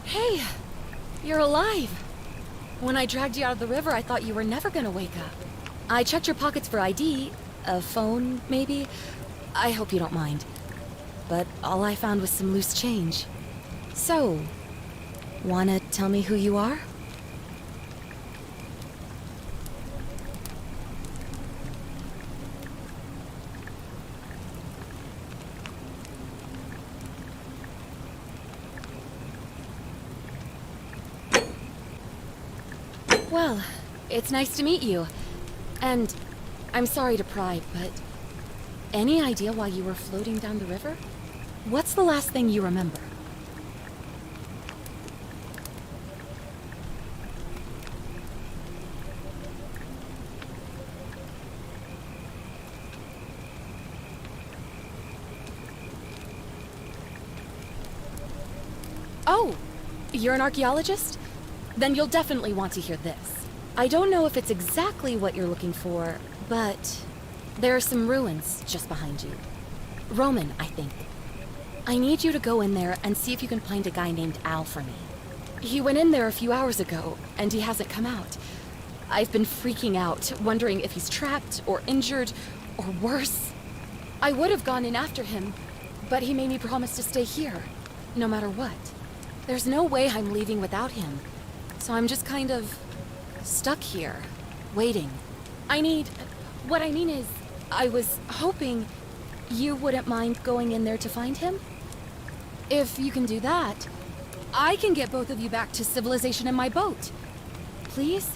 Hey, you're alive. When I dragged you out of the river, I thought you were never gonna wake up. I checked your pockets for ID, a phone, maybe. I hope you don't mind. But all I found was some loose change. So, wanna tell me who you are? Well, it's nice to meet you. And I'm sorry to pry, but any idea why you were floating down the river? What's the last thing you remember? Oh, you're an archaeologist? Then you'll definitely want to hear this. I don't know if it's exactly what you're looking for, but there are some ruins just behind you. Roman, I think. I need you to go in there and see if you can find a guy named Al for me. He went in there a few hours ago, and he hasn't come out. I've been freaking out, wondering if he's trapped, or injured, or worse. I would have gone in after him, but he made me promise to stay here, no matter what. There's no way I'm leaving without him. So I'm just kind of stuck here, waiting. What I mean is, I was hoping you wouldn't mind going in there to find him? If you can do that, I can get both of you back to civilization in my boat. Please?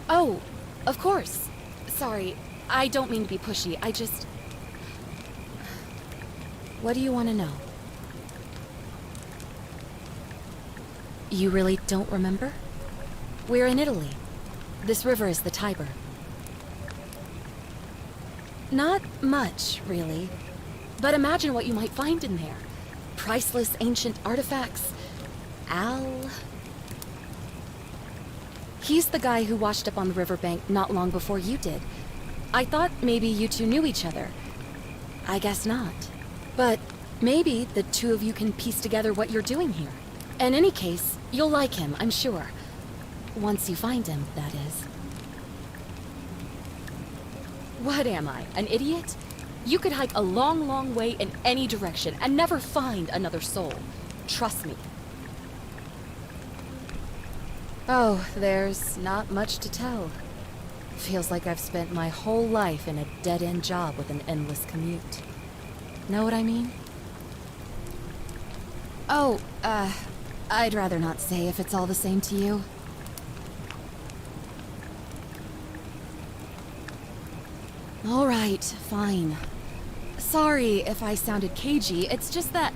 Oh, of course. Sorry, I don't mean to be pushy, I just... What do you want to know? You really don't remember? We're in Italy. This river is the Tiber. Not much, really. But imagine what you might find in there. Priceless ancient artifacts. Al... He's the guy who washed up on the riverbank not long before you did. I thought maybe you two knew each other. I guess not. But maybe the two of you can piece together what you're doing here. In any case, you'll like him, I'm sure. Once you find him, that is. What am I, an idiot? You could hike a long, long way in any direction and never find another soul. Trust me. Oh, there's not much to tell. Feels like I've spent my whole life in a dead-end job with an endless commute. Know what I mean? Oh, I'd rather not say if it's all the same to you. All right, fine. Sorry if I sounded cagey, it's just that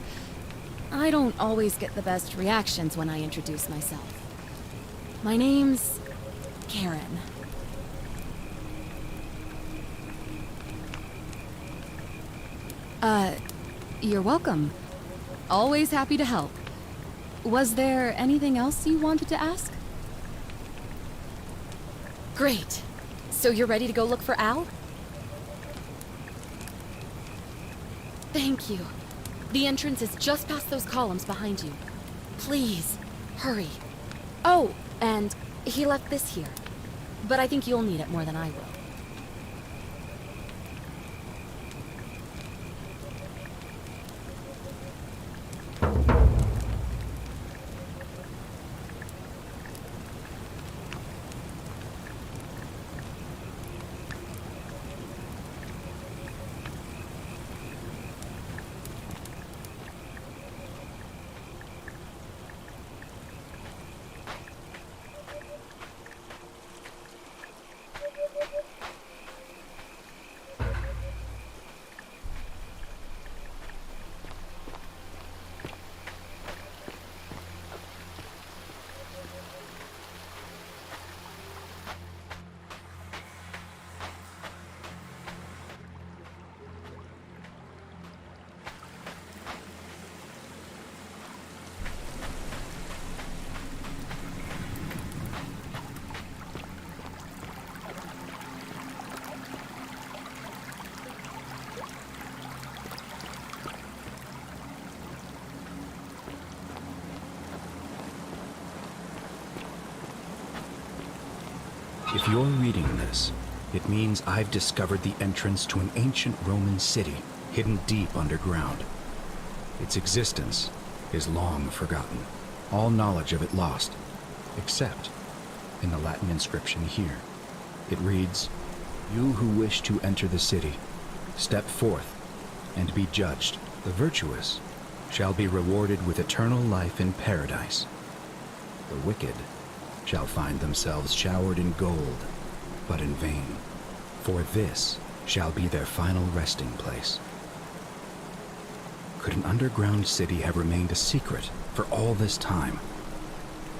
I don't always get the best reactions when I introduce myself. My name's Karen. You're welcome. Always happy to help. Was there anything else you wanted to ask? Great. So you're ready to go look for Al? Thank you. The entrance is just past those columns behind you. Please, hurry. Oh, and he left this here. But I think you'll need it more than I will. If you're reading this, it means I've discovered the entrance to an ancient Roman city hidden deep underground. Its existence is long forgotten, all knowledge of it lost, except in the Latin inscription here. It reads, "You who wish to enter the city, step forth and be judged. The virtuous shall be rewarded with eternal life in paradise. The wicked shall find themselves showered in gold, but in vain, for this shall be their final resting place." Could an underground city have remained a secret for all this time?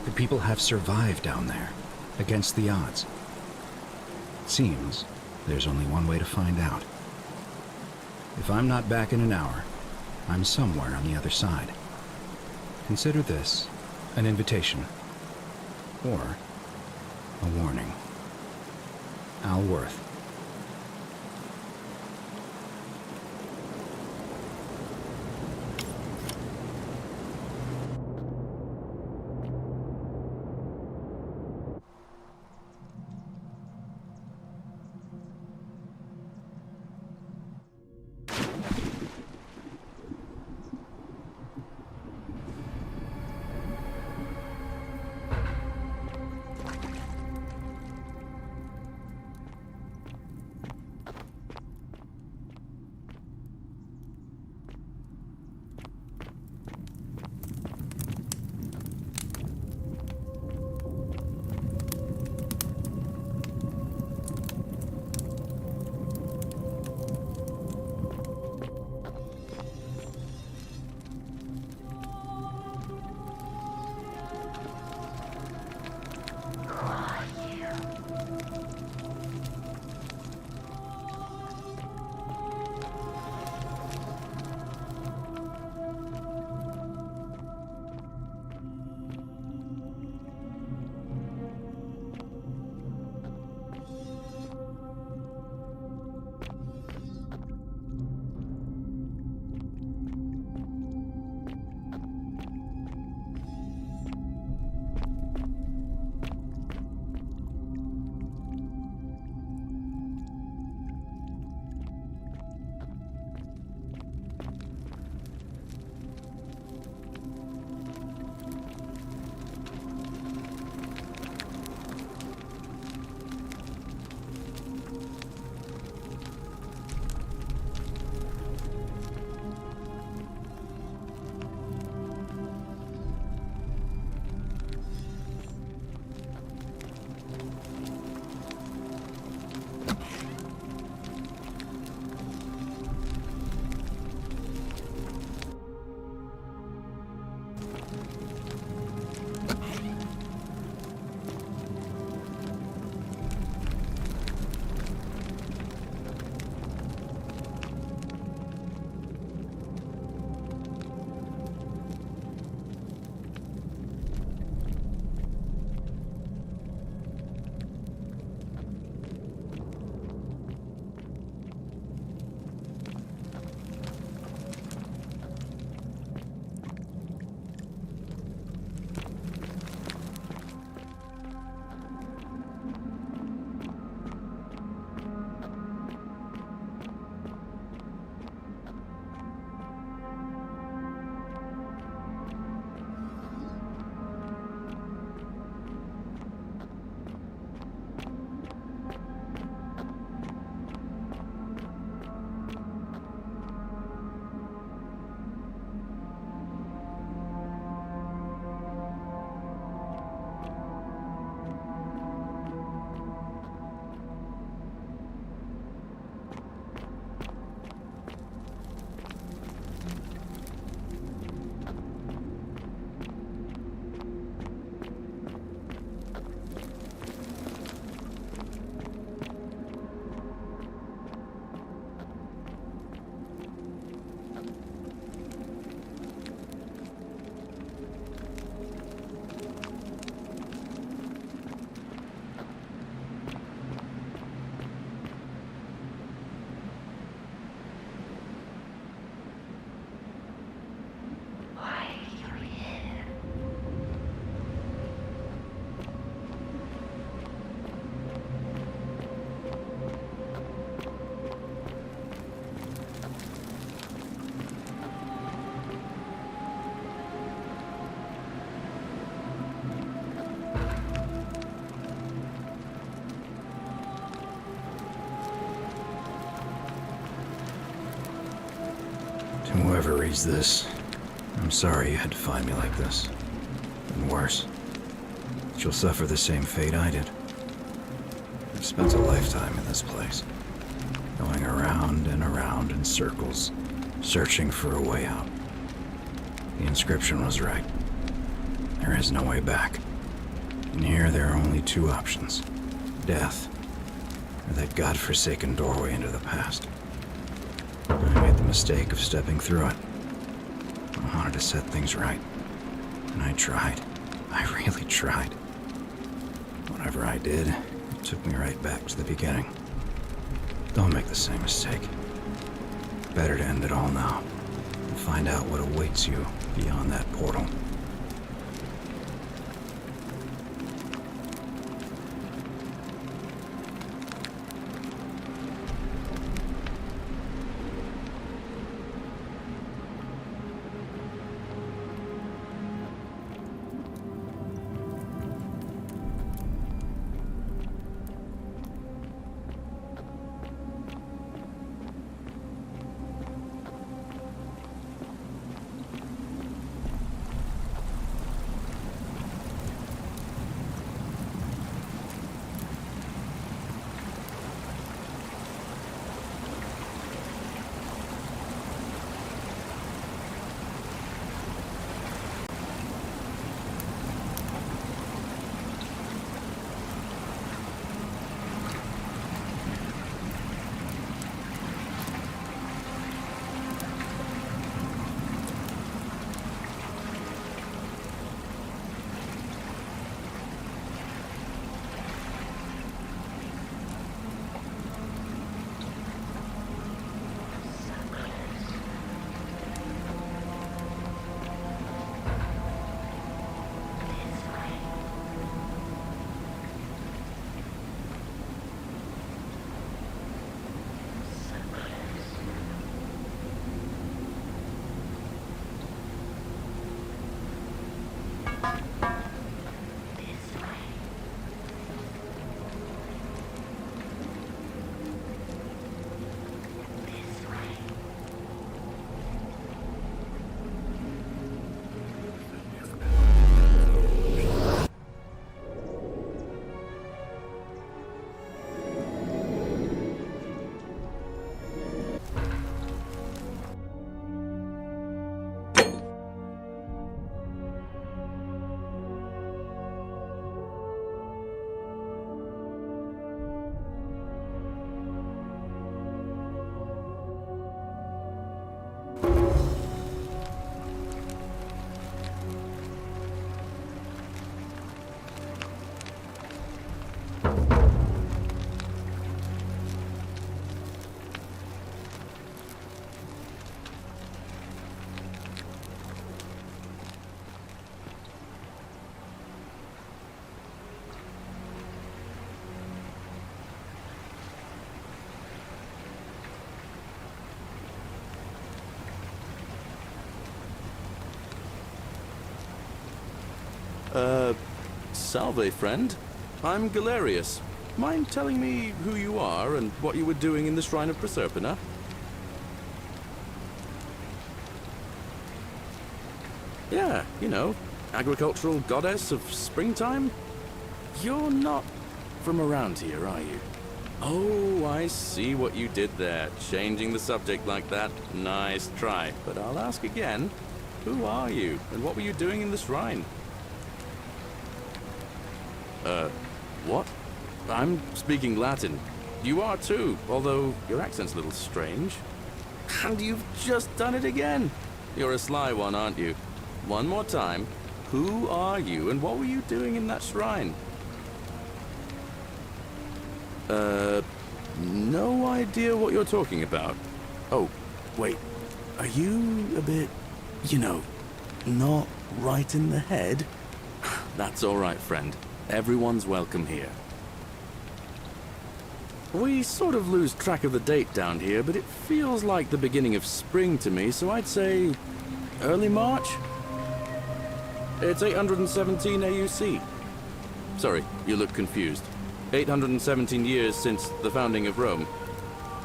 Could people have survived down there, against the odds? It seems there's only one way to find out. If I'm not back in an hour, I'm somewhere on the other side. Consider this an invitation, or a warning. Al Worth. Whoever reads this, I'm sorry you had to find me like this. And worse, you'll suffer the same fate I did. I've spent a lifetime in this place, going around and around in circles, searching for a way out. The inscription was right. There is no way back. And here there are only two options: death, or that godforsaken doorway into the past. I made the mistake of stepping through it. I wanted to set things right. And I tried. I really tried. Whatever I did, it took me right back to the beginning. Don't make the same mistake. Better to end it all now and find out what awaits you beyond that portal. Salve, friend. I'm Galerius. Mind telling me who you are and what you were doing in the Shrine of Proserpina? Yeah, you know, agricultural goddess of springtime? You're not from around here, are you? Oh, I see what you did there. Changing the subject like that. Nice try. But I'll ask again. Who are you? And what were you doing in the shrine? What? I'm speaking Latin. You are too, although your accent's a little strange. And you've just done it again. You're a sly one, aren't you? One more time. Who are you, and what were you doing in that shrine? No idea what you're talking about. Oh, wait. Are you a bit, you know, not right in the head? That's all right, friend. Everyone's welcome here. We sort of lose track of the date down here, but it feels like the beginning of spring to me, so I'd say early March? It's 817 AUC. Sorry, you look confused. 817 years since the founding of Rome.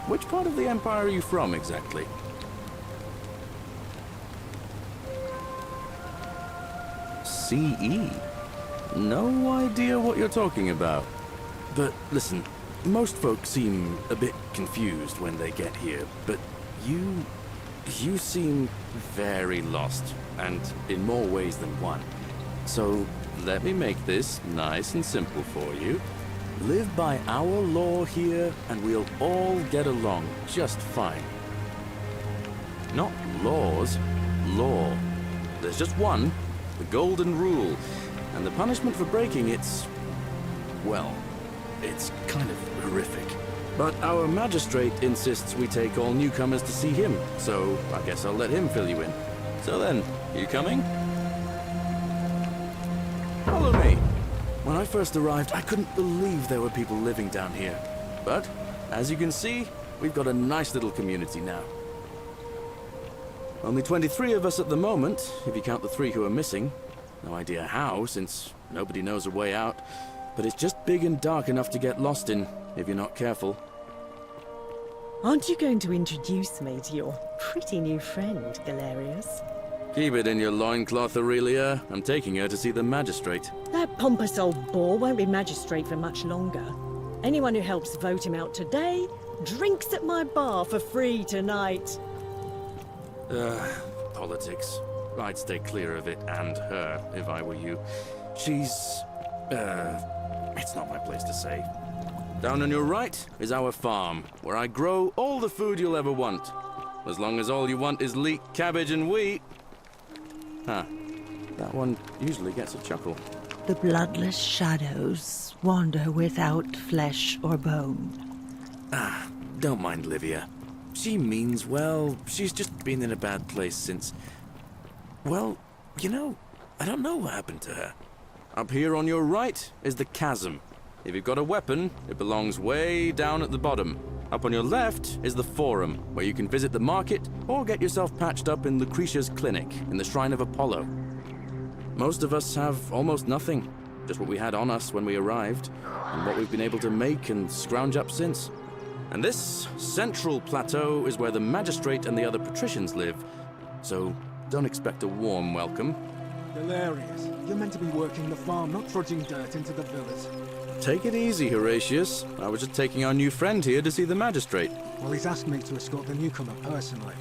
Which part of the empire are you from, exactly? CE? No idea what you're talking about. But listen, most folks seem a bit confused when they get here, but you seem very lost, and in more ways than one. So let me make this nice and simple for you. Live by our law here, and we'll all get along just fine. Not laws, law. There's just one, the golden rule, and the punishment for breaking it's, well, it's kind of horrific. But our magistrate insists we take all newcomers to see him, so I guess I'll let him fill you in. So then, you coming? Follow me. When I first arrived, I couldn't believe there were people living down here. But, as you can see, we've got a nice little community now. Only 23 of us at the moment, if you count the 3 who are missing. No idea how, since nobody knows a way out. But it's just big and dark enough to get lost in, if you're not careful. Aren't you going to introduce me to your pretty new friend, Galerius? Keep it in your loincloth, Aurelia. I'm taking her to see the magistrate. That pompous old bore won't be magistrate for much longer. Anyone who helps vote him out today drinks at my bar for free tonight. Politics. I'd stay clear of it and her, if I were you. She's... it's not my place to say. Down on your right is our farm, where I grow all the food you'll ever want. As long as all you want is leek, cabbage, and wheat. Huh. That one usually gets a chuckle. The bloodless shadows wander without flesh or bone. Don't mind Livia. She means well. She's just been in a bad place since... Well, you know, I don't know what happened to her. Up here on your right is the chasm. If you've got a weapon, it belongs way down at the bottom. Up on your left is the forum, where you can visit the market or get yourself patched up in Lucretia's clinic in the Shrine of Apollo. Most of us have almost nothing, just what we had on us when we arrived, and what we've been able to make and scrounge up since. And this central plateau is where the magistrate and the other patricians live, so don't expect a warm welcome. Hilarious. You're meant to be working the farm, not trudging dirt into the villas. Take it easy, Horatius. I was just taking our new friend here to see the magistrate. Well, he's asked me to escort the newcomer personally.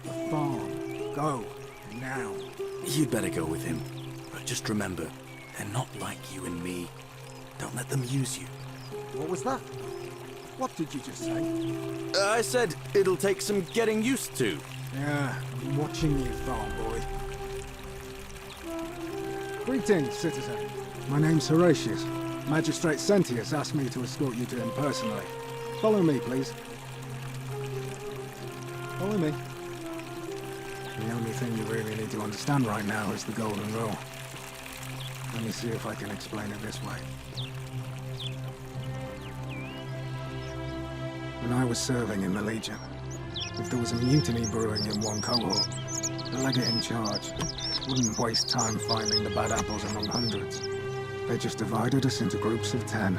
The farm. Go. Now. You'd better go with him. But just remember, they're not like you and me. Don't let them use you. What was that? What did you just say? I said it'll take some getting used to. Yeah, I'm watching you, farm boy. Greetings, citizen. My name's Horatius. Magistrate Sentius asked me to escort you to him personally. Follow me, please. Follow me. The only thing you really need to understand right now is the golden rule. Let me see if I can explain it this way. When I was serving in the Legion, if there was a mutiny brewing in one cohort, the legate in charge wouldn't waste time finding the bad apples among hundreds. They just divided us into groups of 10,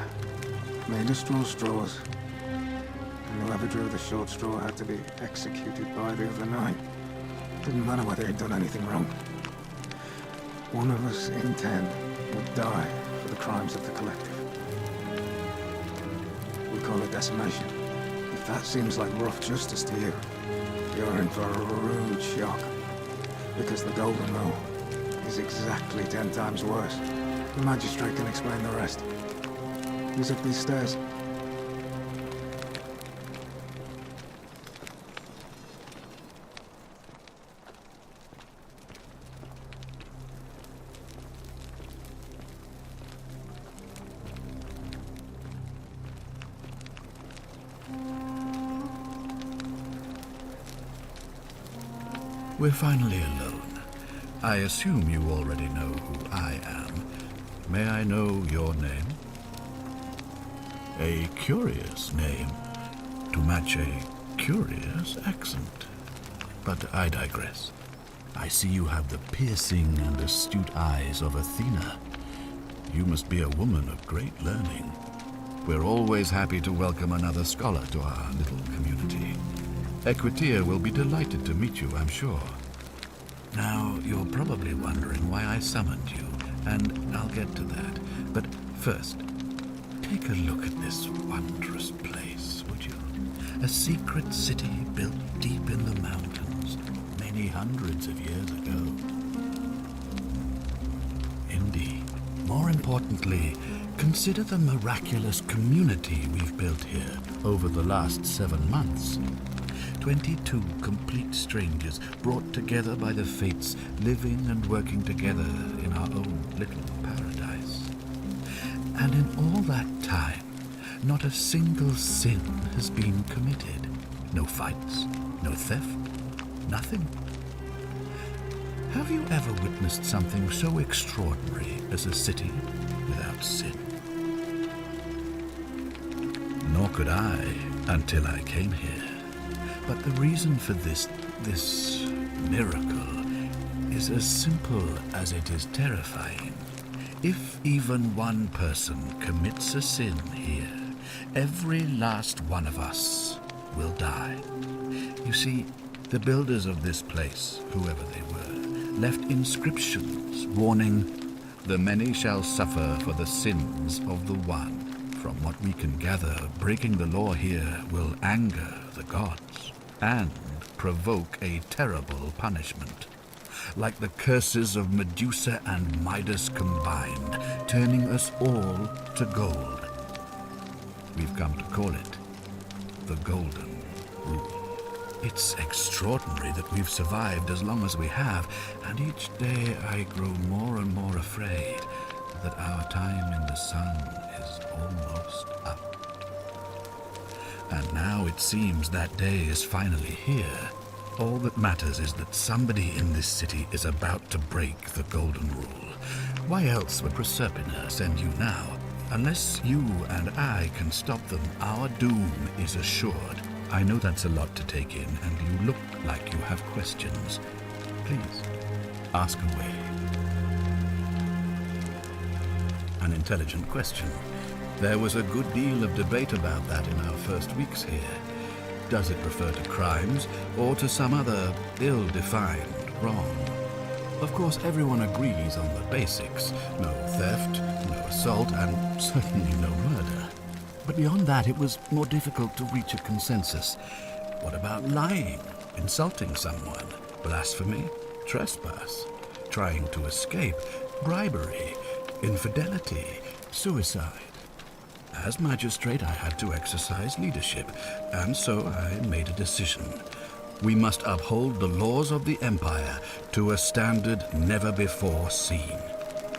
made us draw straws, and whoever drew the short straw had to be executed by the other 9. Didn't matter whether he'd done anything wrong. One of us in 10 would die for the crimes of the collective. We call it decimation. If that seems like rough justice to you, you're in for a rude shock. Because the golden rule is exactly 10 times worse. The magistrate can explain the rest. He's up these stairs. We're finally alone. I assume you already know who I am. May I know your name? A curious name, to match a curious accent. But I digress. I see you have the piercing and astute eyes of Athena. You must be a woman of great learning. We're always happy to welcome another scholar to our little community. Equitia will be delighted to meet you, I'm sure. Now, you're probably wondering why I summoned you, and I'll get to that. But first, take a look at this wondrous place, would you? A secret city built deep in the mountains, many hundreds of years ago. Indeed. More importantly, consider the miraculous community we've built here over the last 7 months. 22 complete strangers brought together by the fates, living and working together in our own little paradise. And in all that time, not a single sin has been committed. No fights, no theft, nothing. Have you ever witnessed something so extraordinary as a city without sin? Nor could I until I came here. But the reason for this miracle is as simple as it is terrifying. If even one person commits a sin here, every last one of us will die. You see, the builders of this place, whoever they were, left inscriptions warning, "The many shall suffer for the sins of the one." From what we can gather, breaking the law here will anger the gods and provoke a terrible punishment. Like the curses of Medusa and Midas combined, turning us all to gold. We've come to call it the Golden Rule. It's extraordinary that we've survived as long as we have, and each day I grow more and more afraid that our time in the sun is almost up. And now it seems that day is finally here. All that matters is that somebody in this city is about to break the Golden Rule. Why else would Proserpina send you now? Unless you and I can stop them, our doom is assured. I know that's a lot to take in, and you look like you have questions. Please, ask away. An intelligent question. There was a good deal of debate about that in our first weeks here. Does it refer to crimes or to some other ill-defined wrong? Of course, everyone agrees on the basics. No theft, no assault, and certainly no murder. But beyond that, it was more difficult to reach a consensus. What about lying, insulting someone, blasphemy, trespass, trying to escape, bribery, infidelity, suicide? As magistrate, I had to exercise leadership, and so I made a decision. We must uphold the laws of the Empire to a standard never before seen.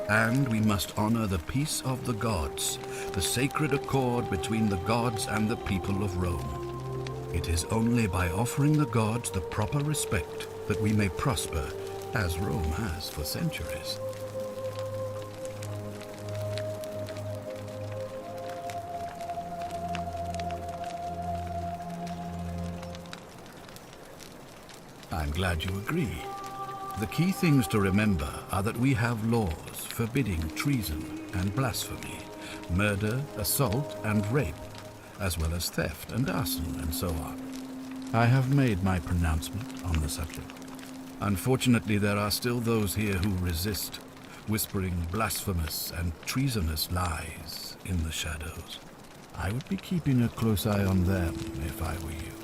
And we must honor the peace of the gods, the sacred accord between the gods and the people of Rome. It is only by offering the gods the proper respect that we may prosper, as Rome has for centuries. I'm glad you agree. The key things to remember are that we have laws forbidding treason and blasphemy, murder, assault, and rape, as well as theft and arson and so on. I have made my pronouncement on the subject. Unfortunately, there are still those here who resist, whispering blasphemous and treasonous lies in the shadows. I would be keeping a close eye on them if I were you.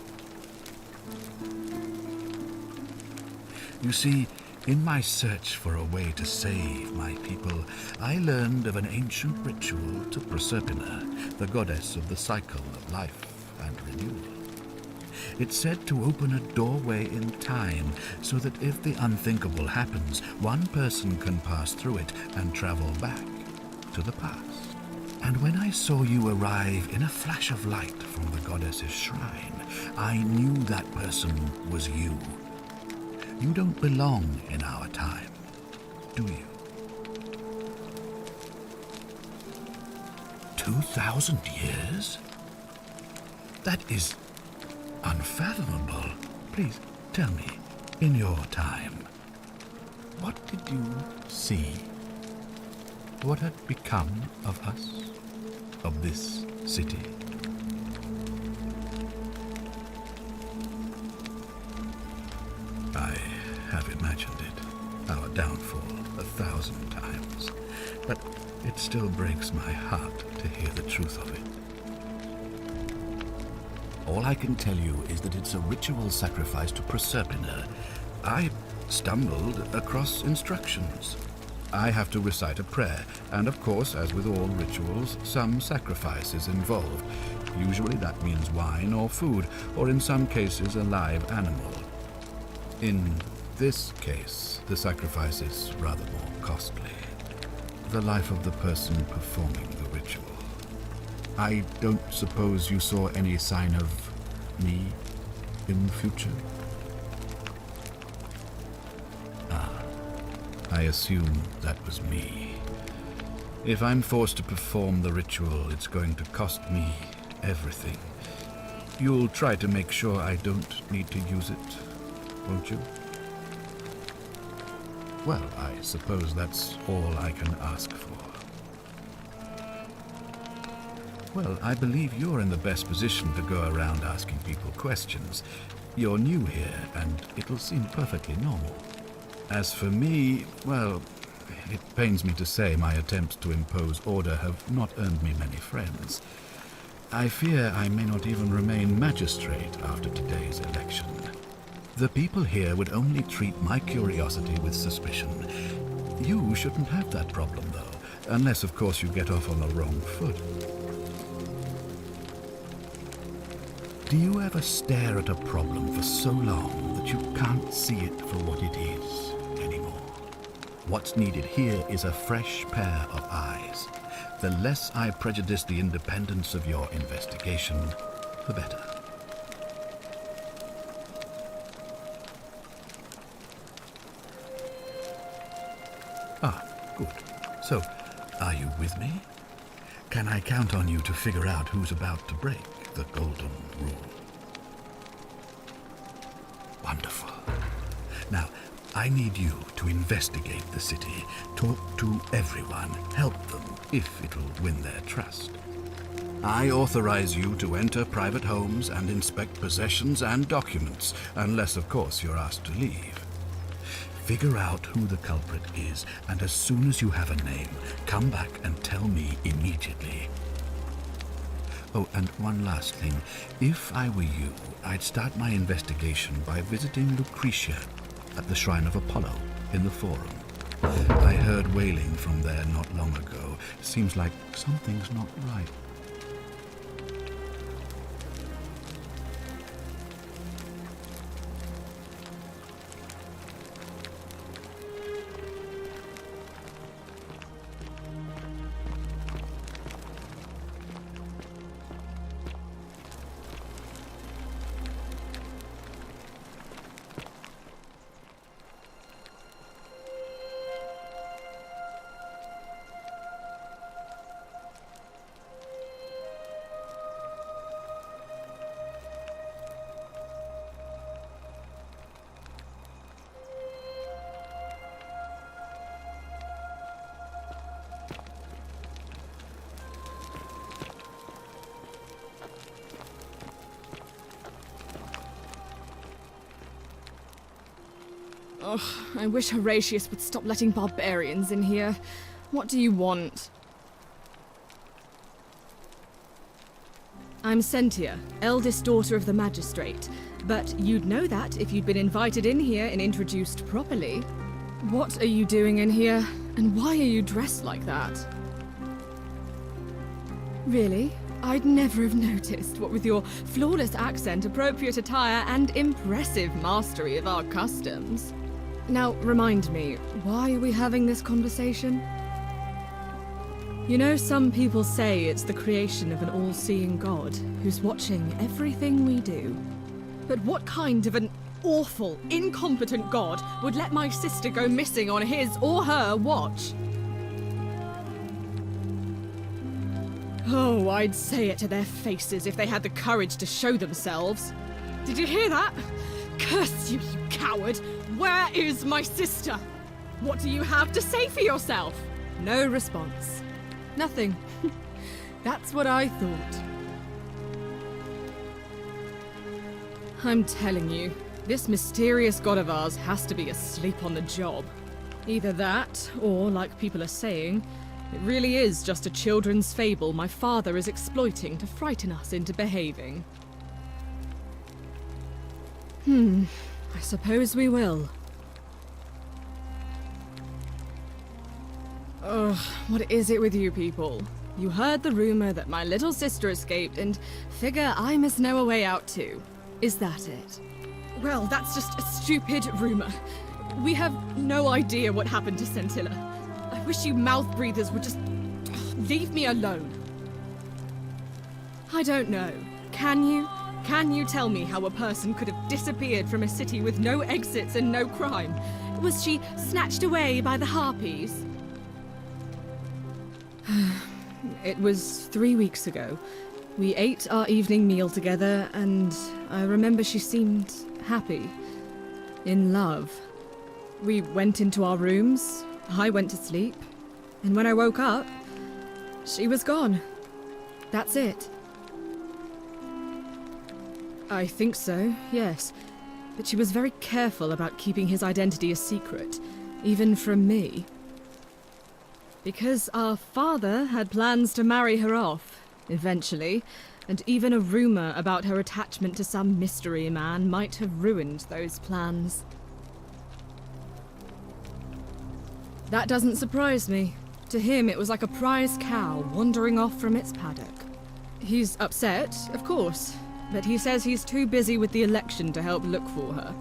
You see, in my search for a way to save my people, I learned of an ancient ritual to Proserpina, the goddess of the cycle of life and renewal. It's said to open a doorway in time so that if the unthinkable happens, one person can pass through it and travel back to the past. And when I saw you arrive in a flash of light from the goddess's shrine, I knew that person was you. You don't belong in our time, do you? 2,000 years? That is unfathomable. Please tell me, in your time, what did you see? What had become of us, of this city? I have imagined it, our downfall. 1,000 times. But it still breaks my heart to hear the truth of it. All I can tell you is that it's a ritual sacrifice to Proserpina. I stumbled across instructions. I have to recite a prayer, and of course, as with all rituals, some sacrifice is involved. Usually that means wine or food, or in some cases a live animal. In this case, the sacrifice is rather more costly. The life of the person performing the ritual. I don't suppose you saw any sign of me in the future? I assume that was me. If I'm forced to perform the ritual, it's going to cost me everything. You'll try to make sure I don't need to use it, won't you? Well, I suppose that's all I can ask for. Well, I believe you're in the best position to go around asking people questions. You're new here, and it'll seem perfectly normal. As for me, well, it pains me to say my attempts to impose order have not earned me many friends. I fear I may not even remain magistrate after today's election. The people here would only treat my curiosity with suspicion. You shouldn't have that problem, though, unless, of course, you get off on the wrong foot. Do you ever stare at a problem for so long that you can't see it for what it is anymore? What's needed here is a fresh pair of eyes. The less I prejudice the independence of your investigation, the better. Ah, good. So, are you with me? Can I count on you to figure out who's about to break the golden rule? Wonderful. Now, I need you to investigate the city, talk to everyone, help them if it'll win their trust. I authorize you to enter private homes and inspect possessions and documents, unless, of course, you're asked to leave. Figure out who the culprit is, and as soon as you have a name, come back and tell me immediately. Oh, and one last thing. If I were you, I'd start my investigation by visiting Lucretia at the Shrine of Apollo in the Forum. I heard wailing from there not long ago. Seems like something's not right. Ugh, I wish Horatius would stop letting barbarians in here. What do you want? I'm Sentia, eldest daughter of the magistrate. But you'd know that if you'd been invited in here and introduced properly. What are you doing in here? And why are you dressed like that? Really? I'd never have noticed, what with your flawless accent, appropriate attire, and impressive mastery of our customs. Now, remind me, why are we having this conversation? You know, some people say it's the creation of an all-seeing God who's watching everything we do. But what kind of an awful, incompetent God would let my sister go missing on his or her watch? Oh, I'd say it to their faces if they had the courage to show themselves. Did you hear that? Curse you, you coward! Where is my sister? What do you have to say for yourself? No response. Nothing. That's what I thought. I'm telling you, this mysterious god of ours has to be asleep on the job. Either that, or, like people are saying, it really is just a children's fable my father is exploiting to frighten us into behaving. I suppose we will. Ugh, what is it with you people? You heard the rumor that my little sister escaped and figure I must know a way out too. Is that it? Well, that's just a stupid rumor. We have no idea what happened to Scintilla. I wish you mouth breathers would just leave me alone. I don't know. Can you? Can you tell me how a person could have disappeared from a city with no exits and no crime? Was she snatched away by the harpies? It was 3 weeks ago. We ate our evening meal together, and I remember she seemed happy. In love. We went into our rooms, I went to sleep, and when I woke up, she was gone. That's it. I think so, yes. But she was very careful about keeping his identity a secret, even from me. Because our father had plans to marry her off, eventually, and even a rumor about her attachment to some mystery man might have ruined those plans. That doesn't surprise me. To him, it was like a prize cow wandering off from its paddock. He's upset, of course, but he says he's too busy with the election to help look for her,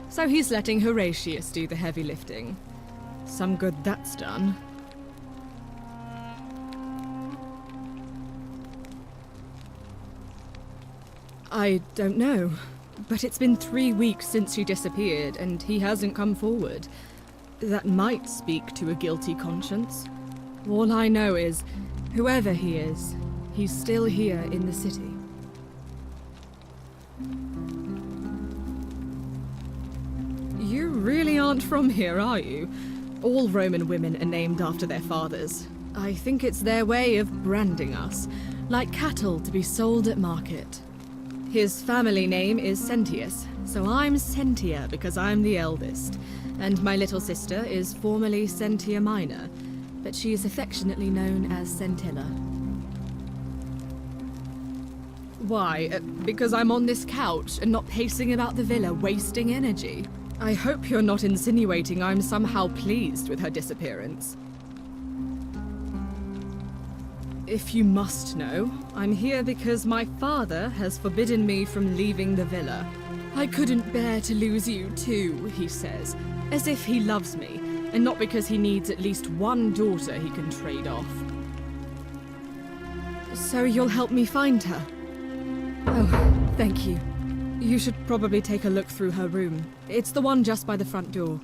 so he's letting Horatius do the heavy lifting. Some good that's done. I don't know, but it's been 3 weeks since she disappeared, and he hasn't come forward. That might speak to a guilty conscience. All I know is, whoever he is, he's still here in the city. You really aren't from here, are you? All Roman women are named after their fathers. I think it's their way of branding us, like cattle to be sold at market. His family name is Sentius, so I'm Sentia because I'm the eldest. And my little sister is formerly Sentia Minor, but she is affectionately known as Scintilla. Why? Because I'm on this couch and not pacing about the villa, wasting energy? I hope you're not insinuating I'm somehow pleased with her disappearance. If you must know, I'm here because my father has forbidden me from leaving the villa. I couldn't bear to lose you too, he says, as if he loves me, and not because he needs at least one daughter he can trade off. So you'll help me find her? Oh, thank you. You should probably take a look through her room. It's the one just by the front door.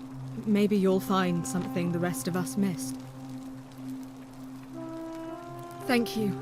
Maybe you'll find something the rest of us missed. Thank you.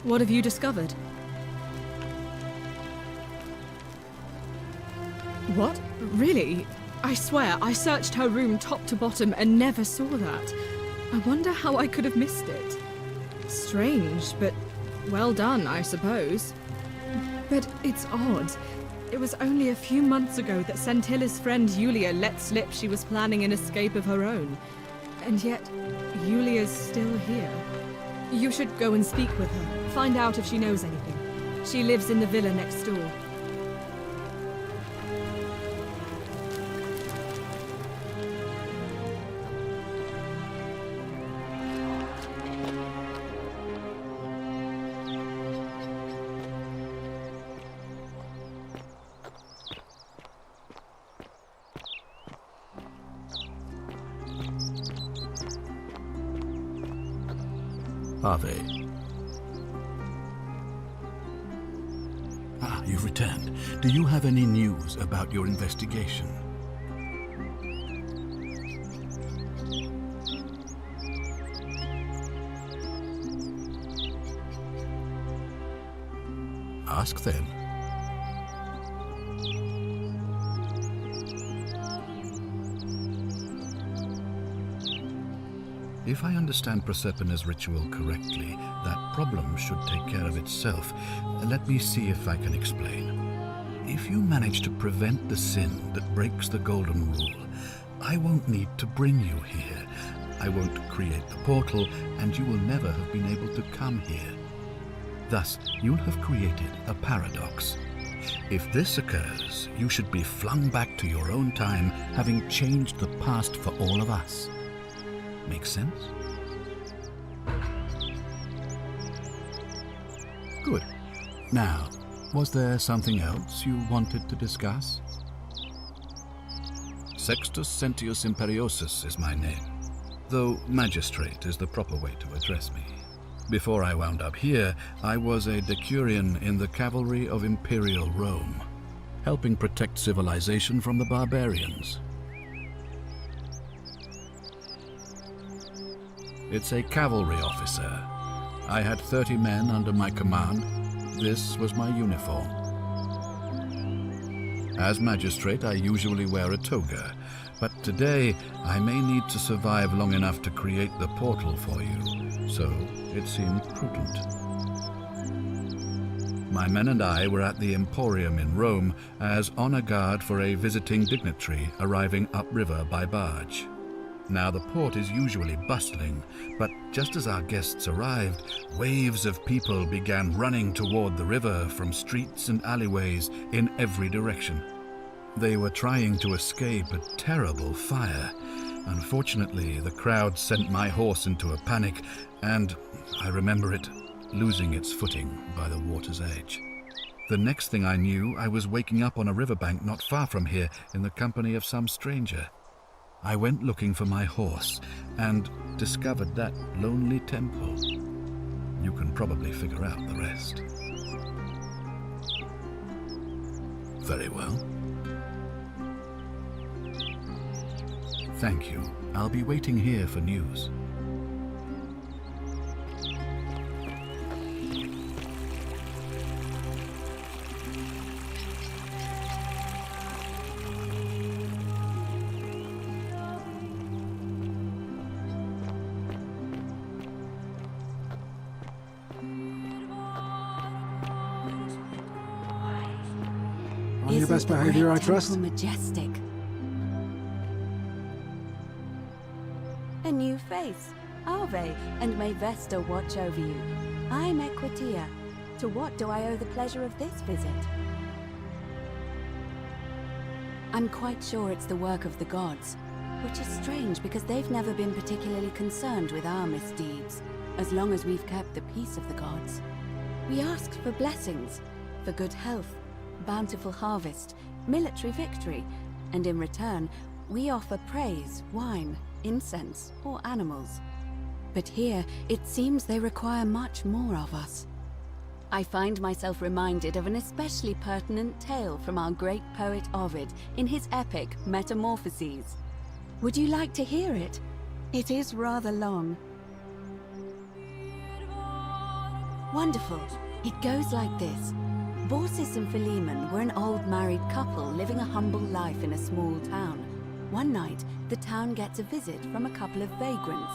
What have you discovered? What? Really? I swear, I searched her room top to bottom and never saw that. I wonder how I could have missed it. Strange, but well done, I suppose. But it's odd. It was only a few months ago that Centilla's friend Yulia let slip she was planning an escape of her own. And yet, Yulia's still here. You should go and speak with her, find out if she knows anything. She lives in the villa next door. Are they? Ah, you've returned. Do you have any news about your investigation? Ask then. If I understand Prosepina's ritual correctly, that problem should take care of itself. Let me see if I can explain. If you manage to prevent the sin that breaks the golden rule, I won't need to bring you here. I won't create the portal, and you will never have been able to come here. Thus, you'll have created a paradox. If this occurs, you should be flung back to your own time, having changed the past for all of us. Make sense? Good. Now, was there something else you wanted to discuss? Sextus Sentius Imperiosus is my name, though magistrate is the proper way to address me. Before I wound up here, I was a decurion in the cavalry of Imperial Rome, helping protect civilization from the barbarians. It's a cavalry officer. I had 30 men under my command. This was my uniform. As magistrate, I usually wear a toga, but today I may need to survive long enough to create the portal for you, so it seemed prudent. My men and I were at the Emporium in Rome as honor guard for a visiting dignitary arriving upriver by barge. Now the port is usually bustling, but just as our guests arrived, waves of people began running toward the river from streets and alleyways in every direction. They were trying to escape a terrible fire. Unfortunately, the crowd sent my horse into a panic, and I remember it losing its footing by the water's edge. The next thing I knew, I was waking up on a riverbank not far from here in the company of some stranger. I went looking for my horse and discovered that lonely temple. You can probably figure out the rest. Very well. Thank you. I'll be waiting here for news. On your best behavior, I trust. Majestic. A new face. Ave, and may Vesta watch over you. I'm Equitia. To what do I owe the pleasure of this visit? I'm quite sure it's the work of the gods, which is strange because they've never been particularly concerned with our misdeeds, as long as we've kept the peace of the gods. We asked for blessings, for good health, bountiful harvest, military victory, and in return, we offer praise, wine, incense, or animals. But here, it seems they require much more of us. I find myself reminded of an especially pertinent tale from our great poet Ovid in his epic Metamorphoses. Would you like to hear it? It is rather long. Wonderful. It goes like this. Baucis and Philemon were an old married couple living a humble life in a small town. One night, the town gets a visit from a couple of vagrants.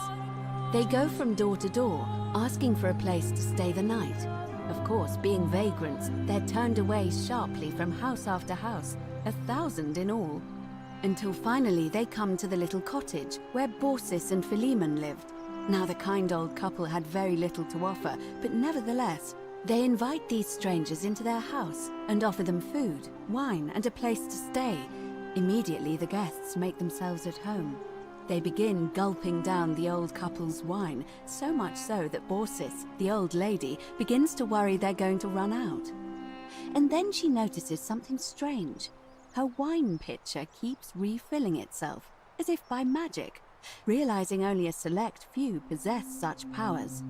They go from door to door, asking for a place to stay the night. Of course, being vagrants, they're turned away sharply from house after house, 1,000 in all. Until finally they come to the little cottage where Baucis and Philemon lived. Now the kind old couple had very little to offer, but nevertheless, they invite these strangers into their house and offer them food, wine, and a place to stay. Immediately the guests make themselves at home. They begin gulping down the old couple's wine, so much so that Baucis, the old lady, begins to worry they're going to run out. And then she notices something strange. Her wine pitcher keeps refilling itself, as if by magic. Realizing only a select few possess such powers,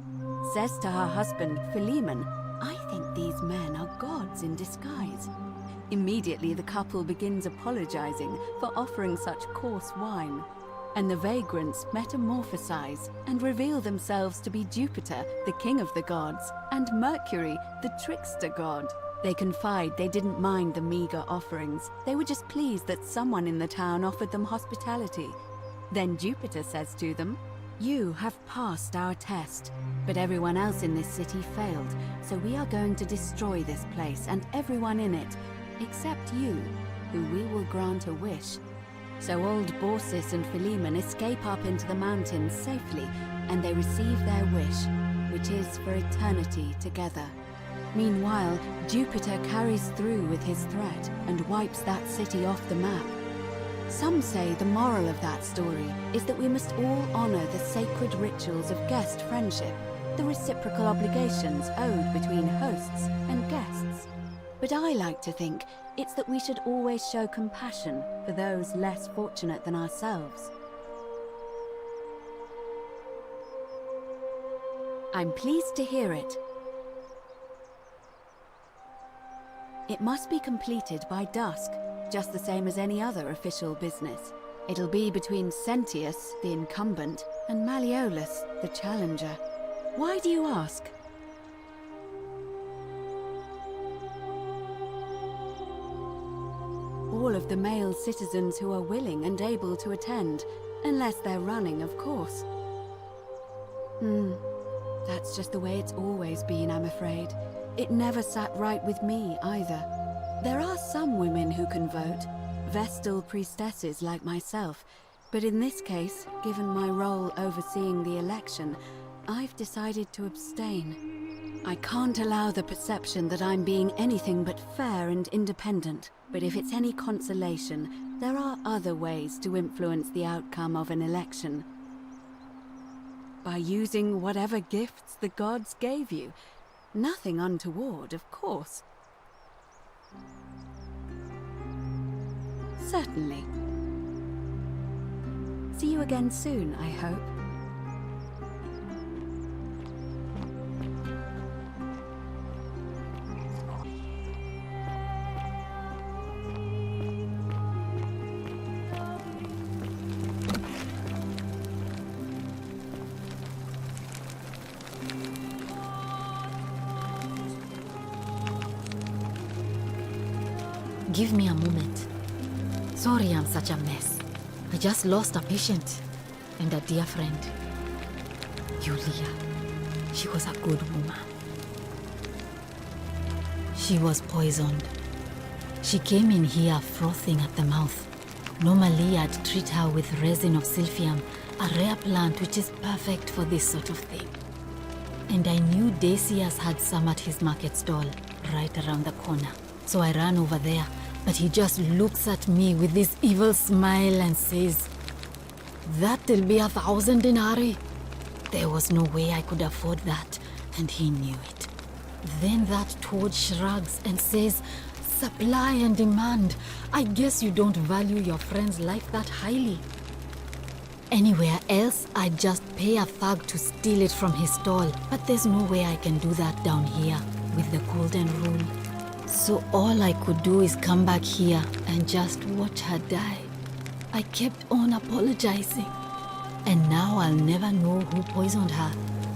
says to her husband, Philemon, "I think these men are gods in disguise." Immediately the couple begins apologizing for offering such coarse wine, and the vagrants metamorphosize and reveal themselves to be Jupiter, the king of the gods, and Mercury, the trickster god. They confide they didn't mind the meager offerings. They were just pleased that someone in the town offered them hospitality. Then Jupiter says to them, "You have passed our test, but everyone else in this city failed, so we are going to destroy this place and everyone in it, except you, who we will grant a wish." So old Baucis and Philemon escape up into the mountains safely, and they receive their wish, which is for eternity together. Meanwhile, Jupiter carries through with his threat and wipes that city off the map. Some say the moral of that story is that we must all honor the sacred rituals of guest friendship, the reciprocal obligations owed between hosts and guests. But I like to think it's that we should always show compassion for those less fortunate than ourselves. I'm pleased to hear it. It must be completed by dusk, just the same as any other official business. It'll be between Sentius, the incumbent, and Malleolus, the challenger. Why do you ask? All of the male citizens who are willing and able to attend, unless they're running, of course. That's just the way it's always been, I'm afraid. It never sat right with me, either. There are some women who can vote, Vestal priestesses like myself, but in this case, given my role overseeing the election, I've decided to abstain. I can't allow the perception that I'm being anything but fair and independent, but if it's any consolation, there are other ways to influence the outcome of an election. By using whatever gifts the gods gave you. Nothing untoward, of course. Certainly. See you again soon, I hope. Give me a moment. Sorry I'm such a mess. I just lost a patient and a dear friend. Julia. She was a good woman. She was poisoned. She came in here frothing at the mouth. Normally I'd treat her with resin of silphium, a rare plant which is perfect for this sort of thing. And I knew Decius had some at his market stall, right around the corner. So I ran over there, but he just looks at me with this evil smile and says, "That'll be 1,000 denarii." There was no way I could afford that, and he knew it. Then that toad shrugs and says, "Supply and demand. I guess you don't value your friend's life that highly." Anywhere else, I'd just pay a thug to steal it from his stall, but there's no way I can do that down here with the golden rule. So all I could do is come back here and just watch her die. I kept on apologizing. And now I'll never know who poisoned her,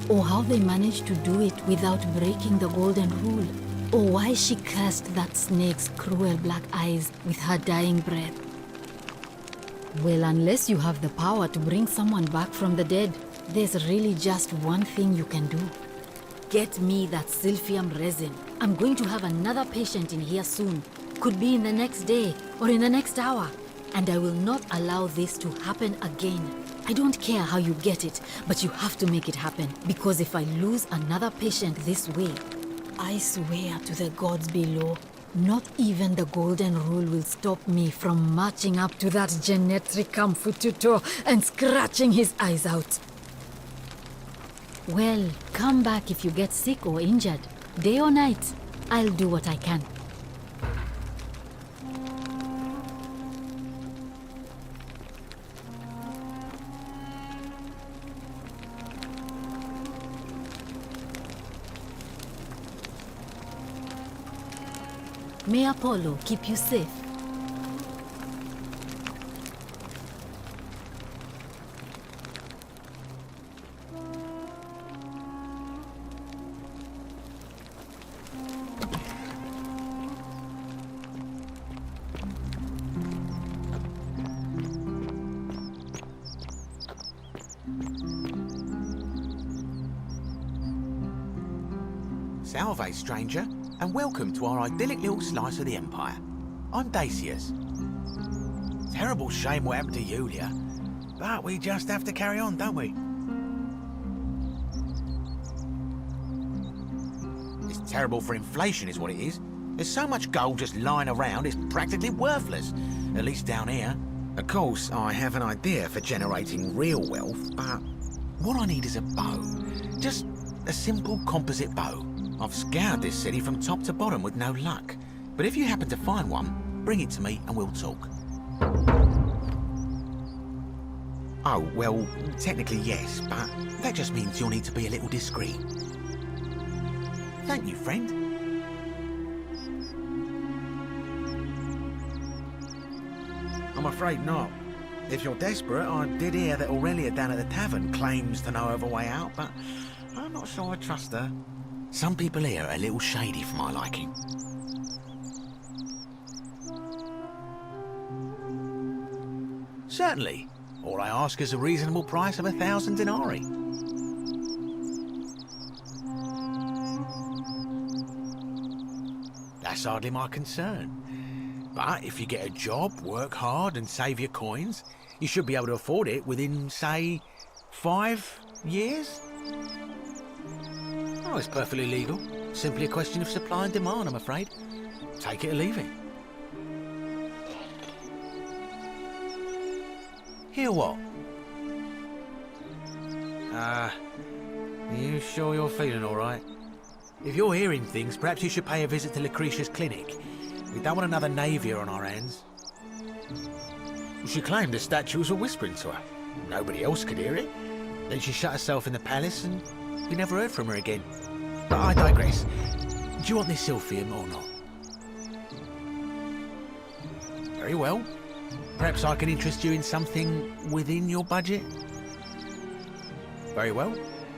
or how they managed to do it without breaking the golden rule. or why she cursed that snake's cruel black eyes with her dying breath. Well, unless you have the power to bring someone back from the dead, there's really just one thing you can do. Get me that silphium resin. I'm going to have another patient in here soon. Could be in the next day or in the next hour. And I will not allow this to happen again. I don't care how you get it, but you have to make it happen. Because if I lose another patient this way, I swear to the gods below, not even the golden rule will stop me from marching up to that genetricum fututo and scratching his eyes out. Well, come back if you get sick or injured. Day or night, I'll do what I can. May Apollo keep you safe. Salve, stranger, and welcome to our idyllic little slice of the Empire. I'm Dacius. Terrible shame what happened to Yulia, but we just have to carry on, don't we? It's terrible for inflation is what it is. There's so much gold just lying around, it's practically worthless, at least down here. Of course, I have an idea for generating real wealth, but what I need is a bow. Just a simple composite bow. I've scoured this city from top to bottom with no luck. But if you happen to find one, bring it to me and we'll talk. Oh, well, technically yes, but that just means you'll need to be a little discreet. Thank you, friend. I'm afraid not. If you're desperate, I did hear that Aurelia down at the tavern claims to know of a way out, but I'm not sure I trust her. Some people here are a little shady for my liking. Certainly. All I ask is a reasonable price of 1,000 denarii. That's hardly my concern. But if you get a job, work hard and save your coins, you should be able to afford it within, say, 5 years? Oh, it's perfectly legal. Simply a question of supply and demand, I'm afraid. Take it or leave it. Hear what? Are you sure you're feeling all right? If you're hearing things, perhaps you should pay a visit to Lucretia's clinic. We don't want another Navia on our hands. She claimed the statues were whispering to her. Nobody else could hear it. Then she shut herself in the palace and we never heard from her again. But I digress. Do you want this silphium or not? Very well. Perhaps I can interest you in something within your budget? Very well.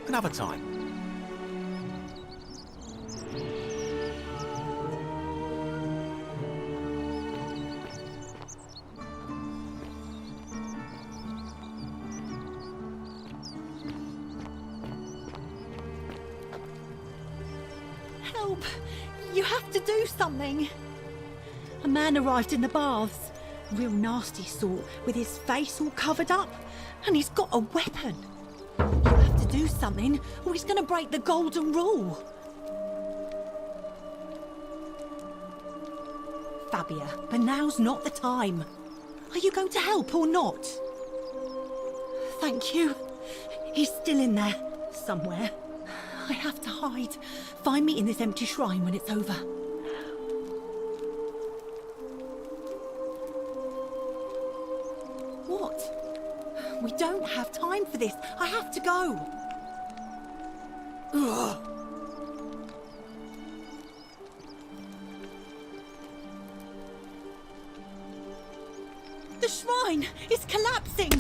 Another time. Help! You have to do something! A man arrived in the baths. A real nasty sort, with his face all covered up. And he's got a weapon. You have to do something, or he's gonna break the golden rule. Fabia, but now's not the time. Are you going to help or not? Thank you. He's still in there, somewhere. I have to hide. Find me in this empty shrine when it's over. What? We don't have time for this. I have to go. Ugh. The shrine is collapsing!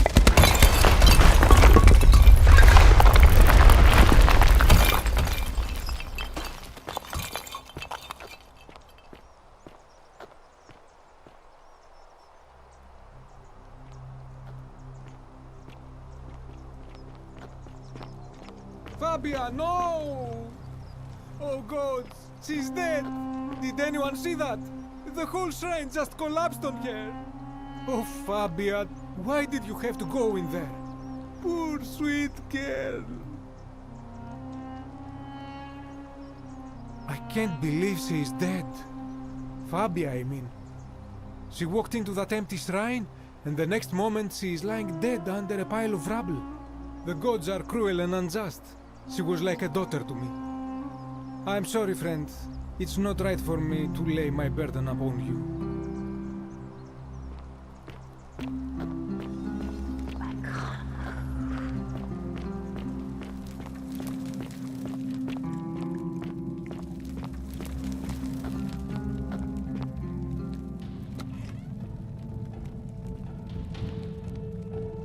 Fabia, no! Oh God, she's dead! Did anyone see that? The whole shrine just collapsed on her! Oh, Fabia, why did you have to go in there? Poor sweet girl! I can't believe she is dead. Fabia, I mean. She walked into that empty shrine, and the next moment she is lying dead under a pile of rubble. The gods are cruel and unjust. She was like a daughter to me. I'm sorry, friend. It's not right for me to lay my burden upon you.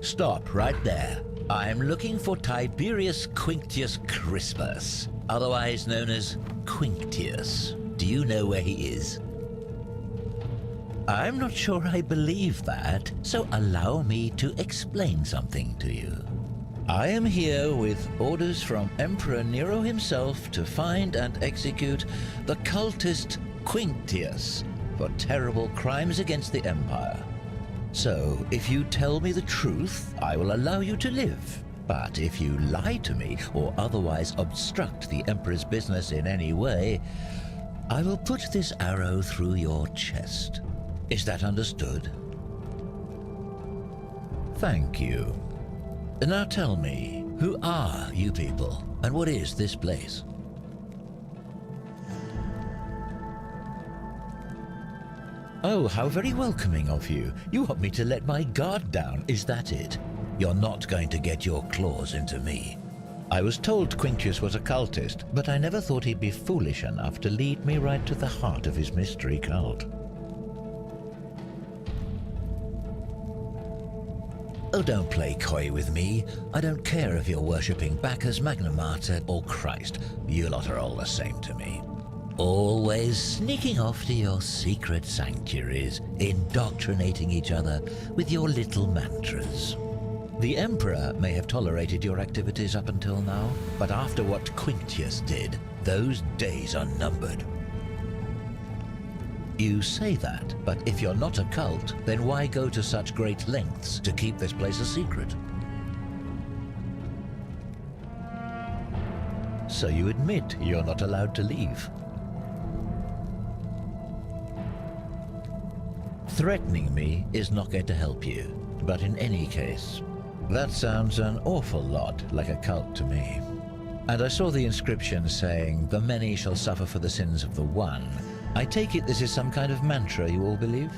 Stop right there. I'm looking for Tiberius Quinctius Crispus, otherwise known as Quinctius. Do you know where he is? I'm not sure I believe that, so allow me to explain something to you. I am here with orders from Emperor Nero himself to find and execute the cultist Quinctius for terrible crimes against the Empire. So, if you tell me the truth, I will allow you to live. But if you lie to me or otherwise obstruct the Emperor's business in any way, I will put this arrow through your chest. Is that understood? Thank you. Now tell me, who are you people, and what is this place? Oh, how very welcoming of you. You want me to let my guard down, is that it? You're not going to get your claws into me. I was told Quinctius was a cultist, but I never thought he'd be foolish enough to lead me right to the heart of his mystery cult. Oh, don't play coy with me. I don't care if you're worshipping Bacchus, Magna Mater, or Christ. You lot are all the same to me. Always sneaking off to your secret sanctuaries, indoctrinating each other with your little mantras. The Emperor may have tolerated your activities up until now, but after what Quinctius did, those days are numbered. You say that, but if you're not a cult, then why go to such great lengths to keep this place a secret? So you admit you're not allowed to leave. Threatening me is not going to help you, but in any case, that sounds an awful lot like a cult to me. And I saw the inscription saying, "The many shall suffer for the sins of the one." I take it this is some kind of mantra you all believe?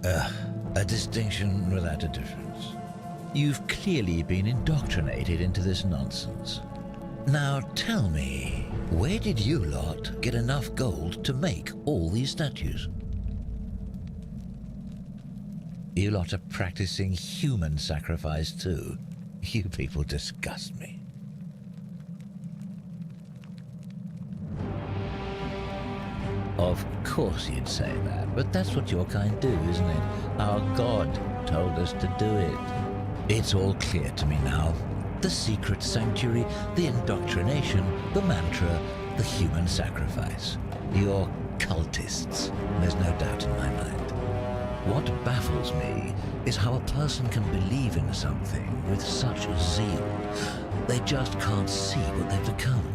A distinction without a difference. You've clearly been indoctrinated into this nonsense. Now tell me, where did you lot get enough gold to make all these statues? You lot are practicing human sacrifice too. You people disgust me. Of course you'd say that, but that's what your kind do, isn't it? Our God told us to do it. It's all clear to me now. The secret sanctuary, the indoctrination, the mantra, the human sacrifice. You're cultists, there's no doubt in my mind. What baffles me is how a person can believe in something with such zeal. They just can't see what they've become.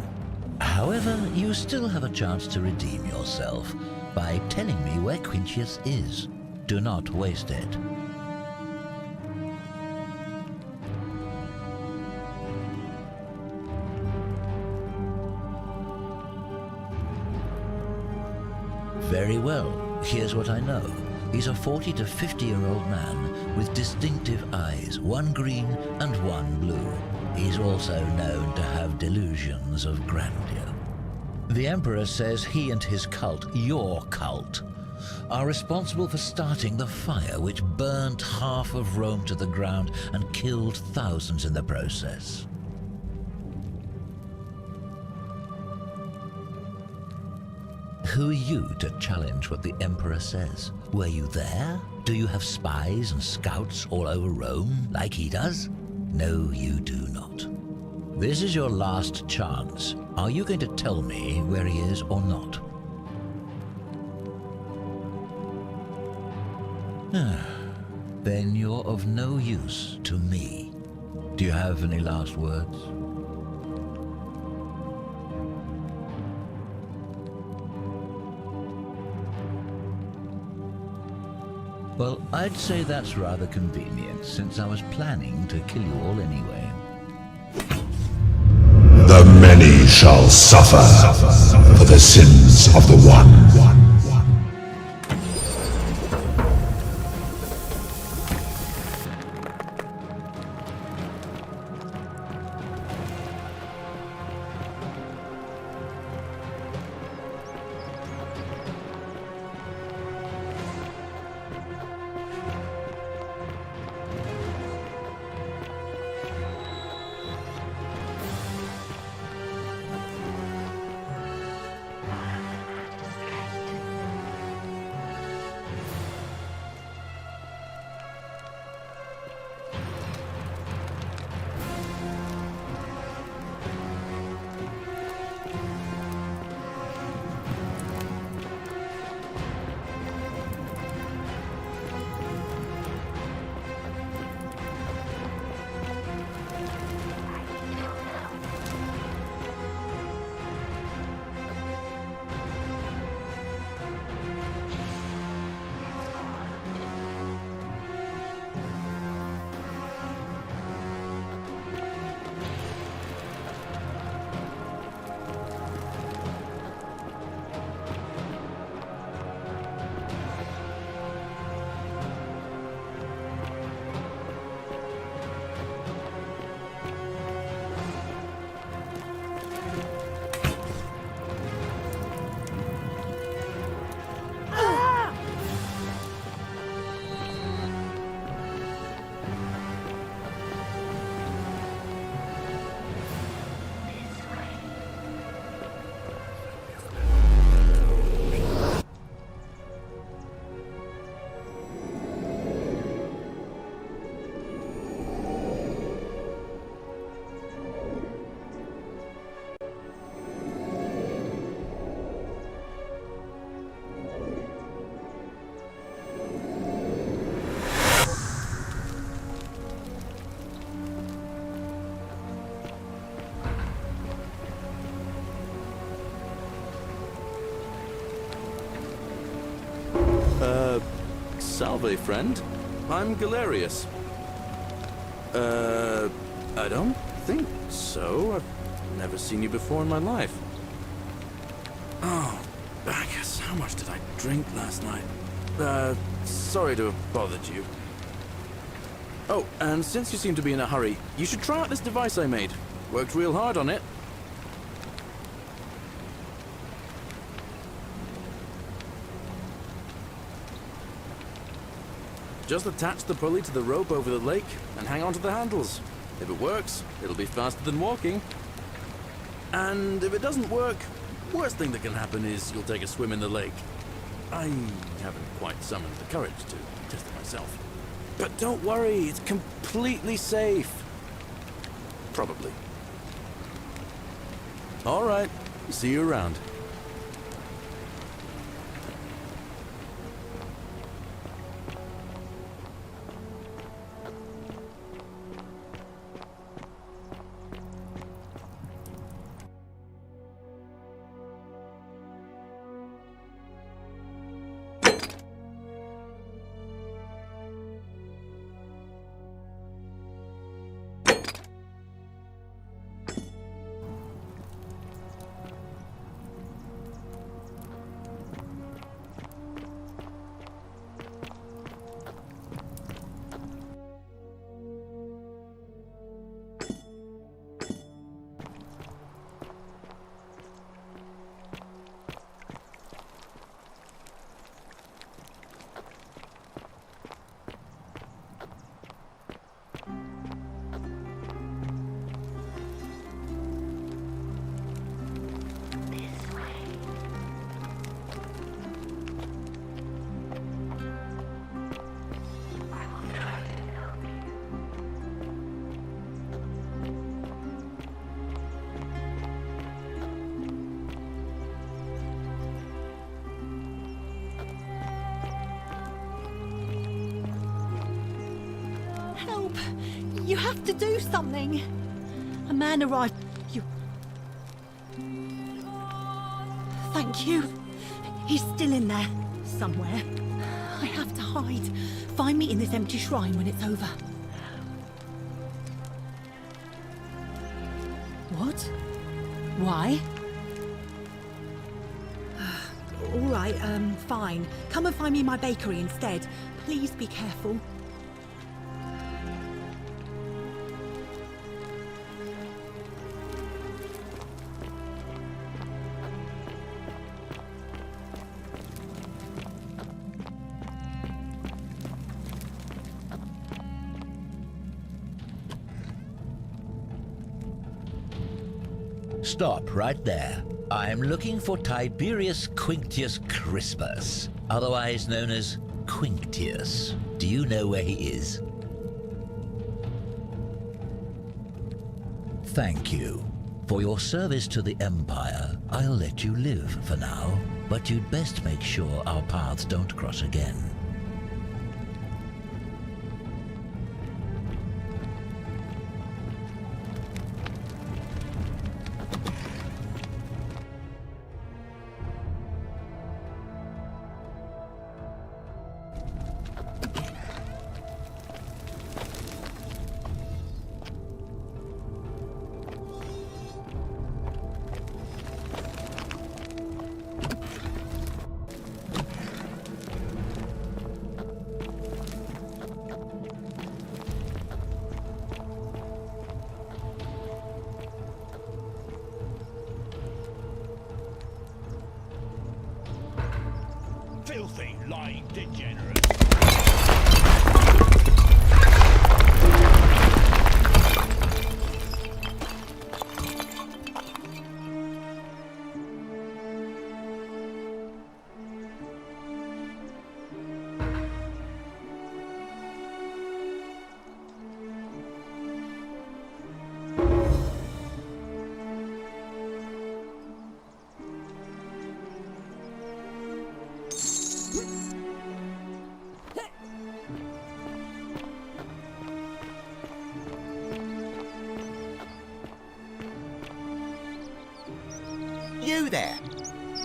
However, you still have a chance to redeem yourself by telling me where Quinctius is. Do not waste it. Very well, here's what I know. He's a 40 to 50-year-old man with distinctive eyes, one green and one blue. He's also known to have delusions of grandeur. The Emperor says he and his cult, your cult, are responsible for starting the fire which burnt half of Rome to the ground and killed thousands in the process. Who are you to challenge what the Emperor says? Were you there? Do you have spies and scouts all over Rome like he does? No, you do not. This is your last chance. Are you going to tell me where he is or not? Then you're of no use to me. Do you have any last words? Well, I'd say that's rather convenient, since I was planning to kill you all anyway. The many shall suffer for the sins of the one. Salve, friend. I'm Galerius. I don't think so. I've never seen you before in my life. Oh, Bacchus, how much did I drink last night? Sorry to have bothered you. Oh, and since you seem to be in a hurry, you should try out this device I made. Worked real hard on it. Just attach the pulley to the rope over the lake and hang on to the handles. If it works, it'll be faster than walking. And if it doesn't work, worst thing that can happen is you'll take a swim in the lake. I haven't quite summoned the courage to test it myself. But don't worry, it's completely safe. Probably. All right, see you around. have to do something. A man arrived. You. Thank you. He's still in there, somewhere. I have to hide. Find me in this empty shrine when it's over. What? Why? All right, fine. Come and find me in my bakery instead. Please be careful. Stop right there. I am looking for Tiberius Quinctius Crispus, otherwise known as Quinctius. Do you know where he is? Thank you. For your service to the Empire, I'll let you live for now, but you'd best make sure our paths don't cross again. Filthy, lying degenerate. You there?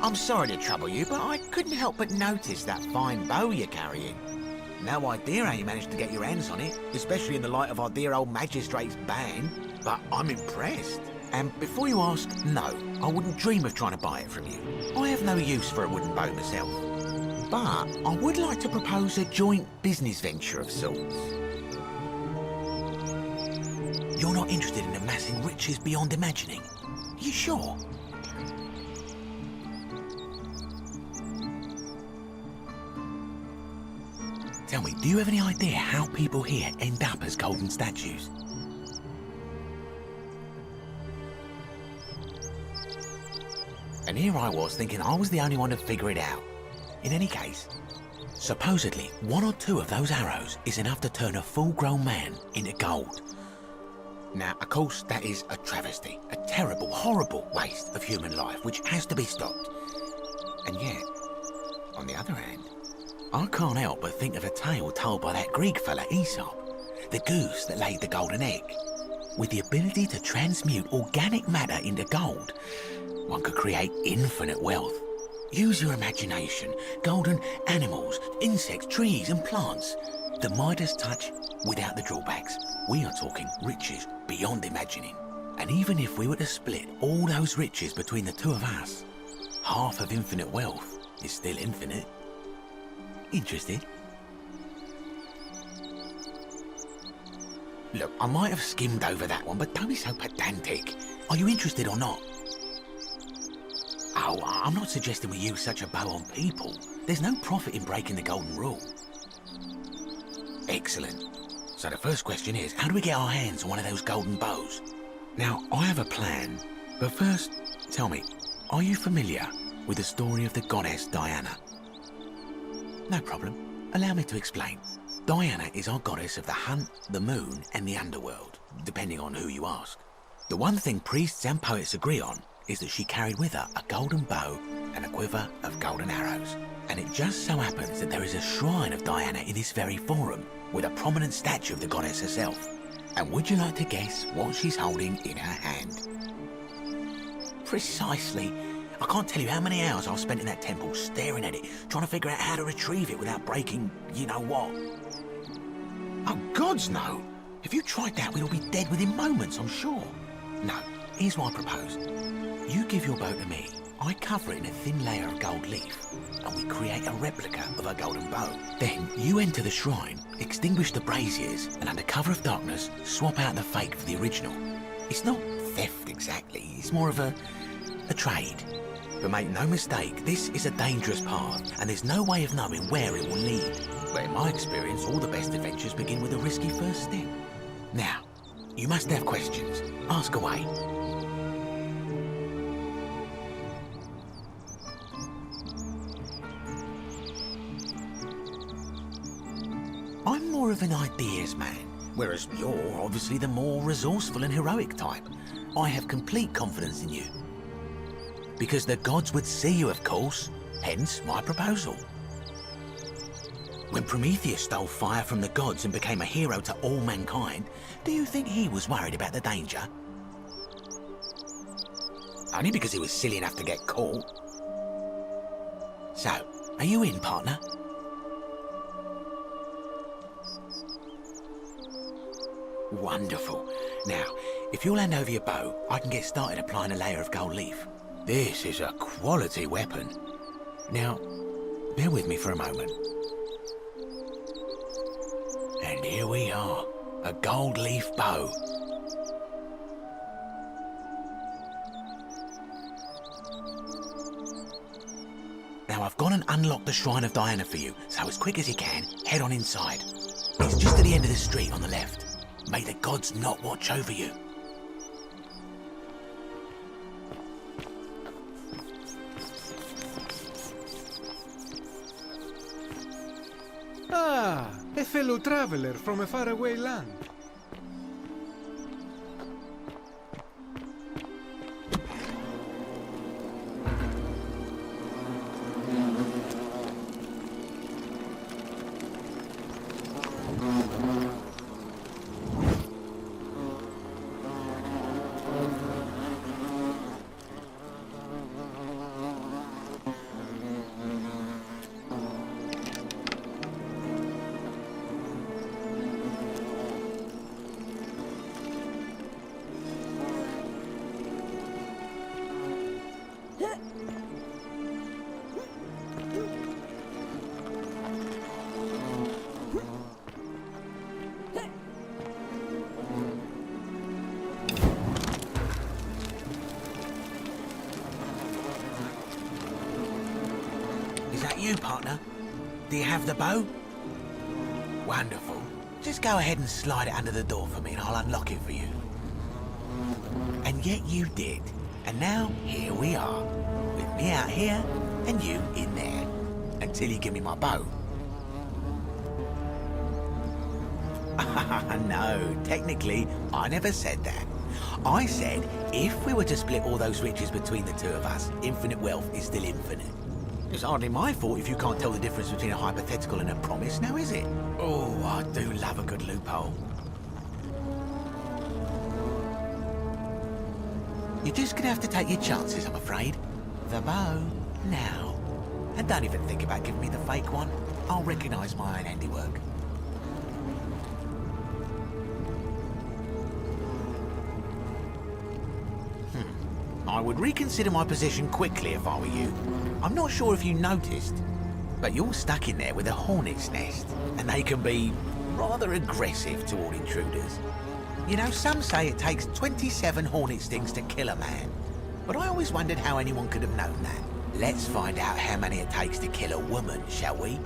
I'm sorry to trouble you, but I couldn't help but notice that fine bow you're carrying. No idea how you managed to get your hands on it, especially in the light of our dear old magistrate's ban, but I'm impressed. And before you ask, no, I wouldn't dream of trying to buy it from you. I have no use for a wooden bow myself. But I would like to propose a joint business venture of sorts. You're not interested in amassing riches beyond imagining? You sure? Tell me, do you have any idea how people here end up as golden statues? And here I was thinking I was the only one to figure it out. In any case, supposedly 1 or 2 of those arrows is enough to turn a full-grown man into gold. Now, of course, that is a travesty, a terrible, horrible waste of human life, which has to be stopped. And yet, on the other hand, I can't help but think of a tale told by that Greek fella Aesop, the goose that laid the golden egg. With the ability to transmute organic matter into gold, one could create infinite wealth. Use your imagination, golden animals, insects, trees and plants. The Midas touch without the drawbacks. We are talking riches beyond imagining. And even if we were to split all those riches between the 2 of us, half of infinite wealth is still infinite. Interested? Look, I might have skimmed over that one, but don't be so pedantic. Are you interested or not? Oh, I'm not suggesting we use such a bow on people. There's no profit in breaking the golden rule. Excellent. So the first question is, how do we get our hands on one of those golden bows? Now, I have a plan, but first, tell me, are you familiar with the story of the goddess Diana? No problem. Allow me to explain. Diana is our goddess of the hunt, the moon, and the underworld, depending on who you ask. The one thing priests and poets agree on is that she carried with her a golden bow and a quiver of golden arrows. And it just so happens that there is a shrine of Diana in this very forum, with a prominent statue of the goddess herself. And would you like to guess what she's holding in her hand? Precisely. I can't tell you how many hours I've spent in that temple staring at it, trying to figure out how to retrieve it without breaking you-know-what. Oh, gods, no. If you tried that, we'd all be dead within moments, I'm sure. No, here's what I propose. You give your bow to me, I cover it in a thin layer of gold leaf, and we create a replica of a golden bow. Then you enter the shrine, extinguish the braziers, and under cover of darkness, swap out the fake for the original. It's not theft exactly, it's more of a trade. But make no mistake, this is a dangerous path, and there's no way of knowing where it will lead. But in my experience, all the best adventures begin with a risky first step. Now, you must have questions. Ask away. I'm more of an ideas man, whereas you're obviously the more resourceful and heroic type. I have complete confidence in you. Because the gods would see you, of course, hence my proposal. When Prometheus stole fire from the gods and became a hero to all mankind, do you think he was worried about the danger? Only because he was silly enough to get caught. So, are you in, partner? Wonderful. Now, if you'll hand over your bow, I can get started applying a layer of gold leaf. This is a quality weapon. Now, bear with me for a moment. And here we are, a gold leaf bow. Now I've gone and unlocked the Shrine of Diana for you, so as quick as you can, head on inside. It's just at the end of the street on the left. May the gods not watch over you. Ah, a fellow traveler from a faraway land. Is that you, partner? Do you have the bow? Wonderful. Just go ahead and slide it under the door for me and I'll unlock it for you. And yet you did. And now, here we are. With me out here and you in there. Until you give me my bow. No, technically, I never said that. I said, if we were to split all those riches between the two of us, infinite wealth is still infinite. It's hardly my fault if you can't tell the difference between a hypothetical and a promise, now is it? Oh, I do love a good loophole. You're just gonna have to take your chances, I'm afraid. The bow, now. And don't even think about giving me the fake one. I'll recognise my own handiwork. I would reconsider my position quickly if I were you. I'm not sure if you noticed, but you're stuck in there with a hornet's nest, and they can be rather aggressive toward intruders. You know, some say it takes 27 hornet stings to kill a man, but I always wondered how anyone could have known that. Let's find out how many it takes to kill a woman, shall we?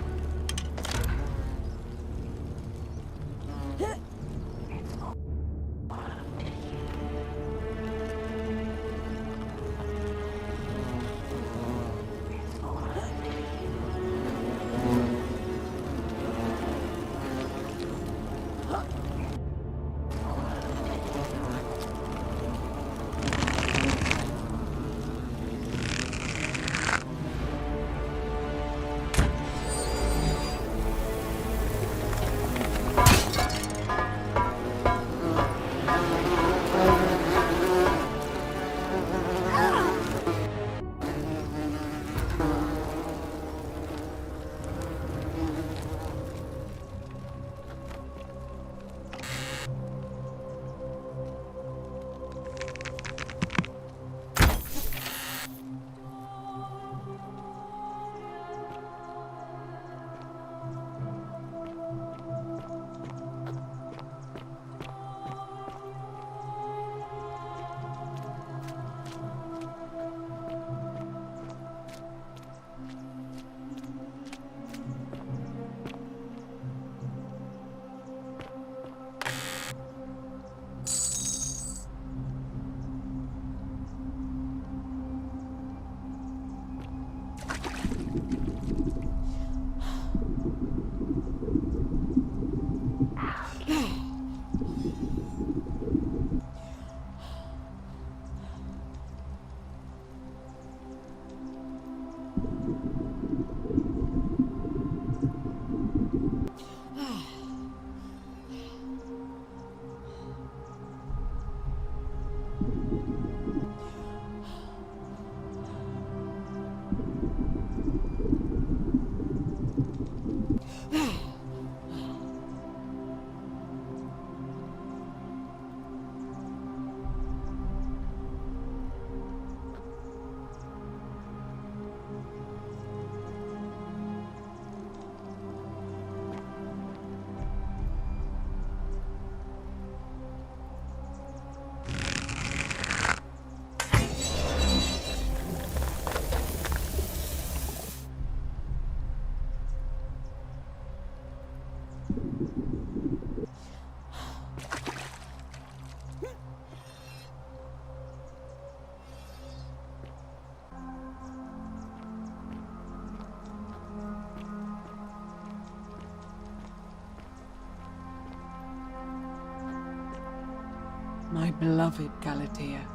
My beloved Galatea,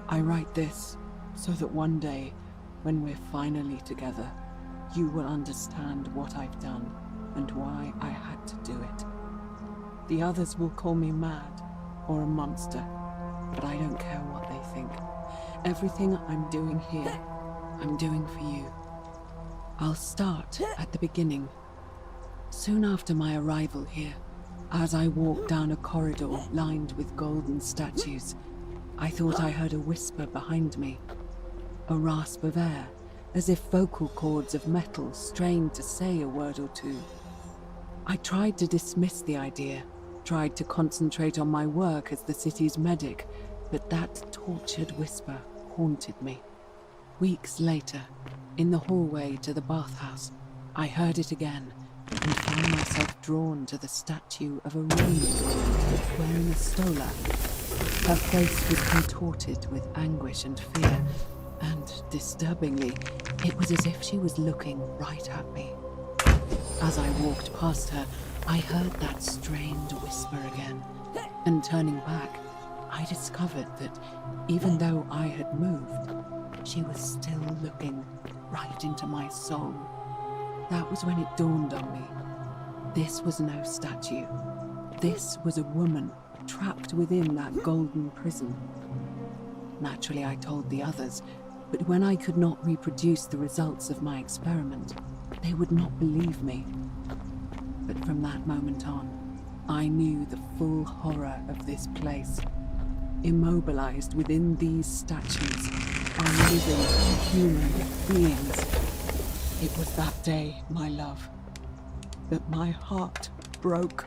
I write this so that one day, when we're finally together, you will understand what I've done and why I had to do it. The others will call me mad or a monster, but I don't care what they think. Everything I'm doing here, I'm doing for you. I'll start at the beginning. Soon after my arrival here, as I walked down a corridor lined with golden statues, I thought I heard a whisper behind me. A rasp of air, as if vocal cords of metal strained to say a word or two. I tried to dismiss the idea, tried to concentrate on my work as the city's medic, but that tortured whisper haunted me. Weeks later, in the hallway to the bathhouse, I heard it again, and found myself drawn to the statue of a Roman woman wearing a stola. Her face was contorted with anguish and fear, and, disturbingly, it was as if she was looking right at me. As I walked past her, I heard that strained whisper again, and turning back, I discovered that, even though I had moved, she was still looking right into my soul. That was when it dawned on me. This was no statue. This was a woman trapped within that golden prison. Naturally, I told the others, but when I could not reproduce the results of my experiment, they would not believe me. But from that moment on, I knew the full horror of this place. Immobilized within these statues are living human beings. It was that day, my love, that my heart broke.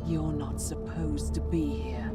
You're not supposed to be here.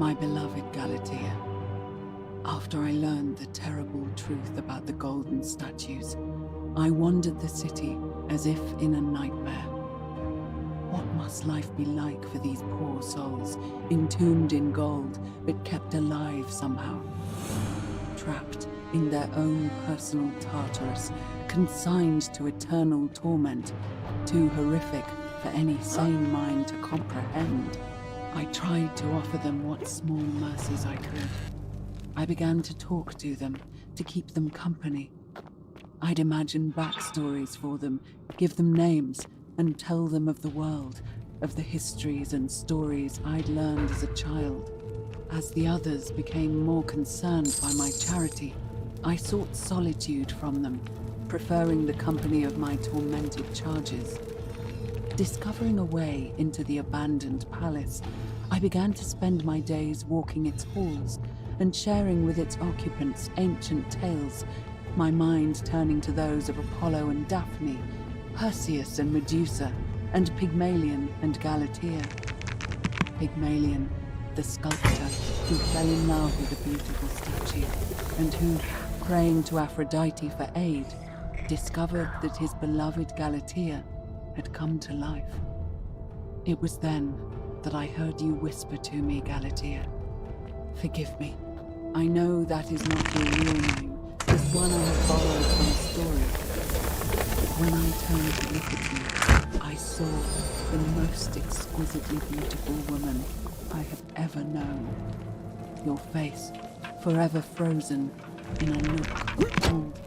My beloved Galatea, after I learned the terrible truth about the golden statues, I wandered the city as if in a nightmare. What must life be like for these poor souls, entombed in gold, but kept alive somehow? Trapped in their own personal Tartarus, consigned to eternal torment, too horrific for any sane mind to comprehend. I tried to offer them what small mercies I could. I began to talk to them, to keep them company. I'd imagine backstories for them, give them names, and tell them of the world, of the histories and stories I'd learned as a child. As the others became more concerned by my charity, I sought solitude from them, preferring the company of my tormented charges. Discovering a way into the abandoned palace, I began to spend my days walking its halls and sharing with its occupants ancient tales, my mind turning to those of Apollo and Daphne, Perseus and Medusa, and Pygmalion and Galatea. Pygmalion, the sculptor who fell in love with a beautiful statue, and who, praying to Aphrodite for aid, discovered that his beloved Galatea had come to life. It was then that I heard you whisper to me, Galatea. Forgive me. I know that is not your real name, just one I have borrowed from a story. But when I turned to look at you, I saw the most exquisitely beautiful woman I have ever known. Your face, forever frozen in a look called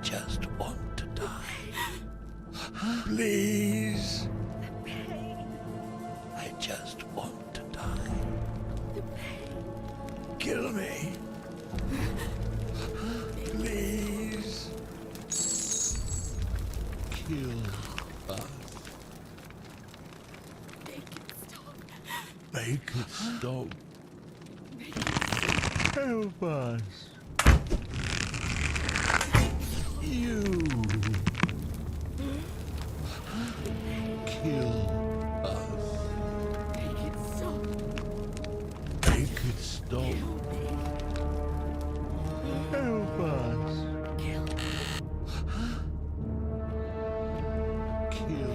just want to die. Please. I just want to die. Kill me. Please. Kill us. Make it stop. Help us. You. Kill us. Make it stop. Make it stop. Help us. Kill. Kill.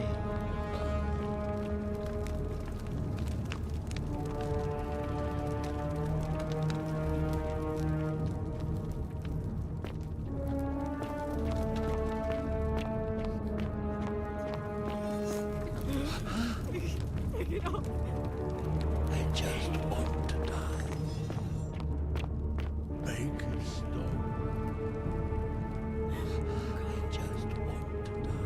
I just want to die. Make it stop. I just want to die.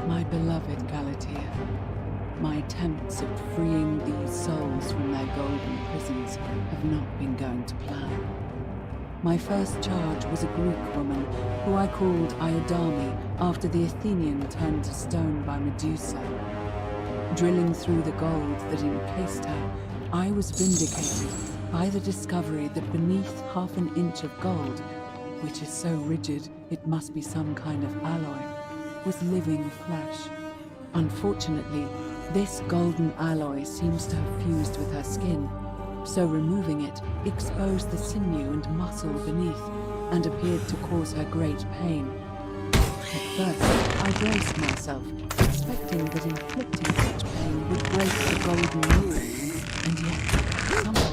My beloved Galatea, my attempts at freeing these souls from their golden prisons have not been going to plan. My first charge was a Greek woman who I called Iodame after the Athenian turned to stone by Medusa. Drilling through the gold that encased her, I was vindicated by the discovery that beneath half an inch of gold, which is so rigid it must be some kind of alloy, was living flesh. Unfortunately, this golden alloy seems to have fused with her skin, so removing it exposed the sinew and muscle beneath and appeared to cause her great pain. At first, I braced myself, expecting that inflicting such pain would break the golden rule, and yet, somehow,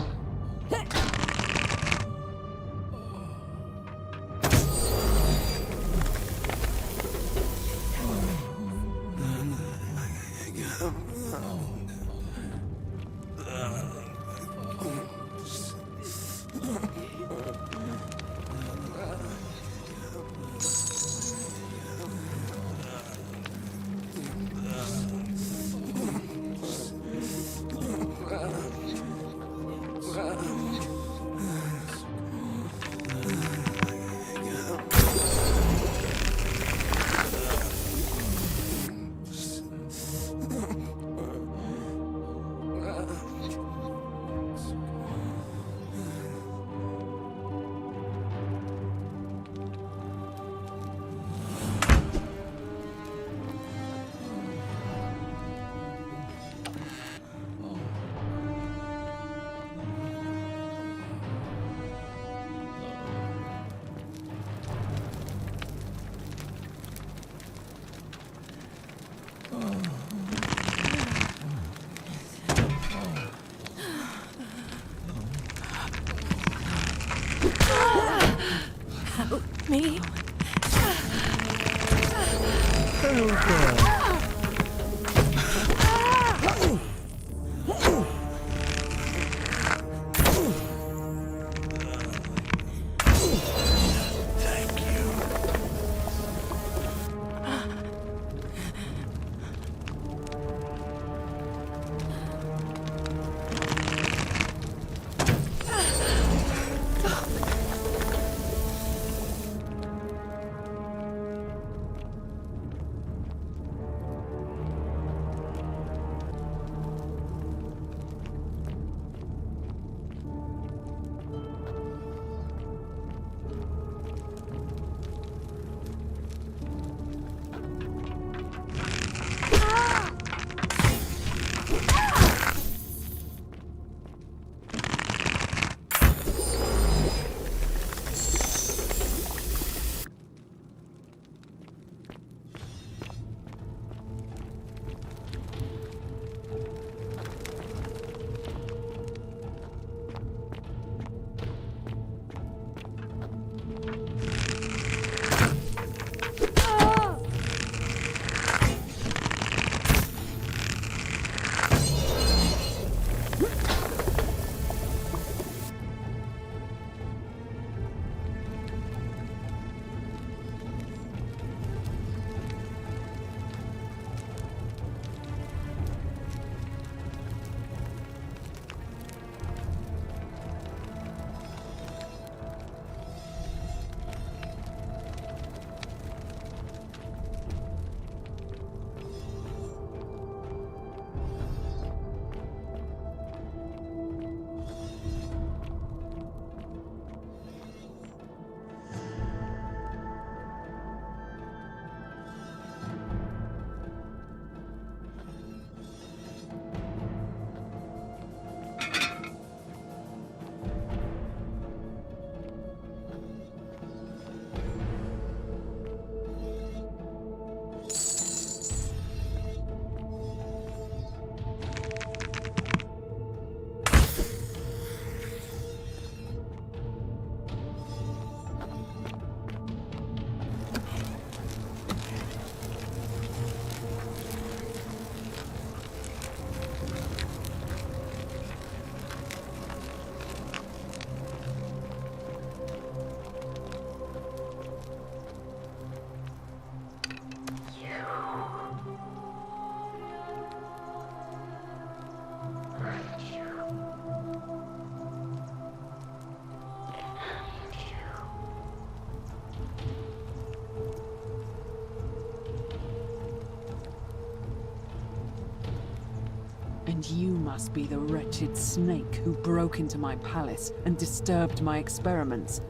And you must be the wretched snake who broke into my palace and disturbed my experiments.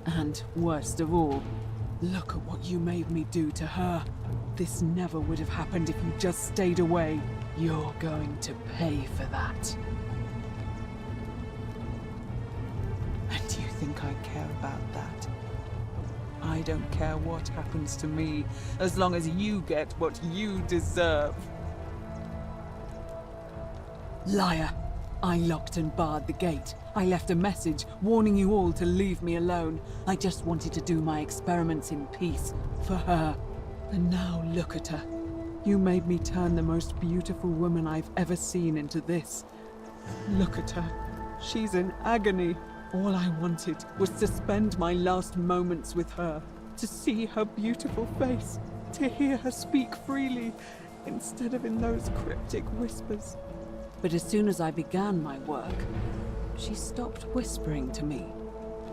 And, worst of all, look at what you made me do to her. This never would have happened if you just stayed away. You're going to pay for that. And do you think I care about that? I don't care what happens to me, as long as you get what you deserve. Liar! I locked and barred the gate. I left a message warning you all to leave me alone. I just wanted to do my experiments in peace, for her. And now look at her. You made me turn the most beautiful woman I've ever seen into this. Look at her. She's in agony. All I wanted was to spend my last moments with her, to see her beautiful face, to hear her speak freely, instead of in those cryptic whispers. But as soon as I began my work, she stopped whispering to me.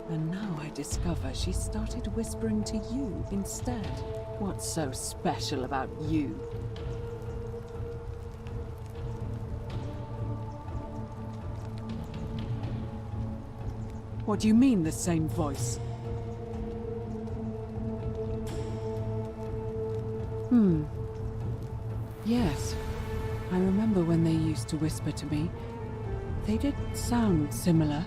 And now I discover she started whispering to you instead. What's so special about you? What do you mean, the same voice? Yes. I remember when they used to whisper to me. They did sound similar.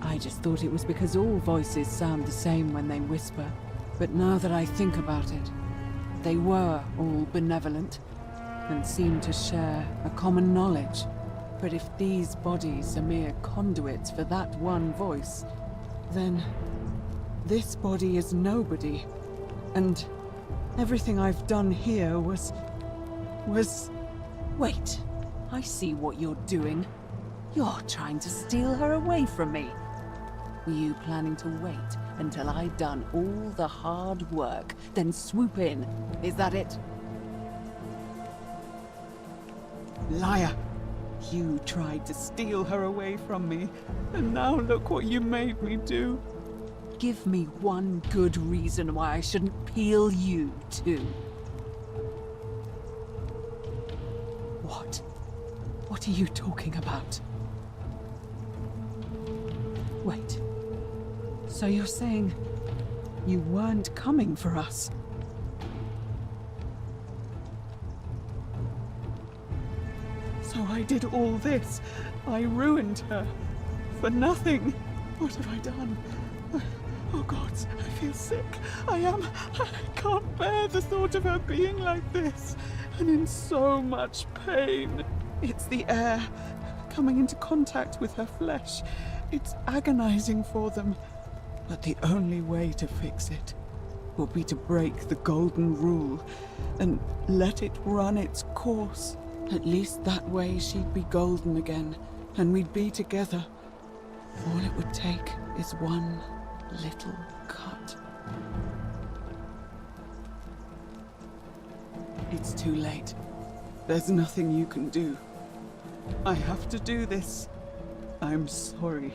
I just thought it was because all voices sound the same when they whisper. But now that I think about it, they were all benevolent and seemed to share a common knowledge. But if these bodies are mere conduits for that one voice, then this body is nobody. And Everything I've done here was... Wait, I see what you're doing. You're trying to steal her away from me. Were you planning to wait until I'd done all the hard work, then swoop in? Is that it? Liar! You tried to steal her away from me, and now look what you made me do. Give me one good reason why I shouldn't peel you too. What? What are you talking about? Wait. So you're saying you weren't coming for us? So I did all this. I ruined her. For nothing. What have I done? Oh gods, I feel sick. I can't bear the thought of her being like this. And in so much pain. It's the air. Coming into contact with her flesh. It's agonizing for them. But the only way to fix it will be to break the golden rule and let it run its course. At least that way she'd be golden again, and we'd be together. All it would take is one little cut. It's too late. There's nothing you can do. I have to do this. I'm sorry.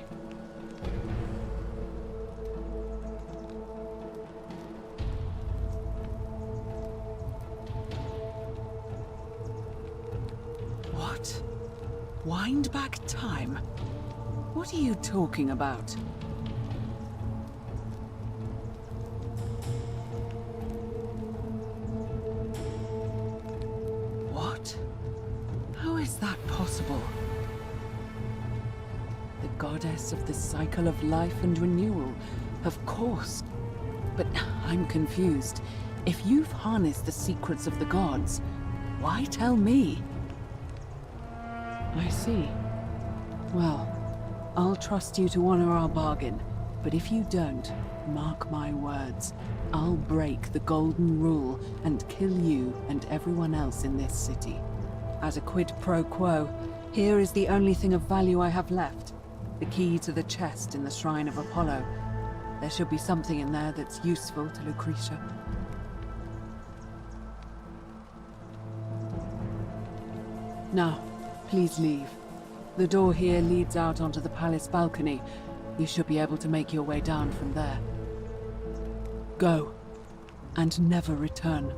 What? Wind back time? What are you talking about? What? How is that possible? The goddess of the cycle of life and renewal, of course. But I'm confused. If you've harnessed the secrets of the gods, why tell me? I see. Well, I'll trust you to honor our bargain. But if you don't, mark my words, I'll break the golden rule and kill you and everyone else in this city. As a quid pro quo, here is the only thing of value I have left. The key to the chest in the Shrine of Apollo. There should be something in there that's useful to Lucretia. Now, please leave. The door here leads out onto the palace balcony. You should be able to make your way down from there. Go, and never return.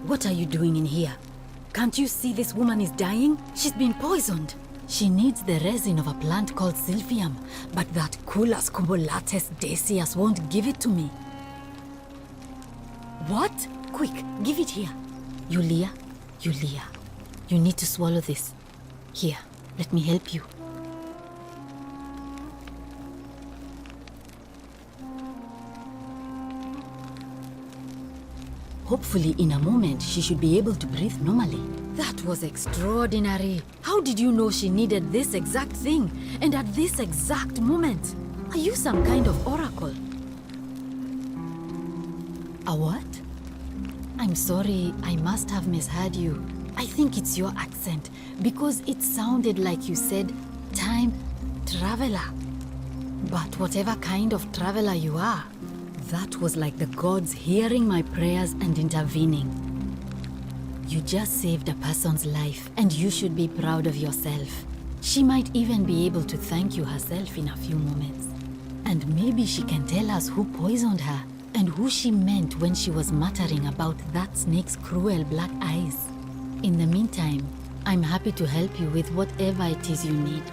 What are you doing in here? Can't you see this woman is dying? She's been poisoned. She needs the resin of a plant called Silphium, but that Culus cubulatus decius won't give it to me. What? Quick, give it here. Yulia, you need to swallow this. Here, let me help you. Hopefully, in a moment, she should be able to breathe normally. That was extraordinary. How did you know she needed this exact thing, and at this exact moment? Are you some kind of oracle? A what? I'm sorry, I must have misheard you. I think it's your accent, because it sounded like you said, time traveler. But whatever kind of traveler you are, that was like the gods hearing my prayers and intervening. You just saved a person's life, and you should be proud of yourself. She might even be able to thank you herself in a few moments. And maybe she can tell us who poisoned her, and who she meant when she was muttering about that snake's cruel black eyes. In the meantime, I'm happy to help you with whatever it is you need.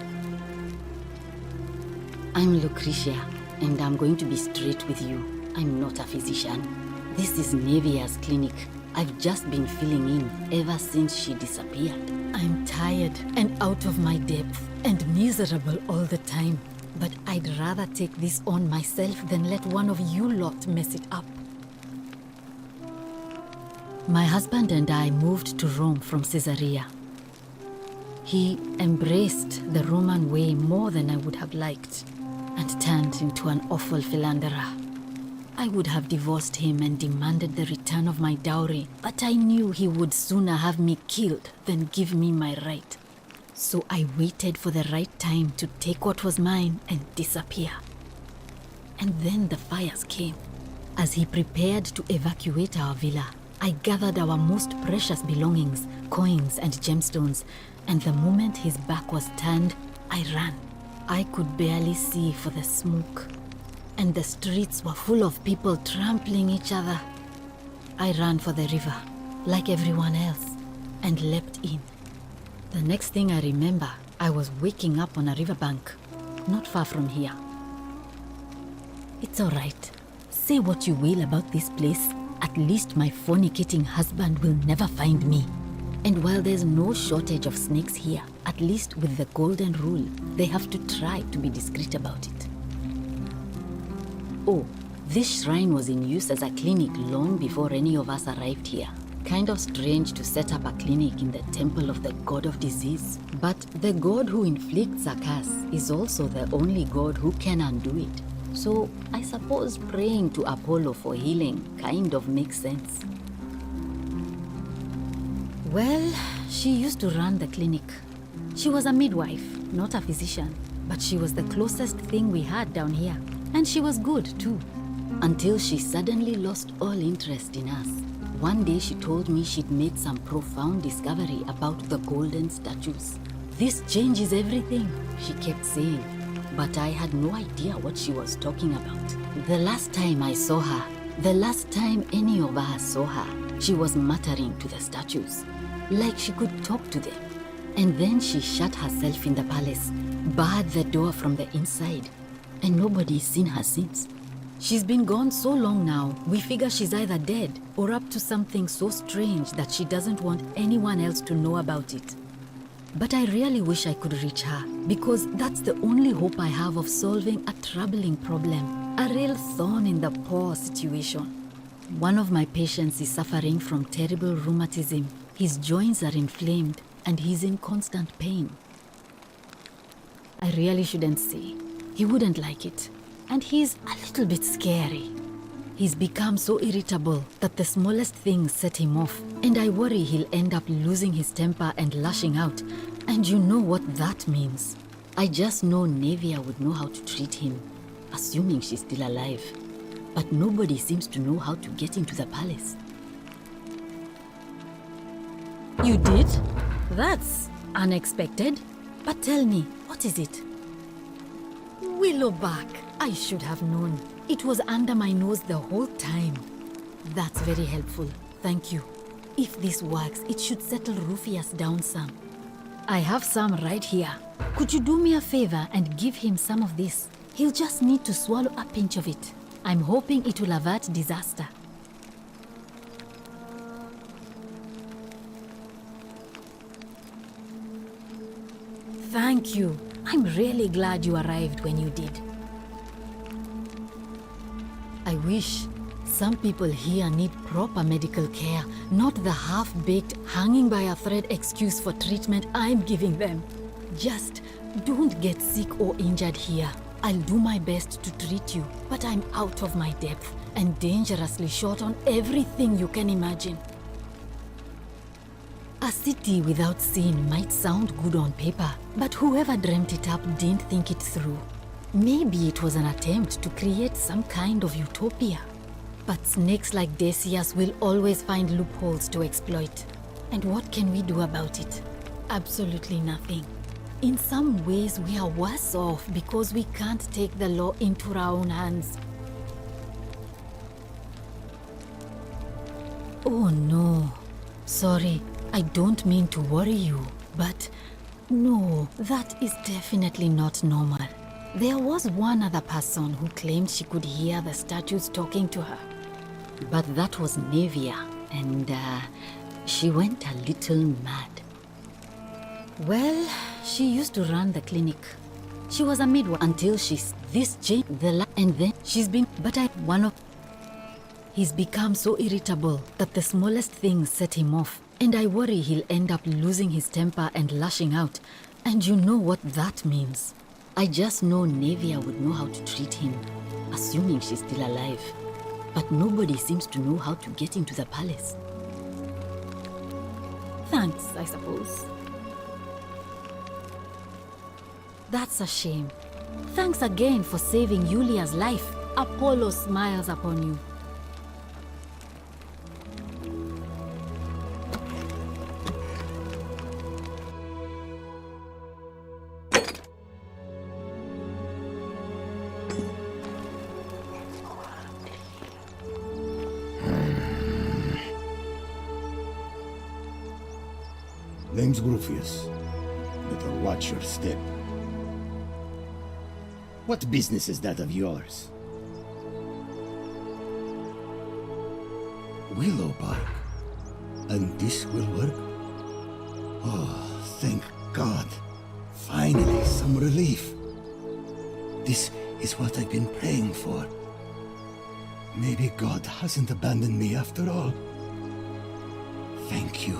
I'm Lucretia, and I'm going to be straight with you. I'm not a physician. This is Nevia's clinic. I've just been filling in ever since she disappeared. I'm tired and out of my depth and miserable all the time. But I'd rather take this on myself than let one of you lot mess it up. My husband and I moved to Rome from Caesarea. He embraced the Roman way more than I would have liked, and turned into an awful philanderer. I would have divorced him and demanded the return of my dowry, but I knew he would sooner have me killed than give me my right. So I waited for the right time to take what was mine and disappear. And then the fires came. As he prepared to evacuate our villa, I gathered our most precious belongings, coins and gemstones, and the moment his back was turned, I ran. I could barely see for the smoke, and the streets were full of people trampling each other. I ran for the river, like everyone else, and leapt in. The next thing I remember, I was waking up on a riverbank, not far from here. It's all right. Say what you will about this place. At least my fornicating husband will never find me. And while there's no shortage of snakes here, at least with the golden rule, they have to try to be discreet about it. Oh, this shrine was in use as a clinic long before any of us arrived here. Kind of strange to set up a clinic in the temple of the god of disease. But the god who inflicts a curse is also the only god who can undo it. So I suppose praying to Apollo for healing kind of makes sense. Well, she used to run the clinic. She was a midwife, not a physician, but she was the closest thing we had down here. And she was good too, until she suddenly lost all interest in us. One day she told me she'd made some profound discovery about the golden statues. This changes everything, she kept saying, but I had no idea what she was talking about. The last time I saw her, the last time any of us saw her, she was muttering to the statues, like she could talk to them. And then she shut herself in the palace, barred the door from the inside, and nobody's seen her since. She's been gone so long now, we figure she's either dead or up to something so strange that she doesn't want anyone else to know about it. But I really wish I could reach her, because that's the only hope I have of solving a troubling problem, a real thorn in the paw situation. One of my patients is suffering from terrible rheumatism. His joints are inflamed and he's in constant pain. I really shouldn't say. He wouldn't like it. And he's a little bit scary. He's become so irritable that the smallest things set him off, and I worry he'll end up losing his temper and lashing out, and you know what that means. I just know Nevia would know how to treat him, assuming she's still alive. But nobody seems to know how to get into the palace. You did? That's unexpected. But tell me, what is it? Willowback. I should have known. It was under my nose the whole time. That's very helpful. Thank you. If this works, it should settle Rufius down some. I have some right here. Could you do me a favor and give him some of this? He'll just need to swallow a pinch of it. I'm hoping it will avert disaster. Thank you. I'm really glad you arrived when you did. I wish Some people here need proper medical care, not the half-baked, hanging by a thread excuse for treatment I'm giving them. Just don't get sick or injured here. I'll do my best to treat you, but I'm out of my depth and dangerously short on everything you can imagine. A city without sin might sound good on paper, but whoever dreamt it up didn't think it through. Maybe it was an attempt to create some kind of utopia. But snakes like Decius will always find loopholes to exploit. And what can we do about it? Absolutely nothing. In some ways, we are worse off because we can't take the law into our own hands. Oh no. Sorry, I don't mean to worry you, but no, that is definitely not normal. There was one other person who claimed she could hear the statues talking to her. But that was Nevia, and she went a little mad. Well, she used to run the clinic. She was a midwife until this changed and then she's been, he's become so irritable that the smallest things set him off, and I worry he'll end up losing his temper and lashing out, and you know what that means. I just know Nevia would know how to treat him, assuming she's still alive. But nobody seems to know how to get into the palace. Thanks, I suppose. That's a shame. Thanks again for saving Yulia's life. Apollo smiles upon you. Name's Grufius. Better watch your step. What business is that of yours? Willow bark. And this will work? Oh, thank God. Finally, some relief. This is what I've been praying for. Maybe God hasn't abandoned me after all. Thank you.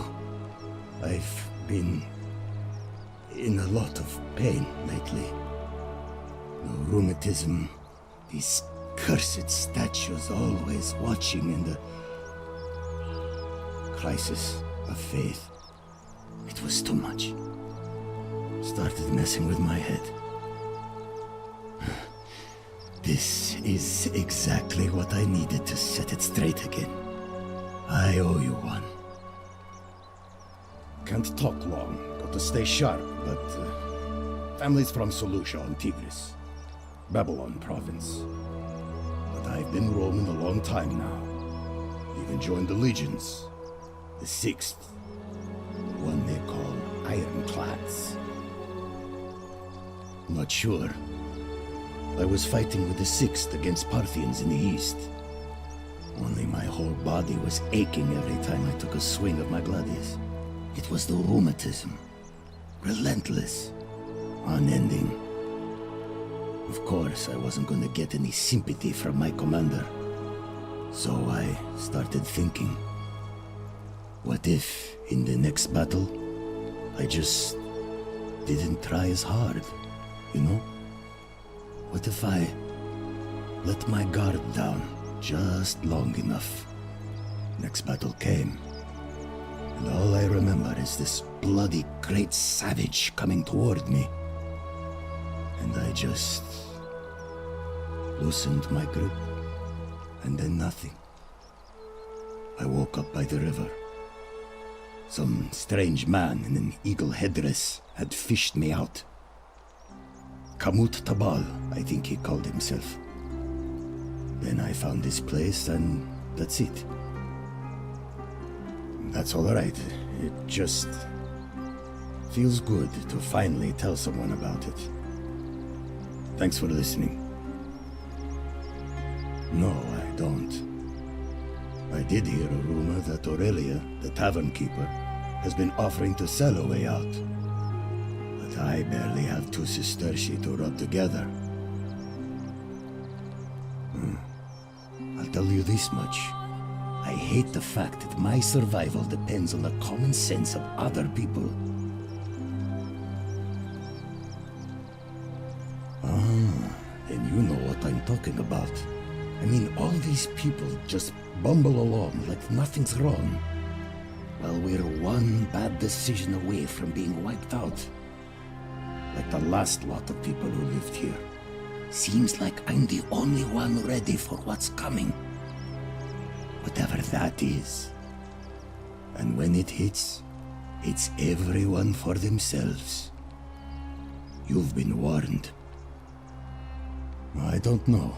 I've been in a lot of pain lately. The rheumatism, these cursed statues always watching, and the crisis of faith. It was too much. Started messing with my head. This is exactly what I needed to set it straight again. I owe you one. Can't talk long, got to stay sharp, but family's from Seleucia on Tigris, Babylon province. But I've been roaming a long time now. Even joined the legions, the 6th, the one they call Ironclads. Not sure. I was fighting with the 6th against Parthians in the east. Only my whole body was aching every time I took a swing of my gladius. It was the rheumatism. Relentless. Unending. Of course, I wasn't going to get any sympathy from my commander. So I started thinking, what if, in the next battle, I just didn't try as hard, you know? What if I let my guard down just long enough? Next battle came. And all I remember is this bloody great savage coming toward me. And I just loosened my grip, and then nothing. I woke up by the river. Some strange man in an eagle headdress had fished me out. Kamut Tabal, I think he called himself. Then I found this place, and that's it. That's all right. It just feels good to finally tell someone about it. Thanks for listening. No, I don't. I did hear a rumor that Aurelia, the tavern keeper, has been offering to sell a way out. But I barely have 2 sesterci to rub together. I'll tell you this much. I hate the fact that my survival depends on the common sense of other people. Ah, then you know what I'm talking about. I mean, all these people just bumble along like nothing's wrong, while we're one bad decision away from being wiped out. Like the last lot of people who lived here. Seems like I'm the only one ready for what's coming. Whatever that is. And when it hits, it's everyone for themselves. You've been warned. I don't know.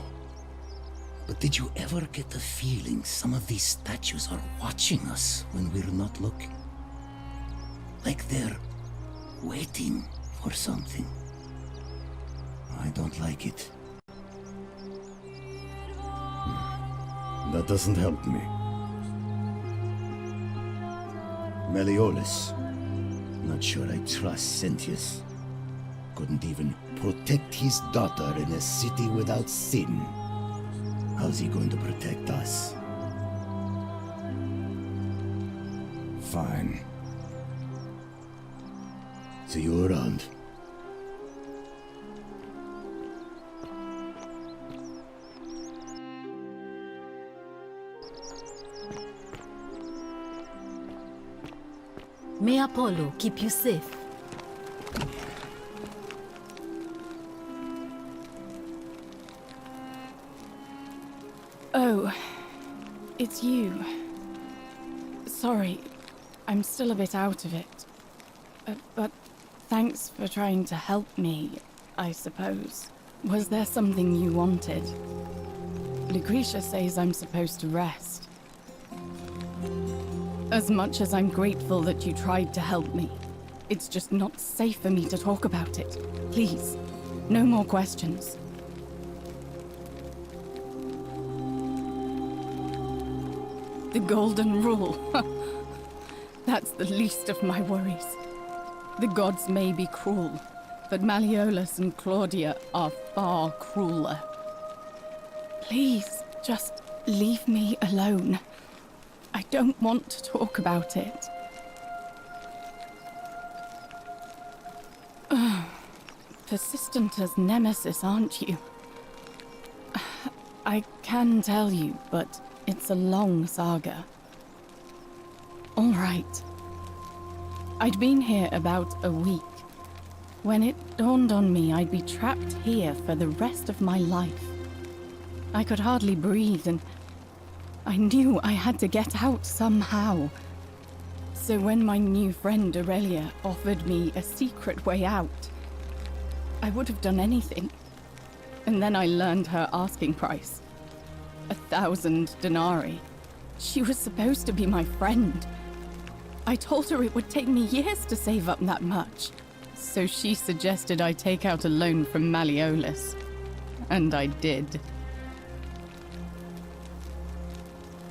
But did you ever get the feeling some of these statues are watching us when we're not looking? Like they're waiting for something. I don't like it. That doesn't help me. Malleolus. Not sure I trust Sentius. Couldn't even protect his daughter in a city without sin. How's he going to protect us? Fine. See you around. May Apollo keep you safe. Oh, it's you. Sorry, I'm still a bit out of it. But thanks for trying to help me, I suppose. Was there something you wanted? Lucretia says I'm supposed to rest. As much as I'm grateful that you tried to help me, it's just not safe for me to talk about it. Please, no more questions. The golden rule. That's the least of my worries. The gods may be cruel, but Malleolus and Claudia are far crueler. Please, just leave me alone. I don't want to talk about it. Persistent as Nemesis, aren't you? I can tell you, but it's a long saga. All right. I'd been here about a week when it dawned on me I'd be trapped here for the rest of my life. I could hardly breathe, and I knew I had to get out somehow. So when my new friend Aurelia offered me a secret way out, I would have done anything. And then I learned her asking price. 1,000 denarii. She was supposed to be my friend. I told her it would take me years to save up that much. So she suggested I take out a loan from Malleolus. And I did.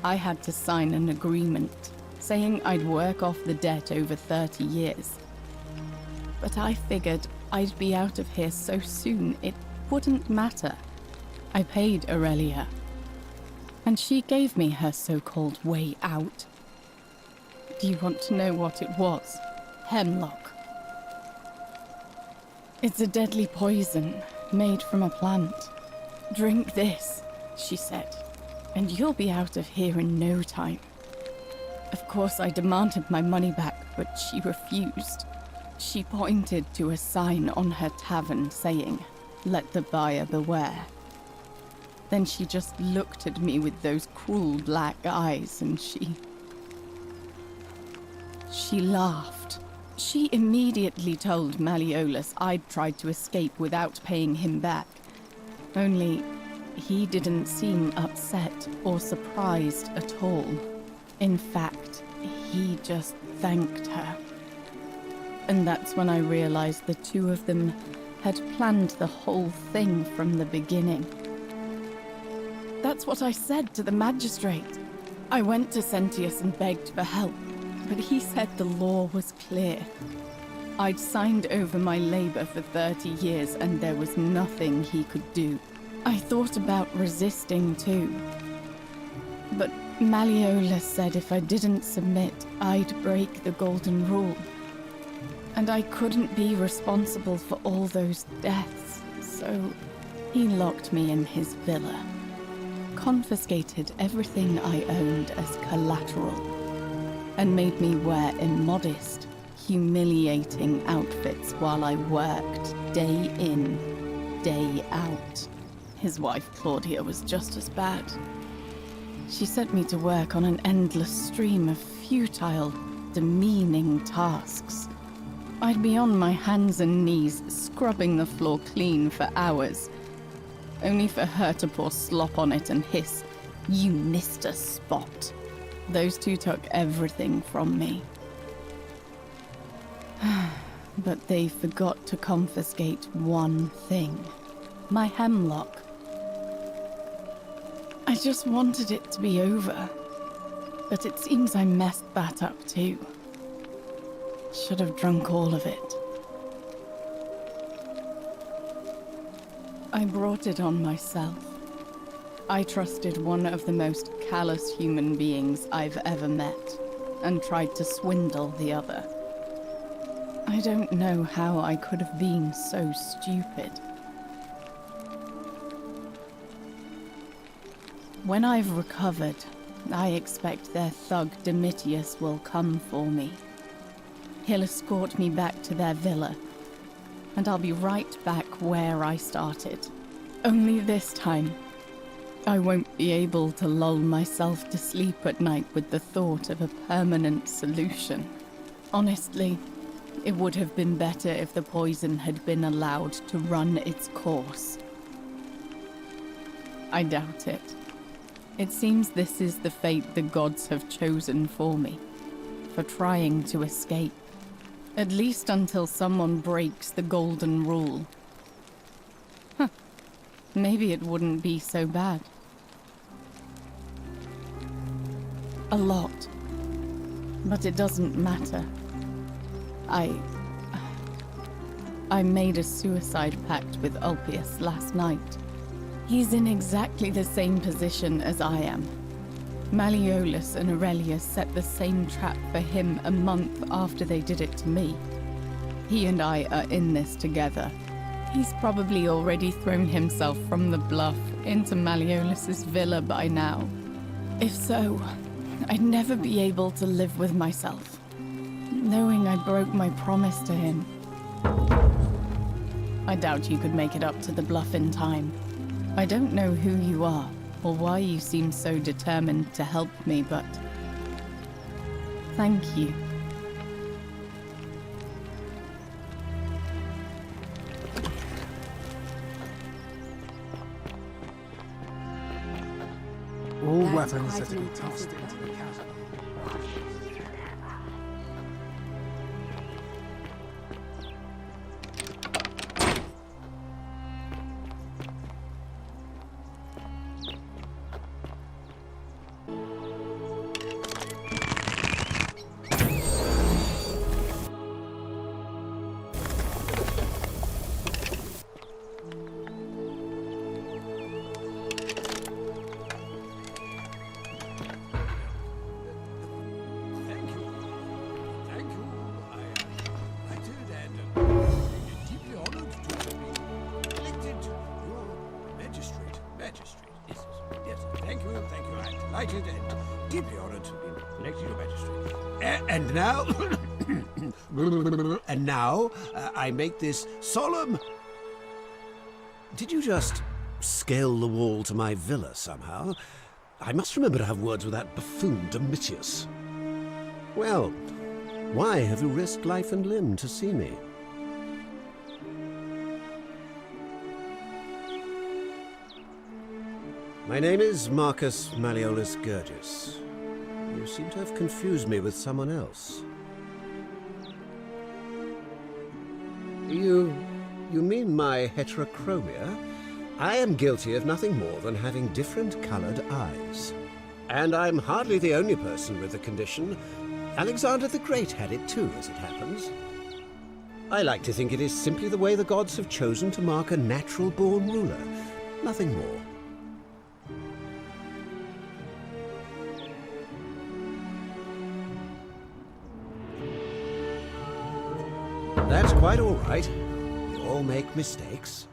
I had to sign an agreement, saying I'd work off the debt over 30 years. But I figured I'd be out of here so soon it wouldn't matter. I paid Aurelia, and she gave me her so-called way out. Do you want to know what it was? Hemlock. It's a deadly poison made from a plant. Drink this, she said, and you'll be out of here in no time. Of course, I demanded my money back, but she refused. She pointed to a sign on her tavern saying, "Let the buyer beware." Then she just looked at me with those cruel black eyes, and she laughed. She immediately told Malleolus I'd tried to escape without paying him back. Only, he didn't seem upset or surprised at all. In fact, he just thanked her. And that's when I realized the two of them had planned the whole thing from the beginning. That's what I said to the magistrate. I went to Sentius and begged for help, but he said the law was clear. I'd signed over my labor for 30 years and there was nothing he could do. I thought about resisting too, But Malleolus said if I didn't submit, I'd break the golden rule. And I couldn't be responsible for all those deaths, so he locked me in his villa, confiscated everything I owned as collateral, and made me wear immodest, humiliating outfits while I worked day in, day out. His wife Claudia was just as bad. She sent me to work on an endless stream of futile, demeaning tasks. I'd be on my hands and knees, scrubbing the floor clean for hours, only for her to pour slop on it and hiss, "You missed a spot." Those two took everything from me. But they forgot to confiscate one thing. My hemlock. I just wanted it to be over, but it seems I messed that up too. Should have drunk all of it. I brought it on myself. I trusted one of the most callous human beings I've ever met, and tried to swindle the other. I don't know how I could have been so stupid. When I've recovered, I expect their thug Domitius will come for me. He'll escort me back to their villa, and I'll be right back where I started. Only this time, I won't be able to lull myself to sleep at night with the thought of a permanent solution. Honestly, it would have been better if the poison had been allowed to run its course. I doubt it. It seems this is the fate the gods have chosen for me, for trying to escape. At least until someone breaks the golden rule. Huh. Maybe it wouldn't be so bad. A lot. But it doesn't matter. I made a suicide pact with Ulpius last night. He's in exactly the same position as I am. Malleolus and Aurelius set the same trap for him a month after they did it to me. He and I are in this together. He's probably already thrown himself from the bluff into Malleolus's villa by now. If so, I'd never be able to live with myself, knowing I broke my promise to him. I doubt you could make it up to the bluff in time. I don't know who you are, or why you seem so determined to help me, but thank you. All weapons are to be tossed into the chasm. And now, I make this solemn... Did you just scale the wall to my villa somehow? I must remember to have words with that buffoon Domitius. Well, why have you risked life and limb to see me? My name is Marcus Malleolus Gurgis. You seem to have confused me with someone else. You mean my heterochromia? I am guilty of nothing more than having different colored eyes. And I'm hardly the only person with the condition. Alexander the Great had it too, as it happens. I like to think it is simply the way the gods have chosen to mark a natural-born ruler. Nothing more. quite all right. We all make mistakes.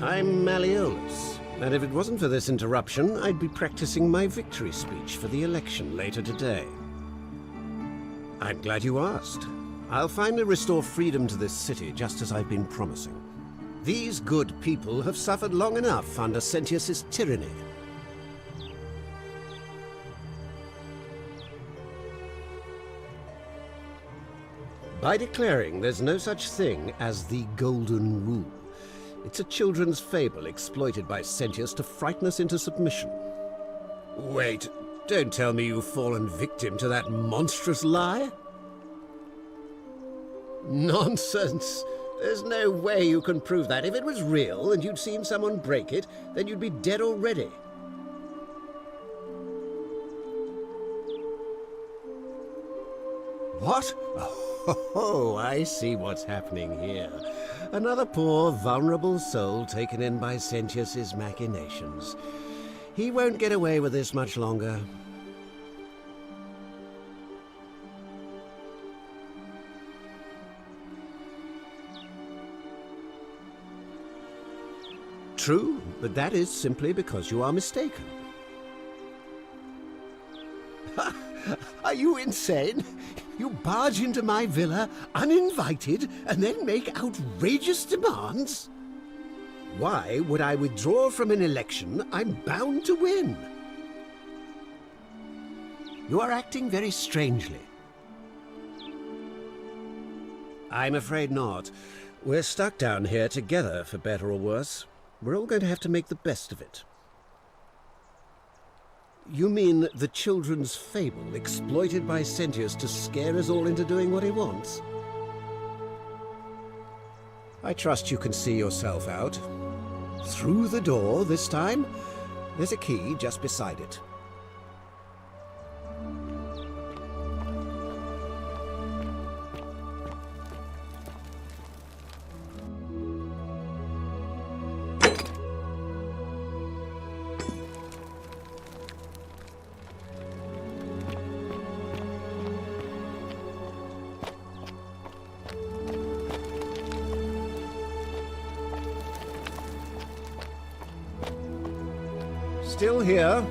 I'm Malleolus, and if it wasn't for this interruption, I'd be practicing my victory speech for the election later today. I'm glad you asked. I'll finally restore freedom to this city, just as I've been promising. These good people have suffered long enough under Sentius's tyranny. By declaring there's no such thing as the Golden Rule, it's a children's fable exploited by Sentius to frighten us into submission. Wait, don't tell me you've fallen victim to that monstrous lie? Nonsense! There's no way you can prove that. If it was real and you'd seen someone break it, then you'd be dead already. What? Oh, I see what's happening here. Another poor, vulnerable soul taken in by Sentius's machinations. He won't get away with this much longer. True, but that is simply because you are mistaken. Are you insane? You barge into my villa uninvited and then make outrageous demands? Why would I withdraw from an election I'm bound to win? You are acting very strangely. I'm afraid not. We're stuck down here together, for better or worse. We're all going to have to make the best of it. You mean the children's fable exploited by Sentius to scare us all into doing what he wants? I trust you can see yourself out. Through the door this time. There's a key just beside it. Still here.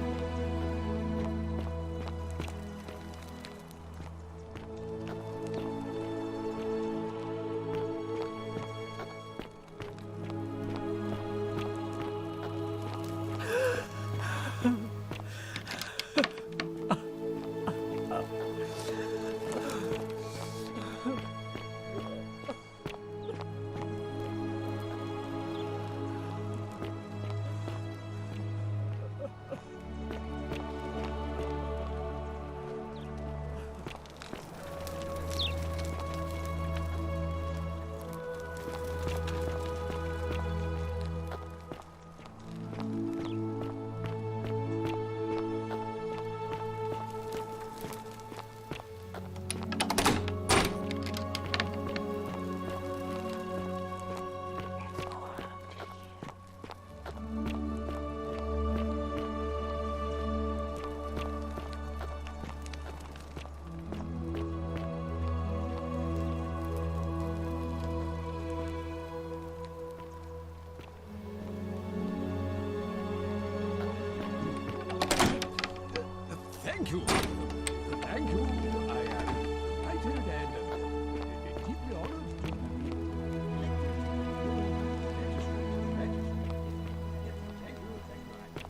Thank you. Thank you. I am delighted and deeply honored to be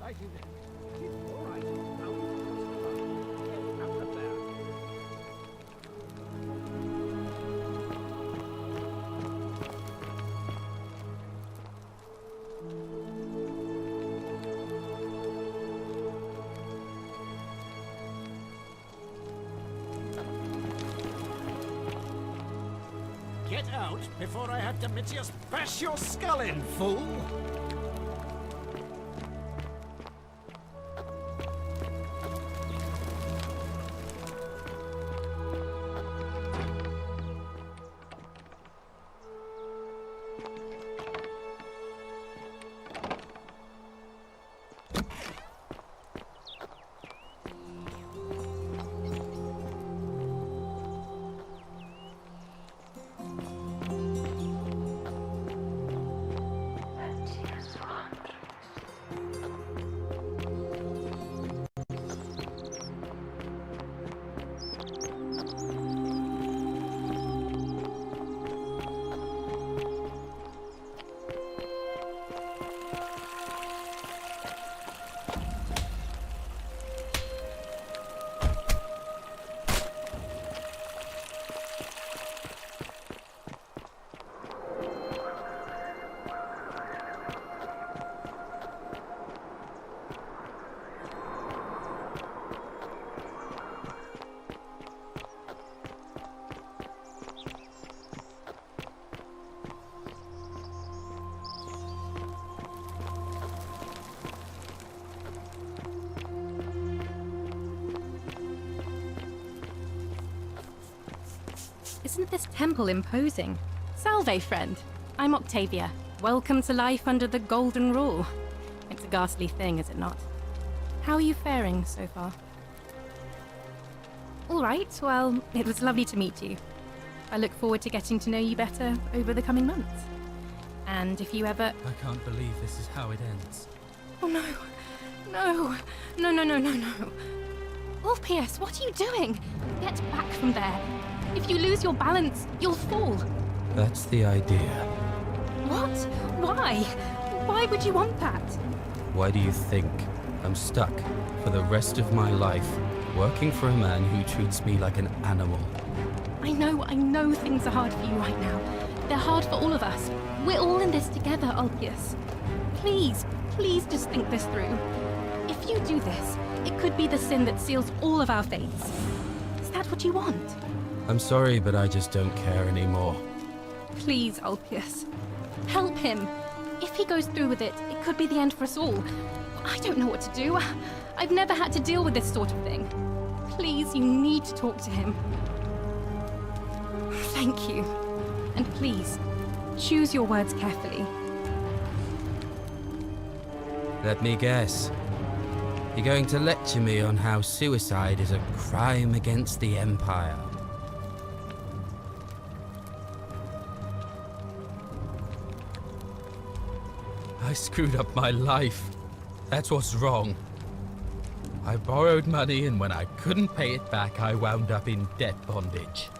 Thank you. I'm delighted. All right. Now, out of there. Get out before I have Domitius bash your skull in, fool! Isn't this temple imposing? Salve, friend. I'm Octavia. Welcome to life under the Golden Rule. It's a ghastly thing, is it not? How are you faring so far? All right, well, it was lovely to meet you. I look forward to getting to know you better over the coming months. And if you ever... I can't believe this is how it ends. Oh no. No. No. Ulpius, what are you doing? Get back from there. If you lose your balance, you'll fall. That's the idea. What? Why? Why would you want that? Why do you think I'm stuck for the rest of my life working for a man who treats me like an animal? I know things are hard for you right now. They're hard for all of us. We're all in this together, Ulpius. Please just think this through. If you do this, it could be the sin that seals all of our fates. Is that what you want? I'm sorry, but I just don't care anymore. Please, Ulpius. Help him. If he goes through with it, it could be the end for us all. I don't know what to do. I've never had to deal with this sort of thing. Please, you need to talk to him. Thank you. And please, choose your words carefully. Let me guess. You're going to lecture me on how suicide is a crime against the Empire. I screwed up my life. That's what's wrong. I borrowed money, and when I couldn't pay it back, I wound up in debt bondage.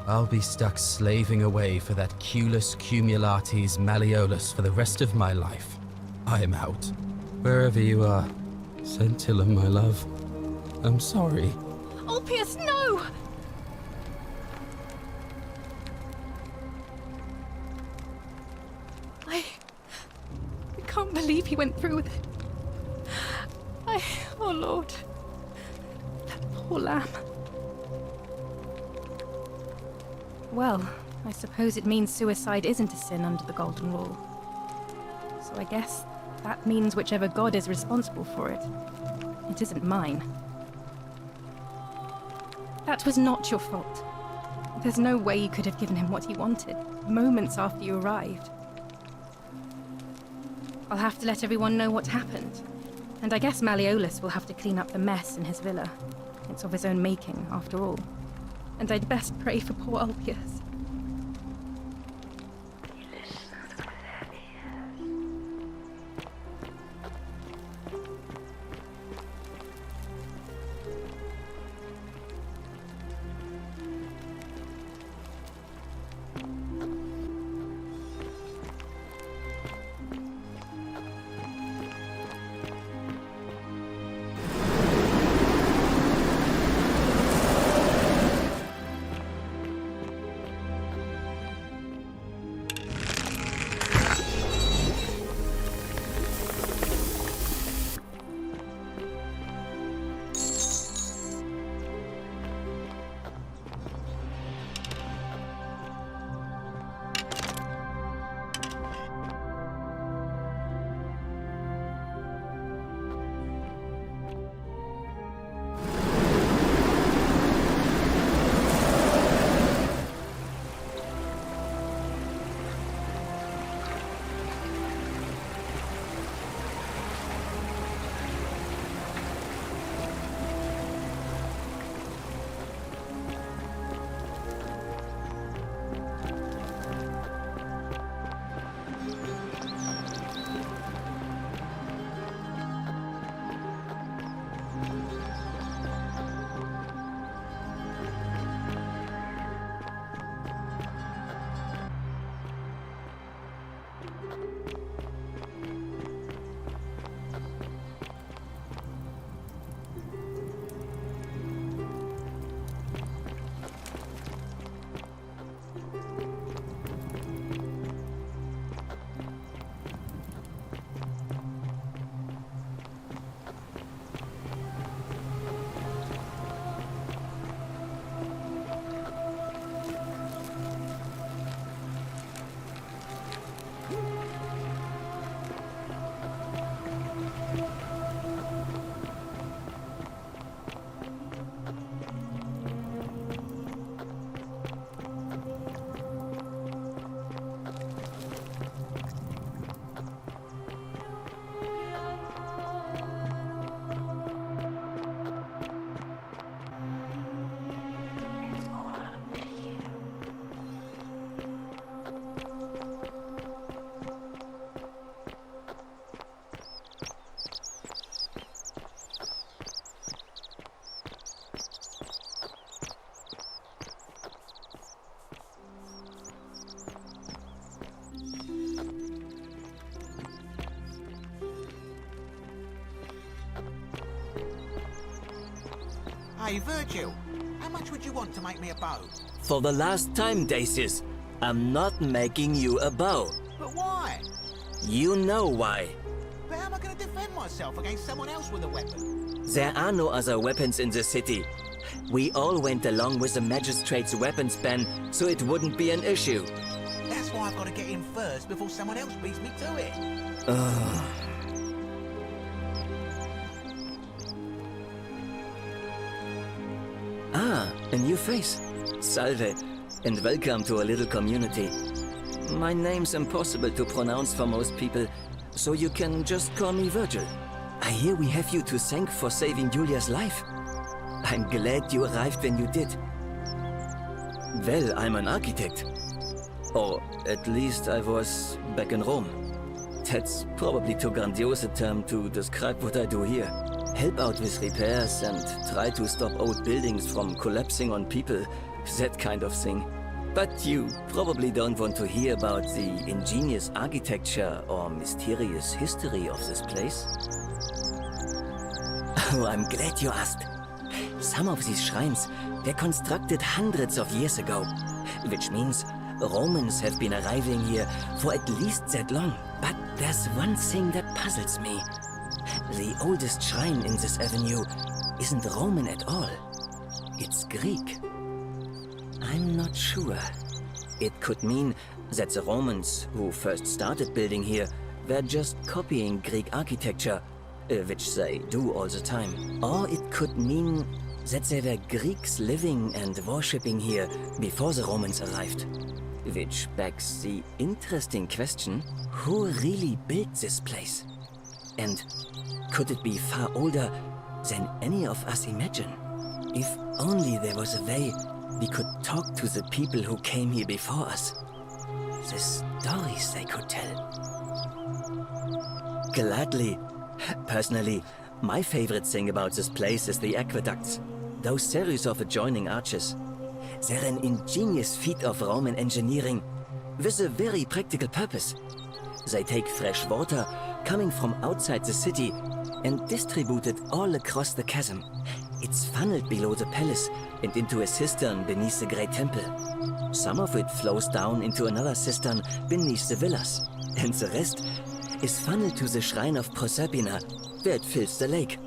I'll be stuck slaving away for that culus cumulatis malleolus for the rest of my life. I am out. Wherever you are, Scintillum, my love. I'm sorry. Ulpius, no! I can't believe he went through with it. Oh Lord. That poor lamb. Well, I suppose it means suicide isn't a sin under the Golden Rule. So I guess that means whichever god is responsible for it. It isn't mine. That was not your fault. There's no way you could have given him what he wanted, moments after you arrived. I'll have to let everyone know what happened. And I guess Malleolus will have to clean up the mess in his villa. It's of his own making, after all. And I'd best pray for poor Ulpius. Hey, Virgil, how much would you want to make me a bow? For the last time, Dacius, I'm not making you a bow. But why? You know why. But how am I going to defend myself against someone else with a weapon? There are no other weapons in the city. We all went along with the magistrate's weapons ban, so it wouldn't be an issue. That's why I've got to get in first before someone else beats me to it. Ah, a new face. Salve, and welcome to a little community. My name's impossible to pronounce for most people, so you can just call me Virgil. I hear we have you to thank for saving Julia's life. I'm glad you arrived when you did. Well, I'm an architect. Or at least I was back in Rome. That's probably too grandiose a term to describe what I do here. Help out with repairs and try to stop old buildings from collapsing on people, that kind of thing. But you probably don't want to hear about the ingenious architecture or mysterious history of this place. Oh, I'm glad you asked. Some of these shrines were constructed hundreds of years ago, which means Romans have been arriving here for at least that long. But there's one thing that puzzles me. The oldest shrine in this avenue isn't Roman at all. It's Greek. I'm not sure. It could mean that the Romans, who first started building here, were just copying Greek architecture, which they do all the time. Or it could mean that there were Greeks living and worshipping here before the Romans arrived. Which begs the interesting question, who really built this place? And could it be far older than any of us imagine? If only there was a way we could talk to the people who came here before us. The stories they could tell. Gladly. Personally, my favorite thing about this place is the aqueducts. Those series of adjoining arches. They're an ingenious feat of Roman engineering with a very practical purpose. They take fresh water coming from outside the city and distribute it all across the chasm. It's funneled below the palace and into a cistern beneath the great temple. Some of it flows down into another cistern beneath the villas, and the rest is funneled to the shrine of Proserpina, where it fills the lake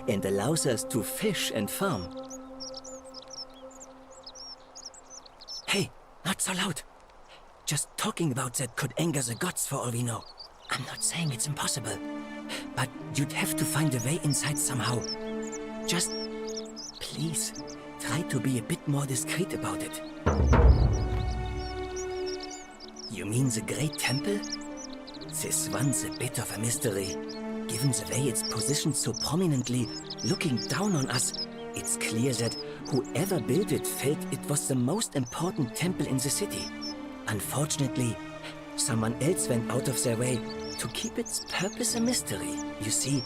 and allows us to fish and farm. Hey, not so loud. Just talking about that could anger the gods for all we know. I'm not saying it's impossible, but you'd have to find a way inside somehow. Just, please, try to be a bit more discreet about it. You mean the Great Temple? This one's a bit of a mystery. Given the way it's positioned so prominently, looking down on us, it's clear that whoever built it felt it was the most important temple in the city. Unfortunately, someone else went out of their way to keep its purpose a mystery. You see,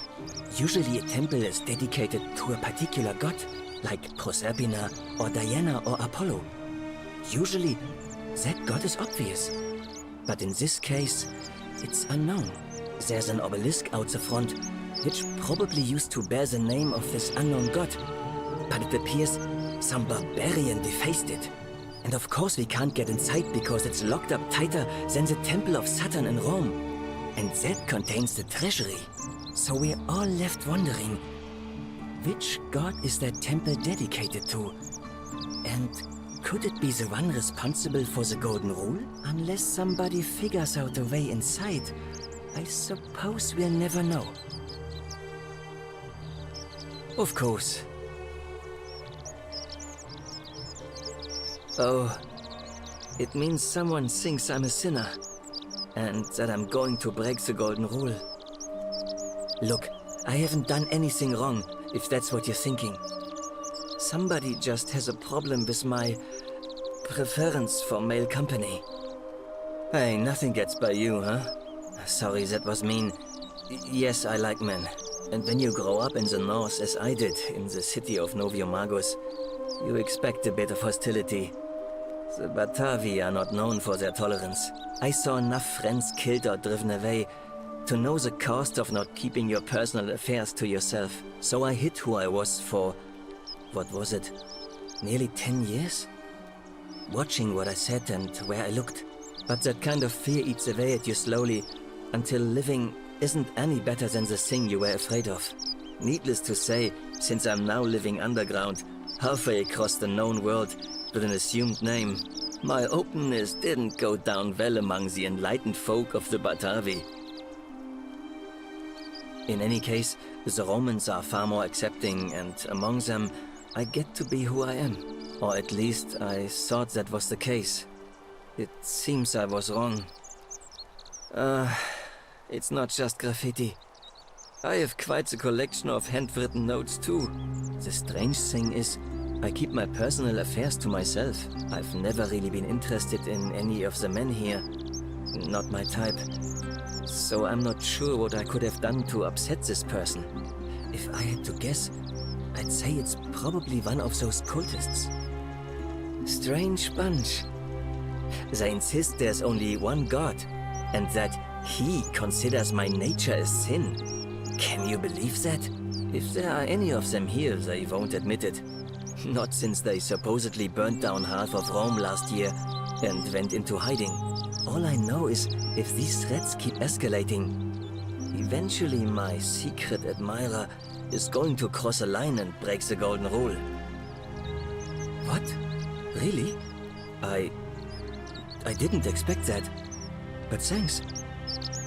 usually a temple is dedicated to a particular god, like Proserpina or Diana or Apollo. Usually, that god is obvious. But in this case, it's unknown. There's an obelisk out the front, which probably used to bear the name of this unknown god. But it appears some barbarian defaced it. And of course we can't get inside because it's locked up tighter than the Temple of Saturn in Rome. And that contains the treasury. So we're all left wondering, which god is that temple dedicated to? And could it be the one responsible for the Golden Rule? Unless somebody figures out a way inside, I suppose we'll never know. Of course. Oh, it means someone thinks I'm a sinner, and that I'm going to break the Golden Rule. Look, I haven't done anything wrong, if that's what you're thinking. Somebody just has a problem with my preference for male company. Hey, nothing gets by you, huh? Sorry, that was mean. Yes, I like men. And when you grow up in the north, as I did, in the city of Noviomagus, you expect a bit of hostility. The Batavi are not known for their tolerance. I saw enough friends killed or driven away to know the cost of not keeping your personal affairs to yourself. So I hid who I was for what was it, nearly 10 years? Watching what I said and where I looked. But that kind of fear eats away at you slowly, until living isn't any better than the thing you were afraid of. Needless to say, since I'm now living underground, halfway across the known world, with an assumed name, my openness didn't go down well among the enlightened folk of the Batavi. In any case, the Romans are far more accepting, and among them, I get to be who I am. Or at least, I thought that was the case. It seems I was wrong. It's not just graffiti. I have quite a collection of handwritten notes too. The strange thing is, I keep my personal affairs to myself. I've never really been interested in any of the men here. Not my type. So I'm not sure what I could have done to upset this person. If I had to guess, I'd say it's probably one of those cultists. Strange bunch. They insist there's only one God, and that he considers my nature a sin. Can you believe that? If there are any of them here, they won't admit it. Not since they supposedly burnt down half of Rome last year and went into hiding. All I know is, if these threats keep escalating, eventually my secret admirer is going to cross a line and break the golden rule. What? Really? I didn't expect that. But thanks.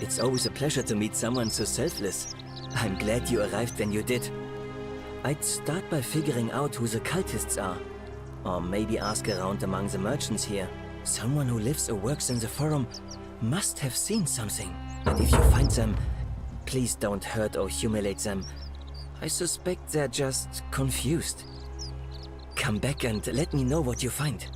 It's always a pleasure to meet someone so selfless. I'm glad you arrived when you did. I'd start by figuring out who the cultists are. Or maybe ask around among the merchants here. Someone who lives or works in the forum must have seen something. And if you find them, please don't hurt or humiliate them. I suspect they're just confused. Come back and let me know what you find.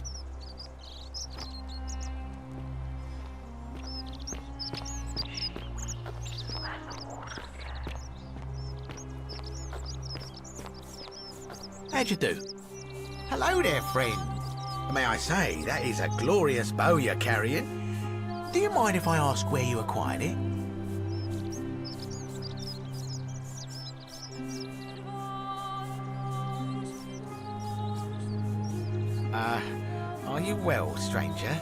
How'd you do? Hello there, friend. May I say, that is a glorious bow you're carrying. Do you mind if I ask where you acquired it? Are you well, stranger?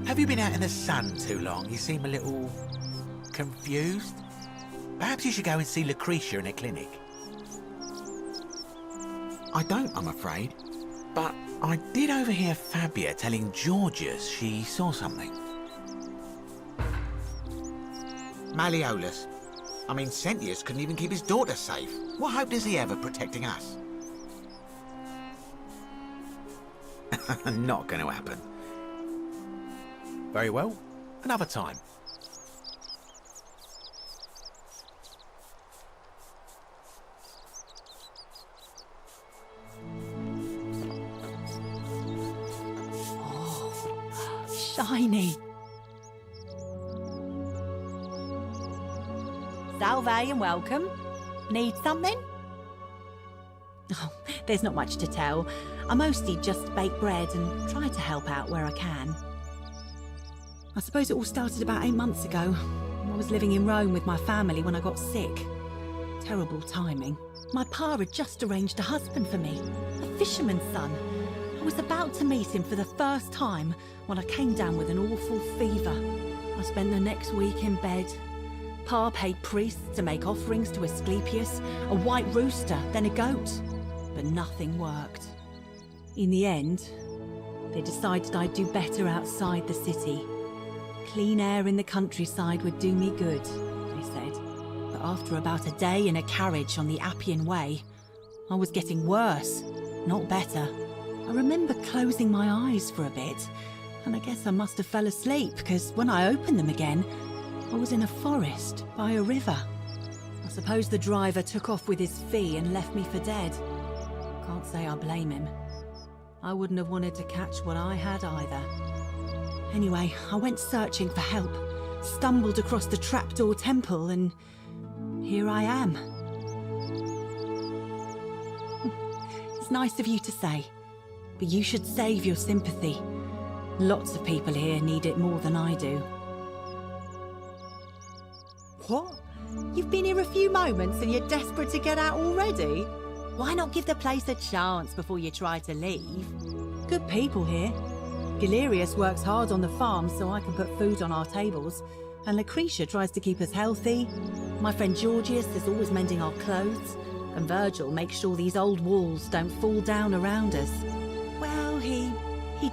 Have you been out in the sun too long? You seem a little confused. Perhaps you should go and see Lucretia in a clinic. I don't, I'm afraid. But I did overhear Fabia telling Georgius she saw something. Malleolus. I mean, Sentius couldn't even keep his daughter safe. What hope does he have of protecting us? Not going to happen. Very well. Another time. Shiny. Salve and welcome. Need something? Oh, there's not much to tell. I mostly just bake bread and try to help out where I can. I suppose it all started about 8 months ago. I was living in Rome with my family when I got sick. Terrible timing. My pa had just arranged a husband for me, a fisherman's son. I was about to meet him for the first time when I came down with an awful fever. I spent the next week in bed. Pa paid priests to make offerings to Asclepius, a white rooster, then a goat. But nothing worked. In the end, they decided I'd do better outside the city. Clean air in the countryside would do me good, they said. But after about a day in a carriage on the Appian Way, I was getting worse, not better. I remember closing my eyes for a bit, and I guess I must have fell asleep, because when I opened them again, I was in a forest by a river. I suppose the driver took off with his fee and left me for dead. Can't say I blame him. I wouldn't have wanted to catch what I had either. Anyway, I went searching for help, stumbled across the trapdoor temple, and here I am. It's nice of you to say, but you should save your sympathy. Lots of people here need it more than I do. What? You've been here a few moments and you're desperate to get out already? Why not give the place a chance before you try to leave? Good people here. Galerius works hard on the farm so I can put food on our tables, and Lucretia tries to keep us healthy. My friend Georgius is always mending our clothes, and Virgil makes sure these old walls don't fall down around us. Well, he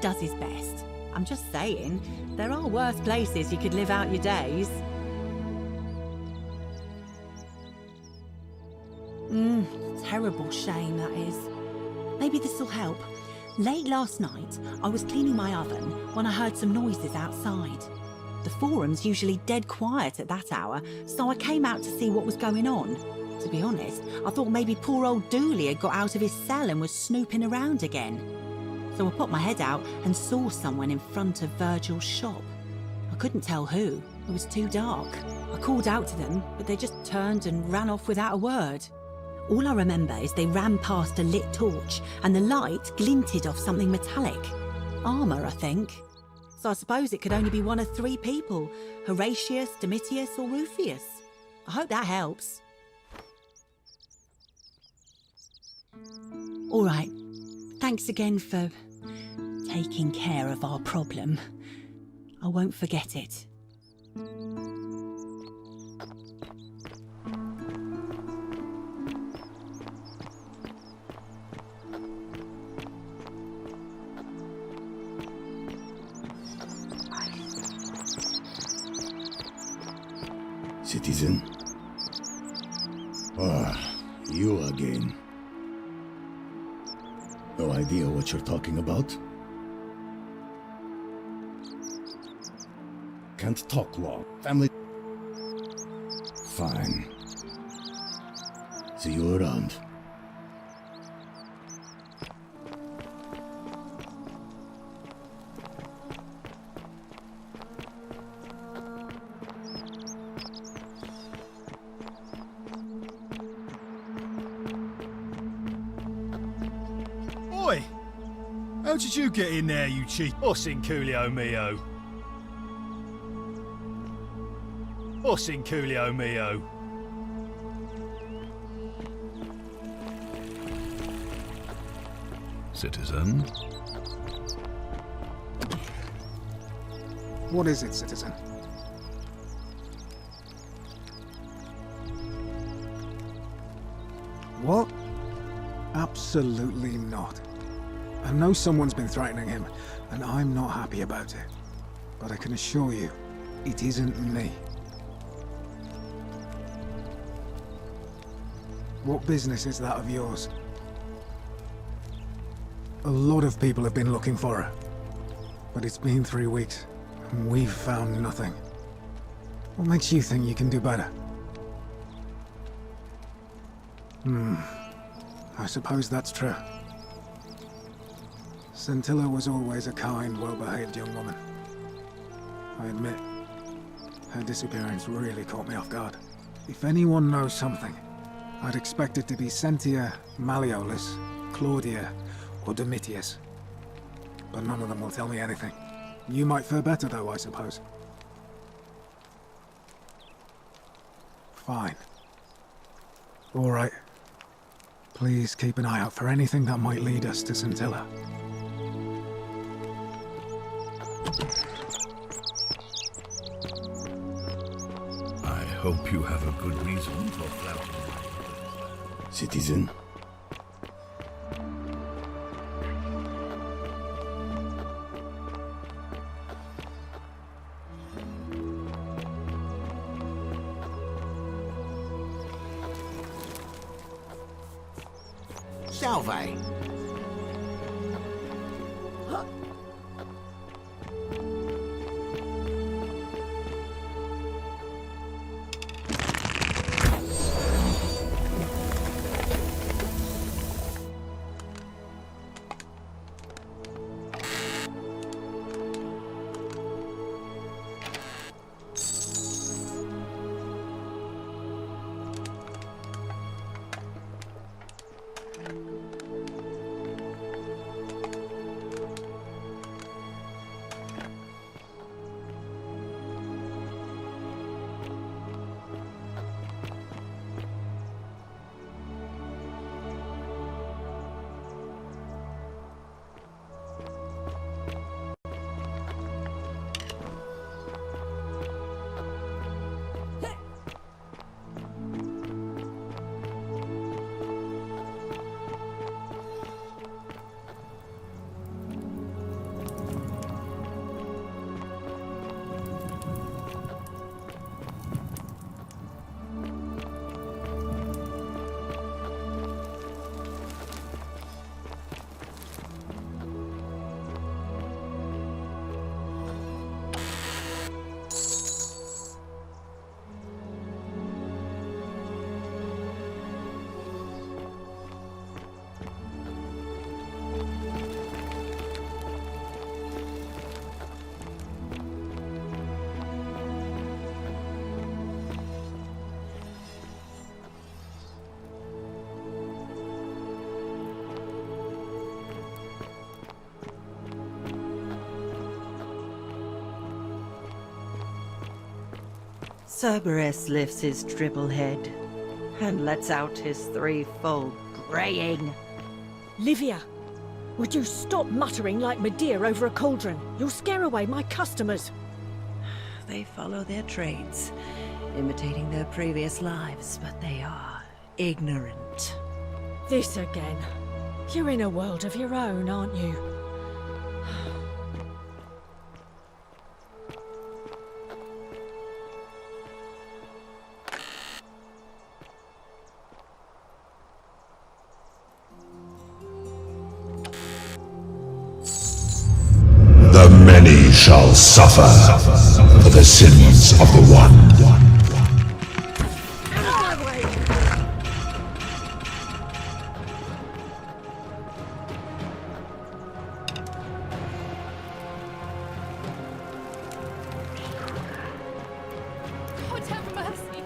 does his best. I'm just saying, there are worse places you could live out your days. Terrible shame, that is. Maybe this'll help. Late last night, I was cleaning my oven when I heard some noises outside. The forum's usually dead quiet at that hour, so I came out to see what was going on. To be honest, I thought maybe poor old Dooley had got out of his cell and was snooping around again. So I popped my head out and saw someone in front of Virgil's shop. I couldn't tell who. It was too dark. I called out to them, but they just turned and ran off without a word. All I remember is they ran past a lit torch and the light glinted off something metallic. Armour, I think. So I suppose it could only be one of three people. Horatius, Domitius or Rufius. I hope that helps. All right. Thanks again for taking care of our problem. I won't forget it. Citizen? Ah, you again. No idea what you're talking about? Can't talk long. Family... Fine. See you around. Oi! How did you get in there, you cheat? Os in Coolio mio. Os in Coolio mio. Citizen? What is it, citizen? What? Absolutely not. I know someone's been threatening him, and I'm not happy about it. But I can assure you, it isn't me. What business is that of yours? A lot of people have been looking for her. But it's been 3 weeks, and we've found nothing. What makes you think you can do better? I suppose that's true. Scintilla was always a kind, well-behaved young woman. I admit, her disappearance really caught me off guard. If anyone knows something, I'd expect it to be Sentia, Malleolus, Claudia, or Domitius. But none of them will tell me anything. You might fare better though, I suppose. Fine. All right. Please keep an eye out for anything that might lead us to Scintilla. I hope you have a good reason for flouting. Citizen? Salve. Cerberus lifts his triple head and lets out his threefold braying. Livia, would you stop muttering like Medea over a cauldron? You'll scare away my customers. They follow their trades, imitating their previous lives, but they are ignorant. This again. You're in a world of your own, aren't you? The many shall suffer for the sins of the one. God have mercy.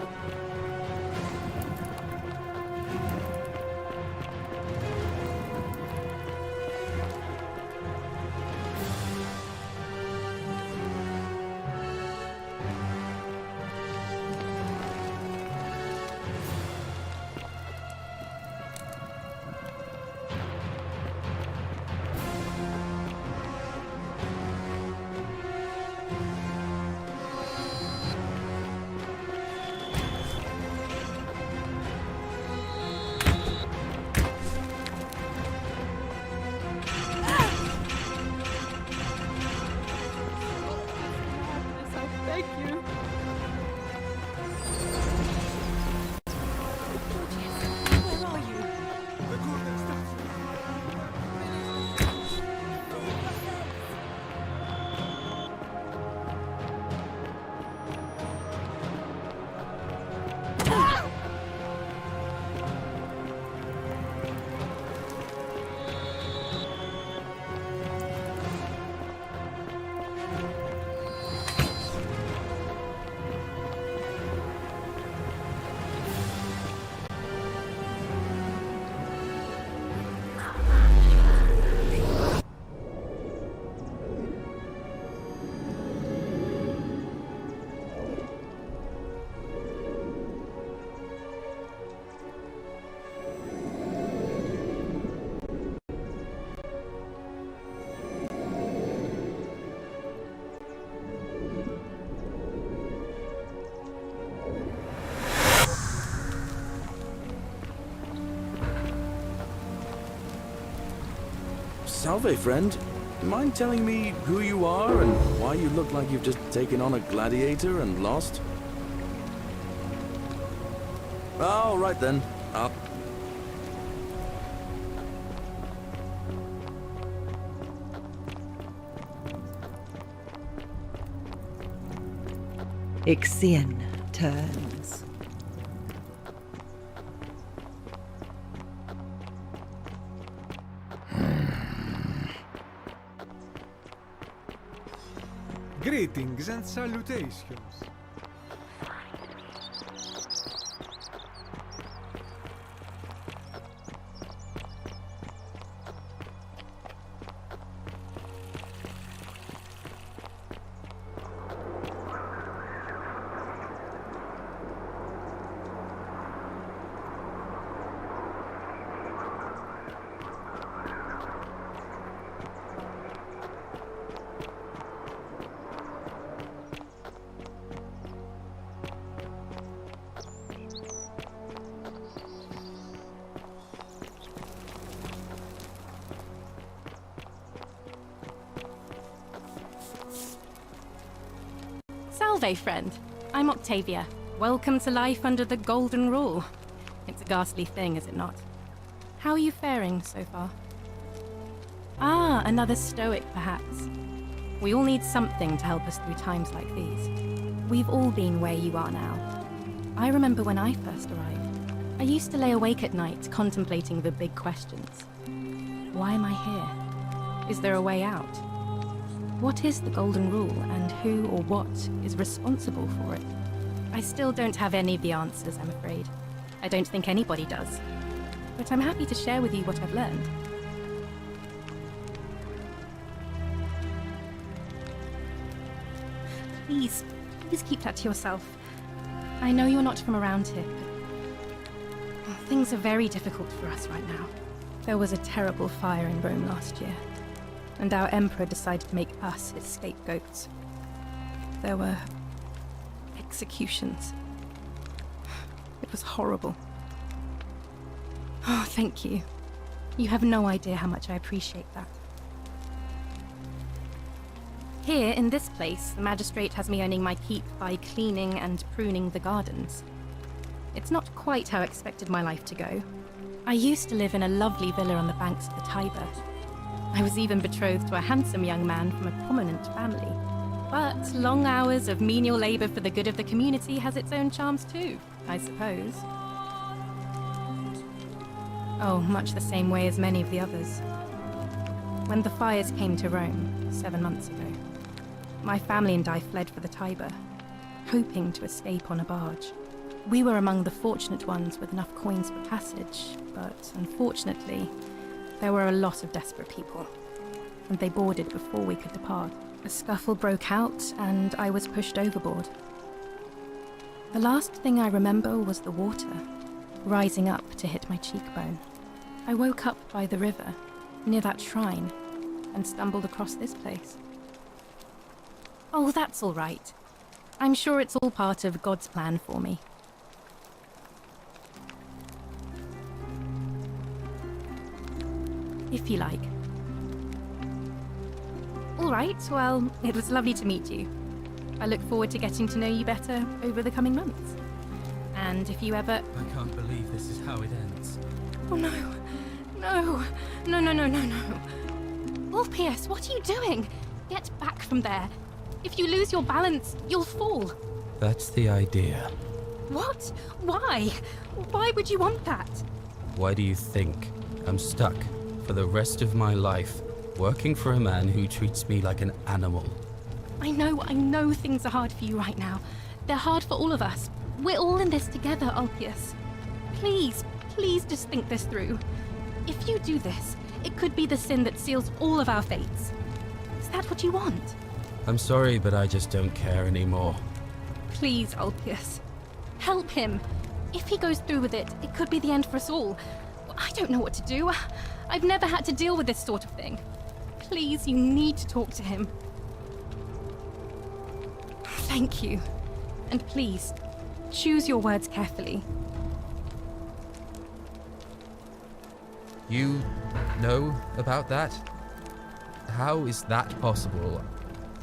Thank you. Where are you? Salve, friend. Mind telling me who you are and why you look like you've just taken on a gladiator and lost? All right then. Up. Ixion turns. Greetings and salutations. Salve, friend. I'm Octavia. Welcome to life under the Golden Rule. It's a ghastly thing, is it not? How are you faring so far? Ah, another stoic, perhaps. We all need something to help us through times like these. We've all been where you are now. I remember when I first arrived. I used to lay awake at night contemplating the big questions. Why am I here? Is there a way out? What is the Golden Rule, and who or what is responsible for it? I still don't have any of the answers, I'm afraid. I don't think anybody does. But I'm happy to share with you what I've learned. Please keep that to yourself. I know you're not from around here, but things are very difficult for us right now. There was a terrible fire in Rome last year, and our emperor decided to make us his scapegoats. There were executions. It was horrible. Oh, thank you. You have no idea how much I appreciate that. Here, in this place, the magistrate has me earning my keep by cleaning and pruning the gardens. It's not quite how I expected my life to go. I used to live in a lovely villa on the banks of the Tiber. I was even betrothed to a handsome young man from a prominent family. But long hours of menial labor for the good of the community has its own charms too, I suppose. Oh, much the same way as many of the others. When the fires came to Rome 7 months ago, my family and I fled for the Tiber, hoping to escape on a barge. We were among the fortunate ones with enough coins for passage, but unfortunately, there were a lot of desperate people, and they boarded before we could depart. A scuffle broke out, and I was pushed overboard. The last thing I remember was the water, rising up to hit my cheekbone. I woke up by the river, near that shrine, and stumbled across this place. Oh, that's all right. I'm sure it's all part of God's plan for me. If you like. All right, well, it was lovely to meet you. I look forward to getting to know you better over the coming months. And if you ever... I can't believe this is how it ends. Oh no. No. No, no, no, no, no. Ulpius, what are you doing? Get back from there. If you lose your balance, you'll fall. That's the idea. What? Why? Why would you want that? Why do you think I'm stuck for the rest of my life working for a man who treats me like an animal? I know things are hard for you right now. They're hard for all of us. We're all in this together, Ulpius. Please just think this through. If you do this, it could be the sin that seals all of our fates. Is that what you want? I'm sorry, but I just don't care anymore. Please, Ulpius. Help him. If he goes through with it, it could be the end for us all. I don't know what to do. I've never had to deal with this sort of thing. Please, you need to talk to him. Thank you. And please, choose your words carefully. You know about that? How is that possible?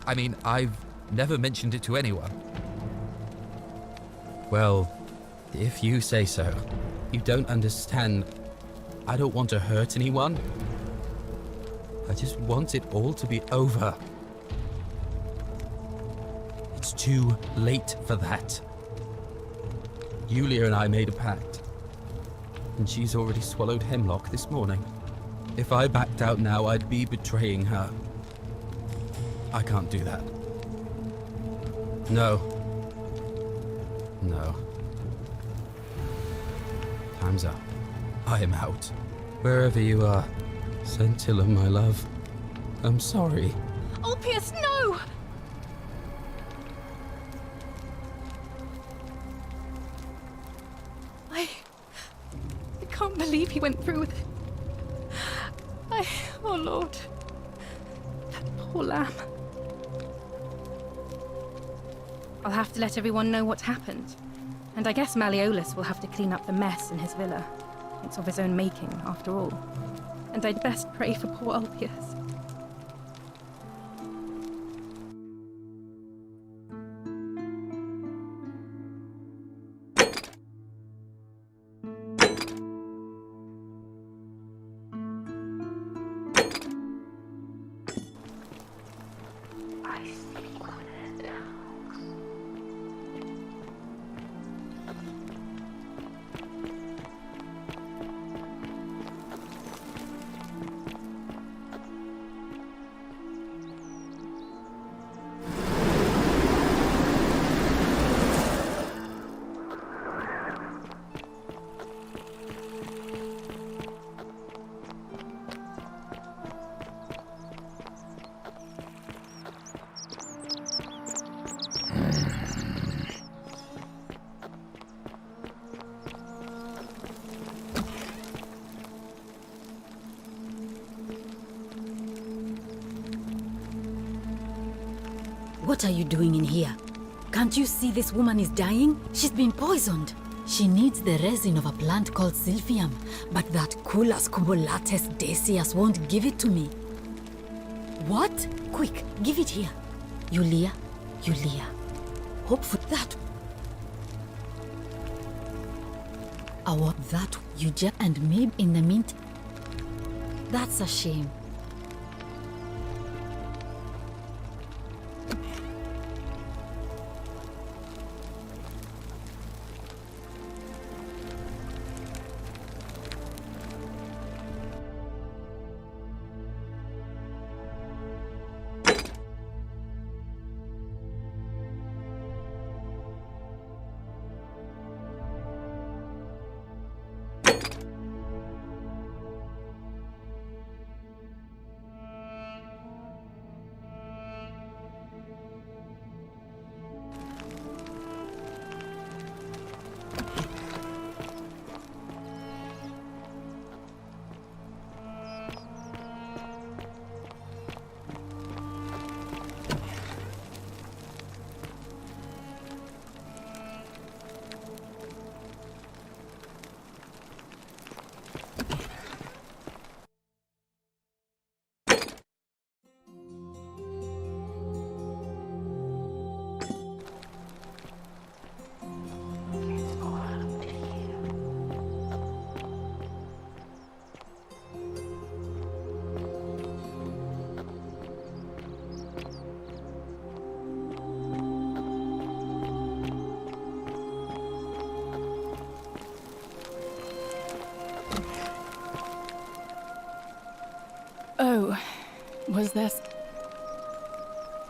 I mean, I've never mentioned it to anyone. Well, if you say so. You don't understand. I don't want to hurt anyone. I just want it all to be over. It's too late for that. Yulia and I made a pact, and she's already swallowed hemlock this morning. If I backed out now, I'd be betraying her. I can't do that. No. No. Time's up. I am out. Wherever you are, Scintilla, my love, I'm sorry. Ulpius, no! I can't believe he went through with it. Oh Lord. That poor lamb. I'll have to let everyone know what's happened. And I guess Malleolus will have to clean up the mess in his villa. It's of his own making, after all. And I'd best pray for poor Ulpius. What are you doing in here? Can't you see this woman is dying? She's been poisoned. She needs the resin of a plant called Silphium, but that Culus cubulatus decius won't give it to me. What? Quick, give it here. Yulia, hope for that. That you just and maybe in the mint. That's a shame. Oh, was this?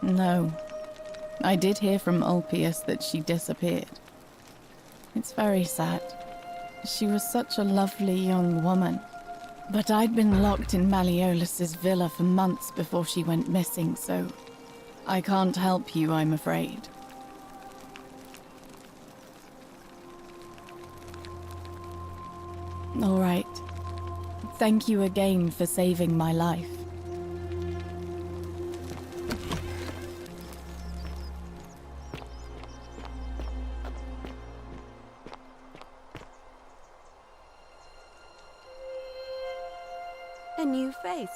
No. I did hear from Ulpius that she disappeared. It's very sad. She was such a lovely young woman. But I'd been locked in Malleolus's villa for months before she went missing, so I can't help you, I'm afraid. All right. Thank you again for saving my life. A new face.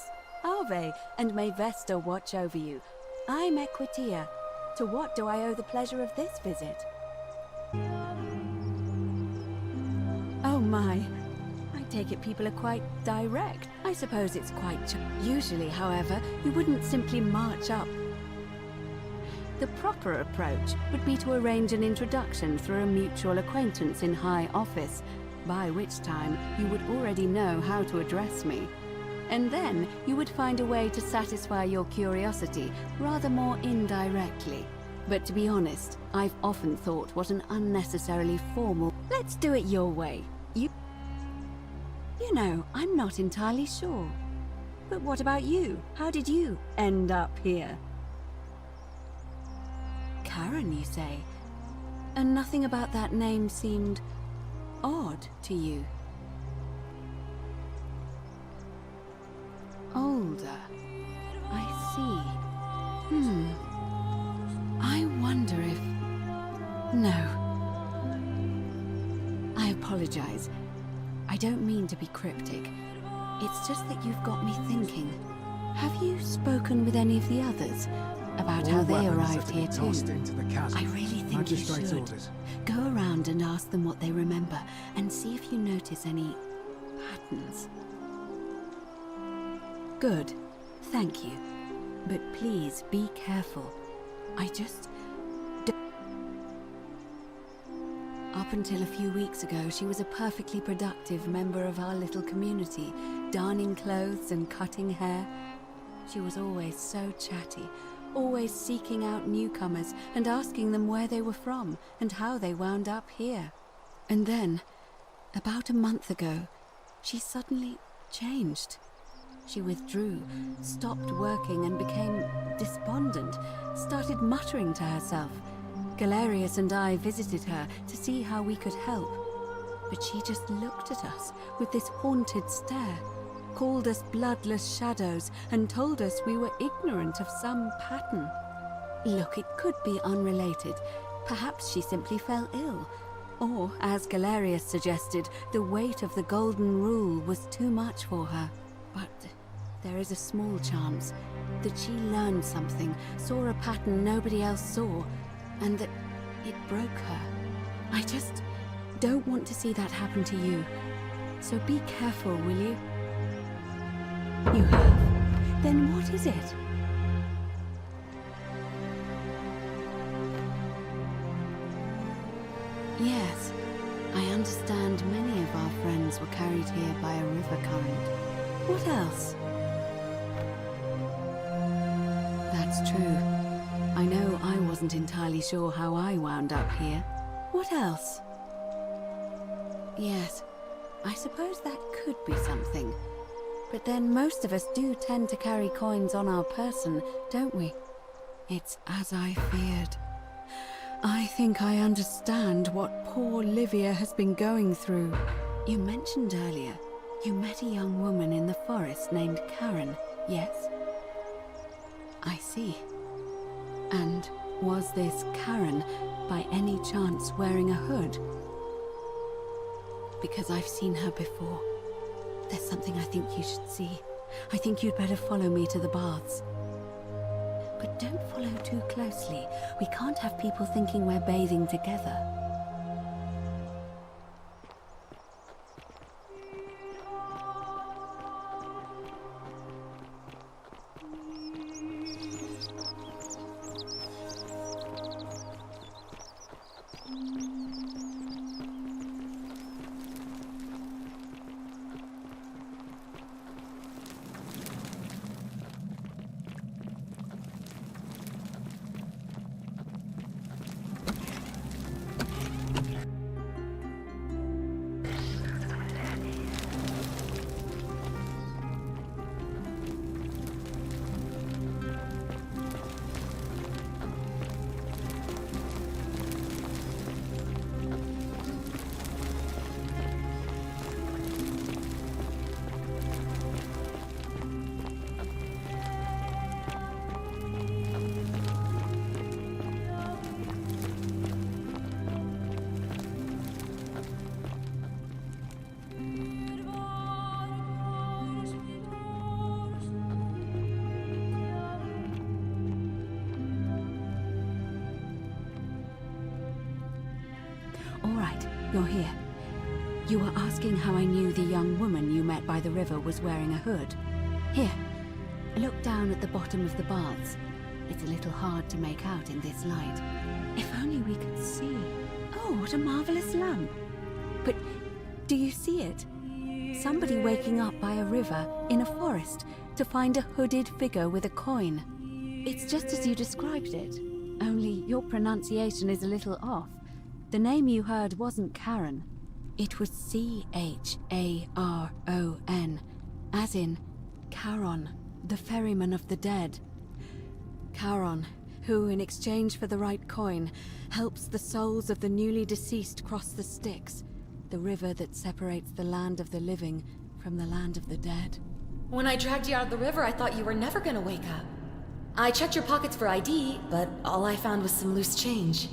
Ave, and may Vesta watch over you. I'm Equitia. To what do I owe the pleasure of this visit? Oh my. I take it people are quite direct. I suppose it's quite... Usually, however, you wouldn't simply march up. The proper approach would be to arrange an introduction through a mutual acquaintance in high office, by which time you would already know how to address me. And then you would find a way to satisfy your curiosity rather more indirectly. But to be honest, I've often thought what an unnecessarily formal... Let's do it your way. You know, I'm not entirely sure. But what about you? How did you end up here? Karen, you say? And nothing about that name seemed odd to you? Older. I see. I wonder if... No. I apologize. I don't mean to be cryptic. It's just that you've got me thinking. Have you spoken with any of the others about how they arrived here too? I really think you should. Go around and ask them what they remember and see if you notice any patterns. Good. Thank you. But please be careful. Up until a few weeks ago, she was a perfectly productive member of our little community, darning clothes and cutting hair. She was always so chatty, always seeking out newcomers and asking them where they were from and how they wound up here. And then, about a month ago, she suddenly changed. She withdrew, stopped working and became despondent, started muttering to herself. Galerius and I visited her to see how we could help. But she just looked at us with this haunted stare, called us bloodless shadows, and told us we were ignorant of some pattern. Look, it could be unrelated. Perhaps she simply fell ill. Or, as Galerius suggested, the weight of the golden rule was too much for her. But there is a small chance that she learned something, saw a pattern nobody else saw, and that it broke her. I just don't want to see that happen to you. So be careful, will you? You have? Then what is it? Yes, I understand many of our friends were carried here by a river current. What else? That's true. I know I wasn't entirely sure how I wound up here. What else? Yes, I suppose that could be something. But then most of us do tend to carry coins on our person, don't we? It's as I feared. I think I understand what poor Livia has been going through. You mentioned earlier you met a young woman in the forest named Karen, yes? I see. And was this Karen by any chance wearing a hood? Because I've seen her before. There's something I think you should see. I think you'd better follow me to the baths. But don't follow too closely. We can't have people thinking we're bathing together. All right, you're here. You were asking how I knew the young woman you met by the river was wearing a hood. Here, look down at the bottom of the baths. It's a little hard to make out in this light. If only we could see. Oh, what a marvelous lamp. But do you see it? Somebody waking up by a river in a forest to find a hooded figure with a coin. It's just as you described it, only your pronunciation is a little off. The name you heard wasn't Karen. It was C-H-A-R-O-N, as in Charon, the ferryman of the dead. Charon, who, in exchange for the right coin, helps the souls of the newly deceased cross the Styx, the river that separates the land of the living from the land of the dead. When I dragged you out of the river, I thought you were never gonna wake up. I checked your pockets for ID, but all I found was some loose change.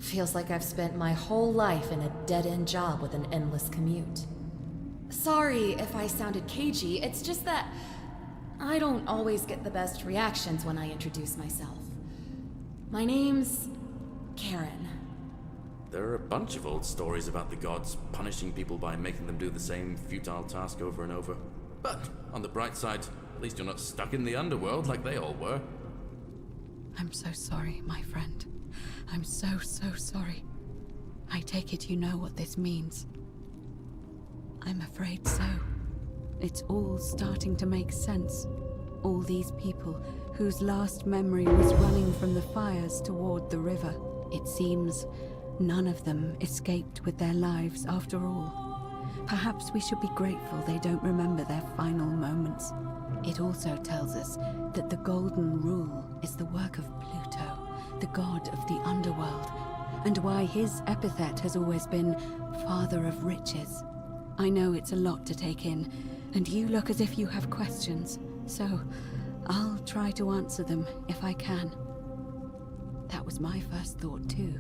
Feels like I've spent my whole life in a dead-end job with an endless commute. Sorry if I sounded cagey, it's just that I don't always get the best reactions when I introduce myself. My name's Karen. There are a bunch of old stories about the gods punishing people by making them do the same futile task over and over. But on the bright side, at least you're not stuck in the underworld like they all were. I'm so sorry, my friend. I'm so sorry. I take it you know what this means. I'm afraid so. It's all starting to make sense. All these people whose last memory was running from the fires toward the river. It seems none of them escaped with their lives after all. Perhaps we should be grateful they don't remember their final moments. It also tells us that the Golden Rule is the work of Pluto, the god of the underworld, and why his epithet has always been Father of Riches. I know it's a lot to take in, and you look as if you have questions, so I'll try to answer them if I can. That was my first thought too.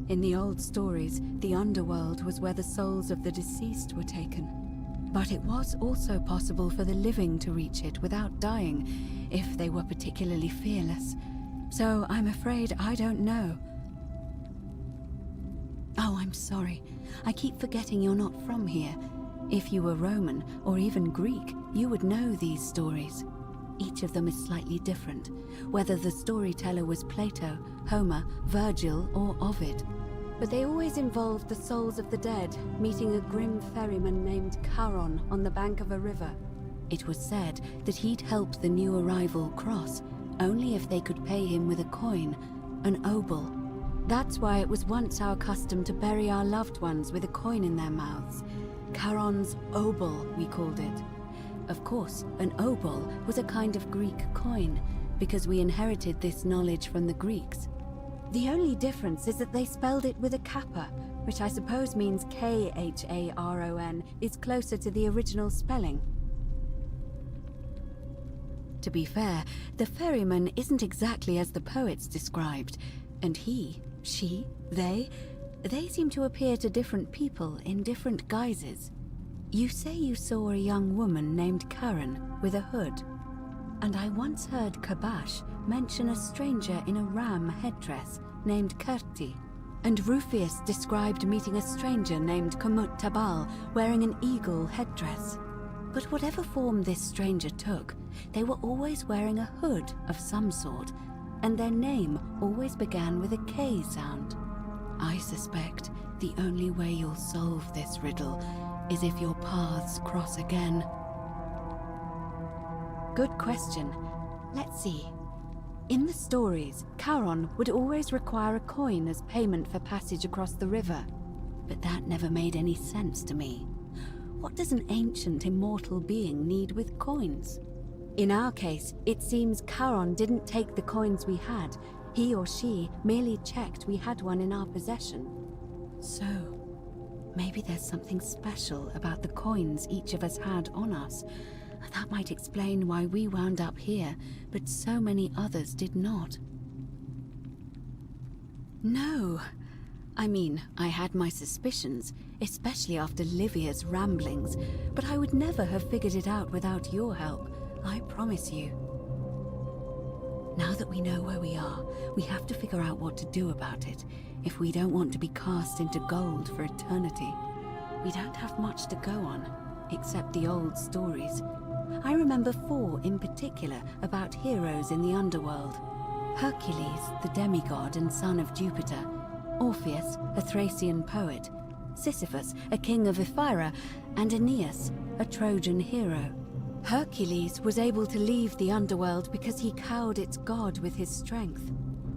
In the old stories, the underworld was where the souls of the deceased were taken. But it was also possible for the living to reach it without dying, if they were particularly fearless. So I'm afraid I don't know. Oh, I'm sorry. I keep forgetting you're not from here. If you were Roman, or even Greek, you would know these stories. Each of them is slightly different, whether the storyteller was Plato, Homer, Virgil, or Ovid. But they always involved the souls of the dead meeting a grim ferryman named Charon on the bank of a river. It was said that he'd help the new arrival cross, only if they could pay him with a coin, an obol. That's why it was once our custom to bury our loved ones with a coin in their mouths. Charon's obol, we called it. Of course, an obol was a kind of Greek coin, because we inherited this knowledge from the Greeks. The only difference is that they spelled it with a kappa, which I suppose means Kharon is closer to the original spelling. To be fair, the ferryman isn't exactly as the poets described, and he, she, they seem to appear to different people in different guises. You say you saw a young woman named Karen with a hood, and I once heard Kabash mention a stranger in a ram headdress named Kerti, and Rufius described meeting a stranger named Kamut Tabal wearing an eagle headdress. But whatever form this stranger took, they were always wearing a hood of some sort, and their name always began with a K sound. I suspect the only way you'll solve this riddle is if your paths cross again. Good question. Let's see. In the stories, Charon would always require a coin as payment for passage across the river. But that never made any sense to me. What does an ancient immortal being need with coins? In our case, it seems Charon didn't take the coins we had. He or she merely checked we had one in our possession. So, maybe there's something special about the coins each of us had on us. That might explain why we wound up here, but so many others did not. No. I mean, I had my suspicions, especially after Livia's ramblings, but I would never have figured it out without your help, I promise you. Now that we know where we are, we have to figure out what to do about it, if we don't want to be cast into gold for eternity. We don't have much to go on, except the old stories. I remember 4 in particular about heroes in the underworld. Hercules, the demigod and son of Jupiter. Orpheus, a Thracian poet. Sisyphus, a king of Ephyra. And Aeneas, a Trojan hero. Hercules was able to leave the underworld because he cowed its god with his strength.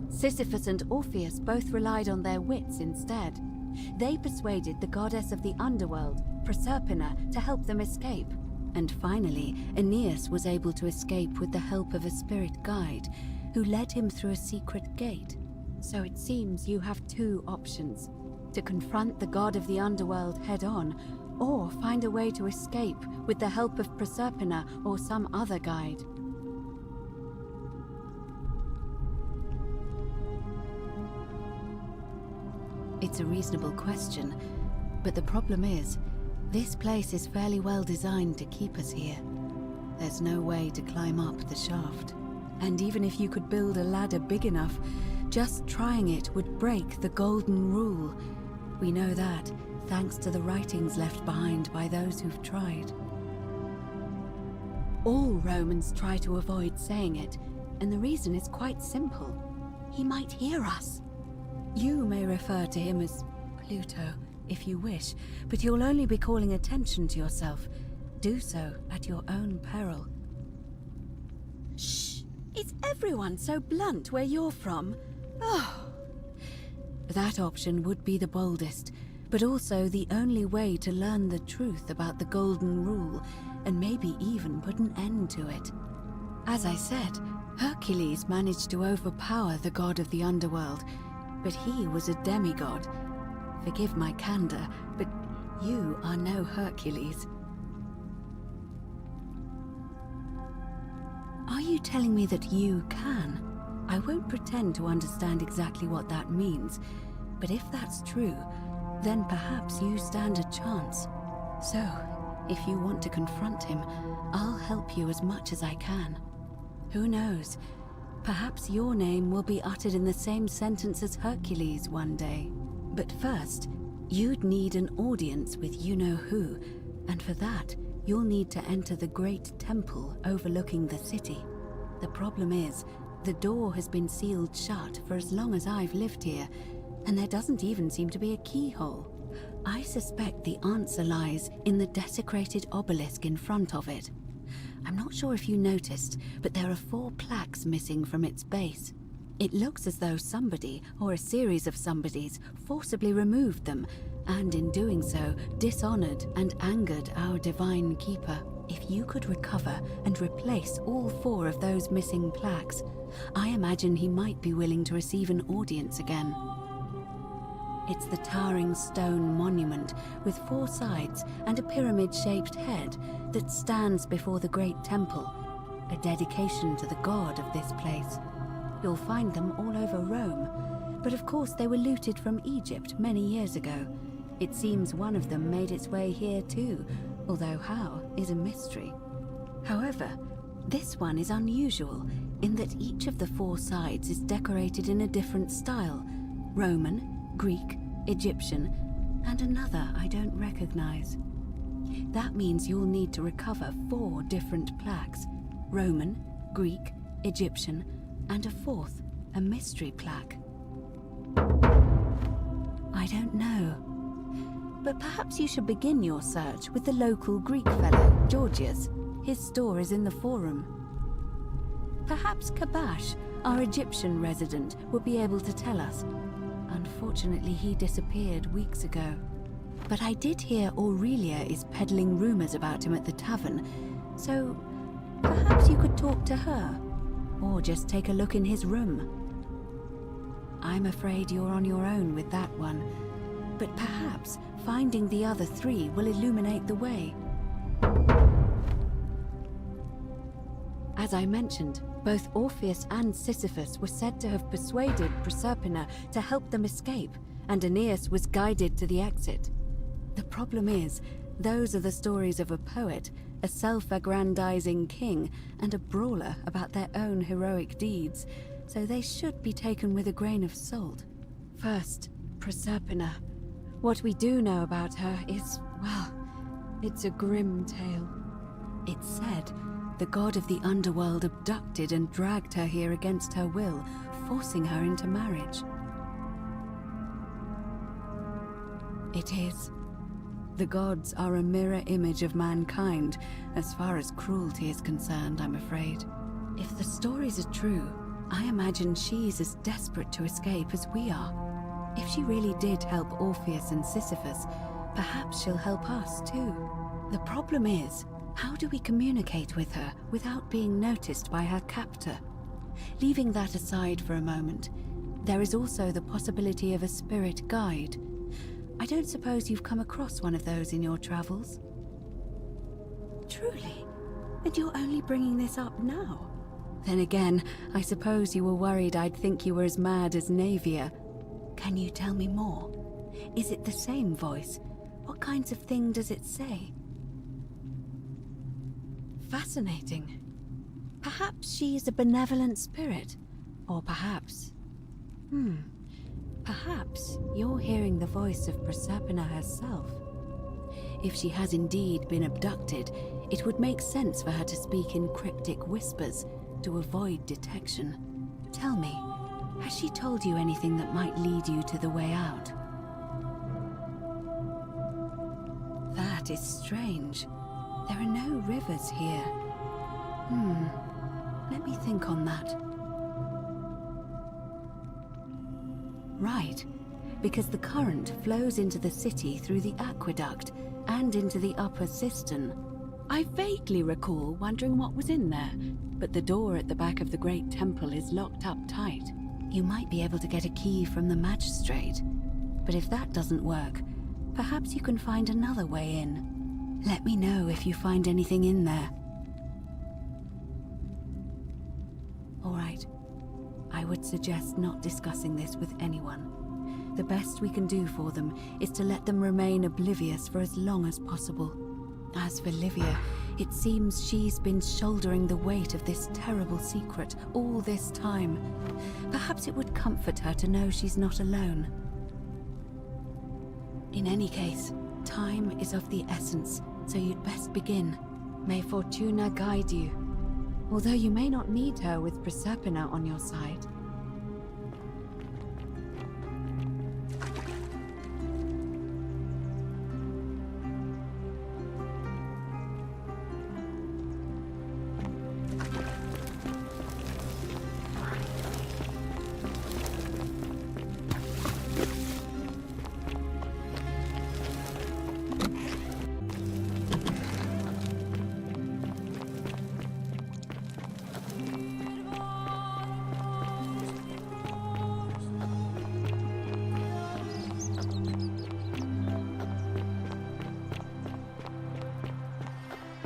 Sisyphus and Orpheus both relied on their wits instead. They persuaded the goddess of the underworld, Proserpina, to help them escape. And finally, Aeneas was able to escape with the help of a spirit guide, who led him through a secret gate. So it seems you have 2 options: to confront the god of the underworld head-on, or find a way to escape with the help of Proserpina or some other guide. It's a reasonable question, but the problem is, this place is fairly well designed to keep us here. There's no way to climb up the shaft. And even if you could build a ladder big enough, just trying it would break the golden rule. We know that, thanks to the writings left behind by those who've tried. All Romans try to avoid saying it, and the reason is quite simple. He might hear us. You may refer to him as Pluto, if you wish, but you'll only be calling attention to yourself. Do so at your own peril. Shh! Is everyone so blunt where you're from? Oh. That option would be the boldest, but also the only way to learn the truth about the Golden Rule, and maybe even put an end to it. As I said, Hercules managed to overpower the god of the underworld, but he was a demigod. Forgive my candor, but you are no Hercules. Are you telling me that you can? I won't pretend to understand exactly what that means, but if that's true, then perhaps you stand a chance. So, if you want to confront him, I'll help you as much as I can. Who knows? Perhaps your name will be uttered in the same sentence as Hercules one day. But first, you'd need an audience with you-know-who, and for that, you'll need to enter the great temple overlooking the city. The problem is, the door has been sealed shut for as long as I've lived here, and there doesn't even seem to be a keyhole. I suspect the answer lies in the desecrated obelisk in front of it. I'm not sure if you noticed, but there are 4 plaques missing from its base. It looks as though somebody, or a series of somebodies, forcibly removed them, and in doing so, dishonored and angered our divine keeper. If you could recover and replace all 4 of those missing plaques, I imagine he might be willing to receive an audience again. It's the towering stone monument with 4 sides and a pyramid-shaped head that stands before the great temple, a dedication to the god of this place. You'll find them all over Rome, but of course they were looted from Egypt many years ago. It seems one of them made its way here too, although how is a mystery. However, this one is unusual in that each of the 4 sides is decorated in a different style: Roman, Greek, Egyptian, and another I don't recognize. That means you'll need to recover 4 different plaques: Roman, Greek, Egyptian, and a 4th, a mystery plaque. I don't know. But perhaps you should begin your search with the local Greek fellow, Georgius. His store is in the forum. Perhaps Kabash, our Egyptian resident, will be able to tell us. Unfortunately, he disappeared weeks ago. But I did hear Aurelia is peddling rumors about him at the tavern, so perhaps you could talk to her, or just take a look in his room. I'm afraid you're on your own with that one, but perhaps finding the other 3 will illuminate the way. As I mentioned, both Orpheus and Sisyphus were said to have persuaded Proserpina to help them escape, and Aeneas was guided to the exit. The problem is, those are the stories of a poet, a self-aggrandizing king, and a brawler about their own heroic deeds, so they should be taken with a grain of salt. First, Proserpina. What we do know about her is, well, it's a grim tale. It's said the god of the underworld abducted and dragged her here against her will, forcing her into marriage. It is. The gods are a mirror image of mankind, as far as cruelty is concerned, I'm afraid. If the stories are true, I imagine she's as desperate to escape as we are. If she really did help Orpheus and Sisyphus, perhaps she'll help us too. The problem is, how do we communicate with her without being noticed by her captor? Leaving that aside for a moment, there is also the possibility of a spirit guide. I don't suppose you've come across one of those in your travels? Truly? And you're only bringing this up now? Then again, I suppose you were worried I'd think you were as mad as Navia. Can you tell me more? Is it the same voice? What kinds of thing does it say? Fascinating. Perhaps she's a benevolent spirit. Or perhaps... Perhaps you're hearing the voice of Proserpina herself. If she has indeed been abducted, it would make sense for her to speak in cryptic whispers to avoid detection. Tell me, has she told you anything that might lead you to the way out? That is strange. There are no rivers here. Let me think on that. Right, because the current flows into the city through the aqueduct and into the upper cistern. I vaguely recall wondering what was in there, but the door at the back of the great temple is locked up tight. You might be able to get a key from the magistrate, but if that doesn't work, perhaps you can find another way in. Let me know if you find anything in there. All right, I I would suggest not discussing this with anyone. The best we can do for them is to let them remain oblivious for as long as possible. As for Livia, it seems she's been shouldering the weight of this terrible secret all this time. Perhaps it would comfort her to know she's not alone. In any case, time is of the essence, so you'd best begin. May Fortuna guide you. Although you may not need her with Proserpina on your side.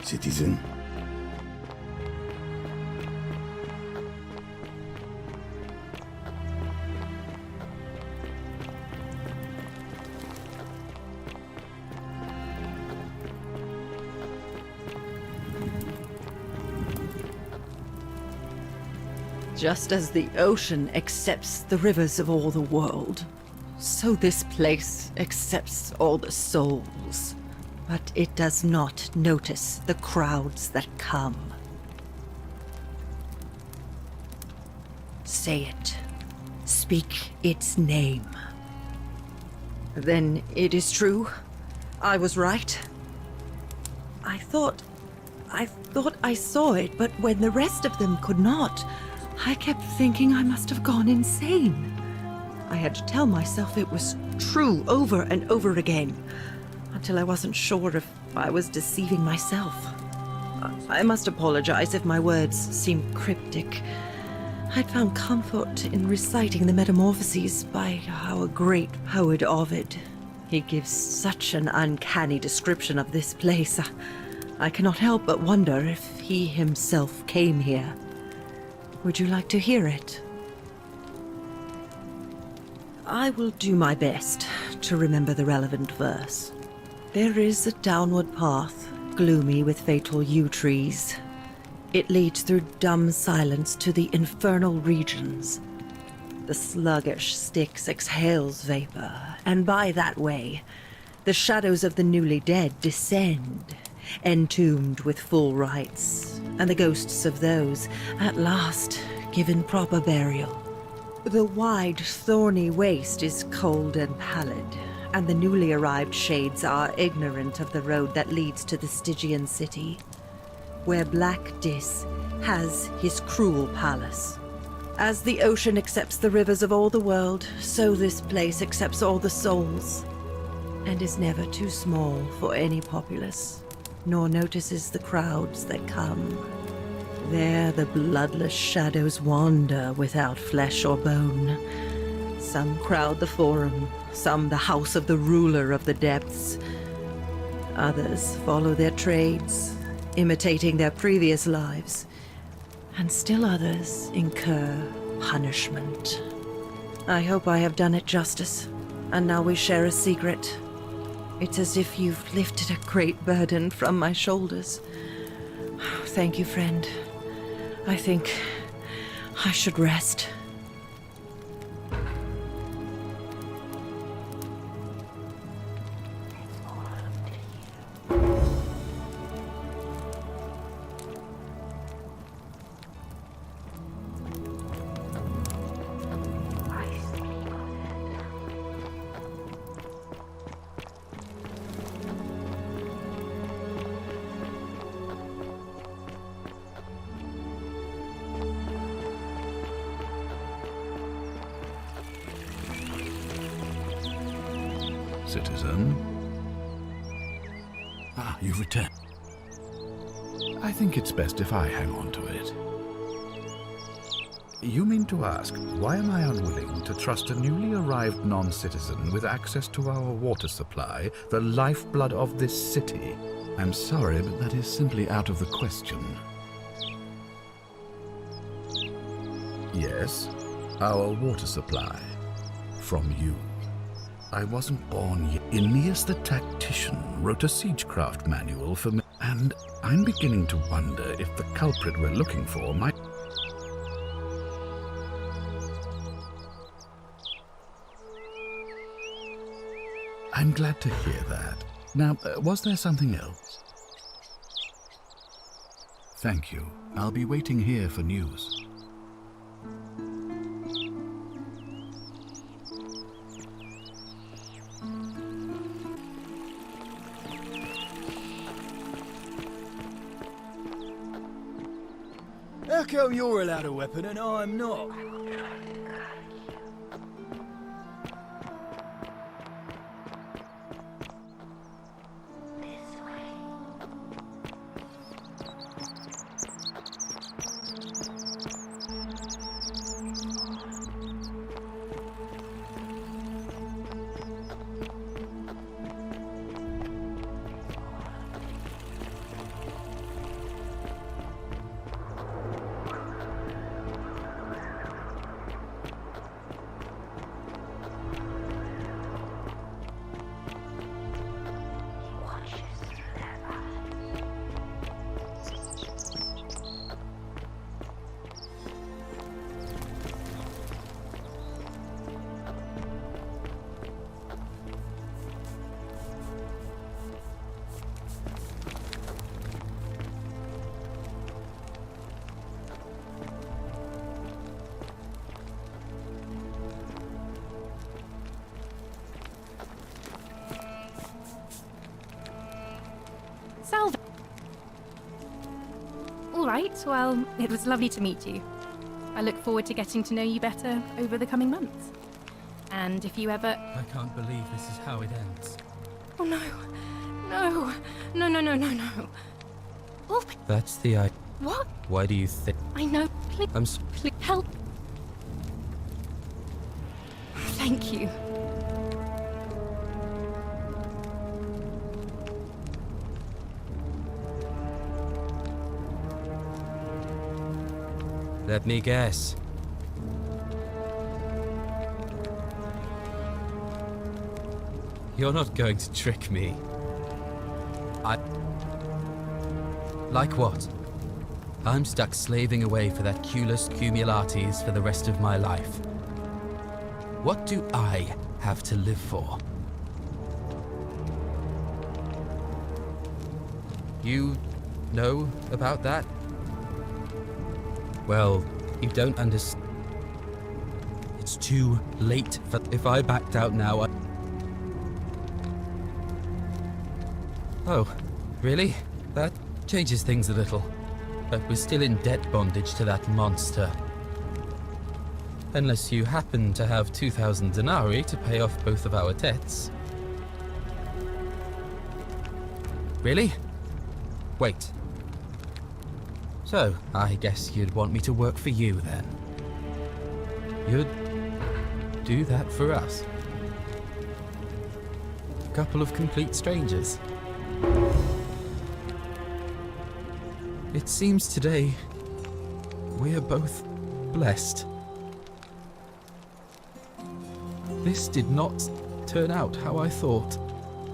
Citizen. Just as the ocean accepts the rivers of all the world, so this place accepts all the souls. But it does not notice the crowds that come. Say it. Speak its name. Then it is true. I was right. I thought I saw it, but when the rest of them could not, I kept thinking I must have gone insane. I had to tell myself it was true over and over again, until I wasn't sure if I was deceiving myself. I must apologize if my words seem cryptic. I'd found comfort in reciting the Metamorphoses by our great poet Ovid. He gives such an uncanny description of this place. I cannot help but wonder if he himself came here. Would you like to hear it? I will do my best to remember the relevant verse. There is a downward path, gloomy with fatal yew trees. It leads through dumb silence to the infernal regions. The sluggish Styx exhales vapor, and by that way, the shadows of the newly dead descend, entombed with full rites, and the ghosts of those, at last, given proper burial. The wide, thorny waste is cold and pallid, and the newly arrived shades are ignorant of the road that leads to the Stygian city, where Black Dis has his cruel palace. As the ocean accepts the rivers of all the world, so this place accepts all the souls, and is never too small for any populace, nor notices the crowds that come. There the bloodless shadows wander without flesh or bone. Some crowd the forum, some the house of the ruler of the depths. Others follow their trades, imitating their previous lives. And still others incur punishment. I hope I have done it justice, and now we share a secret. It's as if you've lifted a great burden from my shoulders. Thank you, friend. I think I should rest. Citizen. Ah, you've returned. I think it's best if I hang on to it. You mean to ask, why am I unwilling to trust a newly arrived non-citizen with access to our water supply, the lifeblood of this city? I'm sorry, but that is simply out of the question. Yes? our water supply from you. I wasn't born yet. Aeneas the Tactician wrote a siegecraft manual for me, and I'm beginning to wonder if the culprit we're looking for might... I'm glad to hear that. Now, was there something else? Thank you. I'll be waiting here for news. How come you're allowed a weapon and I'm not? Salve. All right, well, it was lovely to meet you. I look forward to getting to know you better over the coming months. And if you ever... I can't believe this is how it ends. Oh no. No. No, no, no, no, no. Oh, That's the idea. what? Why do you think... I know. Please, please help. Thank you. Let me guess. You're not going to trick me. Like what? I'm stuck slaving away for that culus cumulatis for the rest of my life. What do I have to live for? You know about that? Well, you don't understand. It's too late for... If I backed out now, Oh, really? That changes things a little. But we're still in debt bondage to that monster. Unless you happen to have 2,000 denarii to pay off both of our debts. Really? Wait. So, I guess you'd want me to work for you, then. You'd do that for us. A couple of complete strangers. It seems today we're both blessed. This did not turn out how I thought.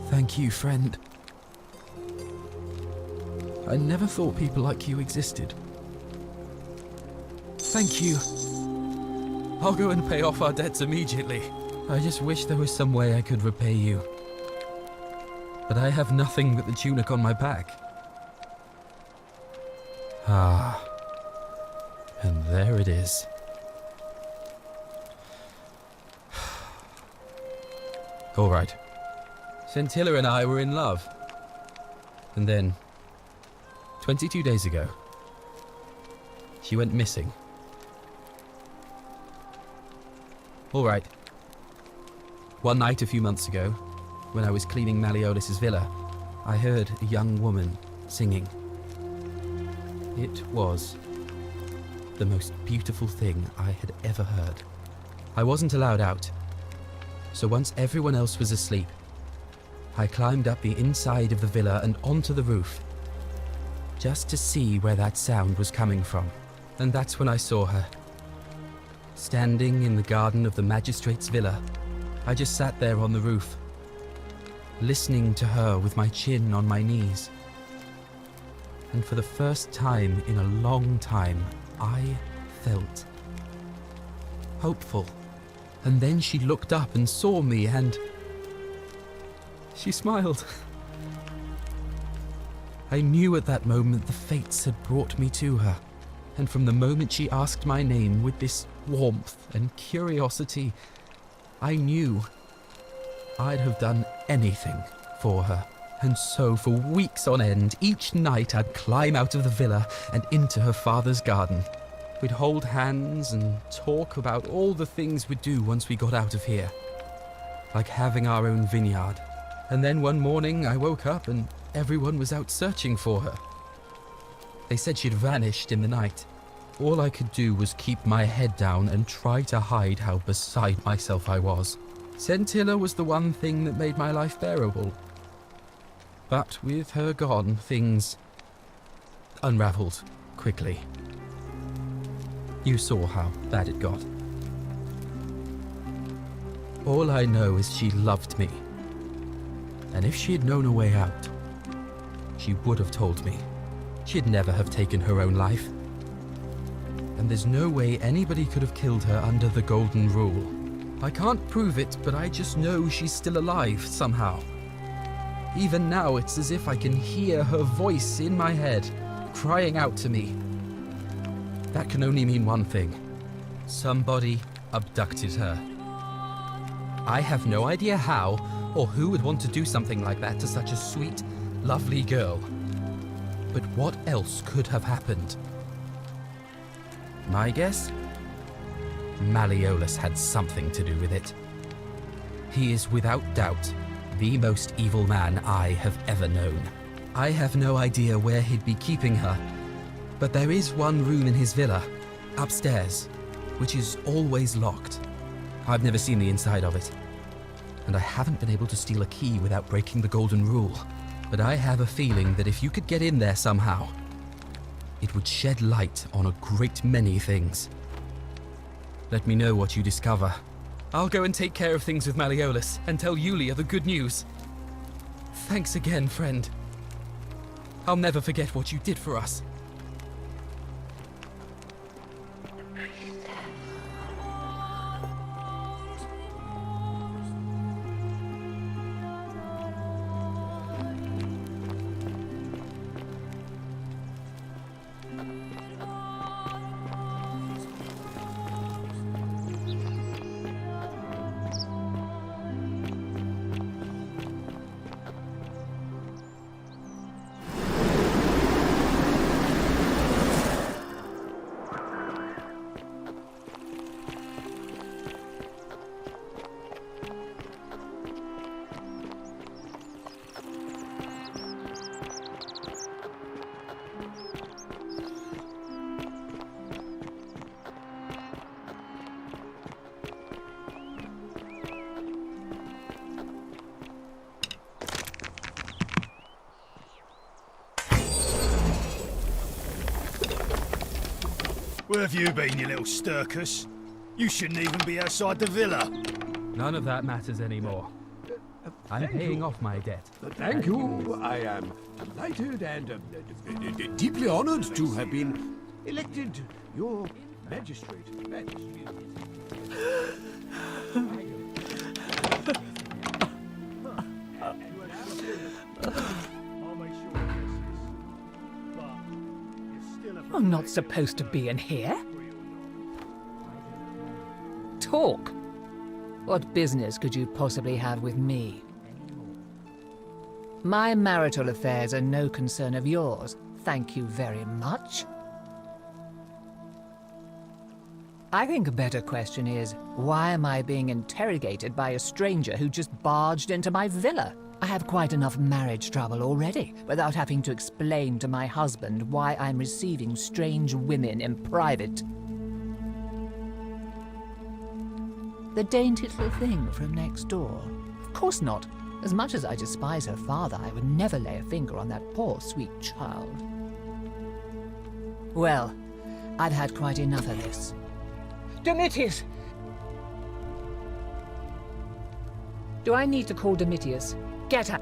Thank you, friend. I never thought people like you existed. Thank you. I'll go and pay off our debts immediately. I just wish there was some way I could repay you. But I have nothing but the tunic on my back. Ah. And there it is. All right. Scintilla and I were in love. And then, 22 days ago, she went missing. All right. One night a few months ago, when I was cleaning Malleolus's villa, I heard a young woman singing. It was the most beautiful thing I had ever heard. I wasn't allowed out, so once everyone else was asleep, I climbed up the inside of the villa and onto the roof, just to see where that sound was coming from. And that's when I saw her. Standing in the garden of the magistrate's villa, I just sat there on the roof, listening to her with my chin on my knees. And for the first time in a long time, I felt hopeful. And then she looked up and saw me, and she smiled. I knew at that moment the fates had brought me to her, and from the moment she asked my name with this warmth and curiosity, I knew I'd have done anything for her. And so for weeks on end, each night I'd climb out of the villa and into her father's garden. We'd hold hands and talk about all the things we'd do once we got out of here, like having our own vineyard. And then one morning I woke up and everyone was out searching for her. They said she'd vanished in the night. All I could do was keep my head down and try to hide how beside myself I was. Scintilla was the one thing that made my life bearable. But with her gone, things unraveled quickly. You saw how bad it got. All I know is she loved me. And if she had known a way out, she would have told me. She'd never have taken her own life. And there's no way anybody could have killed her under the golden rule. I can't prove it, but I just know she's still alive somehow. Even now, it's as if I can hear her voice in my head, crying out to me. That can only mean one thing. Somebody abducted her. I have no idea how, or who would want to do something like that to such a sweet, lovely girl. But what else could have happened? My guess? Malleolus had something to do with it. He is without doubt the most evil man I have ever known. I have no idea where he'd be keeping her, but there is one room in his villa, upstairs, which is always locked. I've never seen the inside of it, and I haven't been able to steal a key without breaking the golden rule. But I have a feeling that if you could get in there somehow, it would shed light on a great many things. Let me know what you discover. I'll go and take care of things with Malleolus and tell Yulia the good news. Thanks again, friend. I'll never forget what you did for us. Where have you been, you little stirkus? You shouldn't even be outside the villa. None of that matters anymore. I'm paying off my debt. Thank you. I am delighted and deeply honored to have been elected your magistrate. I'm not supposed to be in here. Talk. What business could you possibly have with me? My marital affairs are no concern of yours. Thank you very much. I think a better question is, why am I being interrogated by a stranger who just barged into my villa? I have quite enough marriage trouble already, without having to explain to my husband why I'm receiving strange women in private. The dainty little thing from next door? Of course not. As much as I despise her father, I would never lay a finger on that poor, sweet child. Well, I've had quite enough of this. Domitius! Do I need to call Domitius? Get up!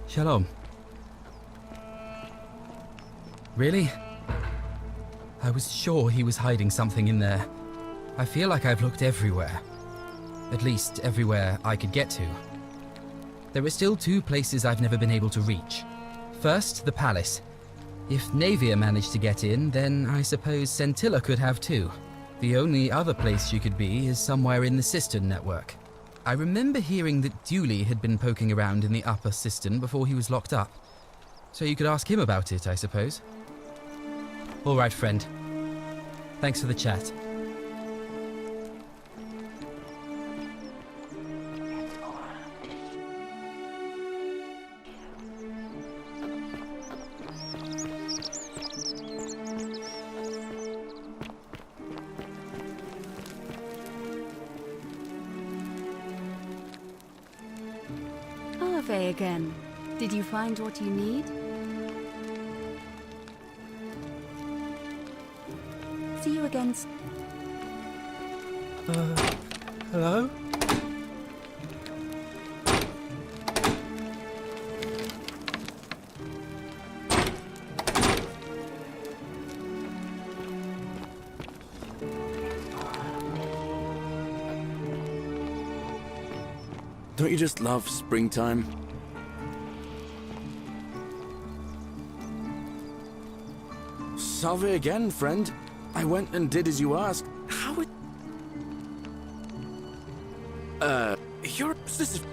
Shalom. Really? I was sure he was hiding something in there. I feel like I've looked everywhere. At least everywhere I could get to. There are still two places I've never been able to reach. First, the palace. If Navia managed to get in, then I suppose Scintilla could have too. The only other place she could be is somewhere in the cistern network. I remember hearing that Dooley had been poking around in the upper cistern before he was locked up. So you could ask him about it, I suppose. All right, friend. Thanks for the chat. Again. Did you find what you need? See you again. Hello? Don't you just love springtime? Salve again, friend. I went and did as you asked. How it... You're... Sister...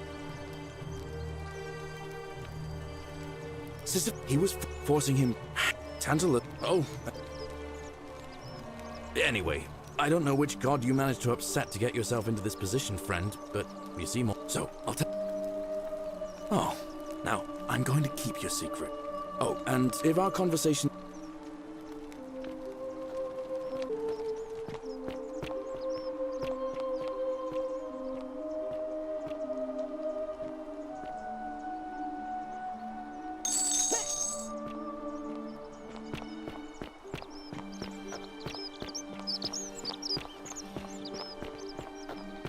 He was forcing him... Tantala... Oh... Anyway, I don't know which god you managed to upset to get yourself into this position, friend, but you see more. So, I'll tell... Oh, now, I'm going to keep your secret. Oh, and if our conversation...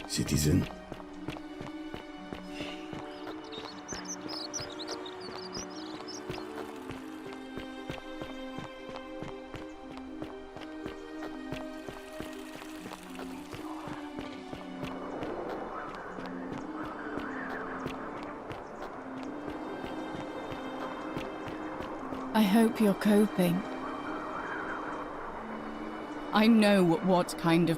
Citizen. I hope you're coping. I know what kind of...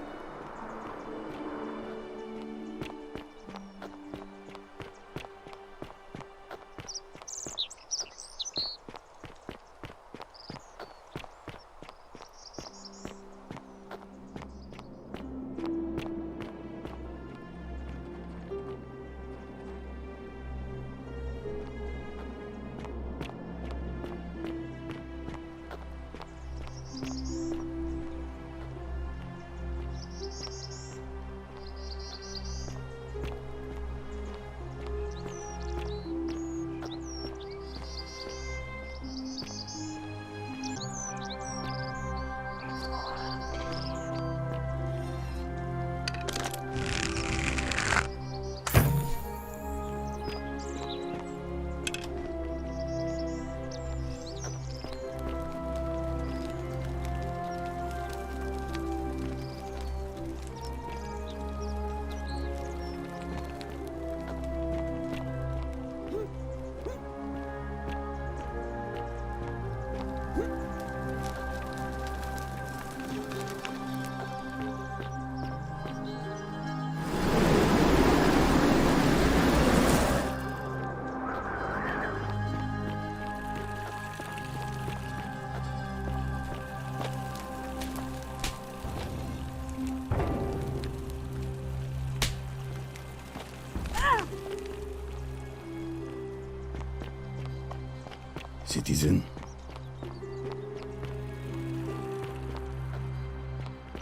Citizen?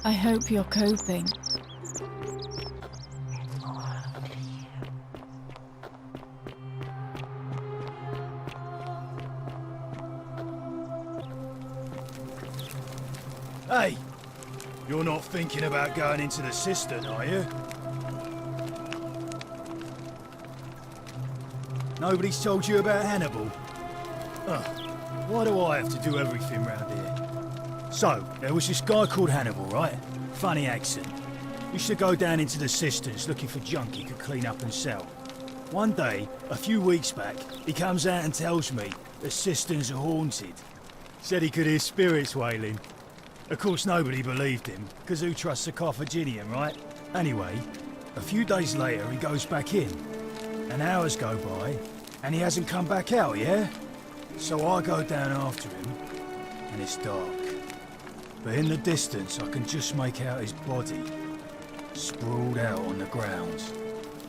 I hope you're coping. Hey! You're not thinking about going into the cistern, are you? Nobody's told you about Hannibal? Ugh, why do I have to do everything round here? So, there was this guy called Hannibal, right? Funny accent. Used to go down into the cisterns looking for junk he could clean up and sell. One day, a few weeks back, he comes out and tells me the cisterns are haunted. Said he could hear spirits wailing. Of course, nobody believed him, because who trusts a Carthaginian, right? Anyway, a few days later, he goes back in. And hours go by, and he hasn't come back out, yeah? So I go down after him, and it's dark. But in the distance, I can just make out his body, sprawled out on the ground.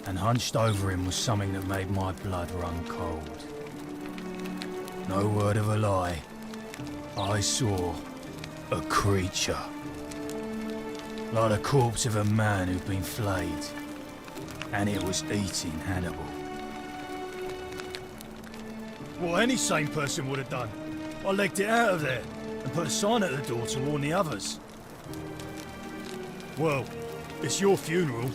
And hunched over him was something that made my blood run cold. No word of a lie. I saw a creature. Like the corpse of a man who'd been flayed. And it was eating Hannibal. What any sane person would have done. I legged it out of there and put a sign at the door to warn the others. Well, it's your funeral.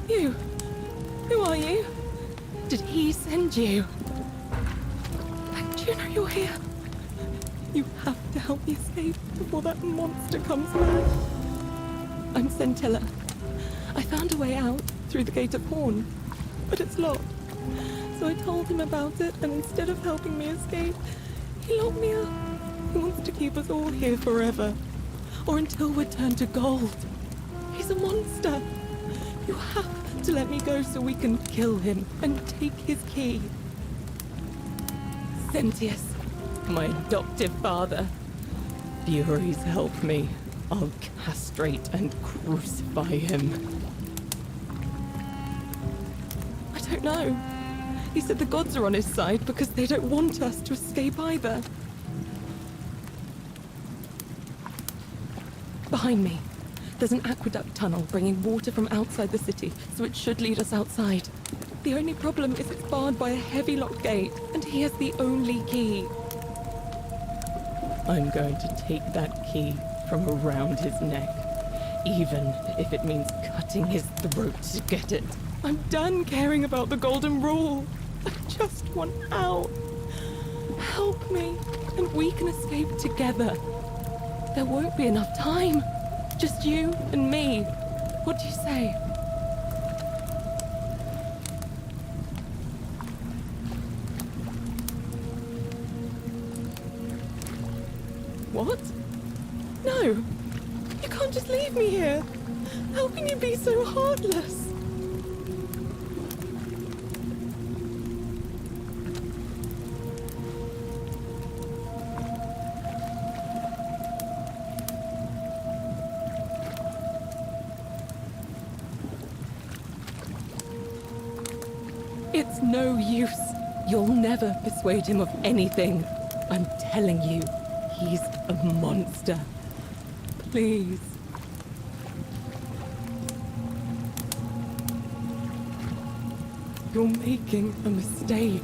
You? Who are you? Did he send you? Do you know you're here? You have to help me escape before that monster comes back. I'm Centella. I found a way out through the Gate of Horn, but it's locked. So I told him about it, and instead of helping me escape, he locked me up. He wants to keep us all here forever, or until we're turned to gold. He's a monster. You have to let me go so we can kill him and take his key. Sentius, my adoptive father. Furies help me. I'll castrate and crucify him. I don't know. He said the gods are on his side because they don't want us to escape either. Behind me, there's an aqueduct tunnel bringing water from outside the city, so it should lead us outside. The only problem is it's barred by a heavy locked gate, and he has the only key. I'm going to take that key from around his neck, even if it means cutting his throat to get it. I'm done caring about the golden rule. I just want out. Help me, and we can escape together. There won't be enough time. Just you and me. What do you say? What? No! You can't just leave me here! How can you be so heartless? It's no use. You'll never persuade him of anything. I'm telling you, he's a monster. Please. You're making a mistake.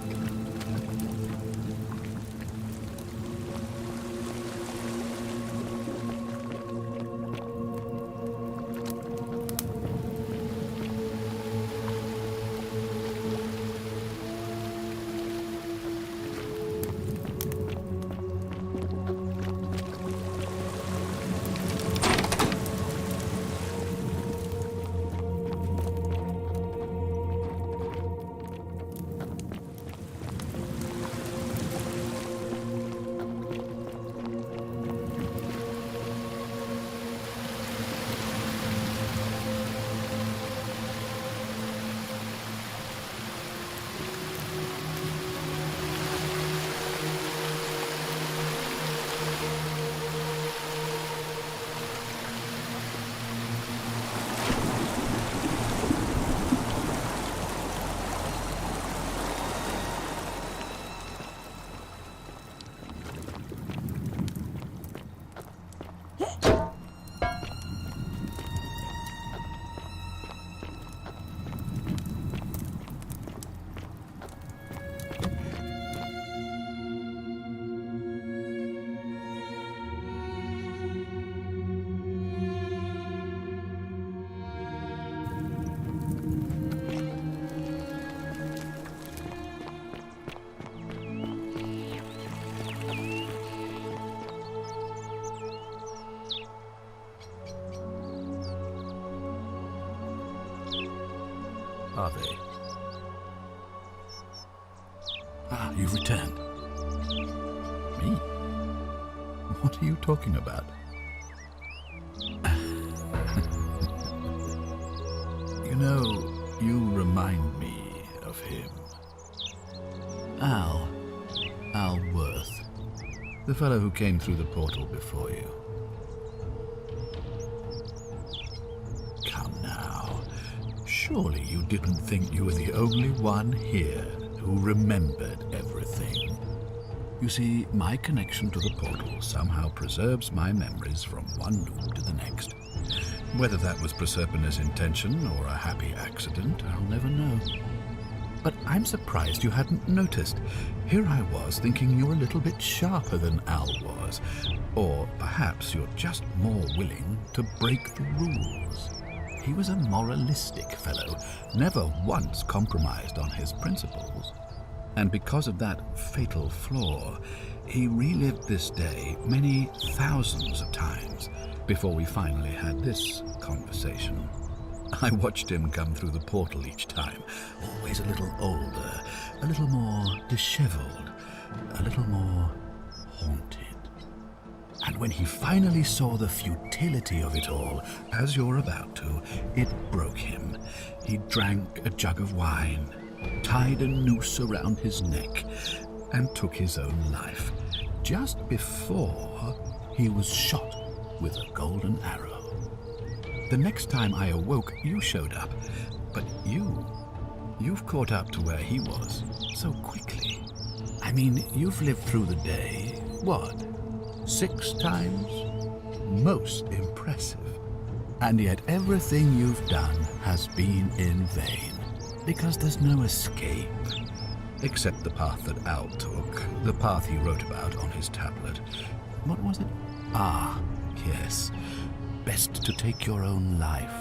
Are they? Ah, you've returned. Me? What are you talking about? You know, you remind me of him. Al Worth. The fellow who came through the portal before you. Come now. Shh. Surely you didn't think you were the only one here who remembered everything. You see, my connection to the portal somehow preserves my memories from one loop to the next. Whether that was Proserpina's intention or a happy accident, I'll never know. But I'm surprised you hadn't noticed. Here I was thinking you're a little bit sharper than Al was. Or perhaps you're just more willing to break the rules. He was a moralistic fellow, never once compromised on his principles. And because of that fatal flaw, he relived this day many thousands of times before we finally had this conversation. I watched him come through the portal each time, always a little older, a little more disheveled, a little more haunted. And when he finally saw the futility of it all, as you're about to, it broke him. He drank a jug of wine, tied a noose around his neck, and took his own life, just before he was shot with a golden arrow. The next time I awoke, you showed up, but you've caught up to where he was so quickly. I mean, you've lived through the day, what, 6 times? Most impressive. And yet everything you've done has been in vain, because there's no escape. Except the path that Al took, the path he wrote about on his tablet. What was it? Ah, yes. Best to take your own life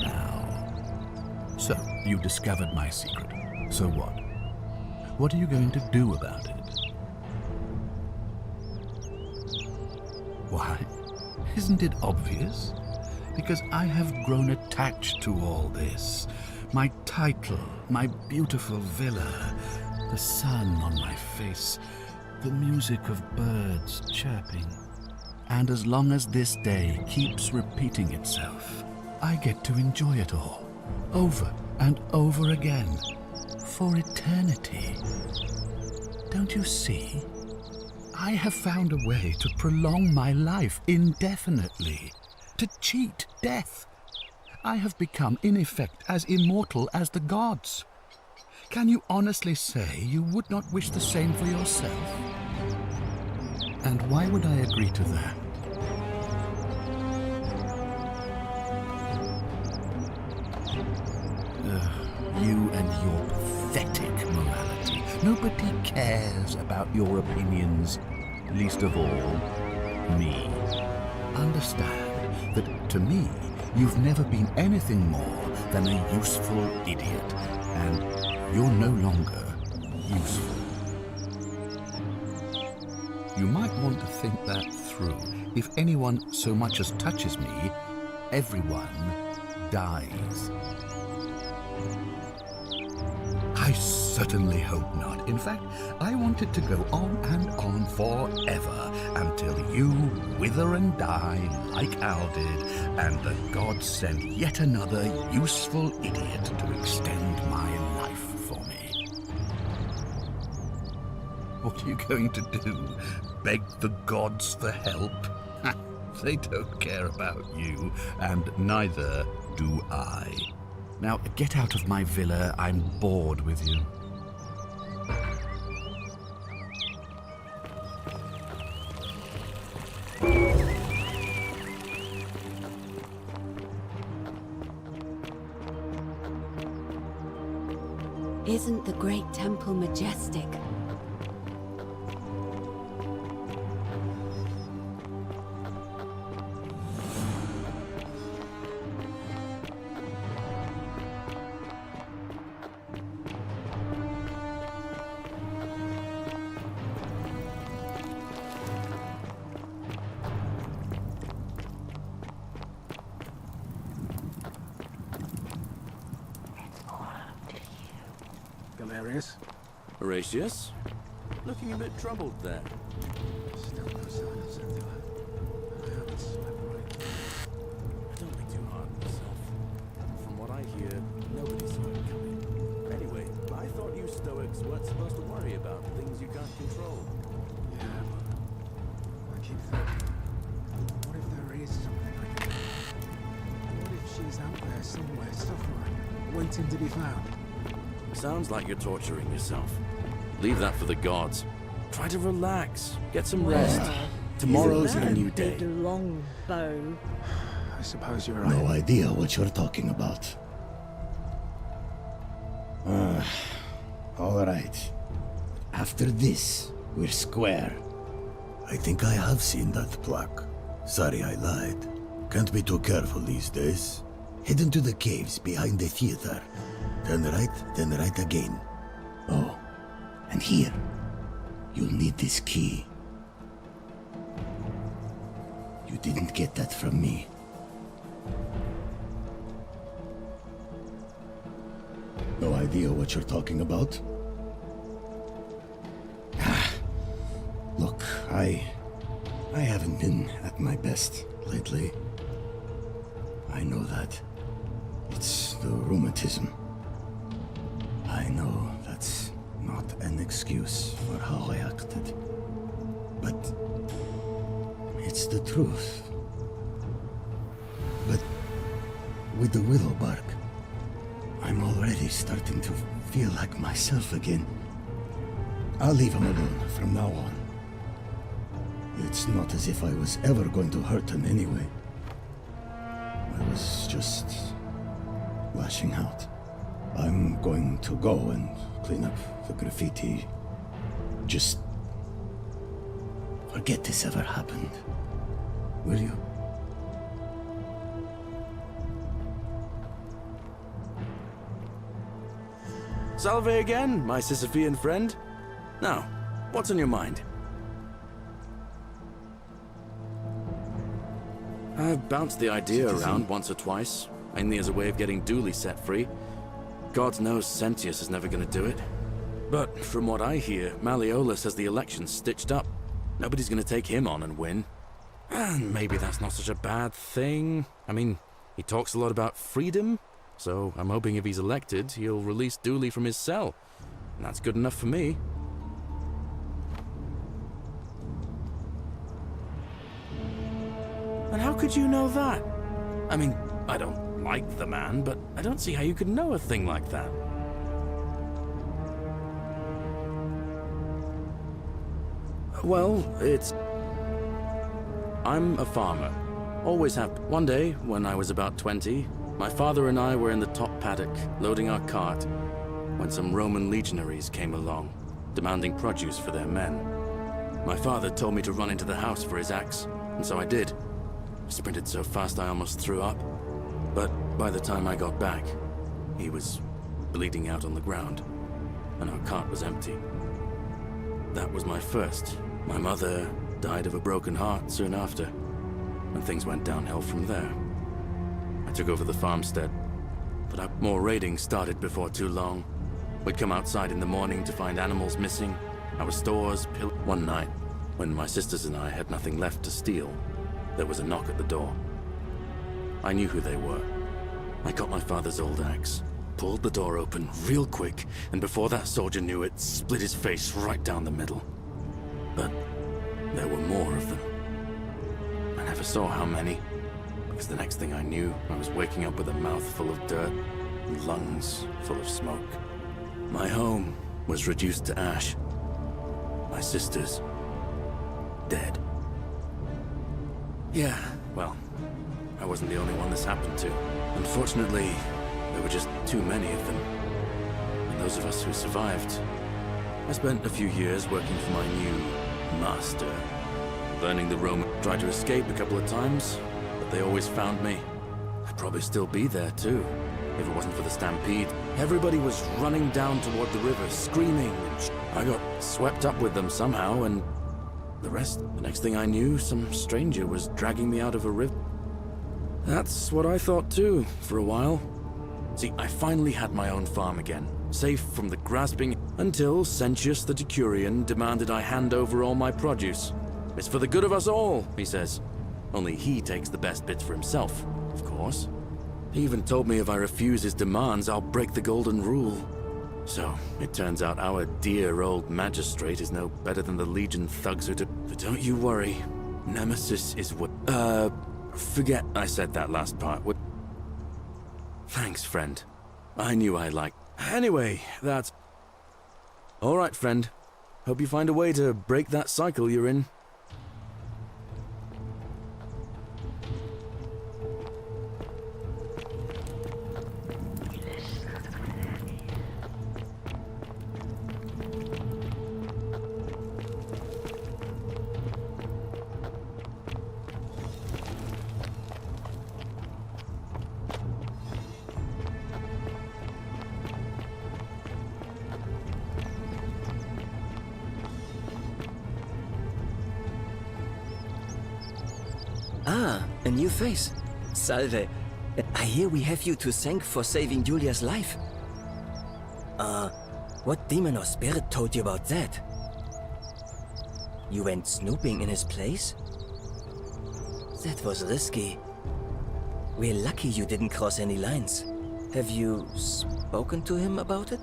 now. So, you discovered my secret. So what? What are you going to do about it? Why? Isn't it obvious? Because I have grown attached to all this. My title, my beautiful villa, the sun on my face, the music of birds chirping. And as long as this day keeps repeating itself, I get to enjoy it all, over and over again, for eternity. Don't you see? I have found a way to prolong my life indefinitely, to cheat death. I have become, in effect, as immortal as the gods. Can you honestly say you would not wish the same for yourself? And why would I agree to that? You and your pathetic morality. Nobody cares about your opinions, least of all, me. Understand that, to me, you've never been anything more than a useful idiot, and you're no longer useful. You might want to think that through. If anyone so much as touches me, everyone dies. I certainly hope not. In fact, I want it to go on and on forever until you wither and die like Al did, and the gods send yet another useful idiot to extend my life for me. What are you going to do? Beg the gods for help? They don't care about you, and neither do I. Now, get out of my villa. I'm bored with you. Isn't the great temple majestic? Horatius? Looking a bit troubled there. Still no sign of Zendula. I haven't slept right. Don't be too hard on yourself. From what I hear, nobody saw it coming. Anyway, I thought you Stoics weren't supposed to worry about things you can't control. Yeah, but I keep thinking, what if there is something I can do? What if she's out there somewhere suffering? waiting to be found. Sounds like you're torturing yourself. Leave that for the gods. Try to relax. Get some rest. Tomorrow's a new day. Big long bow. I suppose you're right. No idea what you're talking about. All right. After this, we're square. I think I have seen that plaque. Sorry I lied. Can't be too careful these days. Head into the caves behind the theater. Turn right, then right again. Oh, and here. You'll need this key. You didn't get that from me. No idea what you're talking about? Look, I haven't been at my best lately. I know that. It's the rheumatism. I know that's not an excuse for how I acted. But it's the truth. But with the willow bark, I'm already starting to feel like myself again. I'll leave him alone from now on. It's not as if I was ever going to hurt him anyway. I was just lashing out. I'm going to go and clean up the graffiti. Just forget this ever happened. Will you? Salve again, my Sisyphean friend. Now, what's on your mind? I've bounced the idea around once or twice, mainly as a way of getting Dooley set free. God knows Sentius is never going to do it. But from what I hear, Malleolus has the election stitched up. Nobody's going to take him on and win. And maybe that's not such a bad thing. I mean, he talks a lot about freedom, so I'm hoping if he's elected, he'll release Dooley from his cell. And that's good enough for me. And how could you know that? I mean, I don't like the man, but I don't see how you could know a thing like that. Well, I'm a farmer. Always have. One day, when I was about 20, my father and I were in the top paddock, loading our cart, when some Roman legionaries came along, demanding produce for their men. My father told me to run into the house for his axe, and so I did. I sprinted so fast I almost threw up. But by the time I got back, he was bleeding out on the ground, and our cart was empty. That was my first. My mother died of a broken heart soon after, and things went downhill from there. I took over the farmstead, but more raiding started before too long. We'd come outside in the morning to find animals missing, our stores pillaged. One night, when my sisters and I had nothing left to steal, there was a knock at the door. I knew who they were. I got my father's old axe, pulled the door open real quick, and before that soldier knew it, split his face right down the middle. But there were more of them. I never saw how many, because the next thing I knew, I was waking up with a mouth full of dirt and lungs full of smoke. My home was reduced to ash. My sisters, dead. Yeah, well, I wasn't the only one this happened to. Unfortunately, there were just too many of them. And those of us who survived, I spent a few years working for my new master, learning the Roman. Tried to escape a couple of times, but they always found me. I'd probably still be there too, if it wasn't for the stampede. Everybody was running down toward the river, screaming. I got swept up with them somehow, and the next thing I knew, some stranger was dragging me out of a river. That's what I thought too, for a while. See, I finally had my own farm again, safe from the grasping, until Sentius the Decurion demanded I hand over all my produce. It's for the good of us all, he says. Only he takes the best bits for himself, of course. He even told me if I refuse his demands, I'll break the golden rule. So, it turns out our dear old magistrate is no better than the Legion thugs who But don't you worry, Nemesis is what— forget I said that last part. Thanks, friend. I knew I liked... Anyway, that's... All right, friend. Hope you find a way to break that cycle you're in. Ah, a new face. Salve. I hear we have you to thank for saving Julia's life. What demon or spirit told you about that? You went snooping in his place? That was risky. We're lucky you didn't cross any lines. Have you spoken to him about it?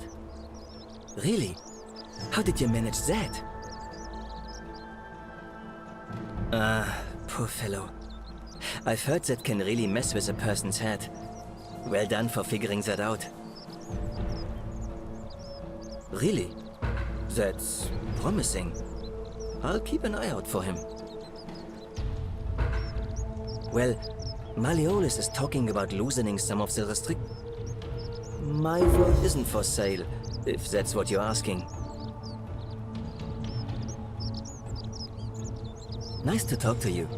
Really? How did you manage that? Poor fellow. I've heard that can really mess with a person's head. Well done for figuring that out. Really? That's promising. I'll keep an eye out for him. Well, Malleolus is talking about loosening some of the My vote isn't for sale, if that's what you're asking. Nice to talk to you.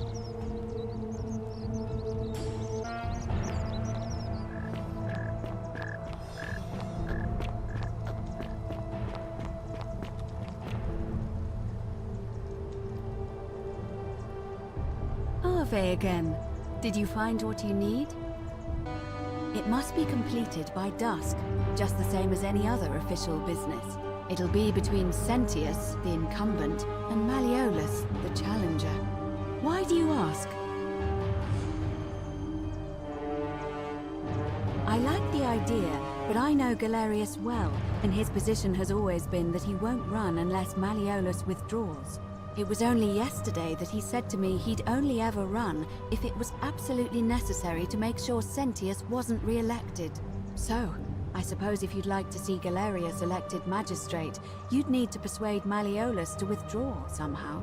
Survey again. Did you find what you need? It must be completed by dusk, just the same as any other official business. It'll be between Sentius, the incumbent, and Malleolus, the challenger. Why do you ask? I like the idea, but I know Galerius well, and his position has always been that he won't run unless Malleolus withdraws. It was only yesterday that he said to me he'd only ever run if it was absolutely necessary to make sure Sentius wasn't re-elected. So, I suppose if you'd like to see Galerius elected magistrate, you'd need to persuade Malleolus to withdraw somehow.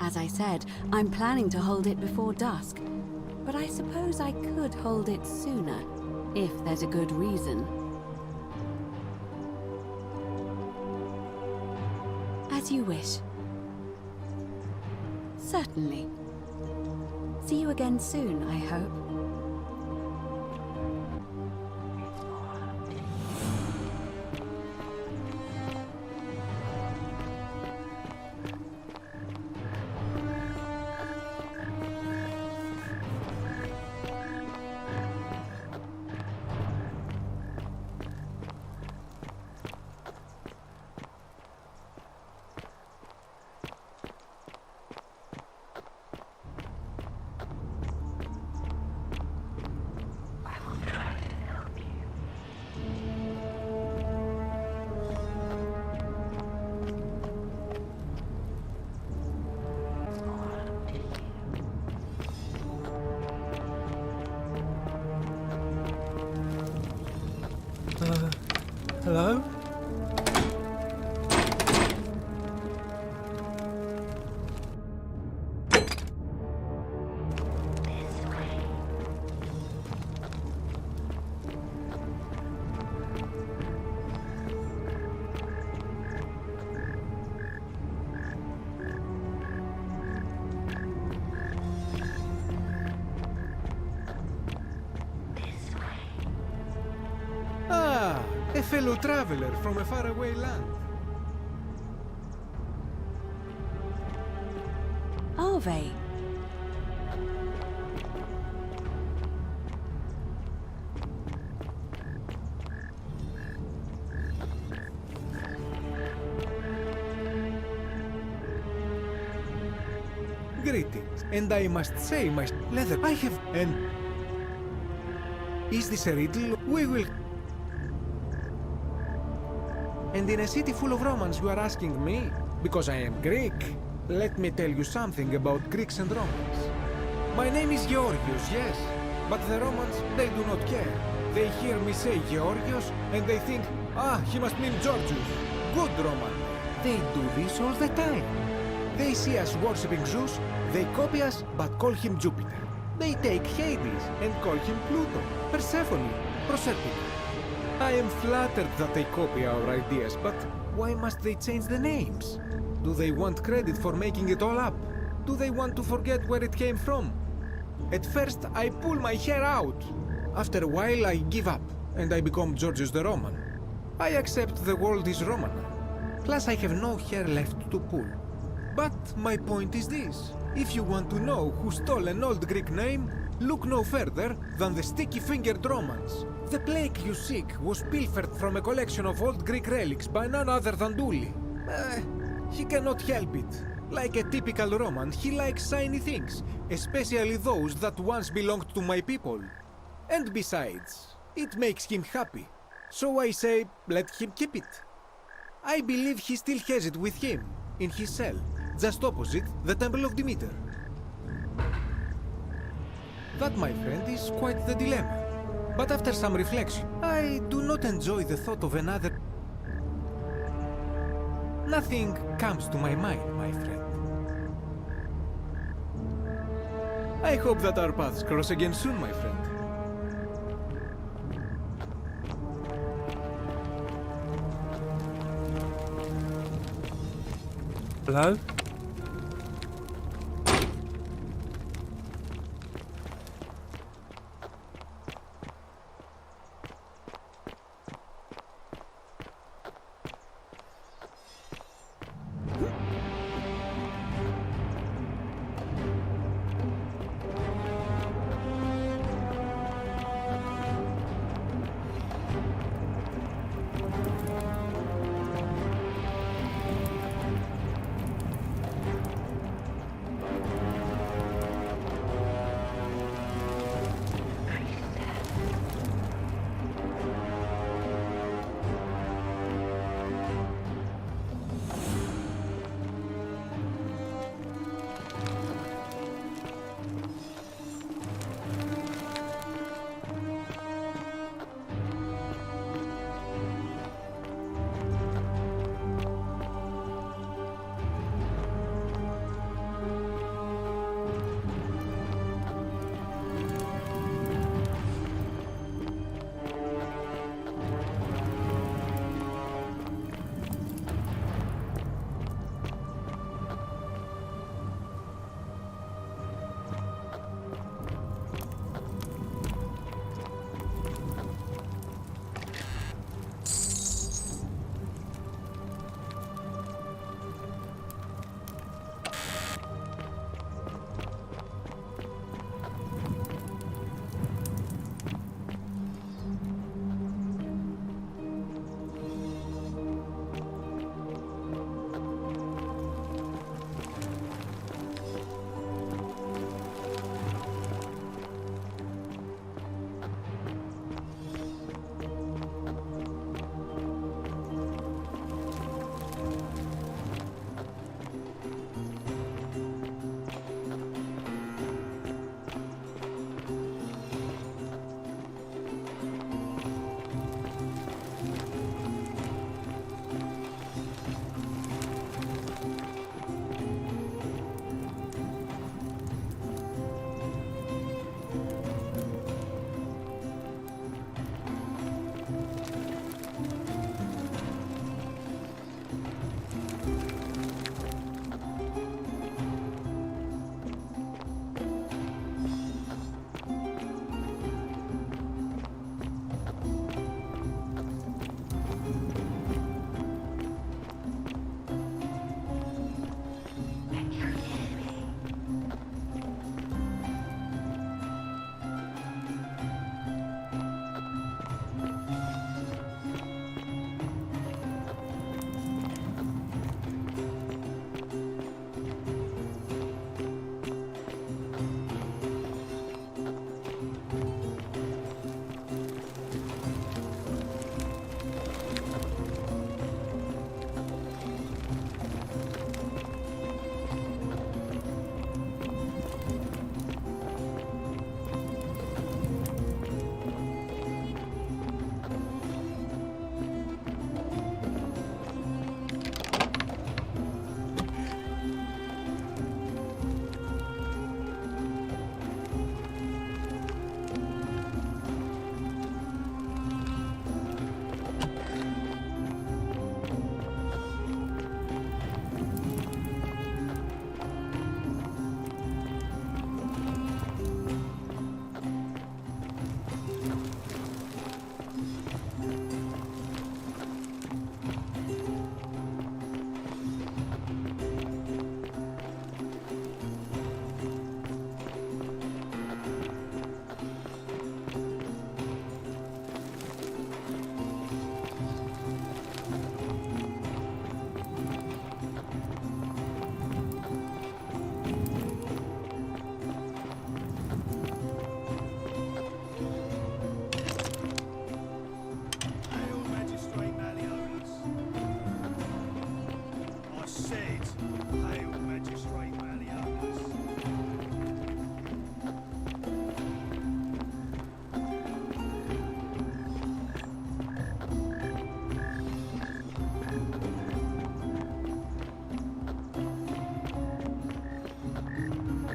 As I said, I'm planning to hold it before dusk, but I suppose I could hold it sooner, if there's a good reason. As you wish. Certainly. See you again soon, I hope. Hello? A fellow traveler from a faraway land. Are they? Greetings, and I must say, my leather, I have... And... Is this a riddle? We will... And in a city full of Romans you are asking me? Because I am Greek. Let me tell you something about Greeks and Romans. My name is Georgios, yes. But the Romans, they do not care. They hear me say Georgios, and they think, ah, he must mean Georgius. Good Roman. They do this all the time. They see us worshipping Zeus, they copy us, but call him Jupiter. They take Hades and call him Pluto, Persephone, Proserpina. I am flattered that they copy our ideas, but why must they change the names? Do they want credit for making it all up? Do they want to forget where it came from? At first, I pull my hair out. After a while, I give up, and I become Georgius the Roman. I accept the world is Roman. Plus, I have no hair left to pull. But my point is this. If you want to know who stole an old Greek name, look no further than the sticky-fingered Romans. The plague you seek was pilfered from a collection of old Greek relics by none other than Dully. He cannot help it. Like a typical Roman, he likes shiny things, especially those that once belonged to my people. And besides, it makes him happy. So I say, let him keep it. I believe he still has it with him, in his cell, just opposite the Temple of Demeter. That, my friend, is quite the dilemma. But after some reflection, I do not enjoy the thought of another... Nothing comes to my mind, my friend. I hope that our paths cross again soon, my friend. Hello?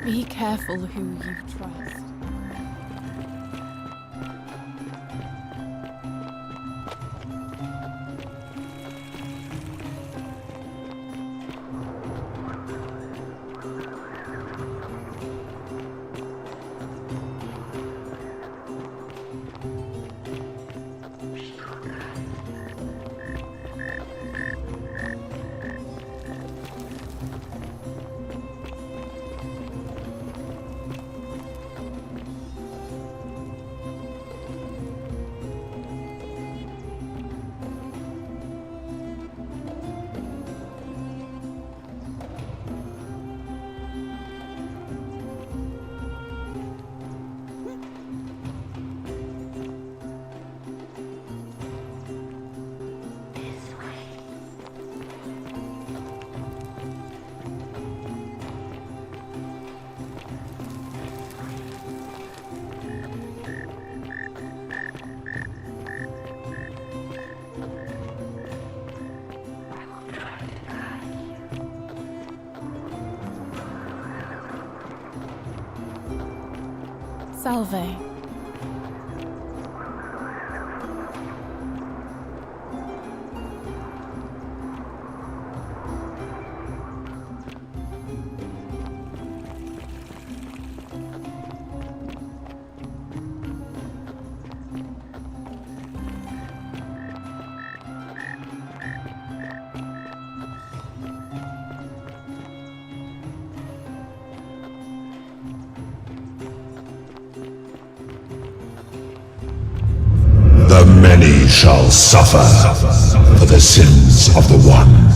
Be careful who you trust. Salve. The many shall suffer for the sins of the one.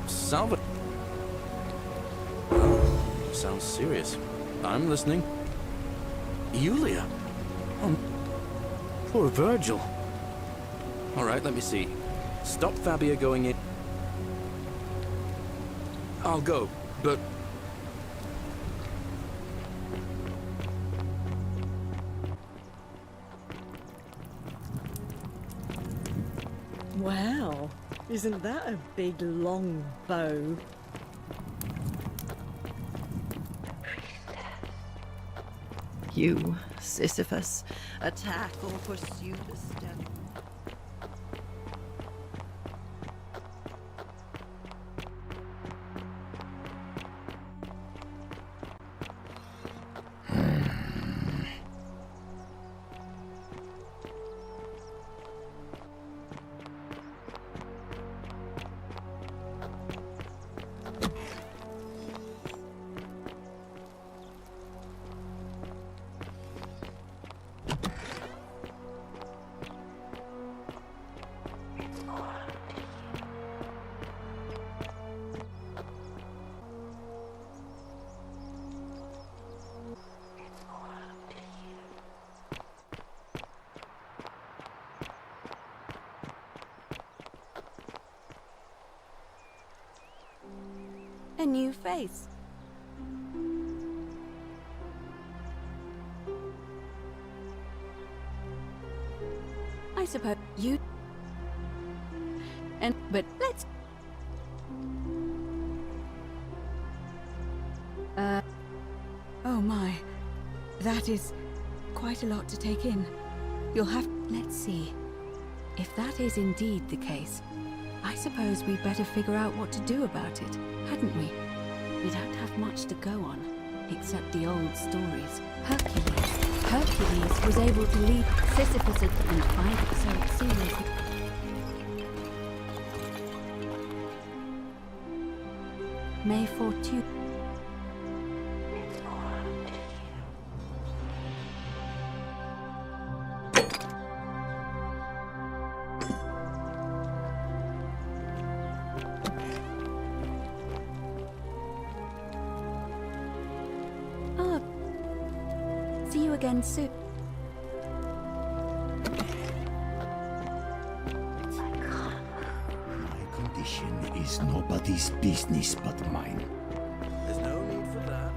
Salva. Oh, sounds serious. I'm listening. Yulia. Oh, poor Virgil. All right, let me see. Stop Fabia going in. I'll go, but... Wow, isn't that a big long bow? You, Sisyphus, attack or pursue the stone. A new face. I suppose you... but let's... Oh my. That is quite a lot to take in. You'll have... Let's see. If that is indeed the case, I suppose we'd better figure out what to do about it, hadn't we? We don't have much to go on, except the old stories. Hercules was able to lead Sisyphus and find it, so it seems... May fortune... again soon. My condition is nobody's business but mine. There's no need for that.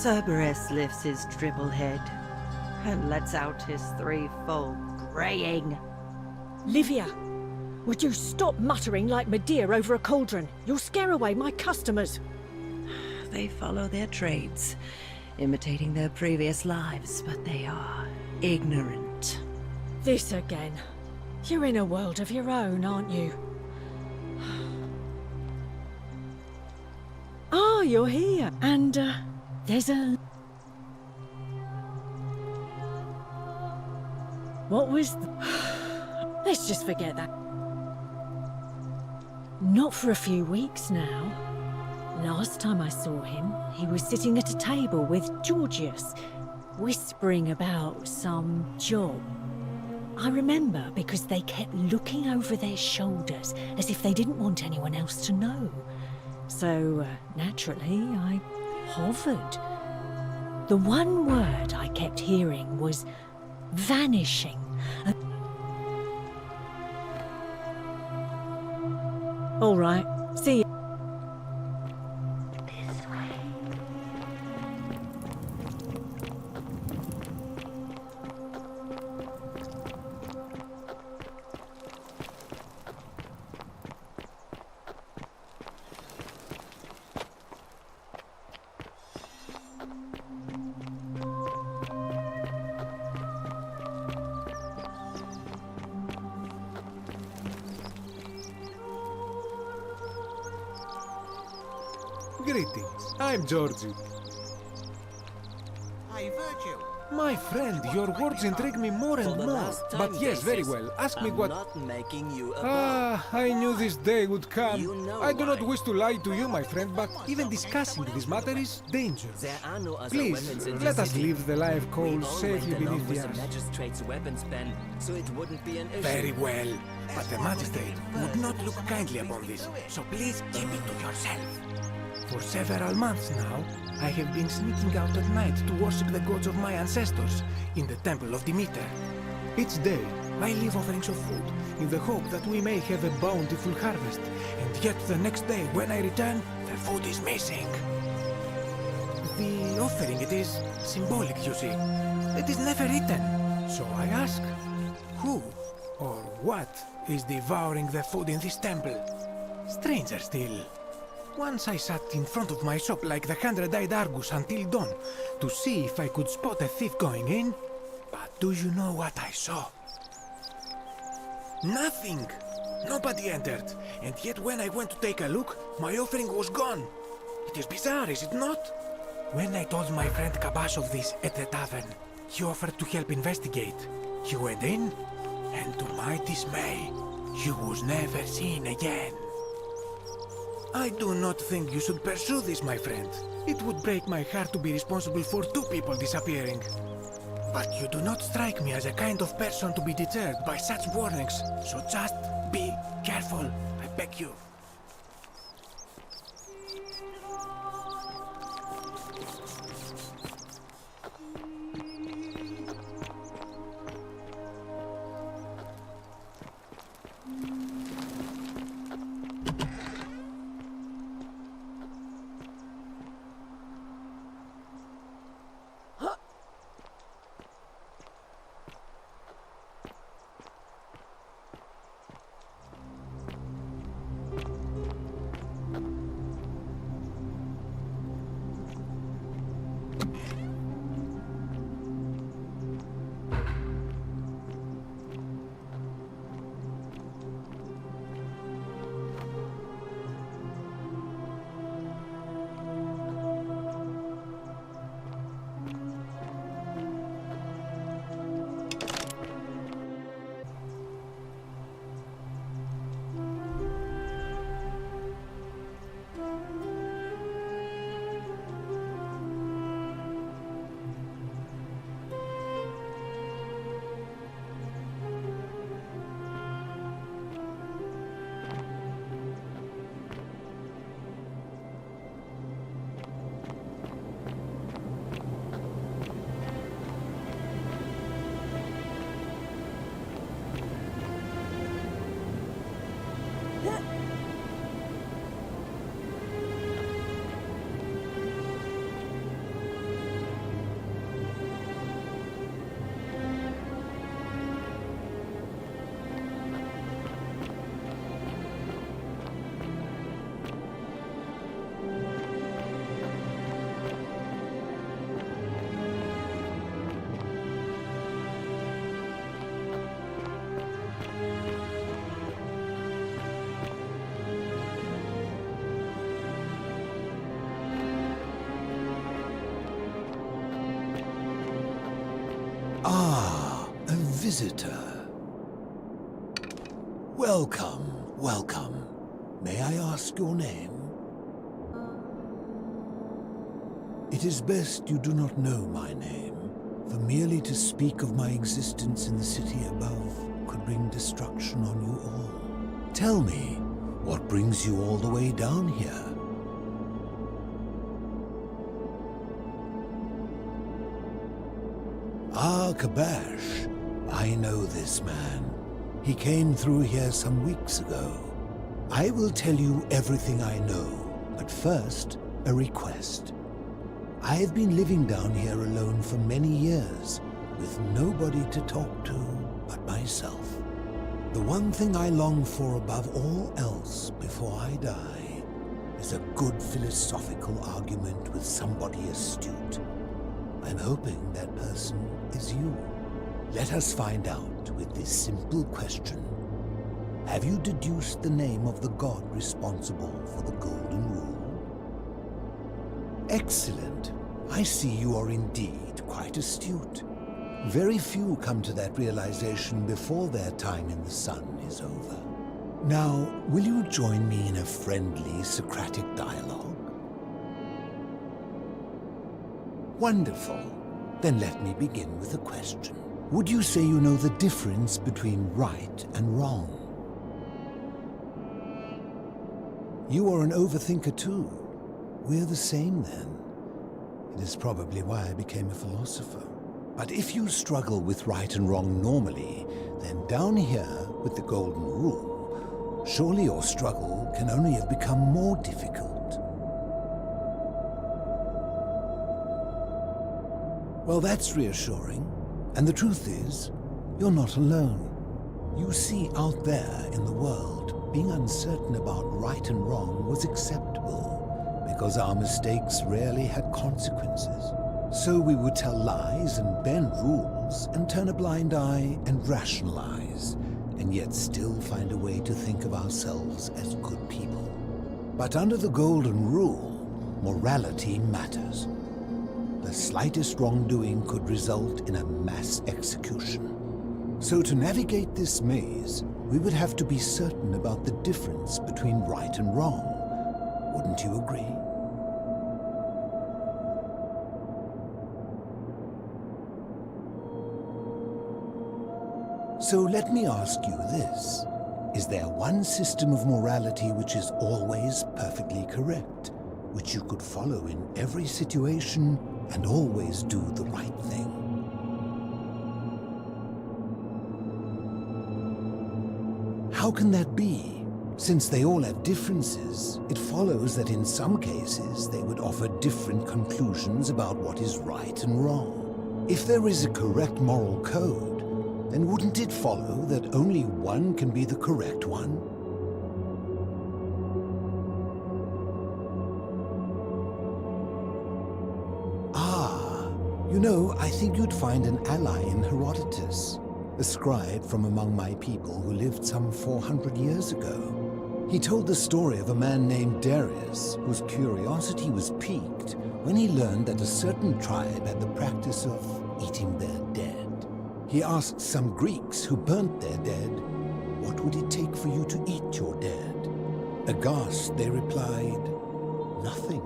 Cerberus lifts his dribble head and lets out his threefold graying. Livia, would you stop muttering like Medea over a cauldron? You'll scare away my customers. They follow their trades, imitating their previous lives, but they are ignorant. This again. You're in a world of your own, aren't you? Ah, you're here. And, there's a... What was... Let's just forget that. Not for a few weeks now. Last time I saw him, he was sitting at a table with Georgius, whispering about some job. I remember because they kept looking over their shoulders as if they didn't want anyone else to know. So, naturally, I hovered. The one word I kept hearing was vanishing. All right, see you. Greetings, I'm Georgie. Hi, Virgil. My friend, your words intrigue me more and more. But yes, very well. Ask me what... not making you a Ah, I knew this day would come. I do not wish to lie to you, my friend, but even discussing this matter is dangerous. There are no other Please, weapons in let the us city. leave the live coals safely along beneath with the the earth. magistrate's weapons ban, so it wouldn't be an issue. Very well. But the magistrate would not look kindly upon this, so please keep it to yourself. For several months now, I have been sneaking out at night to worship the gods of my ancestors in the temple of Demeter. Each day, I leave offerings of food in the hope that we may have a bountiful harvest, and yet the next day when I return, the food is missing. The offering, it is symbolic, you see. It is never eaten. So I ask, who or what is devouring the food in this temple? Stranger still. Once I sat in front of my shop like the 100-eyed Argus until dawn to see if I could spot a thief going in. But do you know what I saw? Nothing! Nobody entered, and yet when I went to take a look, my offering was gone. It is bizarre, is it not? When I told my friend Kabash of this at the tavern, he offered to help investigate. He went in, and to my dismay, he was never seen again. I do not think you should pursue this, my friend. It would break my heart to be responsible for 2 people disappearing. But you do not strike me as a kind of person to be deterred by such warnings, so just be careful, I beg you. Ah, a visitor. Welcome, welcome. May I ask your name? It is best you do not know my name, for merely to speak of my existence in the city above could bring destruction on you all. Tell me, what brings you all the way down here? Ah, Kabash. I know this man. He came through here some weeks ago. I will tell you everything I know, but first, a request. I have been living down here alone for many years, with nobody to talk to but myself. The one thing I long for above all else before I die is a good philosophical argument with somebody astute. I'm hoping that person is you. Let us find out with this simple question. Have you deduced the name of the god responsible for the Golden Rule? Excellent. I see you are indeed quite astute. Very few come to that realization before their time in the sun is over. Now, will you join me in a friendly Socratic dialogue? Wonderful. Then let me begin with a question. Would you say you know the difference between right and wrong? You are an overthinker too. We're the same then. It is probably why I became a philosopher. But if you struggle with right and wrong normally, then down here with the Golden Rule, surely your struggle can only have become more difficult. Well, that's reassuring. And the truth is, you're not alone. You see, out there in the world, being uncertain about right and wrong was acceptable because our mistakes rarely had consequences. So we would tell lies and bend rules and turn a blind eye and rationalize, and yet still find a way to think of ourselves as good people. But under the Golden Rule, morality matters. The slightest wrongdoing could result in a mass execution. So to navigate this maze, we would have to be certain about the difference between right and wrong. Wouldn't you agree? So let me ask you this. Is there one system of morality which is always perfectly correct, which you could follow in every situation and always do the right thing? How can that be? Since they all have differences, it follows that in some cases they would offer different conclusions about what is right and wrong. If there is a correct moral code, then wouldn't it follow that only one can be the correct one? You know, I think you'd find an ally in Herodotus, a scribe from among my people who lived some 400 years ago. He told the story of a man named Darius, whose curiosity was piqued when he learned that a certain tribe had the practice of eating their dead. He asked some Greeks who burnt their dead, "What would it take for you to eat your dead?" Aghast, they replied, "Nothing."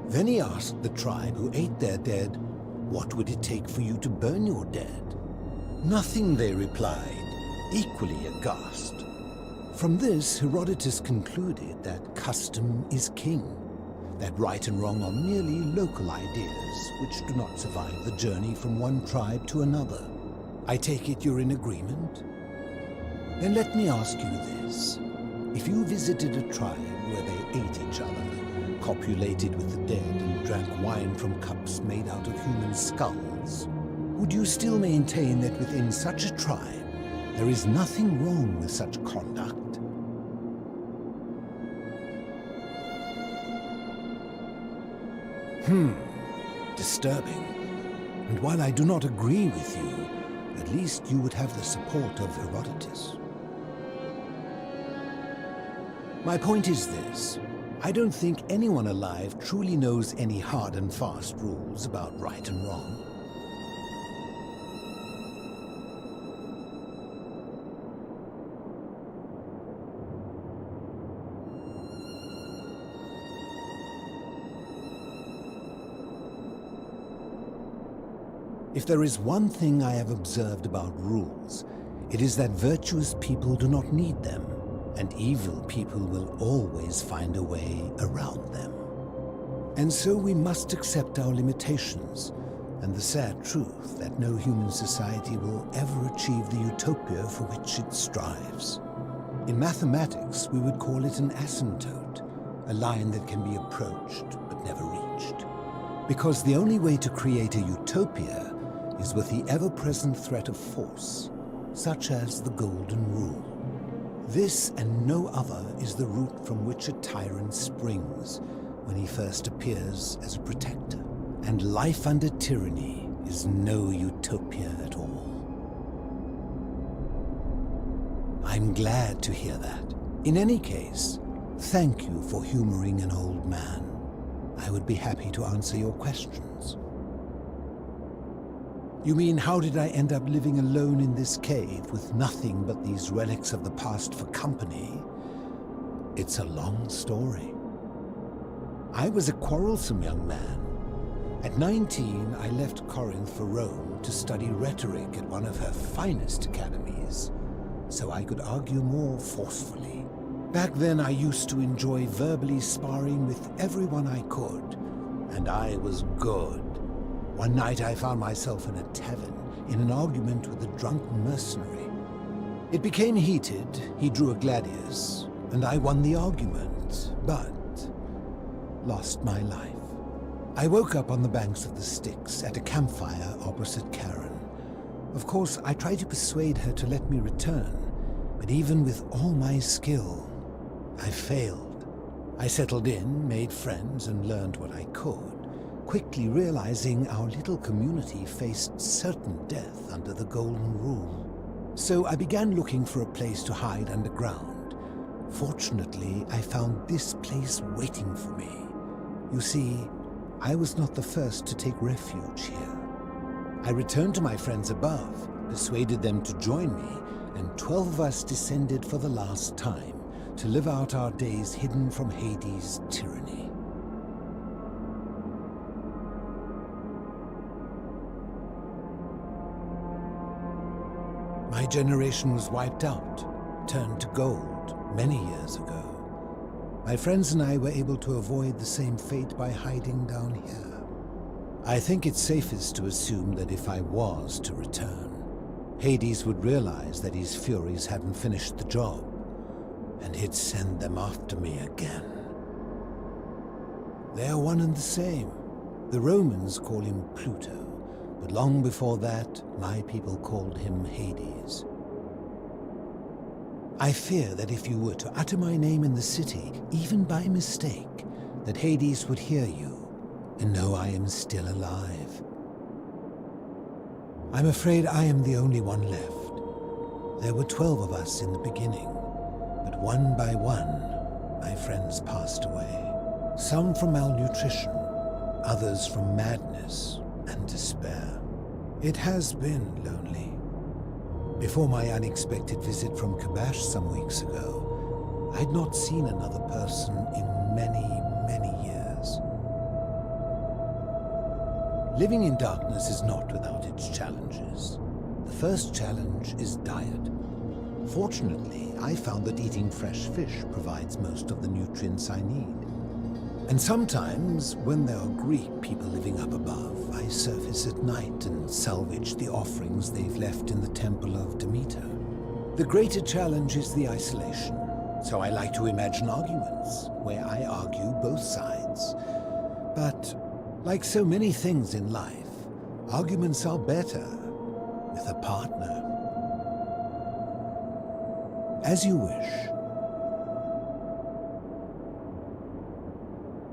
Then he asked the tribe who ate their dead, "What would it take for you to burn your dead?" "Nothing," they replied, equally aghast. From this, Herodotus concluded that custom is king, that right and wrong are merely local ideas which do not survive the journey from one tribe to another. I take it you're in agreement? Then let me ask you this. If you visited a tribe where they ate each other, copulated with the dead and drank wine from cups made out of human skulls, would you still maintain that within such a tribe there is nothing wrong with such conduct? Disturbing. And while I do not agree with you, at least you would have the support of Herodotus. My point is this. I don't think anyone alive truly knows any hard and fast rules about right and wrong. If there is one thing I have observed about rules, it is that virtuous people do not need them, and evil people will always find a way around them. And so we must accept our limitations, and the sad truth that no human society will ever achieve the utopia for which it strives. In mathematics, we would call it an asymptote, a line that can be approached but never reached. Because the only way to create a utopia is with the ever-present threat of force, such as the Golden Rule. This and no other is the root from which a tyrant springs when he first appears as a protector. And life under tyranny is no utopia at all. I'm glad to hear that. In any case, thank you for humoring an old man. I would be happy to answer your questions. You mean, how did I end up living alone in this cave with nothing but these relics of the past for company? It's a long story. I was a quarrelsome young man. At 19, I left Corinth for Rome to study rhetoric at one of her finest academies, so I could argue more forcefully. Back then, I used to enjoy verbally sparring with everyone I could, and I was good. One night I found myself in a tavern, in an argument with a drunk mercenary. It became heated, he drew a gladius, and I won the argument, but lost my life. I woke up on the banks of the Styx at a campfire opposite Karen. Of course, I tried to persuade her to let me return, but even with all my skill, I failed. I settled in, made friends, and learned what I could, quickly realizing our little community faced certain death under the Golden Rule. So I began looking for a place to hide underground. Fortunately, I found this place waiting for me. You see, I was not the first to take refuge here. I returned to my friends above, persuaded them to join me, and 12 of us descended for the last time to live out our days hidden from Hades' tyranny. My generation was wiped out, turned to gold, many years ago. My friends and I were able to avoid the same fate by hiding down here. I think it's safest to assume that if I was to return, Hades would realize that his furies hadn't finished the job, and he'd send them after me again. They're one and the same. The Romans call him Pluto, but long before that, my people called him Hades. I fear that if you were to utter my name in the city, even by mistake, that Hades would hear you and know I am still alive. I'm afraid I am the only one left. There were 12 of us in the beginning, but one by one, my friends passed away. Some from malnutrition, others from madness and despair. It has been lonely. Before my unexpected visit from Kabash some weeks ago, I'd not seen another person in many, many years. Living in darkness is not without its challenges. The first challenge is diet. Fortunately, I found that eating fresh fish provides most of the nutrients I need. And sometimes, when there are Greek people living up above, I surface at night and salvage the offerings they've left in the temple of Demeter. The greater challenge is the isolation, so I like to imagine arguments, where I argue both sides. But, like so many things in life, arguments are better with a partner. As you wish.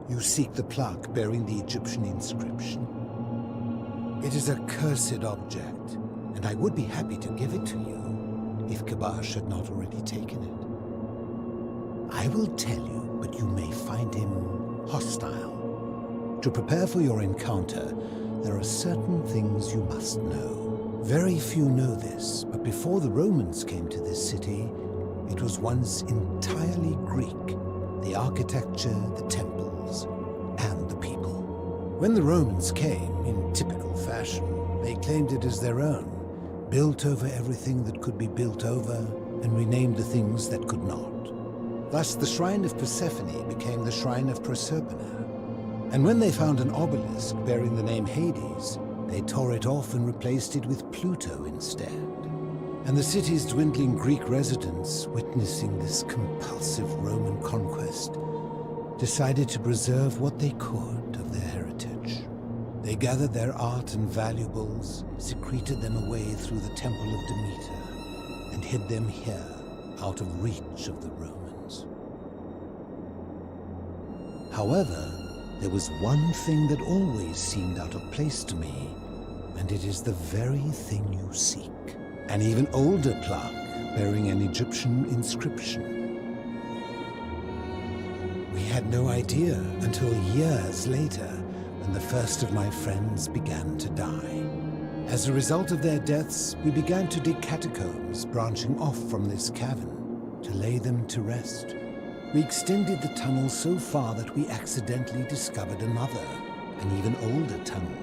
You seek the plaque bearing the Egyptian inscription. It is a cursed object, and I would be happy to give it to you if Kabash had not already taken it. I will tell you, but you may find him hostile. To prepare for your encounter, there are certain things you must know. Very few know this, but before the Romans came to this city, it was once entirely Greek. The architecture, the temples, and the people. When the Romans came, in typical fashion, They claimed it as their own, built over everything that could be built over, and renamed the things that could not. Thus, the Shrine of Persephone became the Shrine of Proserpina. And when they found an obelisk bearing the name Hades, they tore it off and replaced it with Pluto instead. And the city's dwindling Greek residents, witnessing this compulsive Roman conquest, decided to preserve what they could of their heritage. They gathered their art and valuables, secreted them away through the Temple of Demeter, and hid them here, out of reach of the Romans. However, there was one thing that always seemed out of place to me, and it is the very thing you seek. An even older plaque bearing an Egyptian inscription. We had no idea until years later when the first of my friends began to die. As a result of their deaths, we began to dig catacombs branching off from this cavern to lay them to rest. We extended the tunnel so far that we accidentally discovered another, an even older tunnel,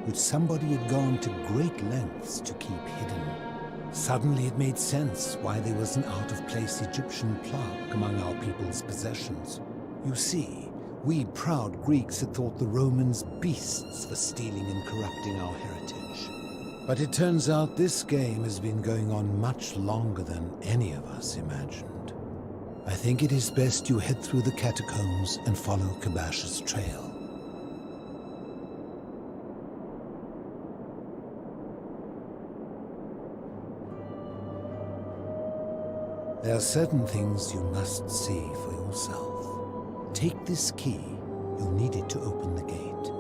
which somebody had gone to great lengths to keep hidden. Suddenly it made sense why there was an out-of-place Egyptian plaque among our people's possessions. You see, we proud Greeks had thought the Romans beasts for stealing and corrupting our heritage. But it turns out this game has been going on much longer than any of us imagined. I think it is best you head through the catacombs and follow Kabash's trail. There are certain things you must see for yourself. Take this key. You'll need it to open the gate.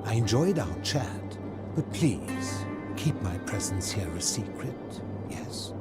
I enjoyed our chat, but please, keep my presence here a secret, yes?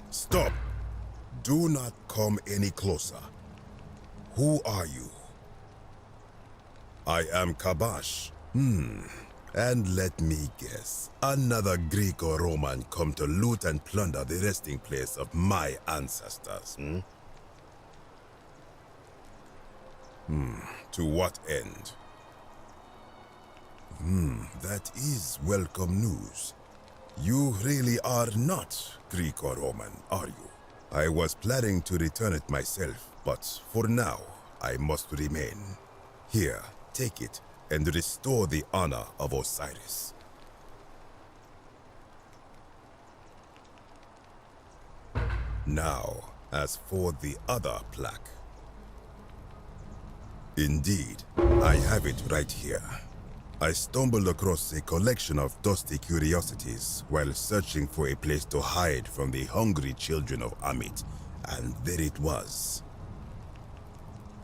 Stop! Do not come any closer. Who are you? I am Kabash. And let me guess. Another Greek or Roman come to loot and plunder the resting place of my ancestors, To what end? That is welcome news. You really are not Greek or Roman, are you? I was planning to return it myself, but for now, I must remain. Here, take it, and restore the honor of Osiris. Now, as for the other plaque. Indeed, I have it right here. I stumbled across a collection of dusty curiosities while searching for a place to hide from the hungry children of Amit, and there it was.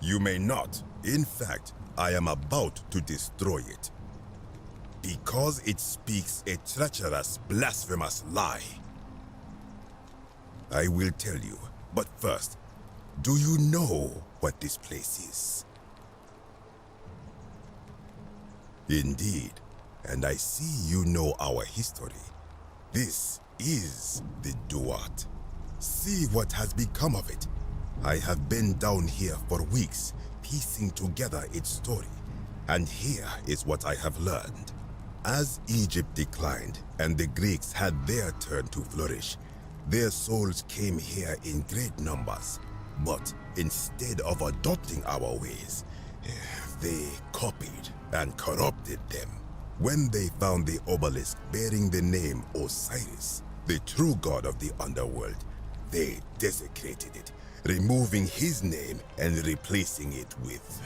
You may not. In fact, I am about to destroy it. Because it speaks a treacherous, blasphemous lie. I will tell you, but first, do you know what this place is? Indeed, and I see you know our history. This is the Duat. See what has become of it. I have been down here for weeks, piecing together its story, and here is what I have learned. As Egypt declined and the Greeks had their turn to flourish, their souls came here in great numbers, but instead of adopting our ways, they copied and corrupted them. When they found the obelisk bearing the name Osiris, the true god of the underworld, they desecrated it, removing his name and replacing it with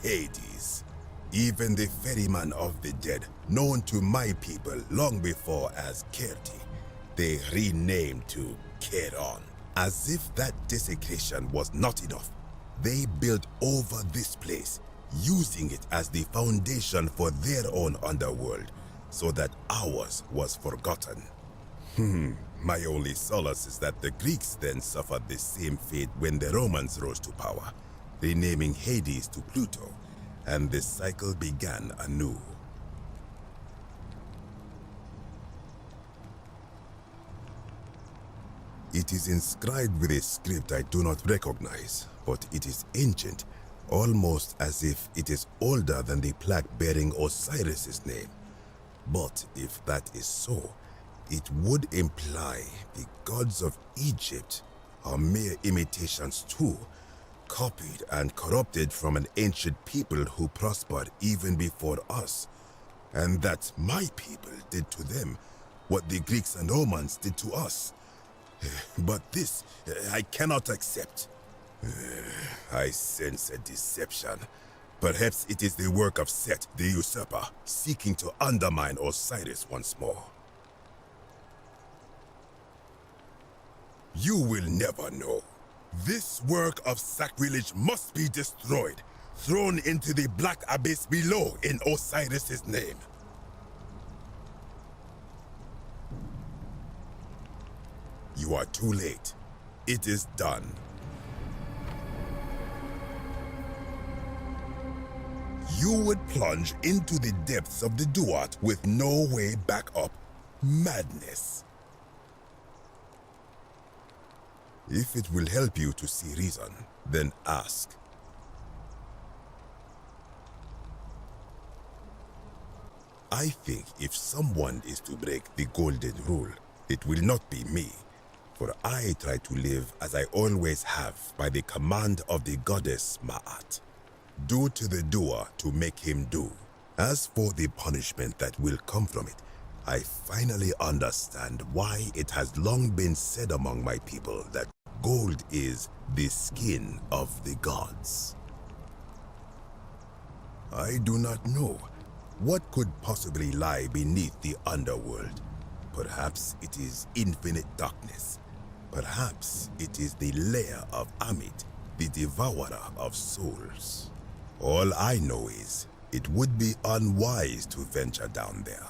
Hades. Even the ferryman of the dead, known to my people long before as Kerti, they renamed to Keron. As if that desecration was not enough, they built over this place, using it as the foundation for their own underworld, so that ours was forgotten. My only solace is that the Greeks then suffered the same fate when the Romans rose to power, renaming Hades to Pluto, and the cycle began anew. It is inscribed with a script I do not recognize, but it is ancient, almost as if it is older than the plaque bearing Osiris's name. But if that is so, it would imply the gods of Egypt are mere imitations too, copied and corrupted from an ancient people who prospered even before us, and that my people did to them what the Greeks and Romans did to us. But this I cannot accept. I sense a deception, Perhaps it is the work of Set, the usurper, seeking to undermine Osiris once more. You will never know. This work of sacrilege must be destroyed, thrown into the black abyss below in Osiris's name. You are too late. It is done. You would plunge into the depths of the Duat with no way back up. Madness. If it will help you to see reason, then ask. I think if someone is to break the golden rule, it will not be me, for I try to live as I always have by the command of the goddess Ma'at. Do to the doer to make him do. As for the punishment that will come from it, I finally understand why it has long been said among my people that gold is the skin of the gods. I do not know what could possibly lie beneath the underworld. Perhaps it is infinite darkness. Perhaps it is the lair of Amit, the devourer of souls. All I know is it would be unwise to venture down there.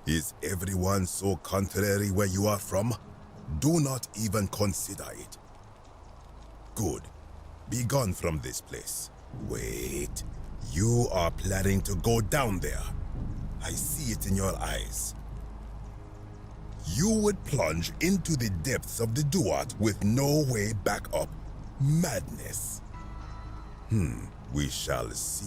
Is everyone so contrary where you are from? Do not even consider it. Good. Be gone from this place. Wait. You are planning to go down there. I see it in your eyes. You would plunge into the depths of the Duat with no way back up. Madness. We shall see.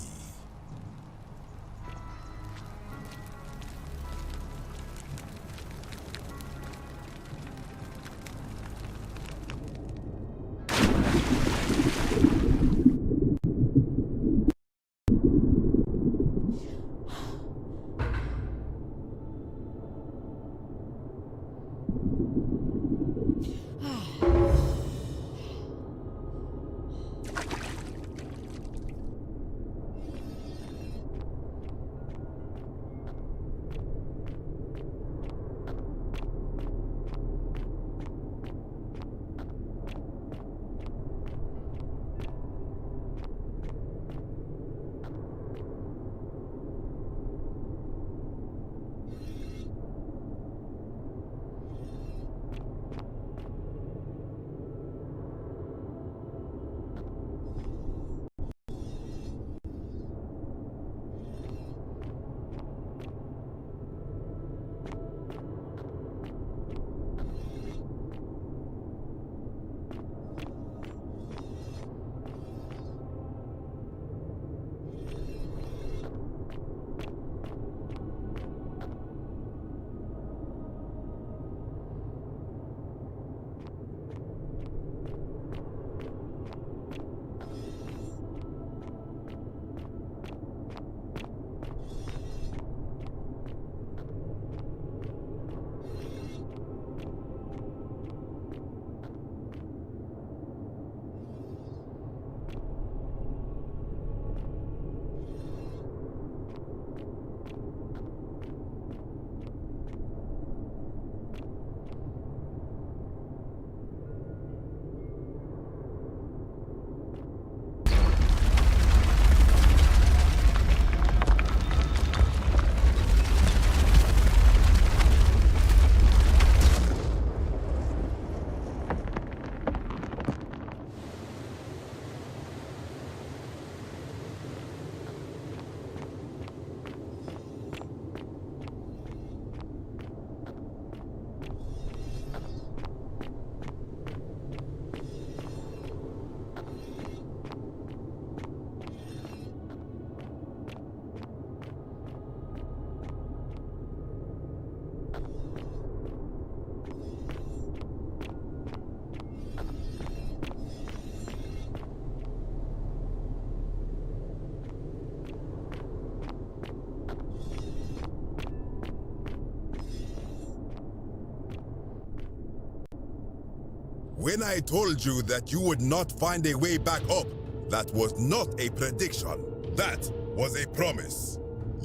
When I told you that you would not find a way back up, that was not a prediction. That was a promise.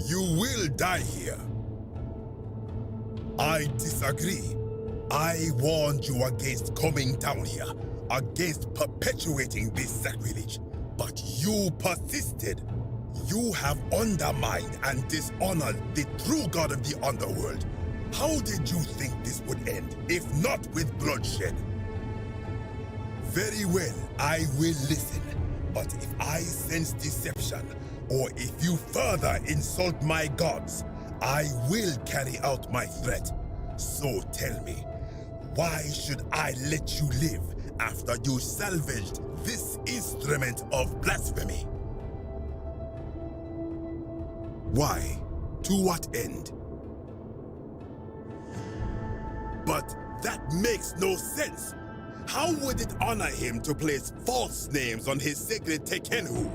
You will die here. I disagree. I warned you against coming down here, against perpetuating this sacrilege, but you persisted. You have undermined and dishonored the true god of the underworld. How did you think this would end, if not with bloodshed? Very well, I will listen. But if I sense deception, or if you further insult my gods, I will carry out my threat. So tell me, why should I let you live after you salvaged this instrument of blasphemy? Why? To what end? But that makes no sense. How would it honor him to place false names on his sacred Tekenhu?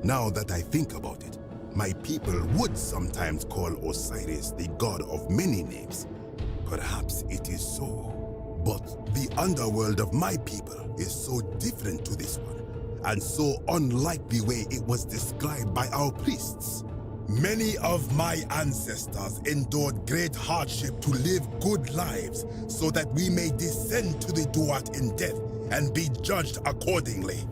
Now that I think about it, my people would sometimes call Osiris the god of many names. Perhaps it is so. But the underworld of my people is so different to this one, and so unlike the way it was described by our priests. Many of my ancestors endured great hardship to live good lives so that we may descend to the Duat in death and be judged accordingly.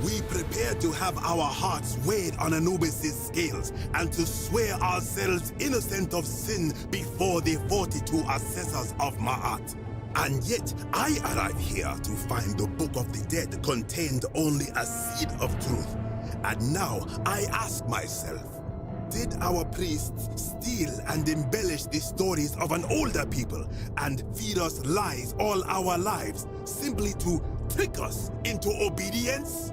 We prepare to have our hearts weighed on Anubis' scales and to swear ourselves innocent of sin before the 42 assessors of Ma'at. And yet, I arrive here to find the Book of the Dead contained only a seed of truth. And now I ask myself, did our priests steal and embellish the stories of an older people and feed us lies all our lives simply to trick us into obedience?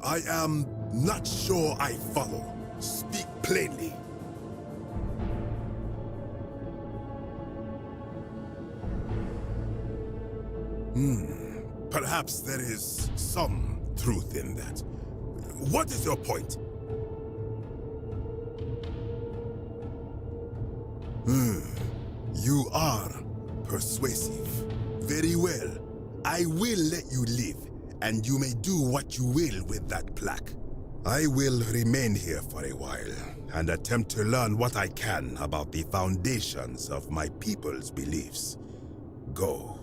I am not sure I follow. Speak plainly. Perhaps there is some truth in that. What is your point? You are persuasive. Very well. I will let you live, and you may do what you will with that plaque. I will remain here for a while, and attempt to learn what I can about the foundations of my people's beliefs. Go.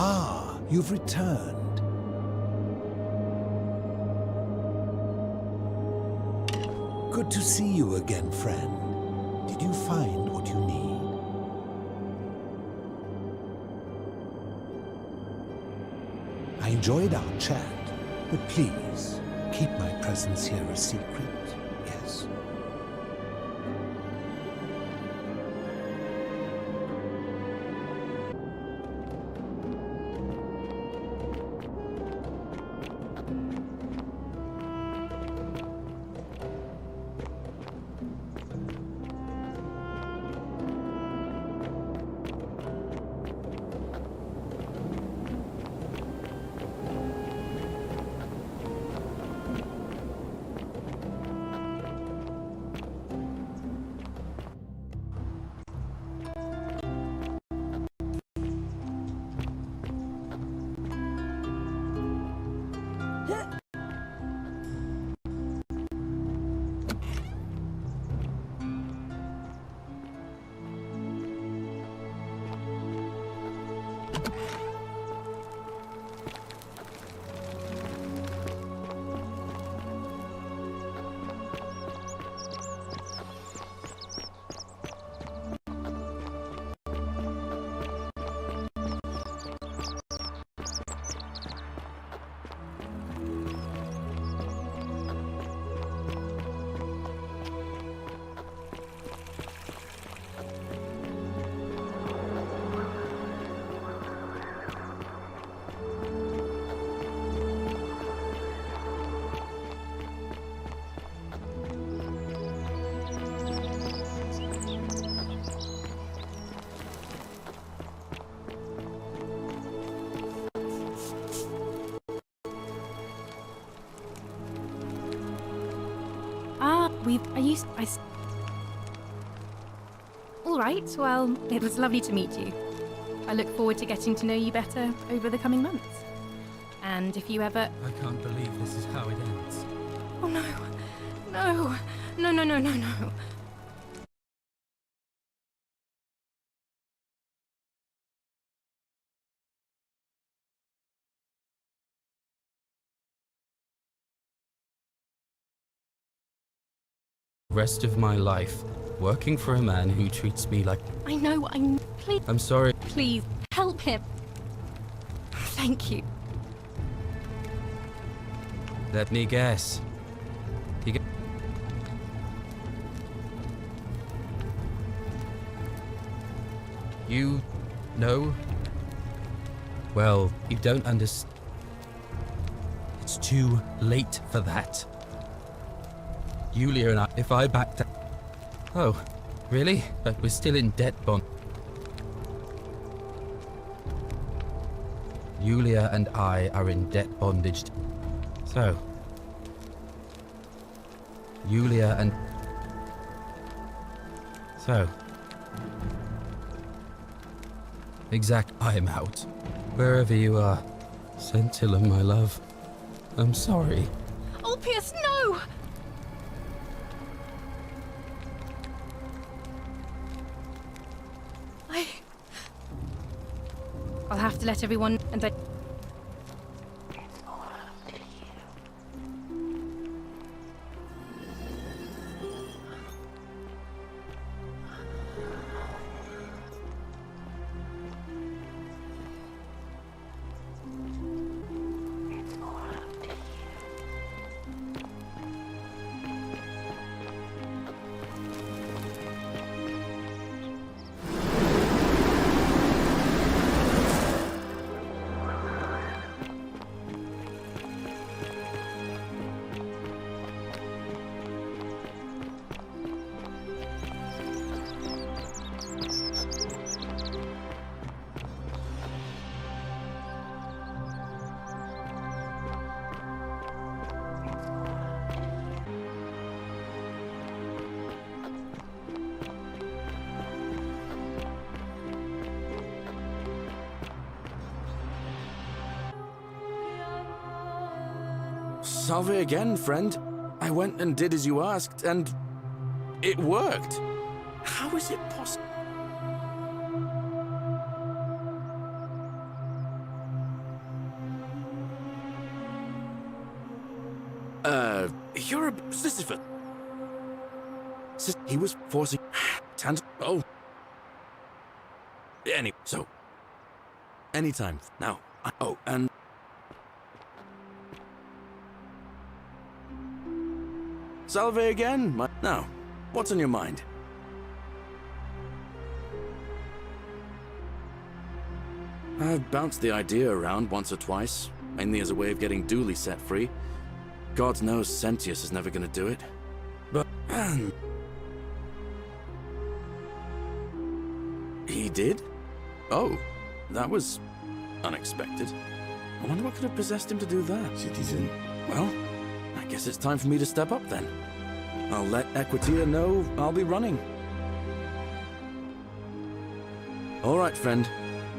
Ah, you've returned. Good to see you again, friend. Did you find what you need? I enjoyed our chat, but please, keep my presence here a secret, yes? All right, well, it was lovely to meet you. I look forward to getting to know you better over the coming months. And if you ever... I can't believe this is how it ends. Oh no. No. No, no, no, no, no. Rest of my life, working for a man who treats me like... I know, please... I'm sorry. Please, help him. Thank you. Let me guess. You know? Well, you don't understand. It's too late for that. Yulia and I, if I backed out... Oh, really? But we're still in debt bond. Yulia and I are in debt bondage. So... Yulia and... So... Exact, I'm out. Wherever you are. Scintilla, my love. I'm sorry. Oh, Pierce, no! I'll have to let everyone and then... Salve again, friend. I went and did as you asked, and it worked. How is it possible? You're a Sisyphus. He was forcing... Oh. Anyway, so... Anytime. Now. Oh, and... Salve again. Now, what's on your mind? I've bounced the idea around once or twice, mainly as a way of getting Dooley set free. God knows Sentius is never gonna do it. But... He did? Oh, that was unexpected. I wonder what could have possessed him to do that. Citizen. Well, I guess it's time for me to step up then. I'll let Equitia know I'll be running. All right, friend.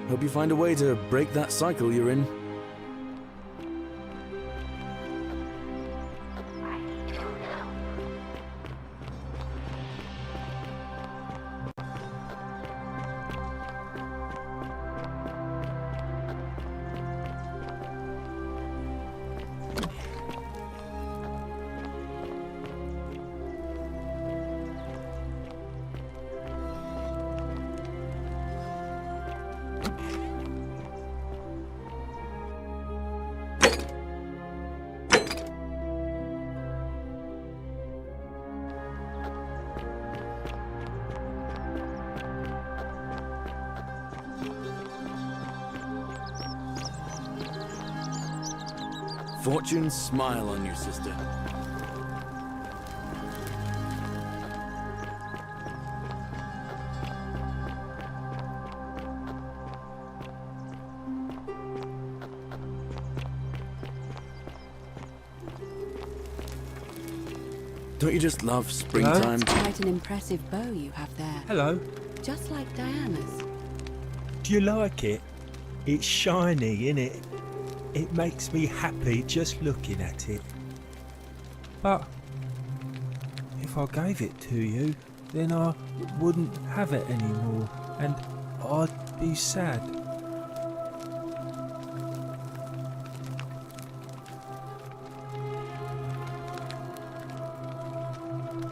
Hope you find a way to break that cycle you're in. Fortune smile on you, sister. Don't you just love springtime? That's quite an impressive bow you have there. Hello. Just like Diana's. Do you like it? It's shiny, innit? It makes me happy just looking at it. But if I gave it to you, then I wouldn't have it anymore, and I'd be sad.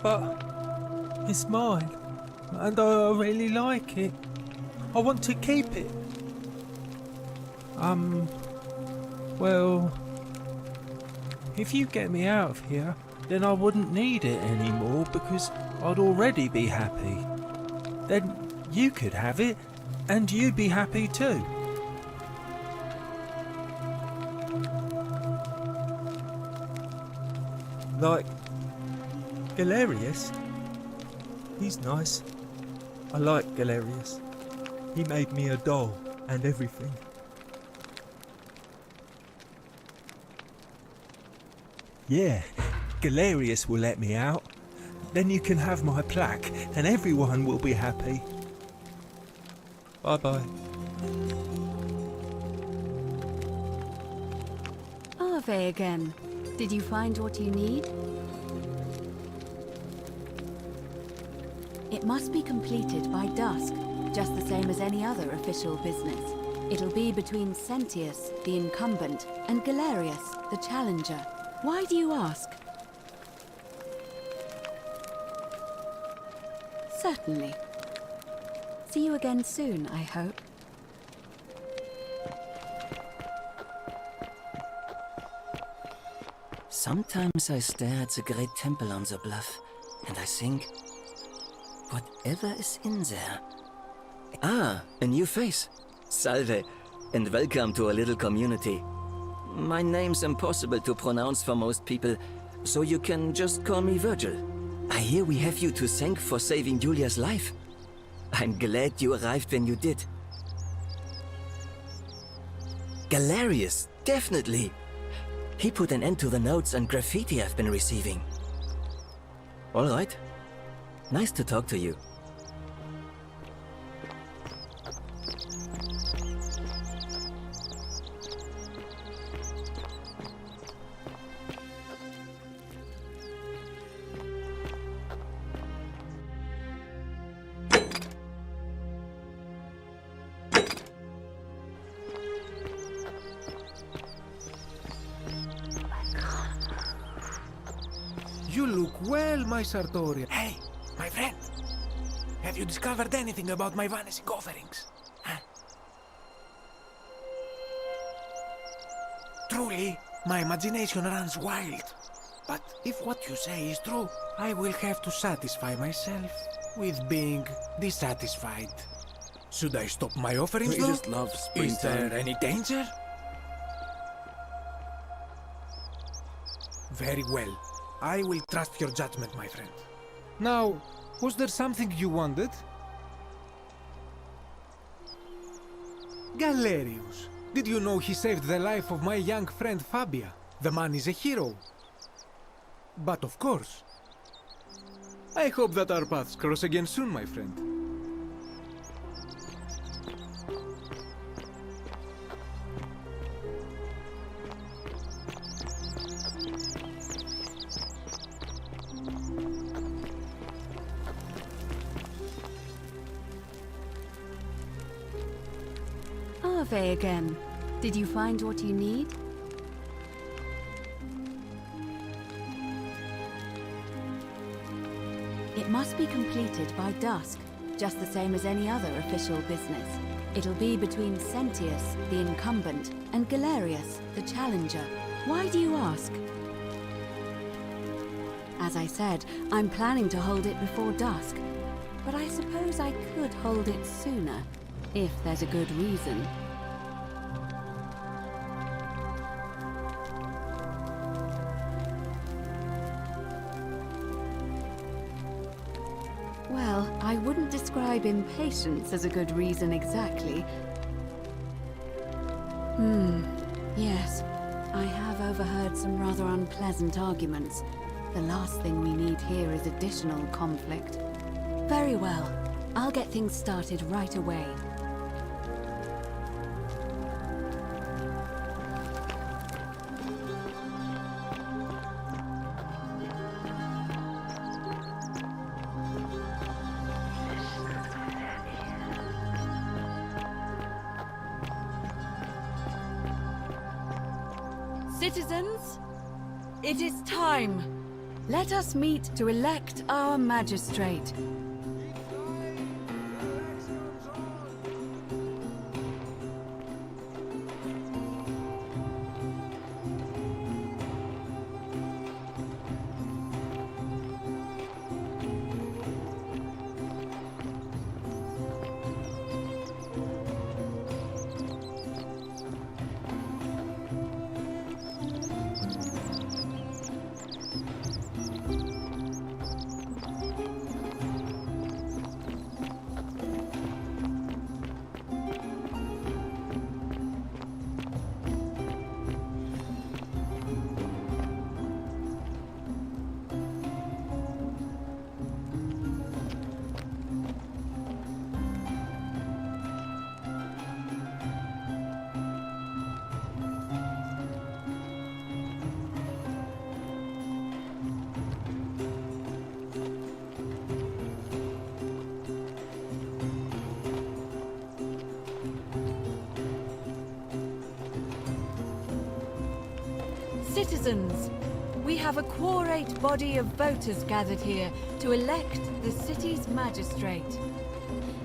But it's mine, and I really like it. I want to keep it. Well, if you get me out of here, then I wouldn't need it anymore because I'd already be happy. Then you could have it, and you'd be happy too. Like Galerius. He's nice. I like Galerius. He made me a doll and everything. Yeah, Galerius will let me out. Then you can have my plaque and everyone will be happy. Bye-bye. Ave again. Did you find what you need? It must be completed by dusk, just the same as any other official business. It'll be between Sentius, the incumbent, and Galerius, the challenger. Why do you ask? Certainly. See you again soon, I hope. Sometimes I stare at the great temple on the bluff, and I think, whatever is in there? Ah, a new face. Salve, and welcome to a little community. My name's impossible to pronounce for most people, so you can just call me Virgil. I hear we have you to thank for saving Julia's life. I'm glad you arrived when you did. Galerius, definitely. He put an end to the notes and graffiti I've been receiving. All right. Nice to talk to you. You look well, my Sartorius. Hey, my friend. Have you discovered anything about my vanishing offerings? Huh? Truly, my imagination runs wild. But if what you say is true, I will have to satisfy myself with being dissatisfied. Should I stop my offerings, Don't you though? just love Is springtime? there any danger? Very well. I will trust your judgment, my friend. Now, was there something you wanted? Galerius. Did you know he saved the life of my young friend Fabia? The man is a hero. But of course. I hope that our paths cross again soon, my friend. Ave again. Did you find what you need? It must be completed by dusk, just the same as any other official business. It'll be between Sentius, the incumbent, and Galerius, the challenger. Why do you ask? As I said, I'm planning to hold it before dusk, but I suppose I could hold it sooner, if there's a good reason. Well, I wouldn't describe impatience as a good reason exactly. Yes, I have overheard some rather unpleasant arguments. The last thing we need here is additional conflict. Very well. I'll get things started right away. Citizens, it is time. Let us meet to elect our magistrate. Citizens, we have a quorate body of voters gathered here to elect the city's magistrate.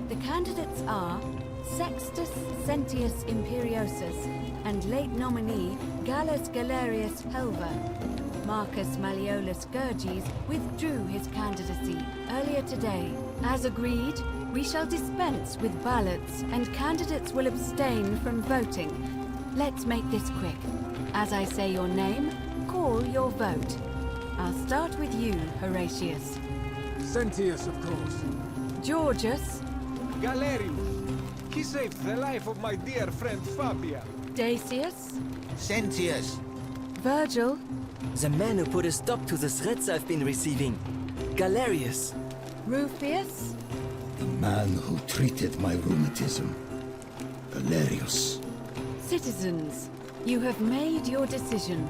The candidates are Sextus Sentius Imperiosus and late nominee Gallus Galerius Helver. Marcus Malleolus Gurges withdrew his candidacy earlier today. As agreed, we shall dispense with ballots and candidates will abstain from voting. Let's make this quick. As I say your name, call your vote. I'll start with you, Horatius. Sentius, of course. Georgius. Galerius. He saved the life of my dear friend Fabian. Dacius. Sentius. Virgil. The man who put a stop to the threats I've been receiving. Galerius. Rufius. The man who treated my rheumatism. Galerius. Citizens, you have made your decision.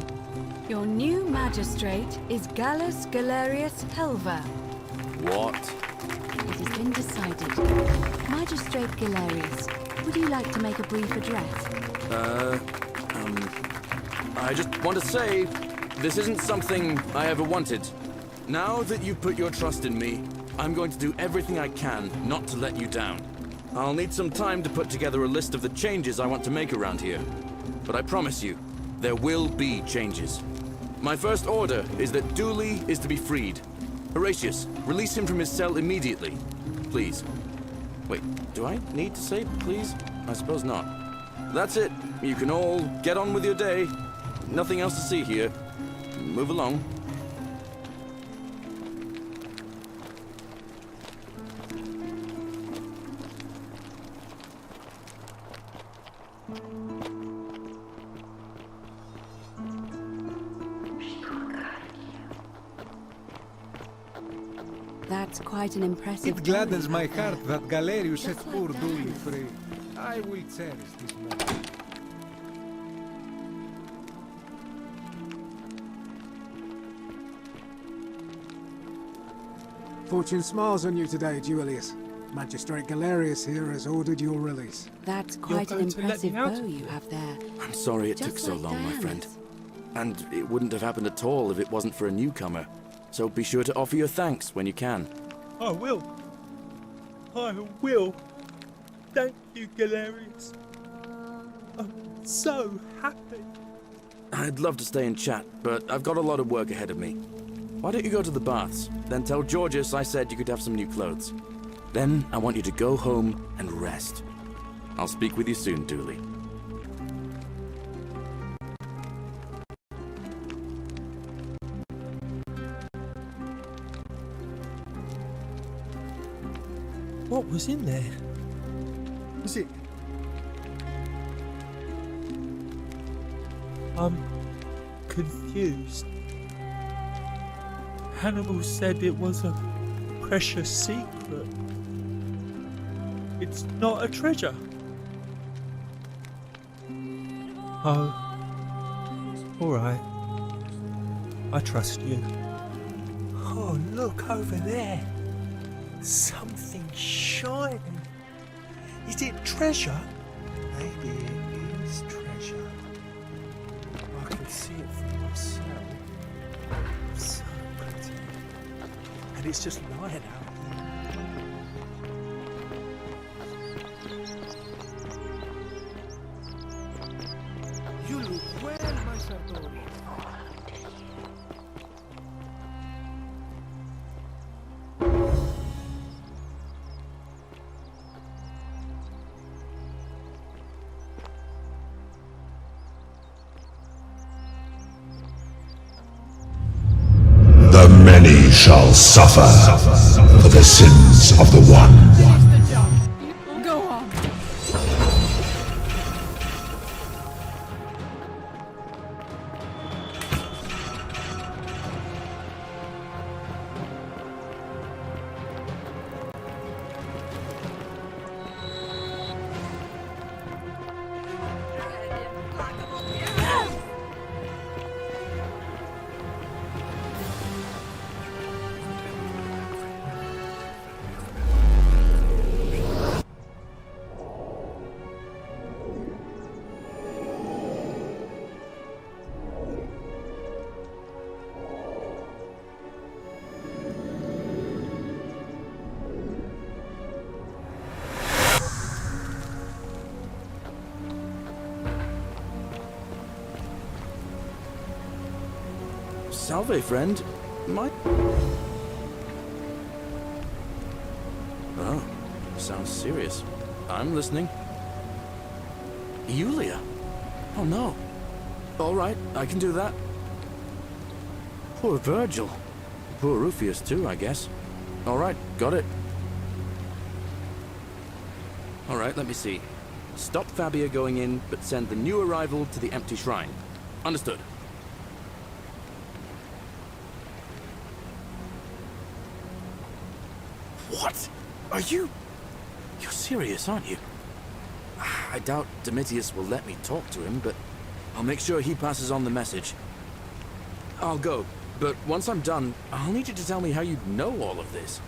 Your new magistrate is Gallus Galerius Helver. What? It has been decided. Magistrate Galerius, would you like to make a brief address? I just want to say, this isn't something I ever wanted. Now that you've put your trust in me, I'm going to do everything I can not to let you down. I'll need some time to put together a list of the changes I want to make around here. But I promise you, there will be changes. My first order is that Dooley is to be freed. Horatius, release him from his cell immediately. Please. Wait, do I need to say please? I suppose not. That's it. You can all get on with your day. Nothing else to see here. Move along. That's quite an impressive... It gladdens my heart that Galerius set poor Dooley free. I will cherish this moment. Fortune smiles on you today, Julius. Magistrate Galerius here has ordered your release. That's quite an impressive bow you have there. I'm sorry it took so long, my friend. And it wouldn't have happened at all if it wasn't for a newcomer. So be sure to offer your thanks when you can. I will. I will. Thank you, Galerius. I'm so happy. I'd love to stay and chat, but I've got a lot of work ahead of me. Why don't you go to the baths? Then tell Georgius I said you could have some new clothes. Then I want you to go home and rest. I'll speak with you soon, Dooley. What was in there? Was it... I'm confused. Hannibal said it was a precious secret. It's not a treasure. Oh, alright. I trust you. Oh, look over there. Something shining. Is it treasure? Maybe it is treasure. I can see it for myself. So pretty. And it's just lying out here. You look well, my Sartori. The many shall suffer for the sins of the one. Go on. Salve, friend. Oh, sounds serious. I'm listening. Yulia? Oh no. All right, I can do that. Poor Virgil. Poor Rufius too, I guess. All right, got it. All right, let me see. Stop Fabia going in, but send the new arrival to the empty shrine. Understood. What? Are you... You're serious, aren't you? I doubt Domitius will let me talk to him, but I'll make sure he passes on the message. I'll go, but once I'm done, I'll need you to tell me how you know all of this.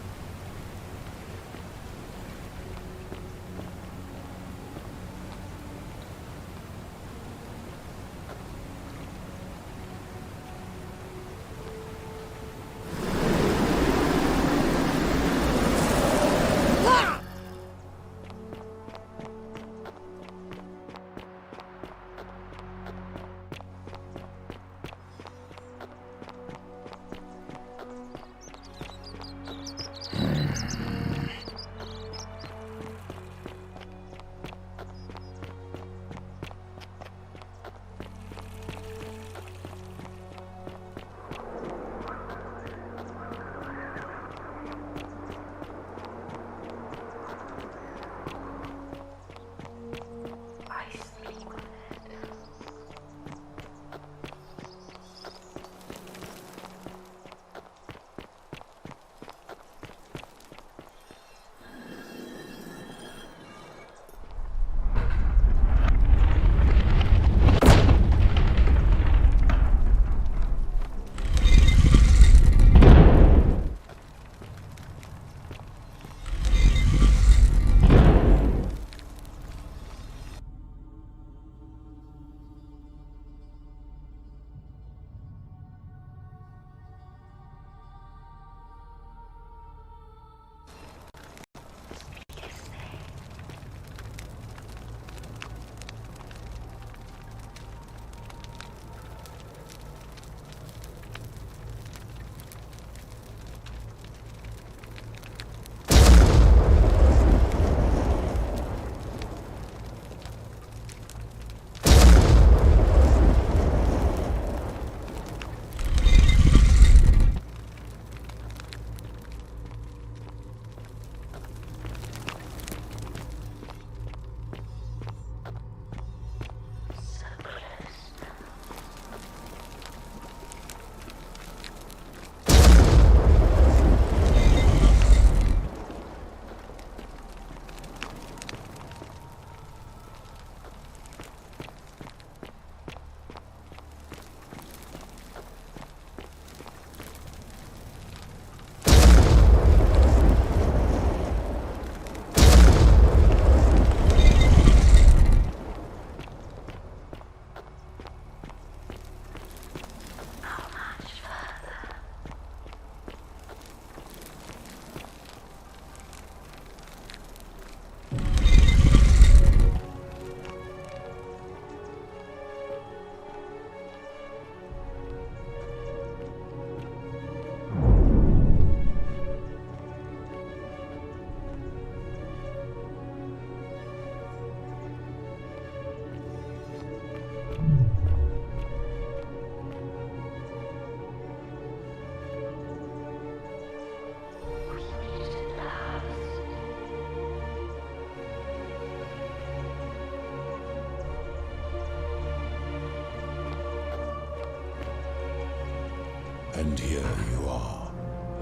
And here you are.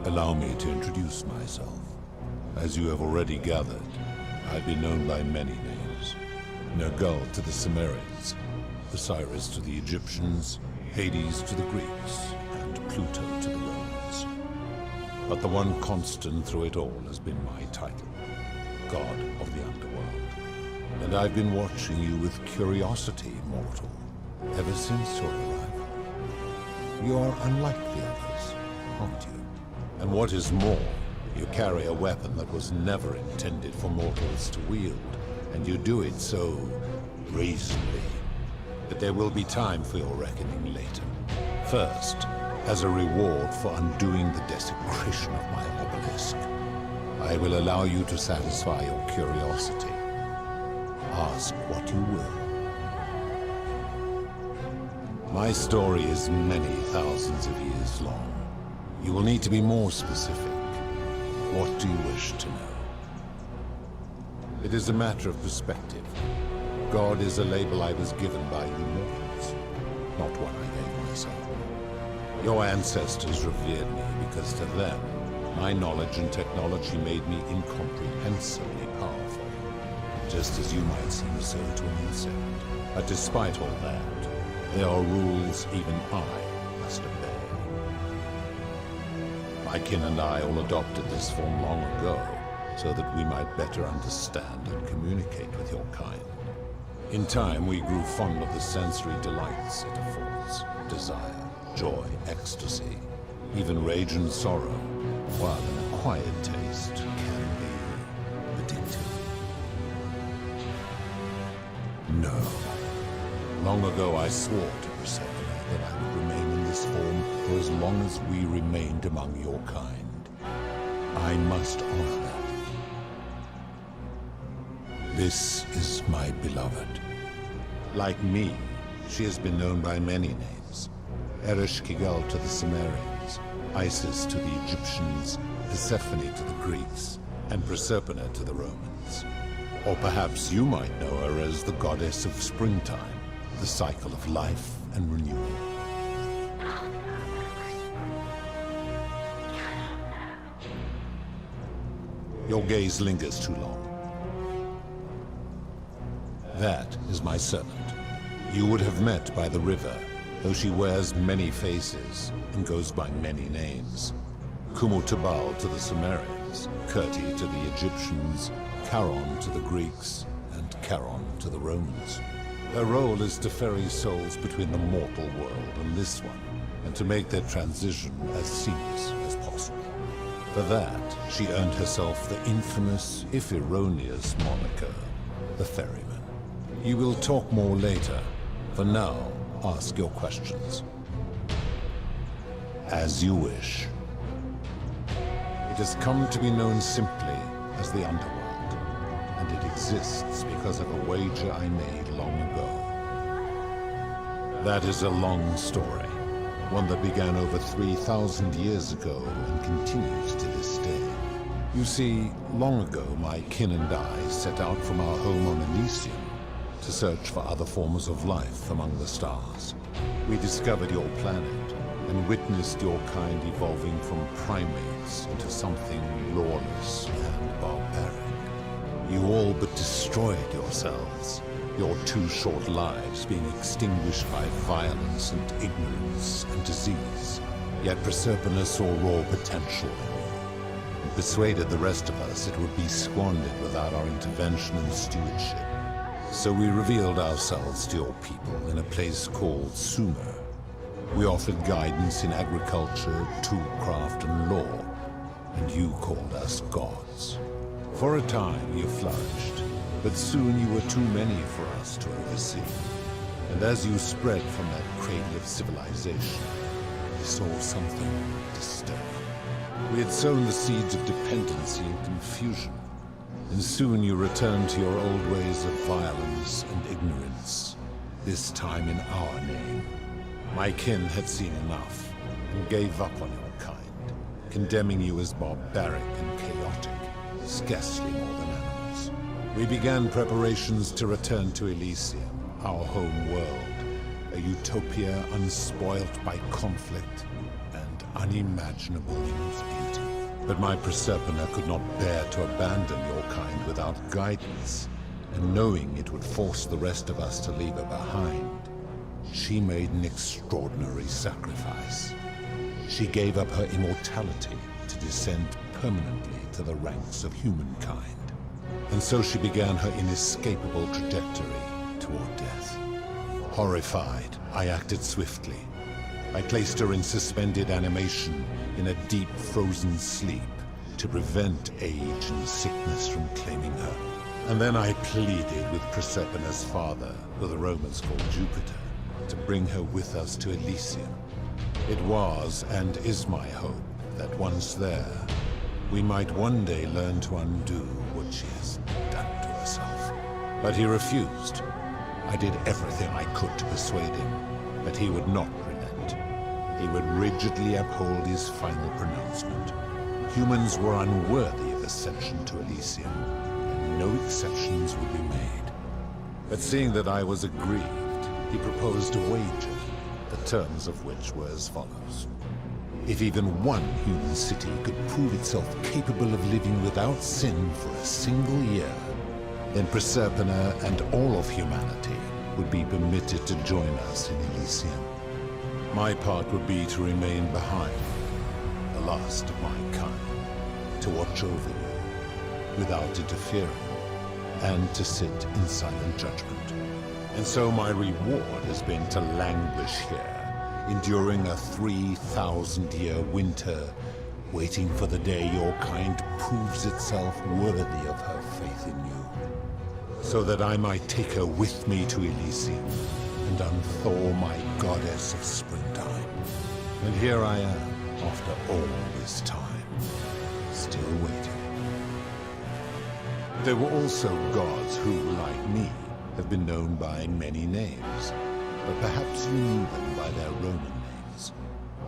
Allow me to introduce myself. As you have already gathered, I've been known by many names. Nergal to the Sumerians, Osiris to the Egyptians, Hades to the Greeks, and Pluto to the Romans. But the one constant through it all has been my title, God of the Underworld. And I've been watching you with curiosity, mortal, ever since your arrival. You are unlike the others, aren't you? And what is more, you carry a weapon that was never intended for mortals to wield, and you do it so gracefully. But there will be time for your reckoning later. First, as a reward for undoing the desecration of my obelisk, I will allow you to satisfy your curiosity. Ask what you will. My story is many thousands of years long. You will need to be more specific. What do you wish to know? It is a matter of perspective. God is a label I was given by you mortals, not one I gave myself. Your ancestors revered me because to them, my knowledge and technology made me incomprehensibly powerful, just as you might seem so to an insect. But despite all that, there are rules even I must obey. My kin and I all adopted this form long ago, so that we might better understand and communicate with your kind. In time, we grew fond of the sensory delights it affords: desire, joy, ecstasy, even rage and sorrow, while an acquired taste can be addictive. No. Long ago I swore to Persephone that I would remain in this form for as long as we remained among your kind. I must honor that. This is my beloved. Like me, she has been known by many names. Ereshkigal to the Sumerians, Isis to the Egyptians, Persephone to the Greeks, and Proserpina to the Romans. Or perhaps you might know her as the goddess of springtime, the cycle of life and renewal. Your gaze lingers too long. That is my servant. You would have met by the river, though she wears many faces and goes by many names. Kumutubal to the Sumerians, Kirti to the Egyptians, Charon to the Greeks, and Charon to the Romans. Her role is to ferry souls between the mortal world and this one, and to make their transition as seamless as possible. For that, she earned herself the infamous, if erroneous, moniker, the Ferryman. You will talk more later. For now, ask your questions. As you wish. It has come to be known simply as the Underworld, and it exists because of a wager I made long ago. That is a long story, one that began over 3,000 years ago and continues to this day. You see, long ago my kin and I set out from our home on Elysium to search for other forms of life among the stars. We discovered your planet and witnessed your kind evolving from primates into something lawless and barbaric. You all but destroyed yourselves, your 2 short lives being extinguished by violence and ignorance and disease. Yet Proserpina saw raw potential in you, and persuaded the rest of us it would be squandered without our intervention and stewardship. So we revealed ourselves to your people in a place called Sumer. We offered guidance in agriculture, toolcraft, and law, and you called us gods. For a time you flourished, but soon you were too many for us to oversee. And as you spread from that cradle of civilization, we saw something disturbing. We had sown the seeds of dependency and confusion, and soon you returned to your old ways of violence and ignorance, this time in our name. My kin had seen enough, and gave up on your kind, condemning you as barbaric and chaotic, scarcely more than animals. We began preparations to return to Elysium, our home world, a utopia unspoilt by conflict and and unimaginable in its beauty. But my Proserpina could not bear to abandon your kind without guidance, and knowing it would force the rest of us to leave her behind, she made an extraordinary sacrifice. She gave up her immortality to descend permanently to the ranks of humankind. And so she began her inescapable trajectory toward death. Horrified, I acted swiftly. I placed her in suspended animation in a deep frozen sleep to prevent age and sickness from claiming her. And then I pleaded with Proserpina's father, who the Romans called Jupiter, to bring her with us to Elysium. It was and is my hope that once there, we might one day learn to undo what she has done to herself. But he refused. I did everything I could to persuade him, but he would not relent. He would rigidly uphold his final pronouncement. Humans were unworthy of ascension to Elysium, and no exceptions would be made. But seeing that I was aggrieved, he proposed a wager, the terms of which were as follows. If even one human city could prove itself capable of living without sin for a single year, then Proserpina and all of humanity would be permitted to join us in Elysium. My part would be to remain behind, the last of my kind, to watch over you without interfering, and to sit in silent judgment. And so my reward has been to languish here, enduring a 3,000-year winter, waiting for the day your kind proves itself worthy of her faith in you, so that I might take her with me to Elysium and unthaw my goddess of springtime. And here I am, after all this time, still waiting. There were also gods who, like me, have been known by many names, but perhaps you knew them by their Roman names.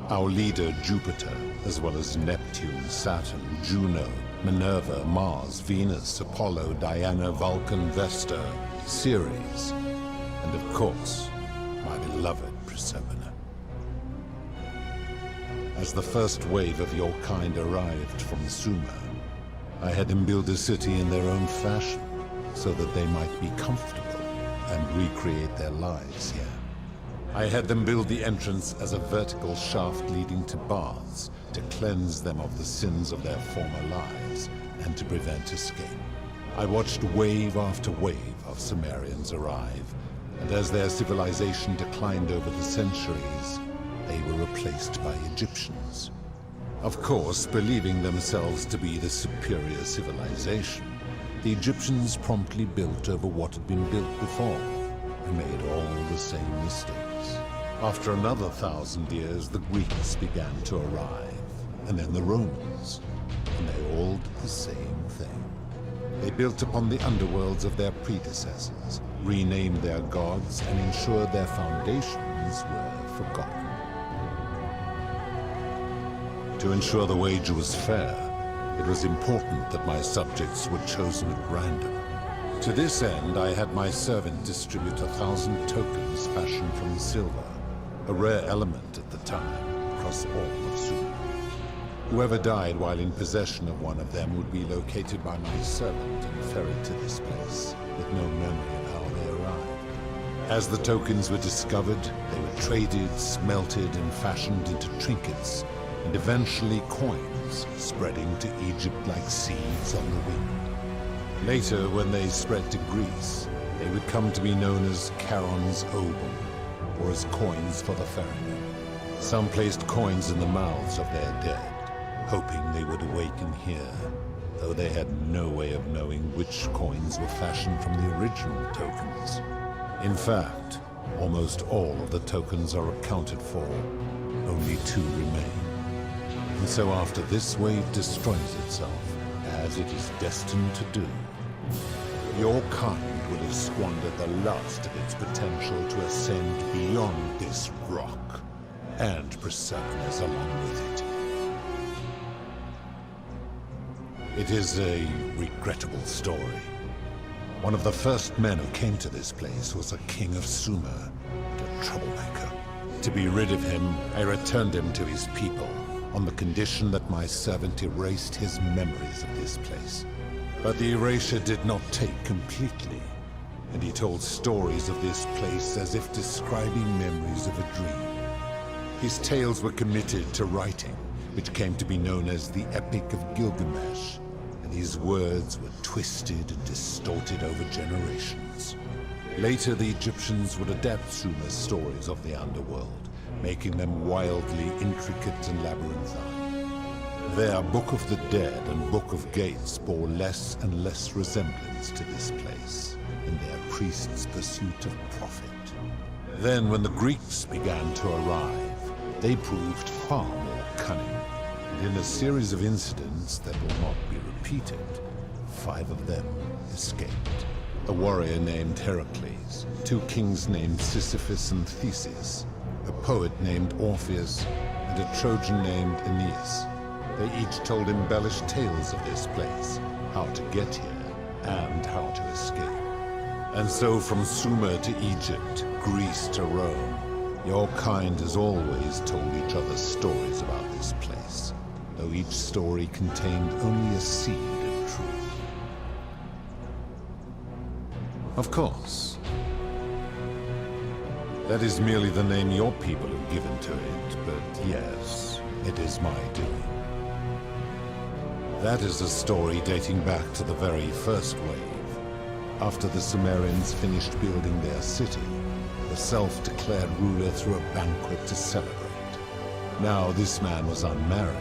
Our leader, Jupiter, as well as Neptune, Saturn, Juno, Minerva, Mars, Venus, Apollo, Diana, Vulcan, Vesta, Ceres, and of course, my beloved Proserpina. As the first wave of your kind arrived from Sumer, I had them build a city in their own fashion, so that they might be comfortable and recreate their lives here. I had them build the entrance as a vertical shaft leading to baths to cleanse them of the sins of their former lives and to prevent escape. I watched wave after wave of Sumerians arrive, and as their civilization declined over the centuries, they were replaced by Egyptians. Of course, believing themselves to be the superior civilization, the Egyptians promptly built over what had been built before, and made all the same mistakes. After another 1,000 years, the Greeks began to arrive, and then the Romans, and they all did the same thing. They built upon the underworlds of their predecessors, renamed their gods, and ensured their foundations were forgotten. To ensure the wager was fair, it was important that my subjects were chosen at random. To this end, I had my servant distribute 1,000 tokens fashioned from silver, a rare element at the time, across all of Sumer. Whoever died while in possession of one of them would be located by my servant and ferried to this place, with no memory of how they arrived. As the tokens were discovered, they were traded, smelted, and fashioned into trinkets, and eventually coins, spreading to Egypt like seeds on the wind. Later, when they spread to Greece, they would come to be known as Charon's obol, or as coins for the ferryman. Some placed coins in the mouths of their dead, hoping they would awaken here, though they had no way of knowing which coins were fashioned from the original tokens. In fact, almost all of the tokens are accounted for, only 2 remain. And so after this wave destroys itself, as it is destined to do, your kind will have squandered the last of its potential to ascend beyond this rock, and Proserpina's along with it. It is a regrettable story. One of the first men who came to this place was a king of Sumer, and a troublemaker. To be rid of him, I returned him to his people, on the condition that my servant erased his memories of this place. But the erasure did not take completely, and he told stories of this place as if describing memories of a dream. His tales were committed to writing, which came to be known as the Epic of Gilgamesh, and his words were twisted and distorted over generations. Later, the Egyptians would adapt Sumer's stories of the underworld, making them wildly intricate and labyrinthine. Their Book of the Dead and Book of Gates bore less and less resemblance to this place in their priests' pursuit of profit. Then, when the Greeks began to arrive, they proved far more cunning, and in a series of incidents that will not be repeated, 5 of them escaped. A warrior named Heracles, 2 kings named Sisyphus and Theseus, a poet named Orpheus, and a Trojan named Aeneas. They each told embellished tales of this place, how to get here, and how to escape. And so from Sumer to Egypt, Greece to Rome, your kind has always told each other stories about this place, though each story contained only a seed of truth. Of course. That is merely the name your people have given to it, but yes, it is my doing. That is a story dating back to the very first wave. After the Sumerians finished building their city, the self-declared ruler threw a banquet to celebrate. Now this man was unmarried,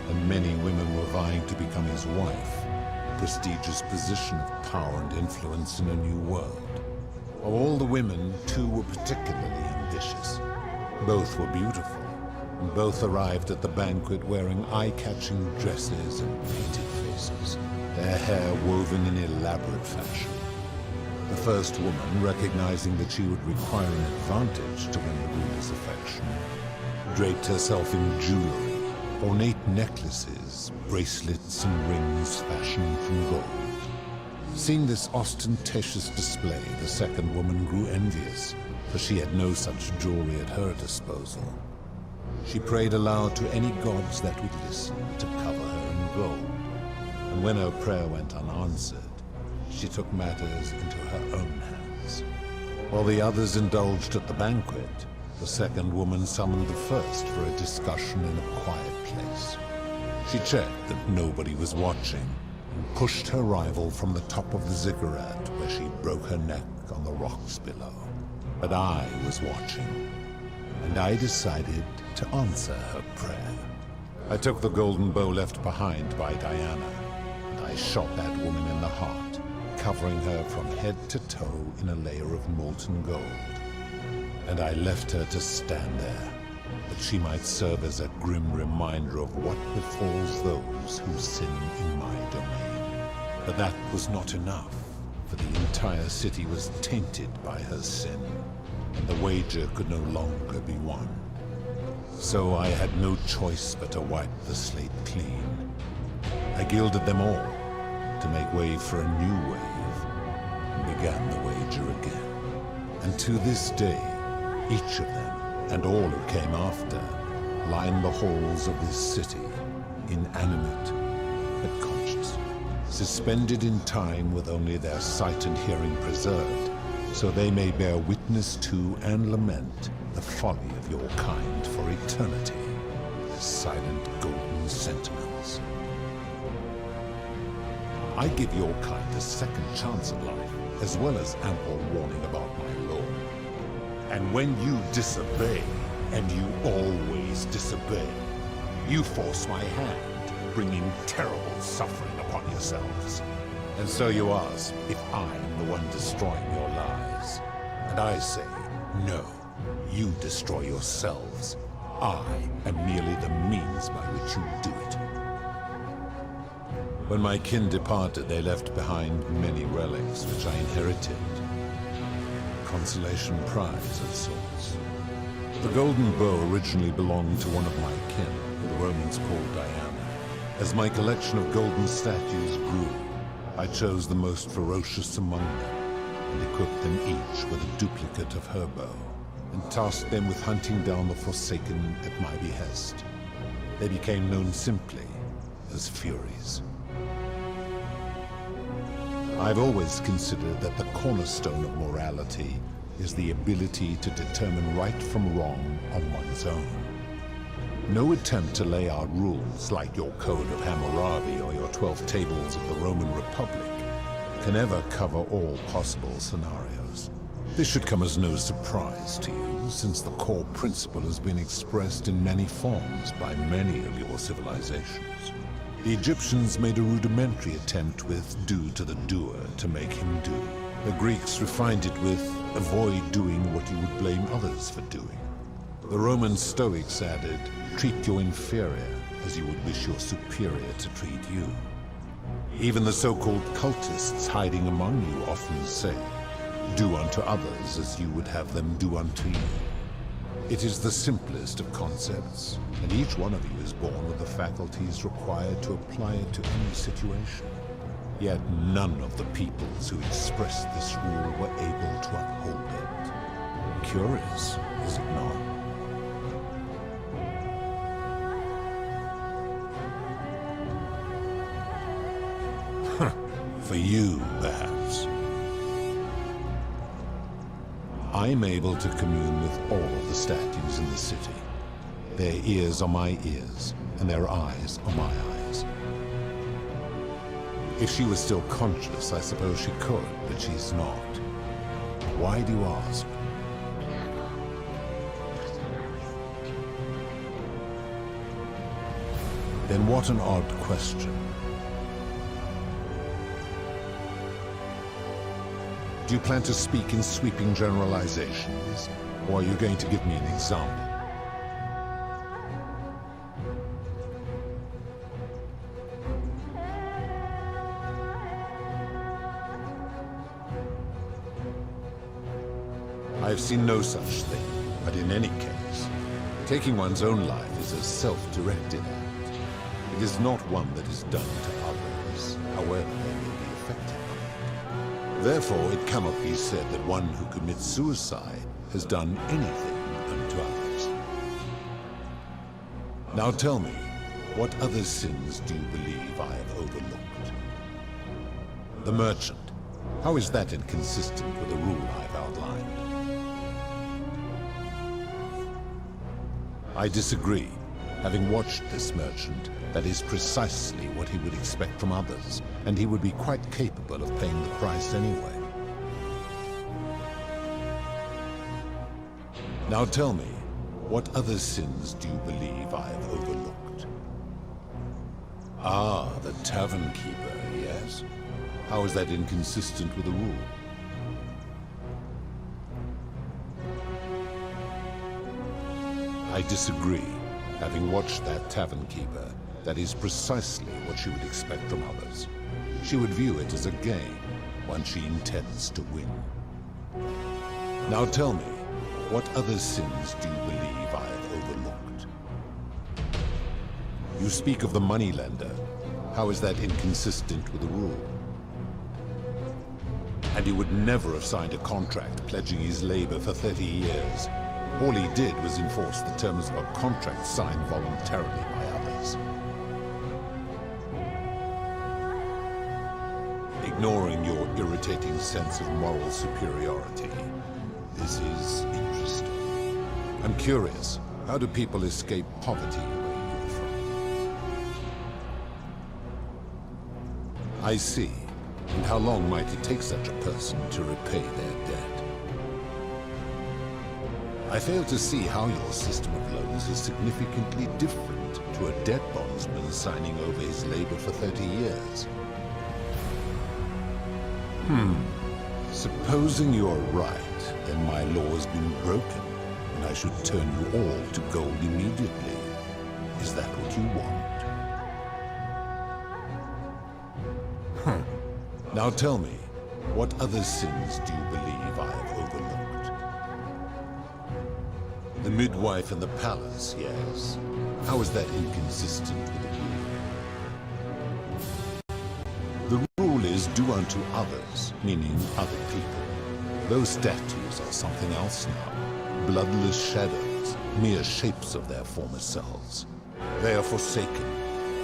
and many women were vying to become his wife. Prestigious position of power and influence in a new world. Of all the women, 2 were particularly ambitious. Both were beautiful, and both arrived at the banquet wearing eye-catching dresses and painted faces, their hair woven in elaborate fashion. The first woman, recognizing that she would require an advantage to win the ruler's affection, draped herself in jewelry, ornate necklaces, bracelets, and rings fashioned from gold. Seeing this ostentatious display, the second woman grew envious, for she had no such jewelry at her disposal. She prayed aloud to any gods that would listen to cover her in gold, and when her prayer went unanswered, she took matters into her own hands. While the others indulged at the banquet, the second woman summoned the first for a discussion in a quiet place. She checked that nobody was watching, and pushed her rival from the top of the ziggurat, where she broke her neck on the rocks below. But I was watching, and I decided to answer her prayer. I took the golden bow left behind by Diana, and I shot that woman in the heart, covering her from head to toe in a layer of molten gold. And I left her to stand there, that she might serve as a grim reminder of what befalls those who sin in my domain. But that was not enough, for the entire city was tainted by her sin, and the wager could no longer be won. So I had no choice but to wipe the slate clean. I gilded them all, to make way for a new wave, and began the wager again. And to this day, each of them, and all who came after, line the halls of this city, inanimate but conscious, suspended in time with only their sight and hearing preserved, so they may bear witness to and lament the folly of your kind for eternity, the silent golden sentinels. I give your kind a second chance at life, as well as ample warning about my law. And when you disobey, and you always disobey, you force my hand, bringing terrible suffering upon yourselves. And so you ask if I'm the one destroying your lives. And I say, no, you destroy yourselves. I am merely the means by which you do it. When my kin departed, they left behind many relics which I inherited. Consolation prize of sorts. The golden bow originally belonged to one of my kin, who the Romans called Diana. As my collection of golden statues grew, I chose the most ferocious among them, and equipped them each with a duplicate of her bow. and tasked them with hunting down the Forsaken at my behest. They became known simply as Furies. I've always considered that the cornerstone of morality is the ability to determine right from wrong on one's own. No attempt to lay out rules like your Code of Hammurabi or your 12 Tables of the Roman Republic can ever cover all possible scenarios. This should come as no surprise to you, since the core principle has been expressed in many forms by many of your civilizations. The Egyptians made a rudimentary attempt with do to the doer to make him do. The Greeks refined it with avoid doing what you would blame others for doing. The Roman Stoics added, treat your inferior as you would wish your superior to treat you. Even the so-called cultists hiding among you often say, do unto others as you would have them do unto you. It is the simplest of concepts, and each one of you is born with the faculties required to apply it to any situation. Yet none of the peoples who expressed this rule were able to uphold it. Curious, is it not? For you, perhaps. I'm able to commune with all of the statues in the city. Their ears are my ears, and their eyes are my eyes. If she was still conscious, I suppose she could, but she's not. Why do you ask? Then what an odd question. Do you plan to speak in sweeping generalizations, or are you going to give me an example? I've seen no such thing, but in any case, taking one's own life is a self-directed act. It is not one that is done to others, however they may be affected. Therefore, it cannot be said that one who commits suicide has done anything unto others. Now tell me, what other sins do you believe I have overlooked? The merchant. How is that inconsistent with the rule I've outlined? I disagree. Having watched this merchant, that is precisely what he would expect from others, and he would be quite capable of paying the price anyway. Now tell me, what other sins do you believe I have overlooked? Ah, the tavern keeper, yes? How is that inconsistent with the rule? I disagree. Having watched that tavern keeper, that is precisely what she would expect from others. She would view it as a game, one she intends to win. Now tell me, what other sins do you believe I have overlooked? You speak of the moneylender. How is that inconsistent with the rule? And he would never have signed a contract pledging his labor for 30 years. All he did was enforce the terms of a contract signed voluntarily by others. Ignoring your irritating sense of moral superiority, this is interesting. I'm curious, how do people escape poverty where you're from? I see. And how long might it take such a person to repay their debt? I fail to see how your system of loans is significantly different to a debt bondsman signing over his labor for 30 years. Supposing you're right, then my law has been broken, and I should turn you all to gold immediately. Is that what you want? Now tell me, what other sins do you believe I have overlooked? The midwife in the palace, yes. How is that inconsistent with the rule? The rule is do unto others, meaning other people. Those statues are something else now. bloodless shadows, mere shapes of their former selves. They are forsaken.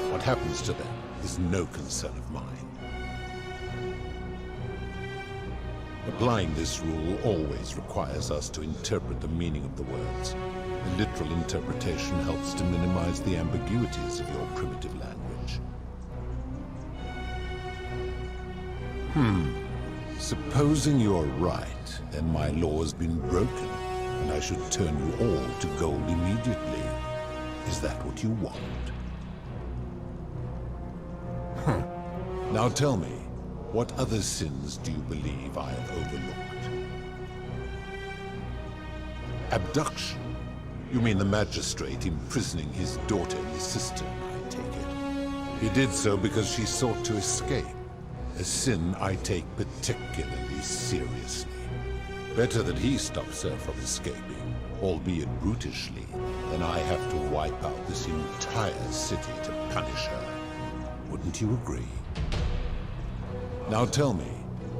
What happens to them is no concern of mine. Applying this rule always requires us to interpret the meaning of the words. The literal interpretation helps to minimize the ambiguities of your primitive language. Supposing you're right, then my law has been broken, and I should turn you all to gold immediately. Is that what you want? Now tell me, what other sins do you believe I have overlooked? Abduction? You mean the magistrate imprisoning his daughter and his sister, I take it. He did so because she sought to escape. A sin I take particularly seriously. Better that he stops her from escaping, albeit brutishly, than I have to wipe out this entire city to punish her. Wouldn't you agree? Now tell me,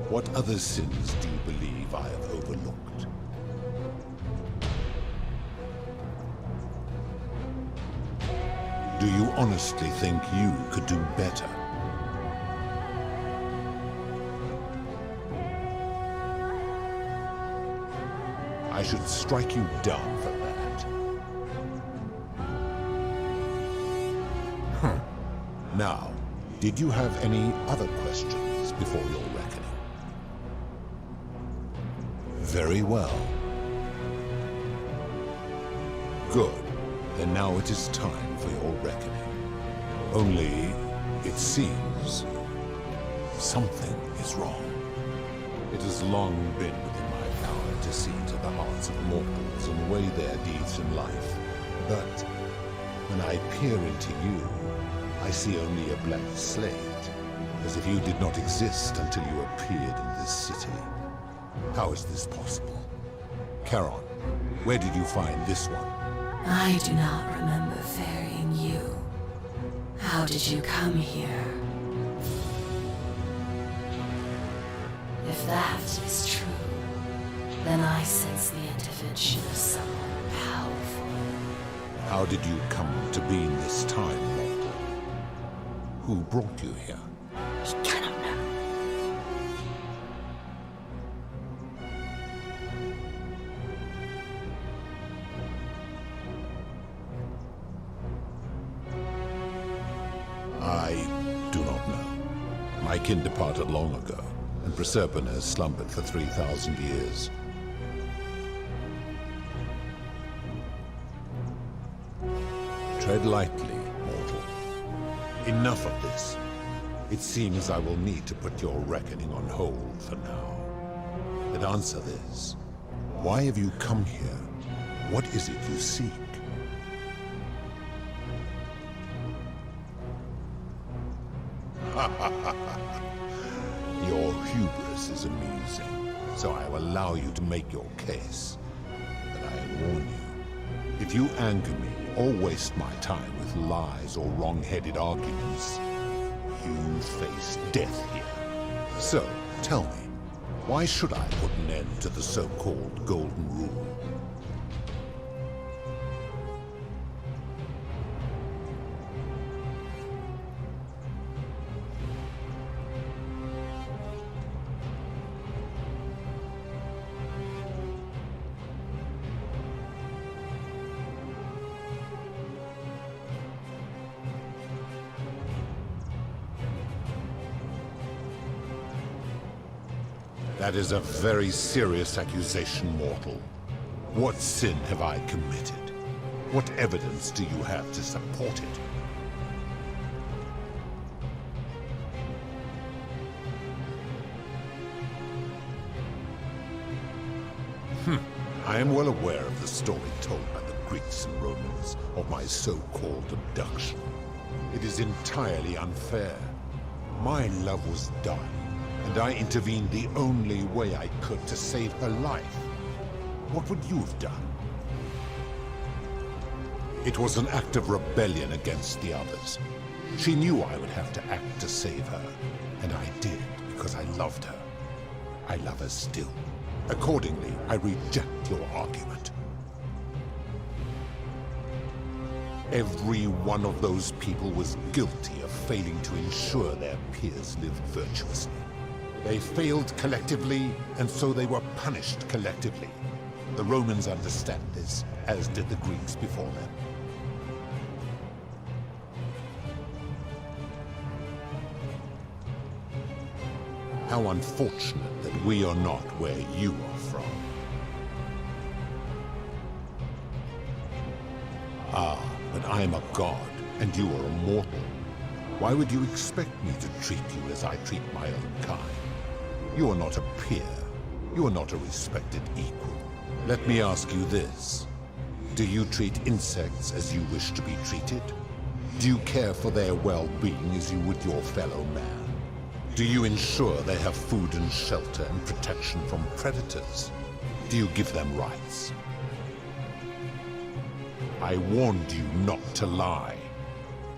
what other sins do you believe I have overlooked? Do you honestly think you could do better? I should strike you down for that. Now, did you have any other questions before your reckoning? Very well. Good. Then now it is time for your reckoning. Only, it seems, something is wrong. It has long been within my power to see to the hearts of mortals and weigh their deeds in life. But when I peer into you, I see only a blank slate, as if you did not exist until you appeared in this city. How is this possible? Charon, where did you find this one? I do not remember ferrying you. How did you come here? If that is true, then I sense the intervention of someone powerful. How did you come to be in this time, mortal? Who brought you here? He cannot know. I do not know. My kin departed long ago, and Proserpine has slumbered for 3,000 years. Tread lightly, mortal. Enough of this. It seems I will need to put your reckoning on hold for now. But answer this. Why have you come here? What is it you seek? Your hubris is amusing, so I will allow you to make your case. But I warn you, if you anger me or waste my time with lies or wrong-headed arguments, you face death here. So, tell me, why should I put an end to the so-called Golden Rule? That is a very serious accusation, mortal. What sin have I committed? What evidence do you have to support it? I am well aware of the story told by the Greeks and Romans of my so-called abduction. It is entirely unfair. My love was dying, and I intervened the only way I could to save her life. What would you have done? It was an act of rebellion against the others. She knew I would have to act to save her, and I did because I loved her. I love her still. Accordingly, I reject your argument. Every one of those people was guilty of failing to ensure their peers lived virtuously. They failed collectively, and so they were punished collectively. The Romans understand this, as did the Greeks before them. How unfortunate that we are not where you are from. Ah, but I am a god, and you are a mortal. Why would you expect me to treat you as I treat my own kind? You are not a peer. You are not a respected equal. Let me ask you this. Do you treat insects as you wish to be treated? Do you care for their well-being as you would your fellow man? Do you ensure they have food and shelter and protection from predators? Do you give them rights? I warned you not to lie.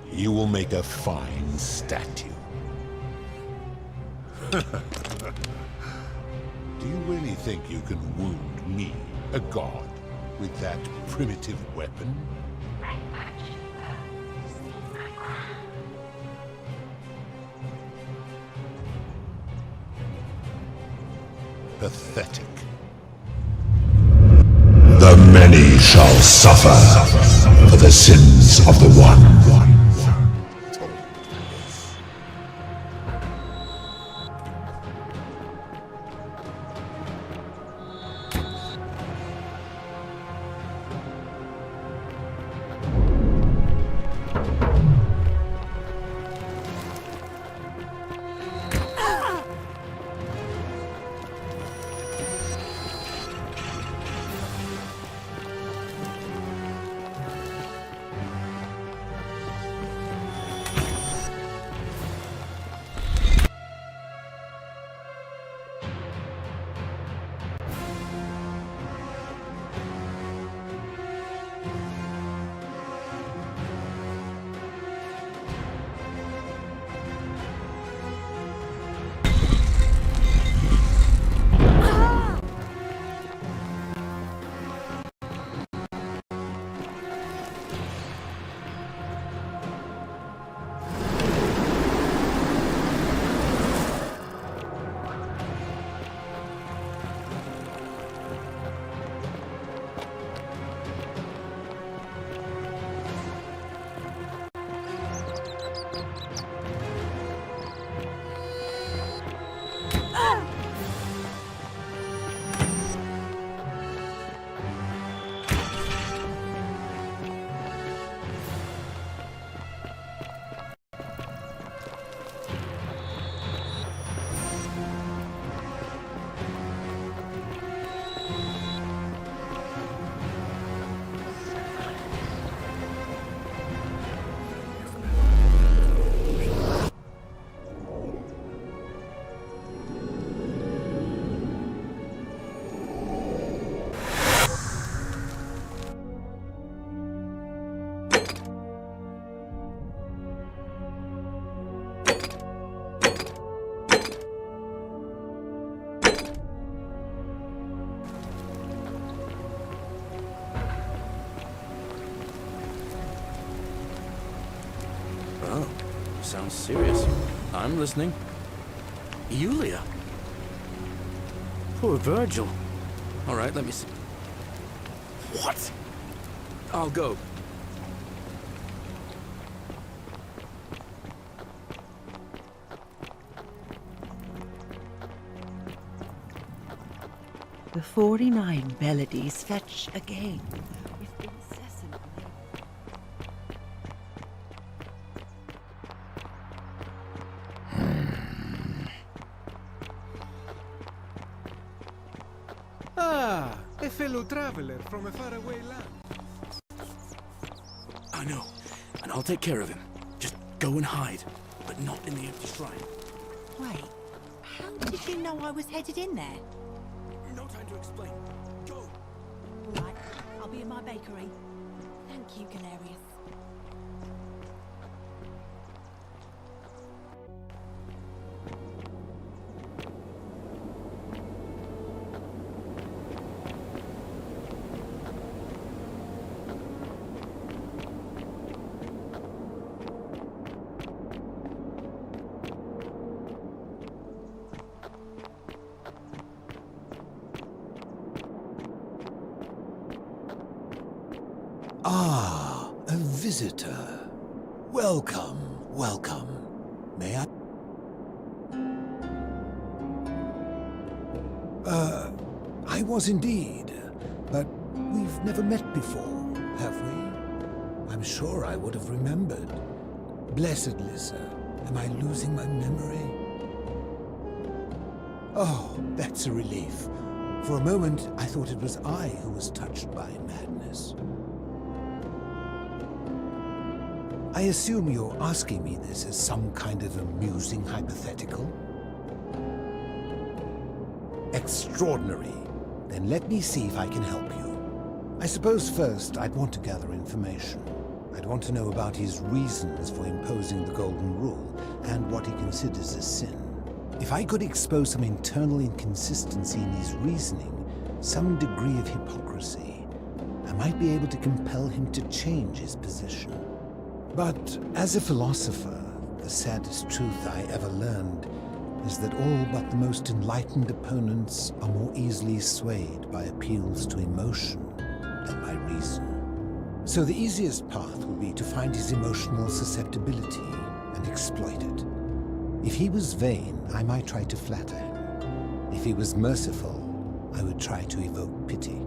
You will make a fine statue. Do you really think you can wound me, a god, with that primitive weapon? Pathetic. The many shall suffer for the sins of the one. Sounds serious. I'm listening. Yulia? Poor Virgil. All right, let me see. What? I'll go. The 49 melodies fetch again with incessant labor. Ah, a fellow traveler from a faraway land. I know, and I'll take care of him. Just go and hide, but not in the empty shrine. Wait, how did you know I was headed in there? No time to explain. Go! All right, I'll be in my bakery. Thank you, Galerius. Ah, a visitor. Welcome, welcome. May I? I was indeed, but we've never met before, have we? I'm sure I would have remembered. Blessed Lissa, am I losing my memory? Oh, that's a relief. For a moment, I thought it was I who was touched by madness. I assume you're asking me this as some kind of amusing hypothetical? Extraordinary. Then let me see if I can help you. I suppose first I'd want to gather information. I'd want to know about his reasons for imposing the Golden Rule and what he considers a sin. If I could expose some internal inconsistency in his reasoning, some degree of hypocrisy, I might be able to compel him to change his position. But as a philosopher, the saddest truth I ever learned is that all but the most enlightened opponents are more easily swayed by appeals to emotion than by reason. So the easiest path would be to find his emotional susceptibility and exploit it. If he was vain, I might try to flatter him. If he was merciful, I would try to evoke pity.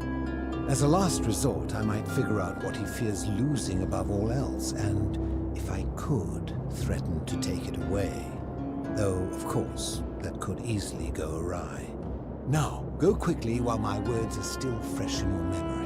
As a last resort, I might figure out what he fears losing above all else, and, if I could, threaten to take it away. Though, of course, that could easily go awry. Now, go quickly while my words are still fresh in your memory.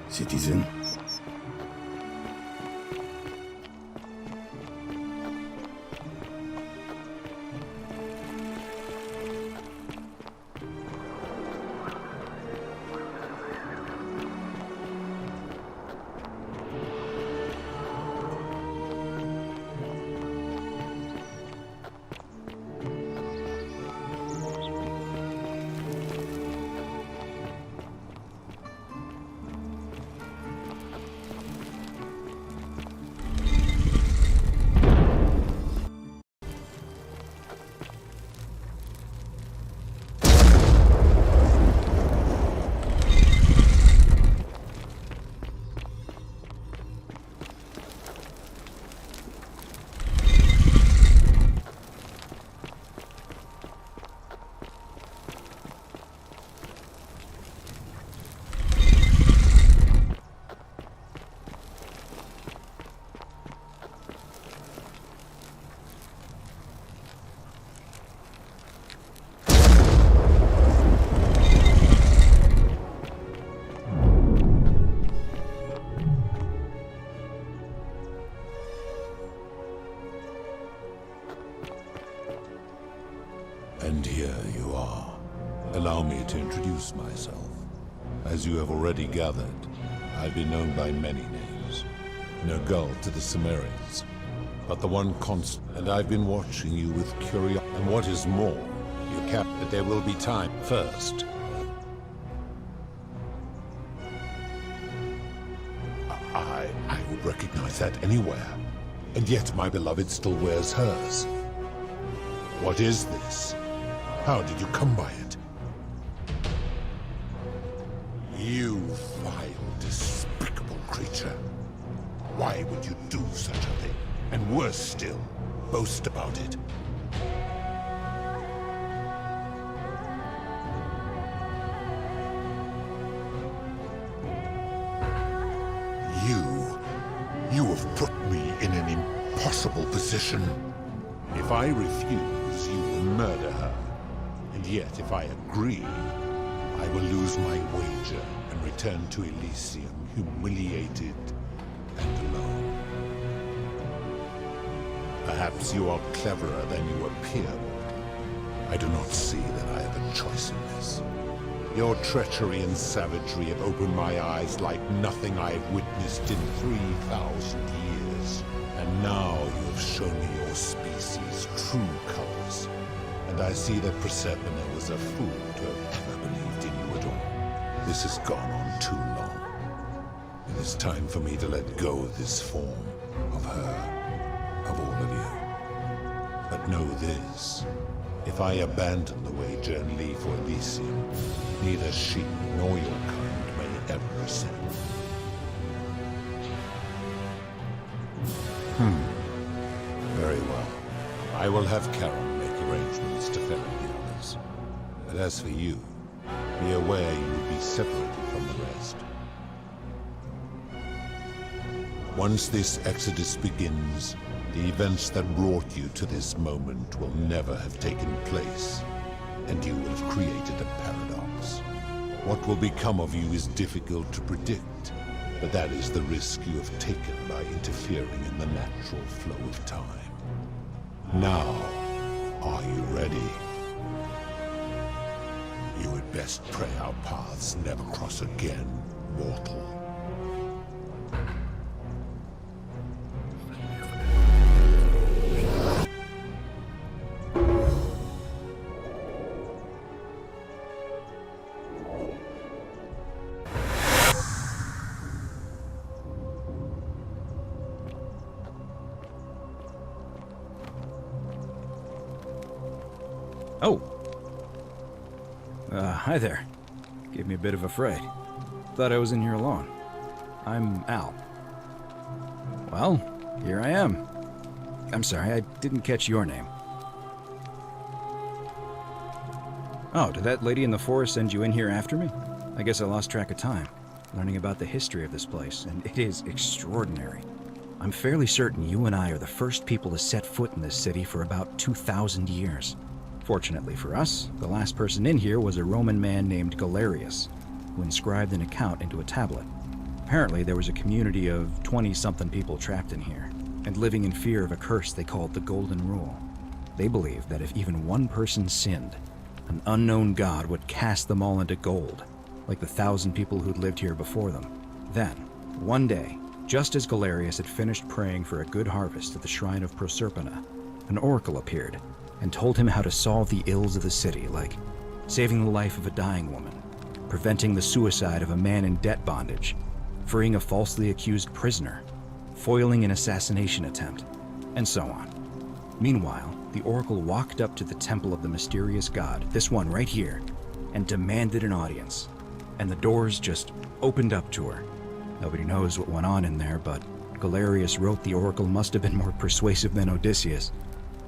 Citizen. And here you are. Allow me to introduce myself. As you have already gathered, I've been known by many names. No gull to the Cimmerians, but the one constant, and I've been watching you with curiosity. And what is more, you cap that there will be time first. I would recognize that anywhere, and yet my beloved still wears hers. What is this? How did you come by it? You vile, despicable creature. Why would you do such a thing? And worse still, boast about it. in an impossible position. If I refuse, you will murder her. And yet, if I agree, I will lose my wager and return to Elysium humiliated and alone. Perhaps you are cleverer than you appear. I do not see that I have a choice in this. Your treachery and savagery have opened my eyes like nothing I have witnessed in 3,000 years. And now you have shown me your species' true colors. And I see that Proserpina was a fool to have ever believed in you at all. This has gone on too long. It is time for me to let go of this form, of her, of all of you. But know this. If I abandon the wager and leave for Elysium, neither she nor your kind may ever ascend. Very well. I will have Charon make arrangements to ferry the others. But as for you, be aware you will be separated from the rest. Once this exodus begins, the events that brought you to this moment will never have taken place, and you will have created a paradox. What will become of you is difficult to predict, but that is the risk you have taken by interfering in the natural flow of time. Now, are you ready? You had best pray our paths never cross again, mortal. Oh. Hi there. Gave me a bit of a fright. Thought I was in here alone. I'm Al. Well, here I am. I'm sorry, I didn't catch your name. Oh, did that lady in the forest send you in here after me? I guess I lost track of time, learning about the history of this place, and it is extraordinary. I'm fairly certain you and I are the first people to set foot in this city for about 2,000 years. Fortunately for us, the last person in here was a Roman man named Galerius, who inscribed an account into a tablet. Apparently, there was a community of 20-something people trapped in here, and living in fear of a curse they called the Golden Rule. They believed that if even one person sinned, an unknown god would cast them all into gold, like the 1,000 people who'd lived here before them. Then, one day, just as Galerius had finished praying for a good harvest at the shrine of Proserpina, an oracle appeared and told him how to solve the ills of the city, like saving the life of a dying woman, preventing the suicide of a man in debt bondage, freeing a falsely accused prisoner, foiling an assassination attempt, and so on. Meanwhile, the oracle walked up to the temple of the mysterious god, this one right here, and demanded an audience. And the doors just opened up to her. Nobody knows what went on in there, but Galerius wrote the oracle must have been more persuasive than Odysseus,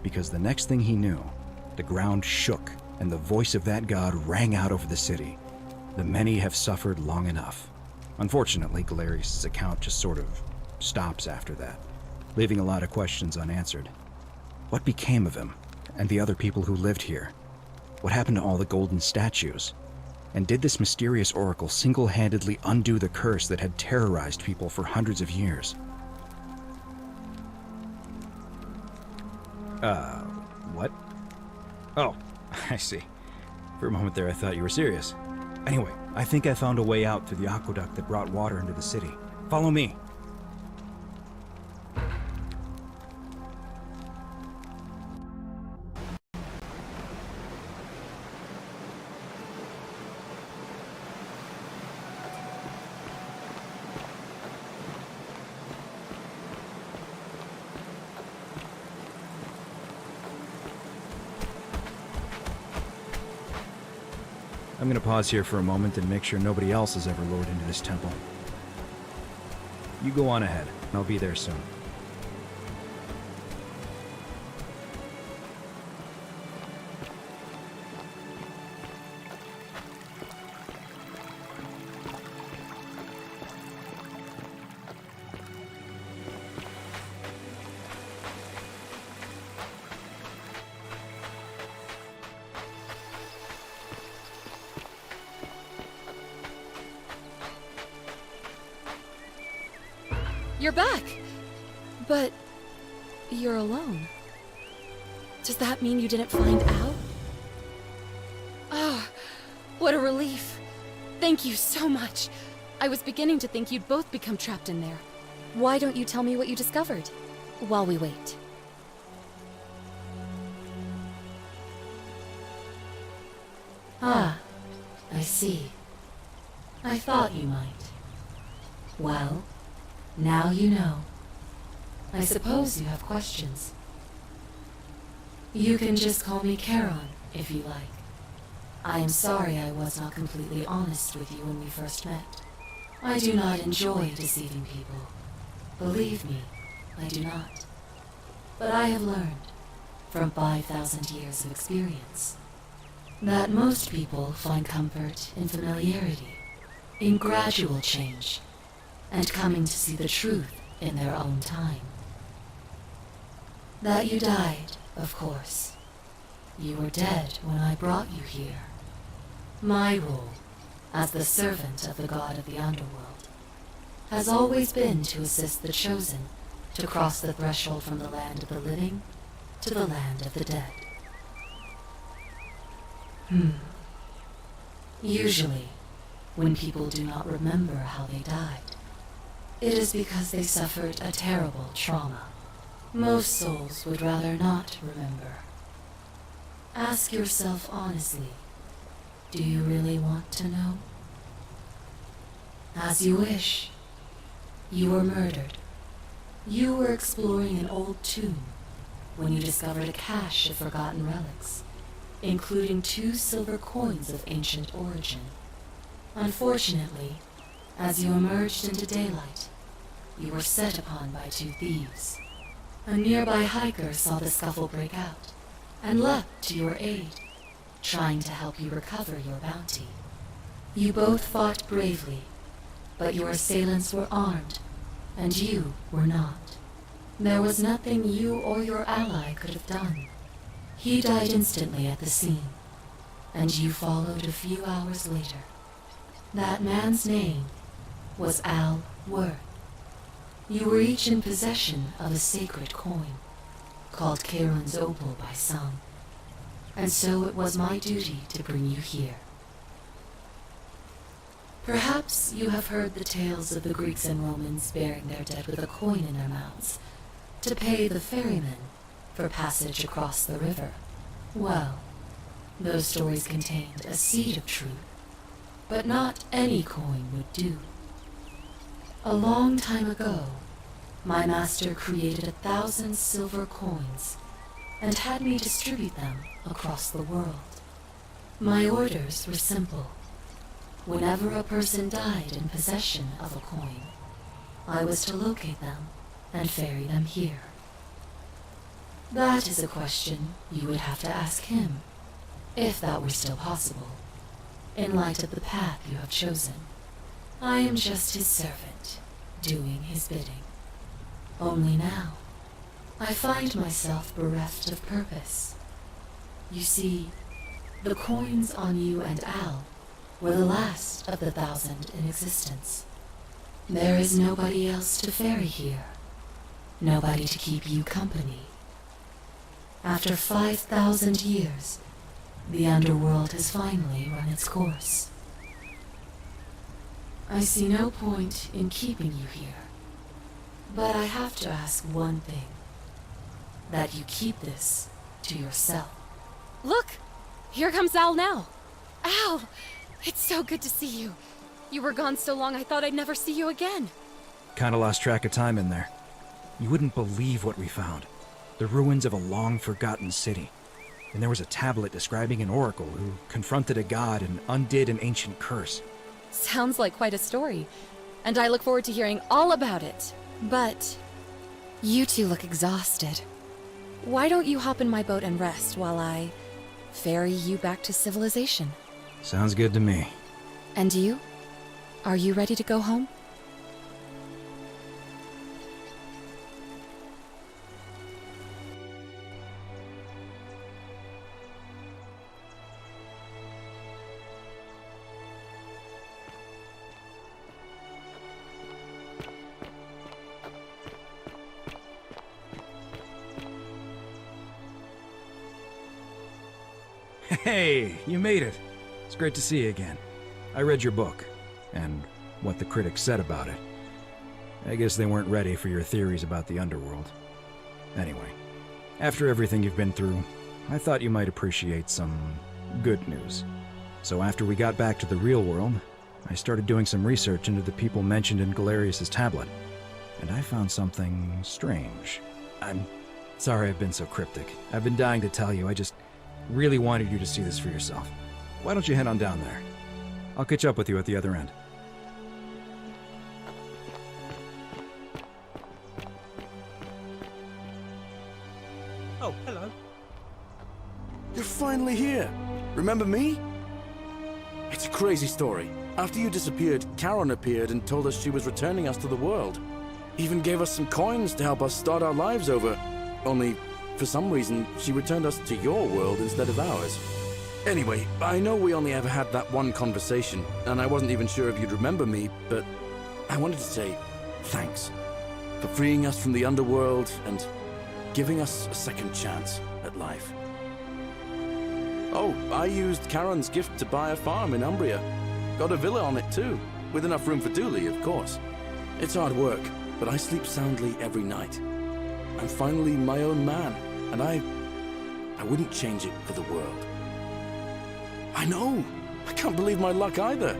because the next thing he knew, the ground shook and the voice of that god rang out over the city. The many have suffered long enough. Unfortunately, Galerius' account just sort of stops after that, leaving a lot of questions unanswered. What became of him and the other people who lived here? What happened to all the golden statues? And did this mysterious oracle single-handedly undo the curse that had terrorized people for hundreds of years? What? Oh, I see. For a moment there I thought you were serious. Anyway, I think I found a way out through the aqueduct that brought water into the city. Follow me. I'm gonna pause here for a moment and make sure nobody else has ever lured into this temple. You go on ahead. I'll be there soon. You're back! But you're alone. Does that mean you didn't find Al? Oh, what a relief. Thank you so much. I was beginning to think you'd both become trapped in there. Why don't you tell me what you discovered, while we wait? Ah, I see. I thought you might. Well, now you know. I suppose you have questions. You can just call me Charon, if you like. I am sorry I was not completely honest with you when we first met. I do not enjoy deceiving people. Believe me, I do not. But I have learned, from 5,000 years of experience, that most people find comfort in familiarity, in gradual change, and coming to see the truth in their own time. That you died, of course. You were dead when I brought you here. My role, as the servant of the god of the underworld, has always been to assist the chosen to cross the threshold from the land of the living to the land of the dead. Usually, when people do not remember how they died, it is because they suffered a terrible trauma. Most souls would rather not remember. Ask yourself honestly, do you really want to know? As you wish. You were murdered. You were exploring an old tomb when you discovered a cache of forgotten relics, including 2 silver coins of ancient origin. Unfortunately, as you emerged into daylight, you were set upon by 2 thieves. A nearby hiker saw the scuffle break out and leapt to your aid, trying to help you recover your bounty. You both fought bravely, but your assailants were armed, and you were not. There was nothing you or your ally could have done. He died instantly at the scene, and you followed a few hours later. That man's name was Al Worth. You were each in possession of a sacred coin, called Charon's Opal by some, and so it was my duty to bring you here. Perhaps you have heard the tales of the Greeks and Romans burying their dead with a coin in their mouths to pay the ferryman for passage across the river. Well, those stories contained a seed of truth, but not any coin would do. A long time ago, my master created 1,000 silver coins and had me distribute them across the world. My orders were simple. Whenever a person died in possession of a coin, I was to locate them and ferry them here. That is a question you would have to ask him, if that were still possible, in light of the path you have chosen. I am just his servant, doing his bidding. Only now, I find myself bereft of purpose. You see, the coins on you and Al were the last of the 1,000 in existence. There is nobody else to ferry here, nobody to keep you company. After 5,000 years, the underworld has finally run its course. I see no point in keeping you here, but I have to ask one thing. That you keep this to yourself. Look! Here comes Al now! Al! It's so good to see you. You were gone so long I thought I'd never see you again. Kinda lost track of time in there. You wouldn't believe what we found. The ruins of a long-forgotten city. And there was a tablet describing an oracle who confronted a god and undid an ancient curse. Sounds like quite a story, and I look forward to hearing all about it. But you two look exhausted. Why don't you hop in my boat and rest while I ferry you back to civilization? Sounds good to me. And you? Are you ready to go home? Hey, you made it. It's great to see you again. I read your book, and what the critics said about it. I guess they weren't ready for your theories about the underworld. Anyway, after everything you've been through, I thought you might appreciate some good news. So after we got back to the real world, I started doing some research into the people mentioned in Galerius's tablet, and I found something strange. I'm sorry I've been so cryptic. I've been dying to tell you, I just really wanted you to see this for yourself. Why don't you head on down there? I'll catch up with you at the other end. Oh, hello. You're finally here. Remember me? It's a crazy story. After you disappeared, Charon appeared and told us she was returning us to the world. Even gave us some coins to help us start our lives over. Only, for some reason, she returned us to your world instead of ours. Anyway, I know we only ever had that one conversation, and I wasn't even sure if you'd remember me, but I wanted to say thanks for freeing us from the underworld and giving us a second chance at life. Oh, I used Charon's gift to buy a farm in Umbria. Got a villa on it too, with enough room for Dooley, of course. It's hard work, but I sleep soundly every night. I'm finally my own man, and I wouldn't change it for the world. I know! I can't believe my luck either.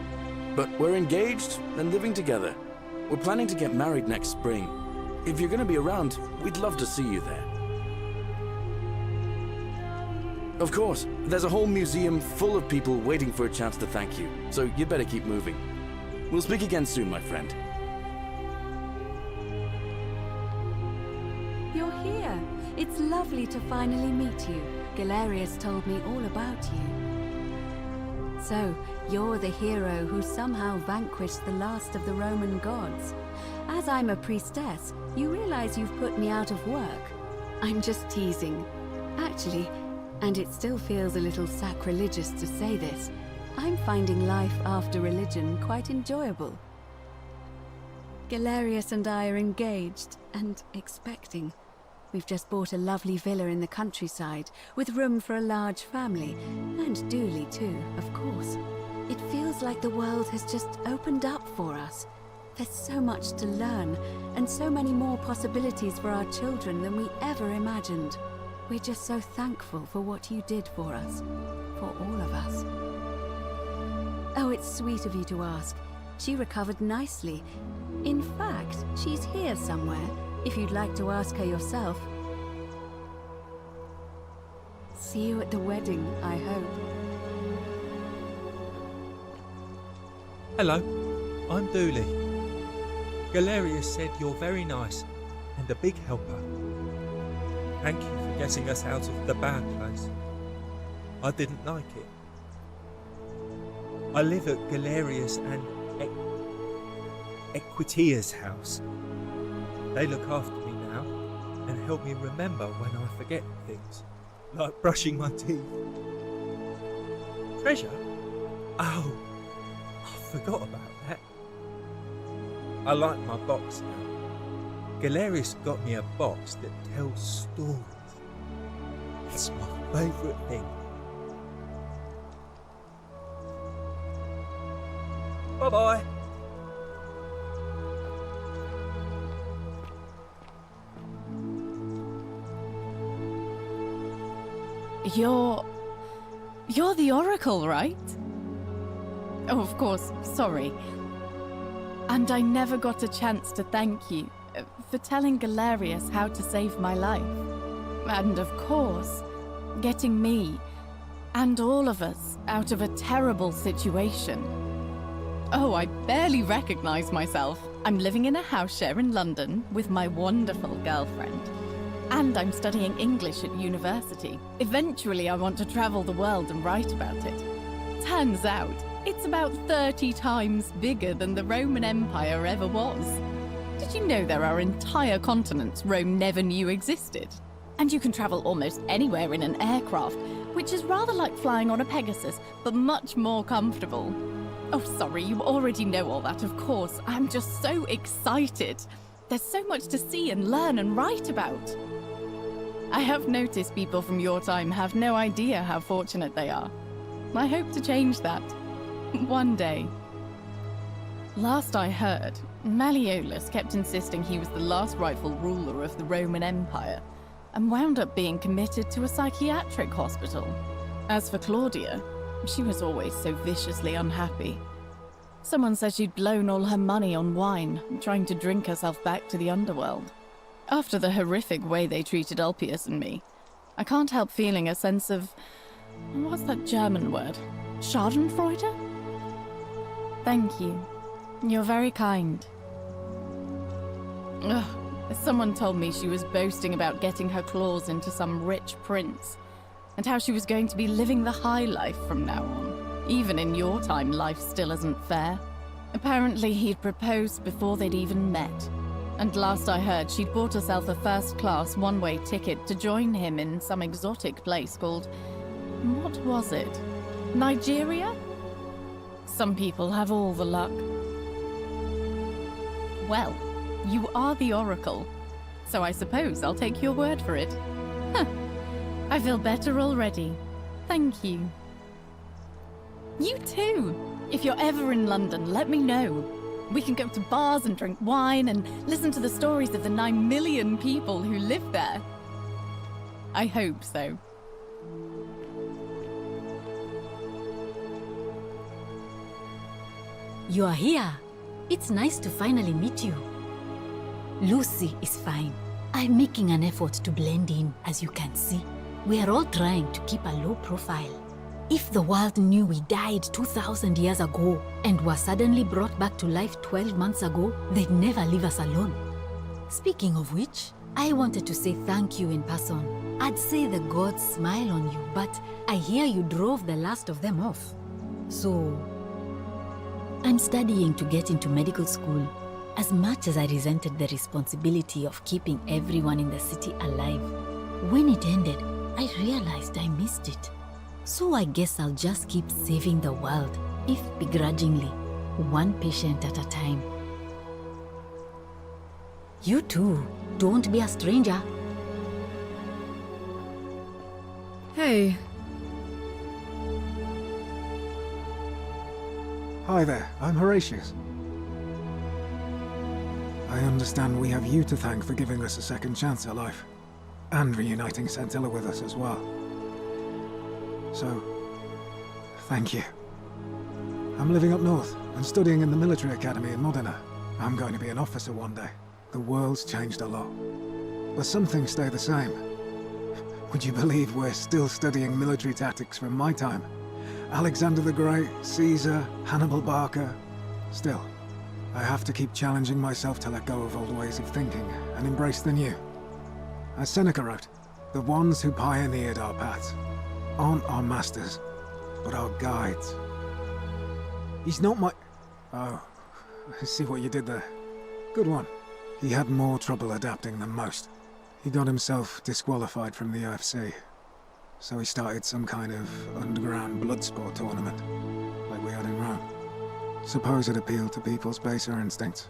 But we're engaged and living together. We're planning to get married next spring. If you're gonna be around, we'd love to see you there. Of course, there's a whole museum full of people waiting for a chance to thank you, so you better keep moving. We'll speak again soon, my friend. You're here. It's lovely to finally meet you. Galerius told me all about you. So, you're the hero who somehow vanquished the last of the Roman gods. As I'm a priestess, you realize you've put me out of work. I'm just teasing. Actually, and it still feels a little sacrilegious to say this, I'm finding life after religion quite enjoyable. Galerius and I are engaged and expecting. We've just bought a lovely villa in the countryside, with room for a large family, and Dooley too, of course. It feels like the world has just opened up for us. There's so much to learn, and so many more possibilities for our children than we ever imagined. We're just so thankful for what you did for us, for all of us. Oh, it's sweet of you to ask. She recovered nicely. In fact, she's here somewhere, if you'd like to ask her yourself. See you at the wedding, I hope. Hello, I'm Dooley. Galerius said you're very nice and a big helper. Thank you for getting us out of the bad place. I didn't like it. I live at Galerius and Equitia's house. They look after me now and help me remember when I forget things, like brushing my teeth. Treasure? Oh, I forgot about that. I like my box now. Galerius got me a box that tells stories. It's my favourite thing. Bye-bye. You're the Oracle, right? Oh, of course, sorry. And I never got a chance to thank you for telling Galerius how to save my life. And of course, getting me and all of us out of a terrible situation. Oh, I barely recognize myself. I'm living in a house share in London with my wonderful girlfriend. And I'm studying English at university. Eventually, I want to travel the world and write about it. Turns out, it's about 30 times bigger than the Roman Empire ever was. Did you know there are entire continents Rome never knew existed? And you can travel almost anywhere in an aircraft, which is rather like flying on a Pegasus, but much more comfortable. Oh, sorry, you already know all that, of course. I'm just so excited. There's so much to see and learn and write about. I have noticed people from your time have no idea how fortunate they are. I hope to change that. One day. Last I heard, Malleolus kept insisting he was the last rightful ruler of the Roman Empire, and wound up being committed to a psychiatric hospital. As for Claudia, she was always so viciously unhappy. Someone said she'd blown all her money on wine, trying to drink herself back to the underworld. After the horrific way they treated Ulpius and me, I can't help feeling a sense of... what's that German word? Schadenfreude? Thank you. You're very kind. Ugh, someone told me she was boasting about getting her claws into some rich prince, and how she was going to be living the high life from now on. Even in your time, life still isn't fair. Apparently he'd proposed before they'd even met. And last I heard, she'd bought herself a first-class one-way ticket to join him in some exotic place called... what was it? Nigeria? Some people have all the luck. Well, you are the Oracle, so I suppose I'll take your word for it. Huh. I feel better already. Thank you. You too! If you're ever in London, let me know. We can go to bars and drink wine and listen to the stories of the 9 million people who live there. I hope so. You are here. It's nice to finally meet you. Lucy is fine. I'm making an effort to blend in, as you can see. We are all trying to keep a low profile. If the world knew we died 2,000 years ago and were suddenly brought back to life 12 months ago, they'd never leave us alone. Speaking of which, I wanted to say thank you in person. I'd say the gods smile on you, but I hear you drove the last of them off. So... I'm studying to get into medical school. As much as I resented the responsibility of keeping everyone in the city alive, when it ended, I realized I missed it. So I guess I'll just keep saving the world, if begrudgingly, one patient at a time. You too, don't be a stranger. Hey. Hi there, I'm Horatius. I understand we have you to thank for giving us a second chance at life, and reuniting Centilla with us as well. So, thank you. I'm living up north and studying in the military academy in Modena. I'm going to be an officer one day. The world's changed a lot, but some things stay the same. Would you believe we're still studying military tactics from my time? Alexander the Great, Caesar, Hannibal Barca. Still, I have to keep challenging myself to let go of old ways of thinking and embrace the new. As Seneca wrote, the ones who pioneered our paths aren't our masters, but our guides. He's not my... Oh, I see what you did there. Good one. He had more trouble adapting than most. He got himself disqualified from the UFC. So he started some kind of underground blood sport tournament, like we had in Rome. Suppose it appealed to people's baser instincts.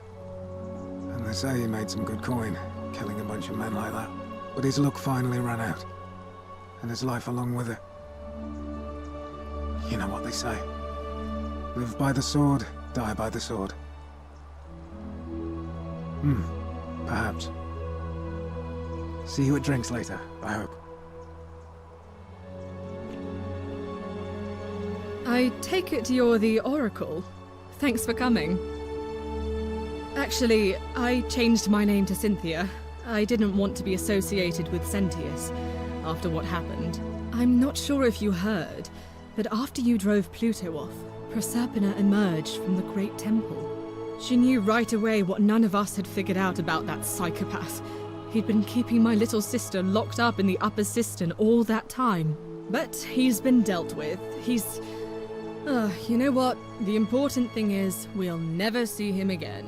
And they say he made some good coin, killing a bunch of men like that. But his luck finally ran out, and his life along with it. You know what they say. Live by the sword, die by the sword. Perhaps. See you at drinks later, I hope. I take it you're the Oracle. Thanks for coming. Actually, I changed my name to Cynthia. I didn't want to be associated with Sentius after what happened. I'm not sure if you heard, but after you drove Pluto off, Proserpina emerged from the Great Temple. She knew right away what none of us had figured out about that psychopath. He'd been keeping my little sister locked up in the upper cistern all that time. But he's been dealt with. He's... you know what? The important thing is, we'll never see him again.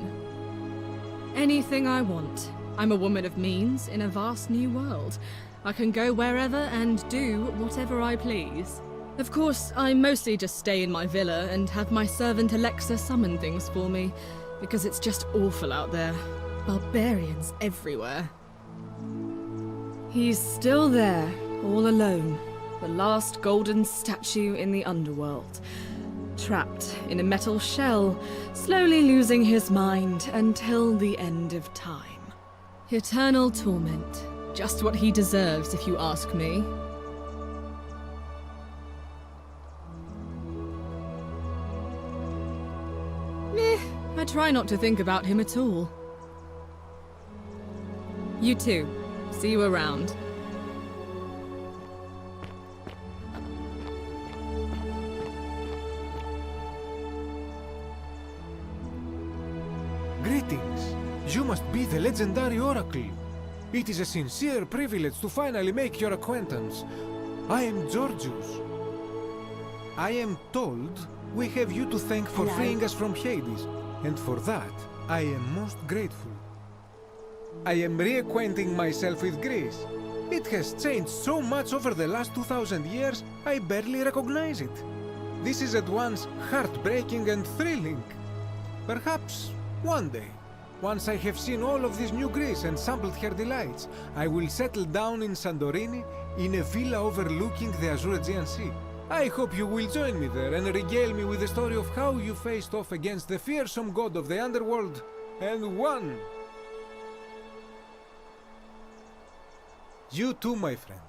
Anything I want. I'm a woman of means in a vast new world. I can go wherever and do whatever I please. Of course, I mostly just stay in my villa and have my servant Alexa summon things for me, because it's just awful out there. Barbarians everywhere. He's still there, all alone. The last golden statue in the underworld. Trapped in a metal shell, slowly losing his mind until the end of time. Eternal torment. Just what he deserves, if you ask me. I try not to think about him at all. You too. See you around. Greetings. You must be the legendary oracle. It is a sincere privilege to finally make your acquaintance. I am Georgius. I am told we have you to thank for freeing us from Hades, and for that, I am most grateful. I am reacquainting myself with Greece. It has changed so much over the last 2,000 years, I barely recognize it. This is at once heartbreaking and thrilling. Perhaps one day, once I have seen all of this new Greece and sampled her delights, I will settle down in Santorini in a villa overlooking the Azure Aegean Sea. I hope you will join me there and regale me with the story of how you faced off against the fearsome god of the underworld and won. You too, my friend.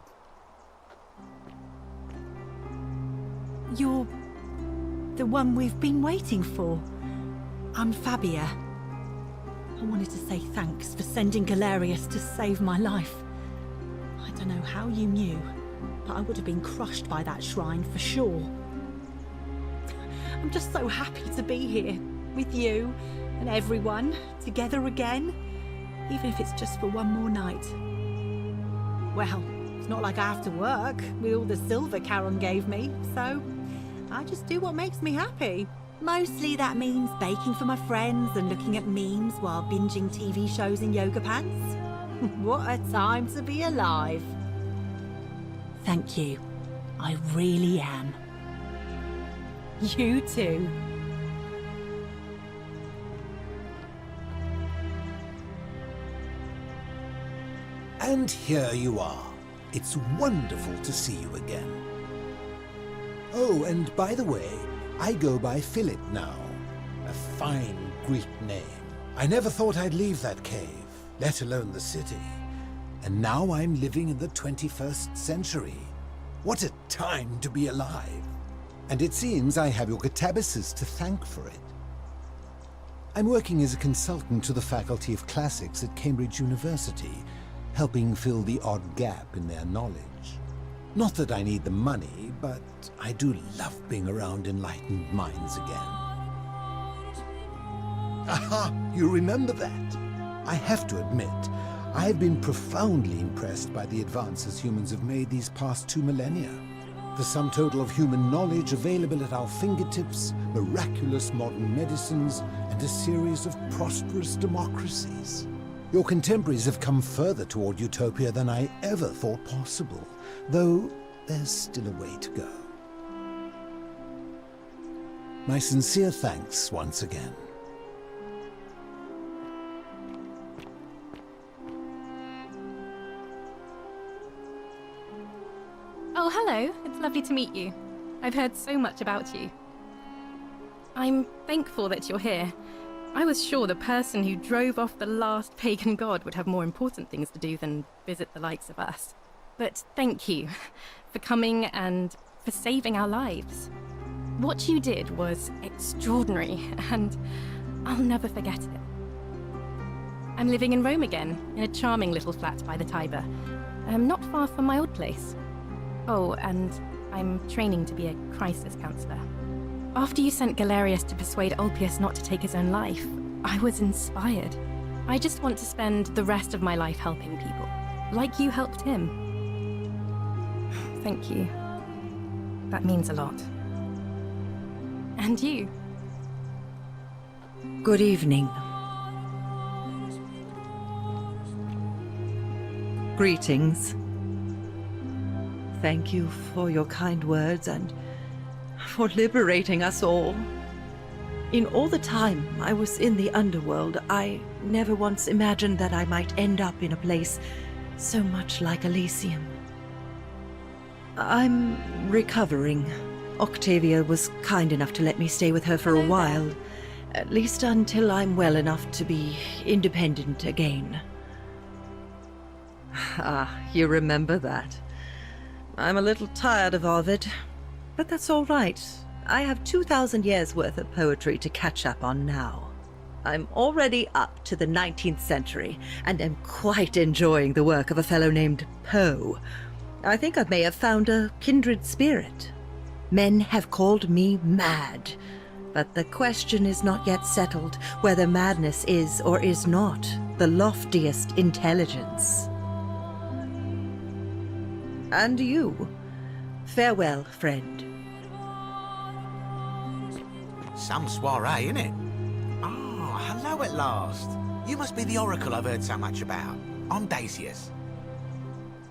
You're the one we've been waiting for. I'm Fabia. I wanted to say thanks for sending Galerius to save my life. I don't know how you knew, but I would have been crushed by that shrine for sure. I'm just so happy to be here with you and everyone together again, even if it's just for one more night. Well, it's not like I have to work with all the silver Charon gave me, so I just do what makes me happy. Mostly that means baking for my friends and looking at memes while binging TV shows in yoga pants. What a time to be alive. Thank you. I really am. You too. And here you are. It's wonderful to see you again. Oh, and by the way, I go by Philip now. A fine Greek name. I never thought I'd leave that cave, let alone the city. And now I'm living in the 21st century. What a time to be alive. And it seems I have your catabasis to thank for it. I'm working as a consultant to the Faculty of Classics at Cambridge University, helping fill the odd gap in their knowledge. Not that I need the money, but I do love being around enlightened minds again. Aha! You remember that? I have to admit, I have been profoundly impressed by the advances humans have made these past 2 millennia. The sum total of human knowledge available at our fingertips, miraculous modern medicines, and a series of prosperous democracies. Your contemporaries have come further toward utopia than I ever thought possible, though there's still a way to go. My sincere thanks once again. Oh, hello. It's lovely to meet you. I've heard so much about you. I'm thankful that you're here. I was sure the person who drove off the last pagan god would have more important things to do than visit the likes of us. But thank you for coming and for saving our lives. What you did was extraordinary, and I'll never forget it. I'm living in Rome again, in a charming little flat by the Tiber, not far from my old place. Oh, and I'm training to be a crisis counselor. After you sent Galerius to persuade Ulpius not to take his own life, I was inspired. I just want to spend the rest of my life helping people, like you helped him. Thank you. That means a lot. And you. Good evening. Greetings. Thank you for your kind words and for liberating us all. In all the time I was in the underworld, I never once imagined that I might end up in a place So much like Elysium. I'm recovering. Octavia was kind enough to let me stay with her for a while. At least until I'm well enough to be independent again. Ah, you remember that. I'm a little tired of Ovid, but that's all right. I have 2,000 years worth of poetry to catch up on now. I'm already up to the 19th century, and am quite enjoying the work of a fellow named Poe. I think I may have found a kindred spirit. Men have called me mad, but the question is not yet settled whether madness is or is not the loftiest intelligence. And you, farewell, friend. Some soiree, innit? Oh, hello at last. You must be the oracle I've heard so much about. I'm Daisius.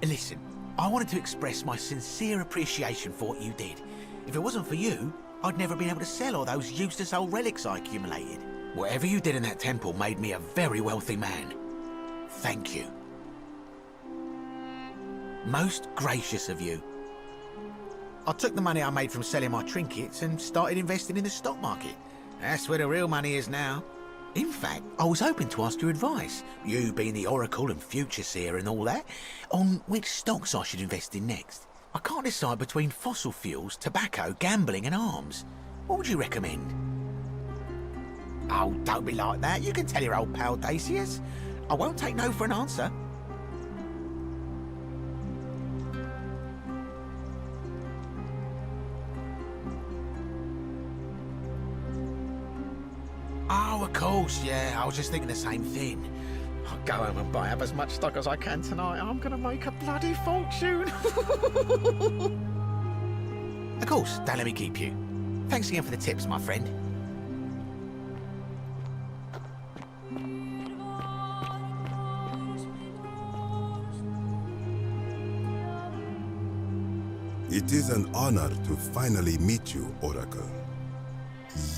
Listen, I wanted to express my sincere appreciation for what you did. If it wasn't for you, I'd never been able to sell all those useless old relics I accumulated. Whatever you did in that temple made me a very wealthy man. Thank you. Most gracious of you. I took the money I made from selling my trinkets and started investing in the stock market. That's where the real money is now. In fact, I was hoping to ask your advice, you being the oracle and future seer and all that, on which stocks I should invest in next. I can't decide between fossil fuels, tobacco, gambling and arms. What would you recommend? Oh, don't be like that. You can tell your old pal Dacius. I won't take no for an answer. Oh, of course, yeah. I was just thinking the same thing. I'll go home and buy up as much stock as I can tonight. I'm gonna make a bloody fortune. Of course, don't let me keep you. Thanks again for the tips, my friend. It is an honor to finally meet you, Oracle.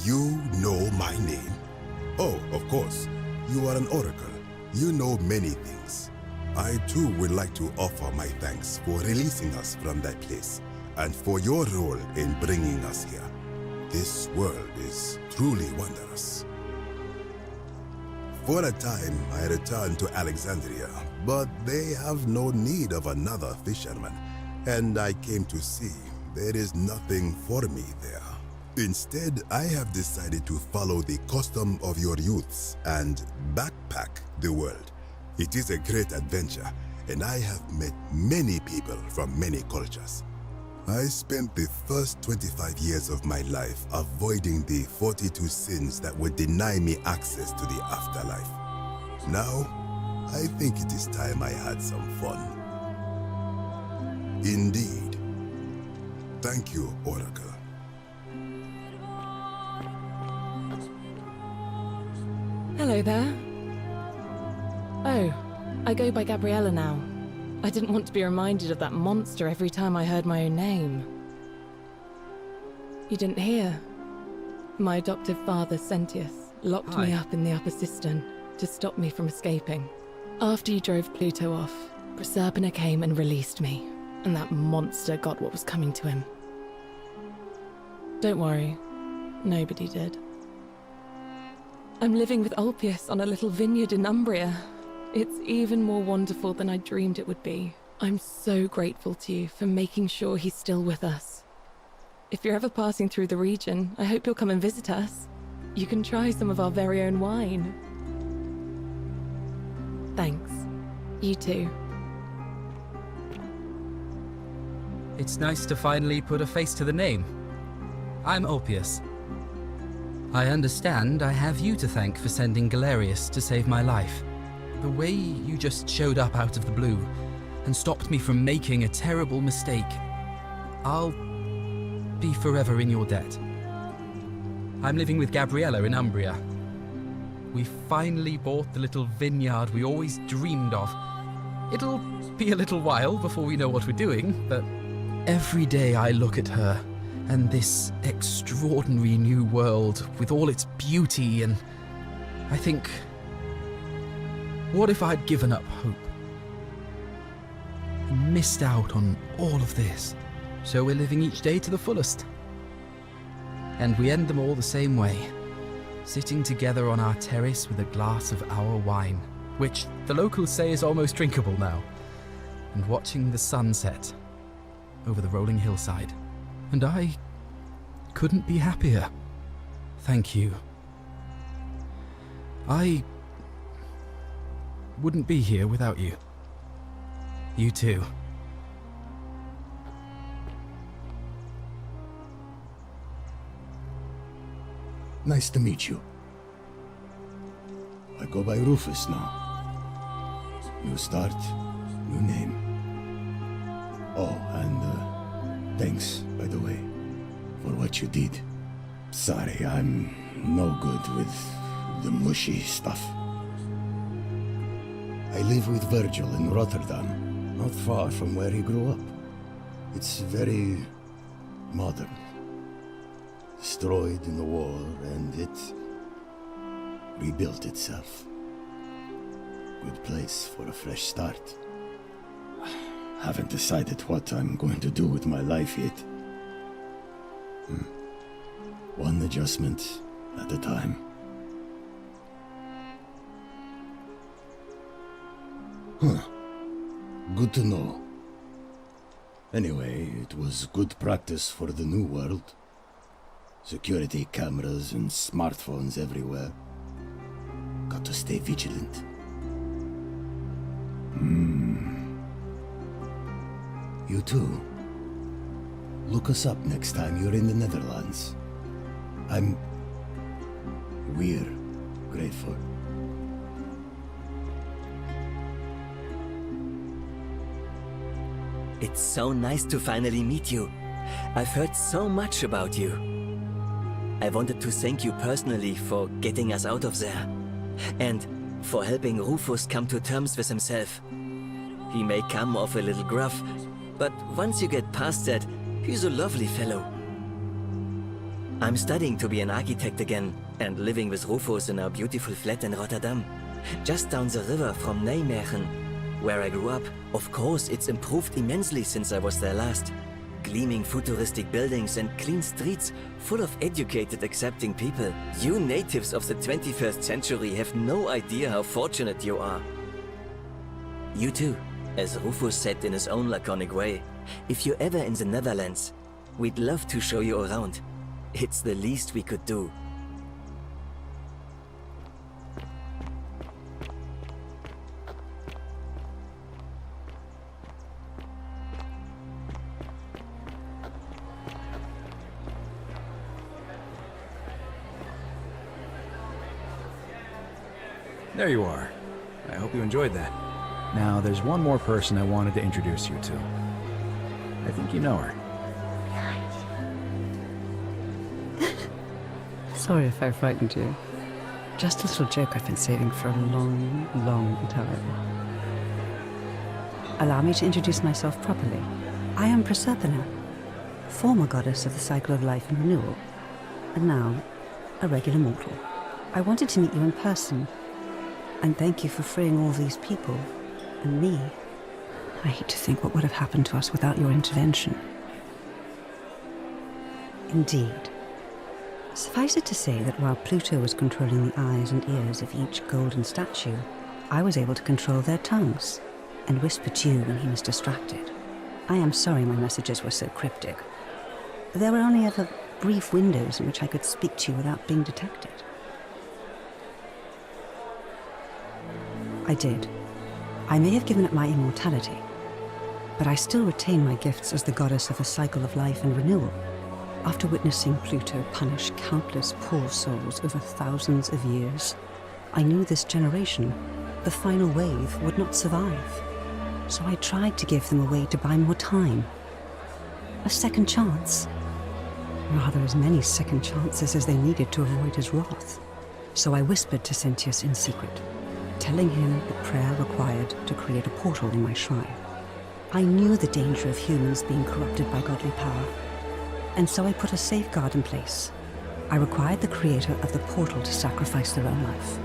You know my name? Oh, of course. You are an oracle. You know many things. I too would like to offer my thanks for releasing us from that place and for your role in bringing us here. This world is truly wondrous. For a time, I returned to Alexandria, but they have no need of another fisherman, and I came to see there is nothing for me there. Instead, I have decided to follow the custom of your youths and backpack the world. It is a great adventure, and I have met many people from many cultures. I spent the first 25 years of my life avoiding the 42 sins that would deny me access to the afterlife. Now, I think it is time I had some fun. Indeed. Thank you, Oracle. Hello there. Oh, I go by Gabriella now. I didn't want to be reminded of that monster every time I heard my own name. You didn't hear? My adoptive father, Sentius, locked me up in the upper cistern to stop me from escaping. After you drove Pluto off, Proserpina came and released me, and that monster got what was coming to him. Don't worry, nobody did. I'm living with Ulpius on a little vineyard in Umbria. It's even more wonderful than I dreamed it would be. I'm so grateful to you for making sure he's still with us. If you're ever passing through the region, I hope you'll come and visit us. You can try some of our very own wine. Thanks. You too. It's nice to finally put a face to the name. I'm Ulpius. I understand I have you to thank for sending Galerius to save my life. The way you just showed up out of the blue and stopped me from making a terrible mistake. I'll be forever in your debt. I'm living with Gabriella in Umbria. We finally bought the little vineyard we always dreamed of. It'll be a little while before we know what we're doing, but every day I look at her and this extraordinary new world with all its beauty, and I think, what if I'd given up hope? and missed out on all of this. So we're living each day to the fullest. And we end them all the same way, sitting together on our terrace with a glass of our wine, which the locals say is almost drinkable now, and watching the sunset over the rolling hillside. And I couldn't be happier. Thank you. I wouldn't be here without you. You too. Nice to meet you. I go by Rufus now. New start, new name. Oh, and thanks, by the way, for what you did. Sorry, I'm no good with the mushy stuff. I live with Virgil in Rotterdam, not far from where he grew up. It's very modern. Destroyed in the war, and it rebuilt itself. Good place for a fresh start. Haven't decided what I'm going to do with my life yet. One adjustment at a time. Huh. Good to know. Anyway, it was good practice for the new world. Security cameras and smartphones everywhere. Got to stay vigilant. You too. Look us up next time you're in the Netherlands. We're grateful. It's so nice to finally meet you. I've heard so much about you. I wanted to thank you personally for getting us out of there. And for helping Rufus come to terms with himself. He may come off a little gruff, but once you get past that, he's a lovely fellow. I'm studying to be an architect again, and living with Rufus in our beautiful flat in Rotterdam, just down the river from Nijmegen, where I grew up. Of course, it's improved immensely since I was there last. Gleaming futuristic buildings and clean streets full of educated, accepting people. You natives of the 21st century have no idea how fortunate you are. You too, as Rufus said in his own laconic way. If you're ever in the Netherlands, we'd love to show you around. It's the least we could do. There you are. I hope you enjoyed that. Now, there's one more person I wanted to introduce you to. I think you know her. Sorry if I frightened you. Just a little joke I've been saving for a long, long time. Allow me to introduce myself properly. I am Proserpina, former goddess of the cycle of life and renewal, and now a regular mortal. I wanted to meet you in person, and thank you for freeing all these people, and me. I hate to think what would have happened to us without your intervention. Indeed. Suffice it to say that while Pluto was controlling the eyes and ears of each golden statue, I was able to control their tongues, and whisper to you when he was distracted. I am sorry my messages were so cryptic. There were only ever brief windows in which I could speak to you without being detected. I did. I may have given up my immortality, but I still retain my gifts as the goddess of the cycle of life and renewal. After witnessing Pluto punish countless poor souls over thousands of years, I knew this generation, the final wave, would not survive. So I tried to give them a way to buy more time. A second chance. Rather as many second chances as they needed to avoid his wrath. So I whispered to Sentius in secret, telling him the prayer required to create a portal in my shrine. I knew the danger of humans being corrupted by godly power, and so I put a safeguard in place. I required the creator of the portal to sacrifice their own life,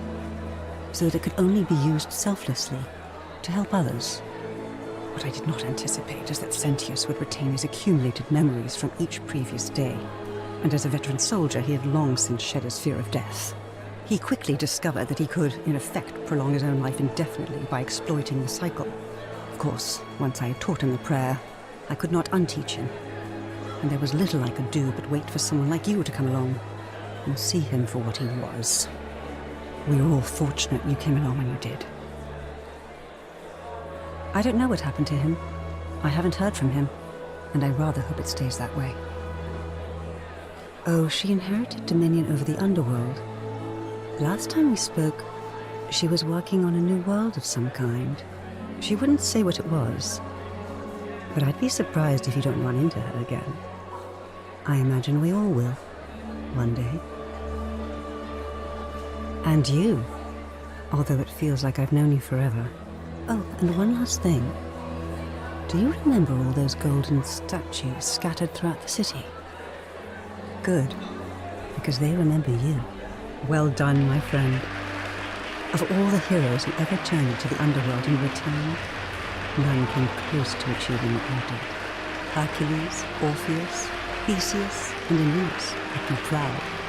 so that it could only be used selflessly to help others. What I did not anticipate is that Sentius would retain his accumulated memories from each previous day, and as a veteran soldier, he had long since shed his fear of death. He quickly discovered that he could, in effect, prolong his own life indefinitely by exploiting the cycle. Of course, once I had taught him the prayer, I could not unteach him, and there was little I could do but wait for someone like you to come along and see him for what he was. We were all fortunate you came along when you did. I don't know what happened to him. I haven't heard from him, and I rather hope it stays that way. Oh, she inherited dominion over the underworld. Last time we spoke, she was working on a new world of some kind. She wouldn't say what it was, but I'd be surprised if you don't run into her again. I imagine we all will, one day. And you, although it feels like I've known you forever. Oh, and one last thing. Do you remember all those golden statues scattered throughout the city? Good, because they remember you. Well done, my friend. Of all the heroes who ever journeyed to the underworld and returned, none came close to achieving what you did. Hercules, Orpheus, Theseus, and Aeneas would be proud.